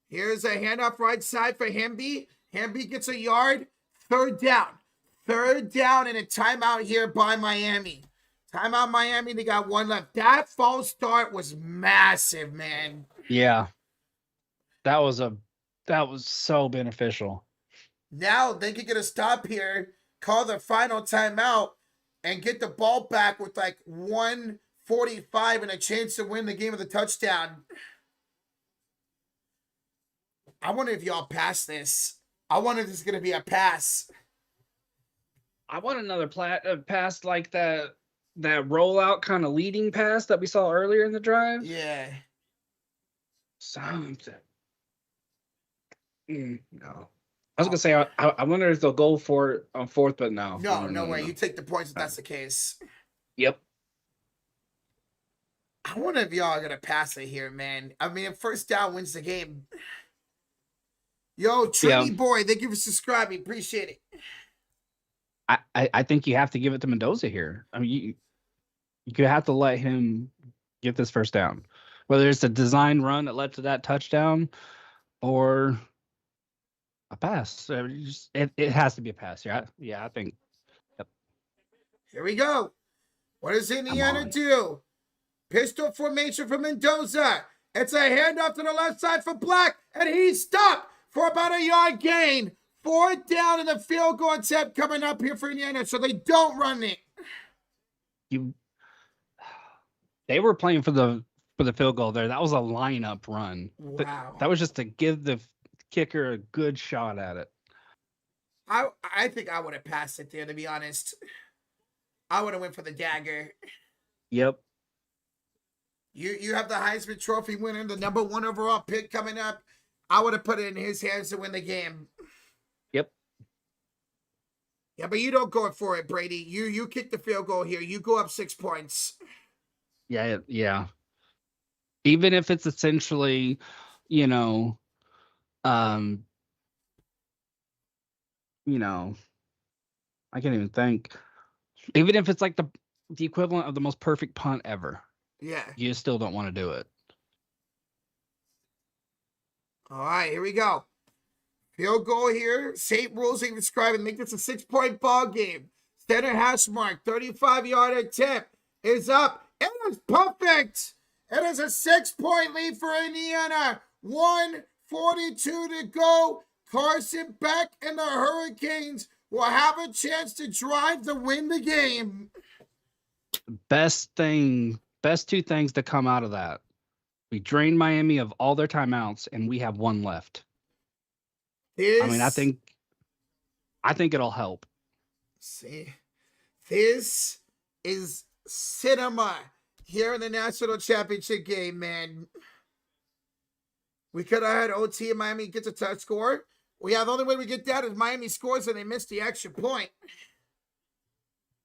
Here's a handoff right side for Hemby. Hemby gets a yard. Third down. Third down and a timeout here by Miami. Timeout Miami. They got one left. That false start was massive, man. Yeah. That was so beneficial. Now they can get a stop here, call the final timeout, and get the ball back with like 1:45 and a chance to win the game with a touchdown. I wonder if y'all pass this. I wonder if this is going to be a pass. I want another pass like that rollout kind of leading pass that we saw earlier in the drive. Yeah. Something. No. I was going to say, I wonder if they'll go for it on fourth, but no. No way. You take the points if that's the case. Yep. I wonder if y'all are going to pass it here, man. I mean, if first down wins the game. Yo, Trini Boy, thank you for subscribing. Appreciate it. I think you have to give it to Mendoza here. I mean, you have to let him get this first down. Whether it's a design run that led to that touchdown or a pass. It has to be a pass. Yeah, I think. Yep. Here we go. What does Indiana do? Pistol formation for Mendoza. It's a handoff to the left side for Black, and he's stopped for about a yard gain. 4th down in the field goal attempt coming up here for Indiana, so they don't run it. They were playing for the field goal there. That was a lineup run. Wow. That was just to give the kicker a good shot at it. I think I would have passed it there, to be honest. I would have went for the dagger. Yep. You have the Heisman Trophy winner, the number 1 overall pick coming up. I would have put it in his hands to win the game. Yep. Yeah, but you don't go for it, Brady. You kick the field goal here. You go up 6 points. Yeah. Even if it's essentially, I can't even think. Even if it's like the equivalent of the most perfect punt ever. Yeah. You still don't want to do it. All right, here we go. Field goal here. Same rules they describe and make this a 6-point ball game. Center hash mark, 35-yard attempt is up. It is perfect. It is a 6-point lead for Indiana. 1:42 to go. Carson Beck and the Hurricanes will have a chance to drive to win the game. Best 2 things to come out of that. We drained Miami of all their timeouts, and we have 1 left. I think it'll help. See, this is cinema here in the national championship game, man. We could have had OT and Miami gets a touch score. Well, yeah, the only way we get that is Miami scores and they miss the extra point.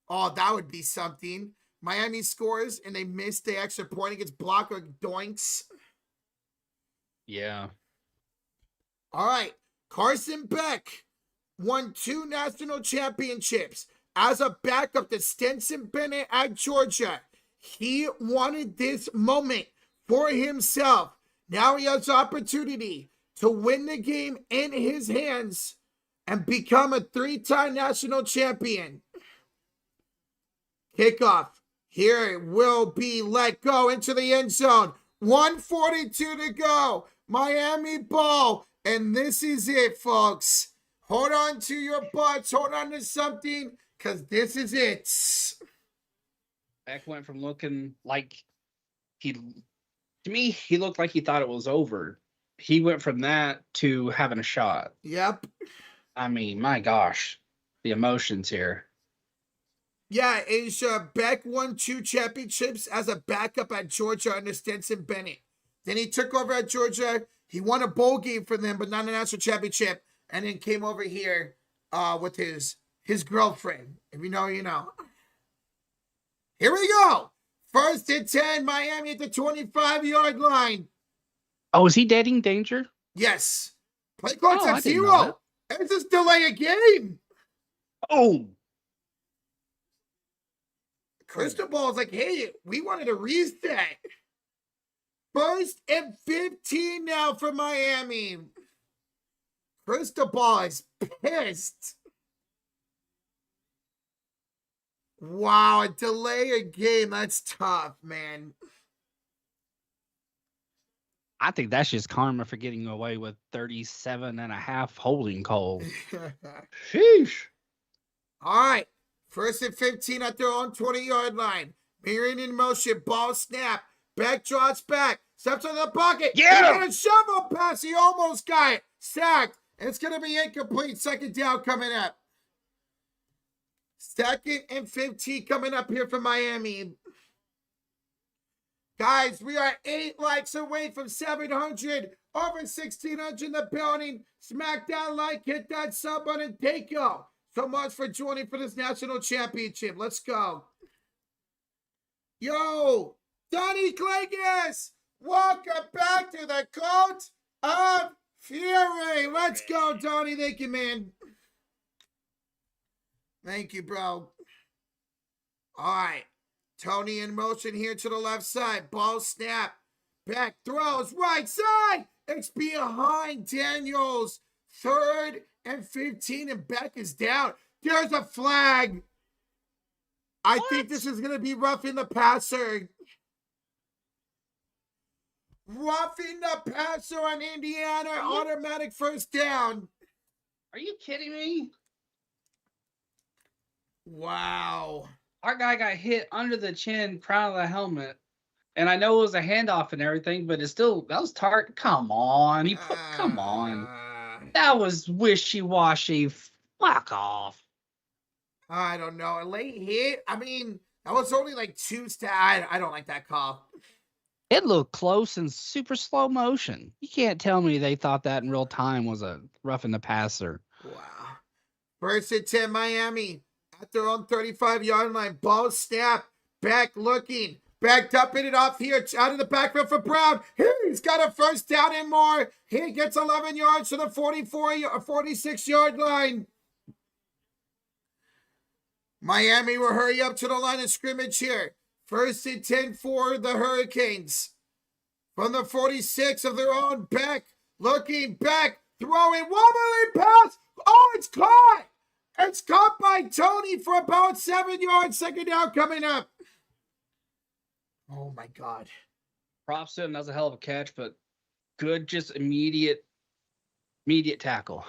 Oh, that would be something. Miami scores and they miss the extra point. It gets blocked or doinks. Yeah. All right. Carson Beck won 2 national championships as a backup to Stetson Bennett at Georgia. He wanted this moment for himself. Now he has the opportunity to win the game in his hands and become a 3-time national champion. Kickoff. Here it will be let go into the end zone. 1:42 to go. Miami ball. And this is it, folks. Hold on to your butts. Hold on to something, because this is it. Beck went from looking like to me, he looked like he thought it was over. He went from that to having a shot. Yep. I mean, my gosh, the emotions here. Yeah, Beck won 2 championships as a backup at Georgia under Stetson Bennett. Then he took over at Georgia. He won a bowl game for them, but not a national championship. And then came over here with his girlfriend. If you know, you know. Here we go. 1st and 10, Miami at the 25-yard line. Oh, is he dating Danger? Yes. Play clock I at didn't know 0. It's just delay a game. Oh. Cristobal is like, hey, we wanted a reset. 1st and 15 now for Miami. Cristobal is pissed. Wow, a delay a game. That's tough, man. I think that's just karma for getting away with 37.5 holding calls. Sheesh. All right. 1st and 15 at their own 20-yard line. Mirroring in motion. Ball snap. Beck drops back. Steps on the pocket. Yeah. He got a shovel pass. He almost got it. Sacked. And it's going to be incomplete. 2nd down coming up. 2nd and 15 coming up here for Miami. Guys, we are 8 likes away from 700. Over 1,600 in the building. Smack that like, hit that sub button. Thank you so much for joining for this national championship. Let's go. Yo, Donnie Clagus, welcome back to the Cult of Fury. Let's go, Donnie. Thank you, man. Thank you, bro. All right. Tony in motion here to the left side. Ball snap. Back throws. Right side. It's behind Daniels. 3rd and 15. And Beck is down. There's a flag. I think this is going to be roughing the passer. Roughing the passer on Indiana. Automatic 1st down. Are you kidding me? Wow. Our guy got hit under the chin, crown of the helmet. And I know it was a handoff and everything, but it's still, that was tart. Come on. Come on. That was wishy-washy. Fuck off. I don't know. A late hit? I mean, that was only like 2 steps. I don't like that call. It looked close in super slow motion. You can't tell me they thought that in real time was a roughing the passer. Wow. 1st and 10, Miami. At their own 35-yard line. Ball snap. Back looking. Backed up in it off here. Out of the backfield for Brown. He's got a 1st down and more. He gets 11 yards to the 46-yard line. Miami will hurry up to the line of scrimmage here. 1st and 10 for the Hurricanes. From the 46 of their own. Back looking back. Throwing. Wobbly pass. Oh, it's caught. It's caught by Tony for about 7 yards. 2nd down coming up. Oh, my God. Props to him. That was a hell of a catch, but good, just immediate tackle.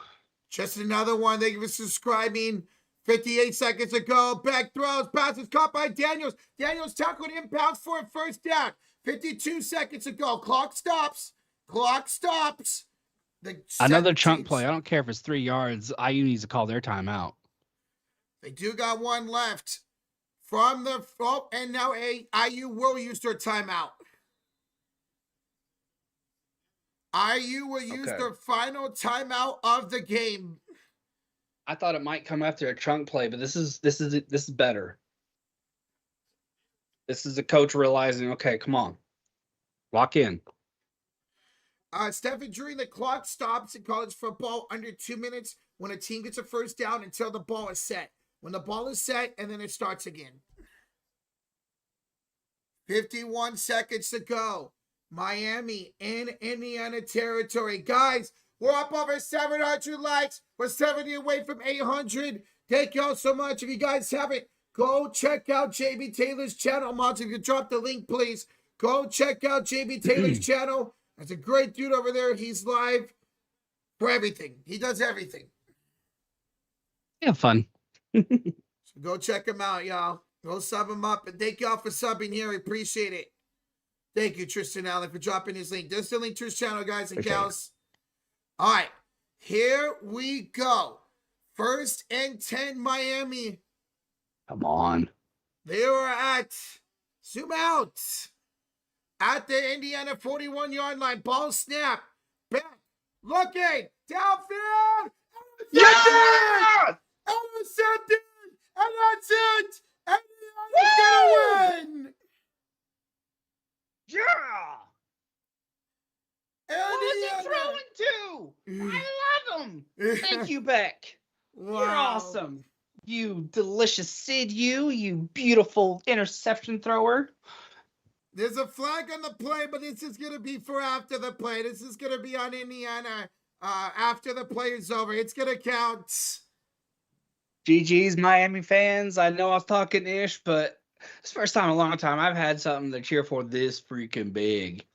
Just another one. Thank you for subscribing. 58 seconds ago. Back throws. Passes caught by Daniels. Daniels tackled inbounds for a 1st down. 52 seconds ago. Clock stops. Another chunk play. I don't care if it's 3 yards. IU needs to call their timeout. They do got one left from the and now IU will use their timeout. IU will use Okay. their final timeout of the game. I thought it might come after a trunk play, but this is better. This is the coach realizing, okay, come on, lock in. Stephen, during the clock stops in college football under 2 minutes when a team gets a first down until the ball is set. When the ball is set, and then it starts again. 51 seconds to go. Miami in Indiana territory. Guys, we're up over 700 likes. We're 70 away from 800. Thank y'all so much. If you guys haven't, go check out JB Taylor's channel. Mods, if you drop the link, please. Go check out JB Taylor's channel. That's a great dude over there. He's live for everything. He does everything. Yeah, fun. So go check him out, y'all. Go sub him up. And thank y'all for subbing here. I appreciate it. Thank you, Tristan Allen, for dropping his link. There's the link to his channel, guys and gals. All right. Here we go. 1st and 10, Miami. Come on. They were at, zoom out, at the Indiana 41-yard line. Ball snap. Back. Looking. Downfield. Yeah! Intercepted. And that's it. Indiana's gonna win. Yeah! What was he throwing to? I love him. Thank you, Beck. Wow. You're awesome. You delicious Sid, you beautiful interception thrower. There's a flag on the play, but this is going to be for after the play. This is going to be on Indiana after the play is over. It's going to count. GG's, Miami fans. I know I was talking ish, but it's the first time in a long time I've had something to cheer for this freaking big.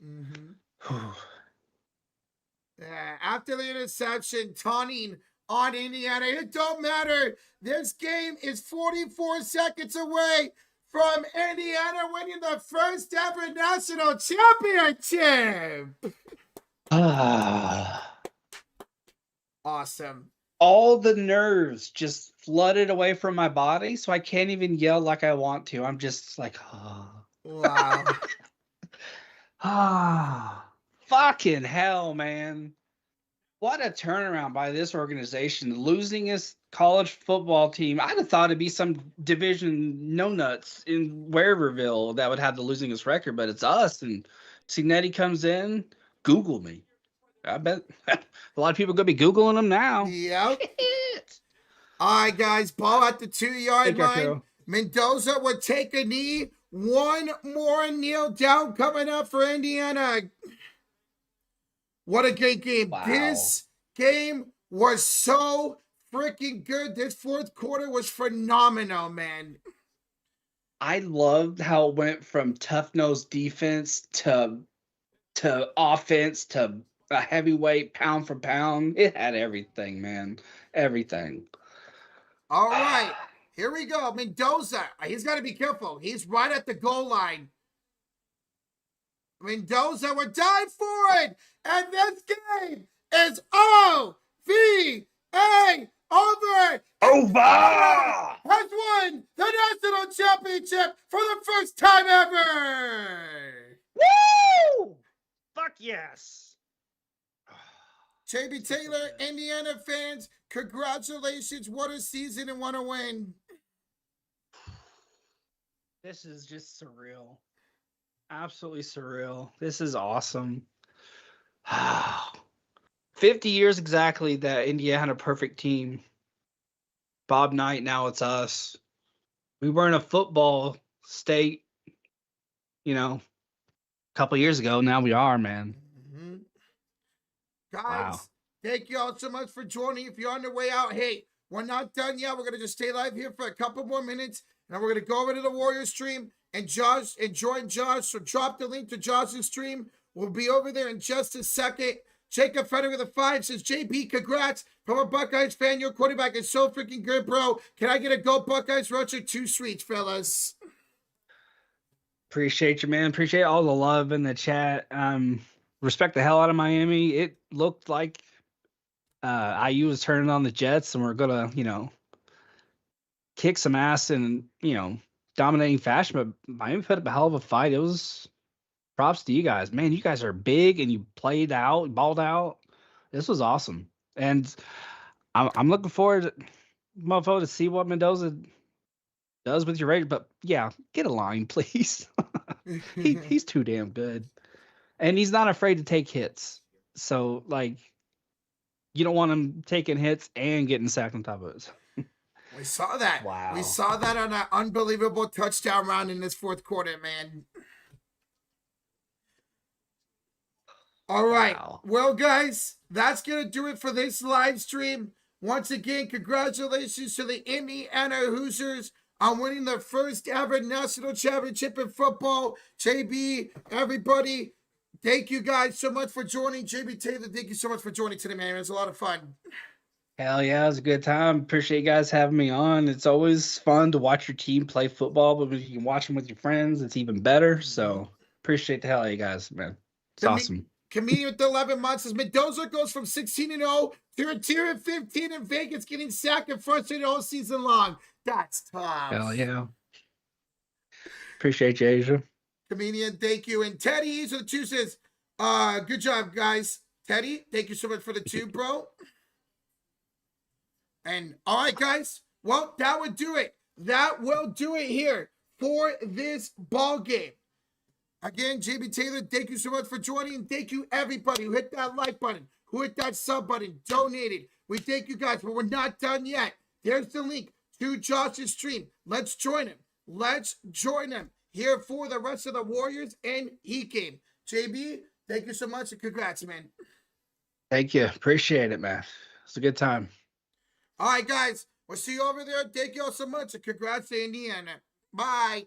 After the interception, taunting on Indiana. It don't matter. This game is 44 seconds away from Indiana winning the first ever national championship. Awesome. All the nerves just flooded away from my body, so I can't even yell like I want to. I'm just like, Wow. Fucking hell, man. What a turnaround by this organization. Losing his college football team. I'd have thought it'd be some division no-nuts in Whereverville that would have the losingest record, but it's us. And Signetti comes in. Google me. I bet a lot of people are going to be Googling him now. Yep. All right, guys. Ball at the 2-yard line. Mendoza would take a knee. One more kneel down coming up for Indiana. What a great game. Wow. This game was so freaking good. This fourth quarter was phenomenal, man. I loved how it went from tough-nosed defense to offense to a heavyweight pound for pound. It had everything, man. Everything. All right. Here we go. Mendoza. He's got to be careful. He's right at the goal line. Mendoza would die for it. And this game is OVA over. Over! Has won the national championship for the first time ever. Woo! Fuck yes. JB Taylor, Indiana fans, congratulations. What a season and what a win. This is just surreal. Absolutely surreal. This is awesome. 50 years exactly that Indiana had a perfect team. Bob Knight, now it's us. We weren't a football state, a couple years ago. Now we are, man. Mm-hmm. Guys, Thank you all so much for joining. If you're on the way out, hey, we're not done yet. We're going to just stay live here for a couple more minutes. And we're going to go over to the Warriors stream and join Josh. So drop the link to Josh's stream. We'll be over there in just a second. Jacob Frederick with a 5 says, JP, congrats. From a Buckeyes fan, your quarterback is so freaking good, bro. Can I get a Go Buckeyes Roach or 2 sweets, fellas? Appreciate you, man. Appreciate all the love in the chat. Respect the hell out of Miami. It looked like IU was turning on the Jets, and we're going to, kick some ass in, dominating fashion. But Miami put up a hell of a fight. It was props to you guys. Man, you guys are big and you played out, balled out. This was awesome. And I'm looking forward, mofo, to see what Mendoza does with your Raiders. But yeah, get a line, please. He's too damn good. And he's not afraid to take hits. So, like, you don't want him taking hits and getting sacked on top of it. We saw that. Wow. We saw that on that unbelievable touchdown round in this fourth quarter, man. All right. Wow. Well, guys, that's going to do it for this live stream. Once again, congratulations to the Indiana Hoosiers on winning their first ever national championship in football. JB, everybody, thank you guys so much for joining. JB Taylor, thank you so much for joining today, man. It was a lot of fun. Hell yeah, it was a good time. Appreciate you guys having me on. It's always fun to watch your team play football, but when you can watch them with your friends, it's even better. So appreciate the hell out of you guys, man. It's awesome. Comedian with 11 months as Mendoza goes from 16-0 to a tier of 15 in Vegas, getting sacked and frustrated all season long. That's tough. Hell yeah. Appreciate you, Asia. Comedian, thank you. And Teddy, these are the two says, good job, guys. Teddy, thank you so much for the two, bro. And all right, guys. Well, that would do it. That will do it here for this ball game. Again, JB Taylor, thank you so much for joining. And thank you, everybody who hit that like button, who hit that sub button, donated. We thank you guys, but we're not done yet. There's the link to Josh's stream. Let's join him. Let's join him here for the rest of the Warriors and Heat game. JB, thank you so much and congrats, man. Thank you. Appreciate it, man. It's a good time. All right, guys. We'll see you over there. Thank you all so much and congrats to Indiana. Bye.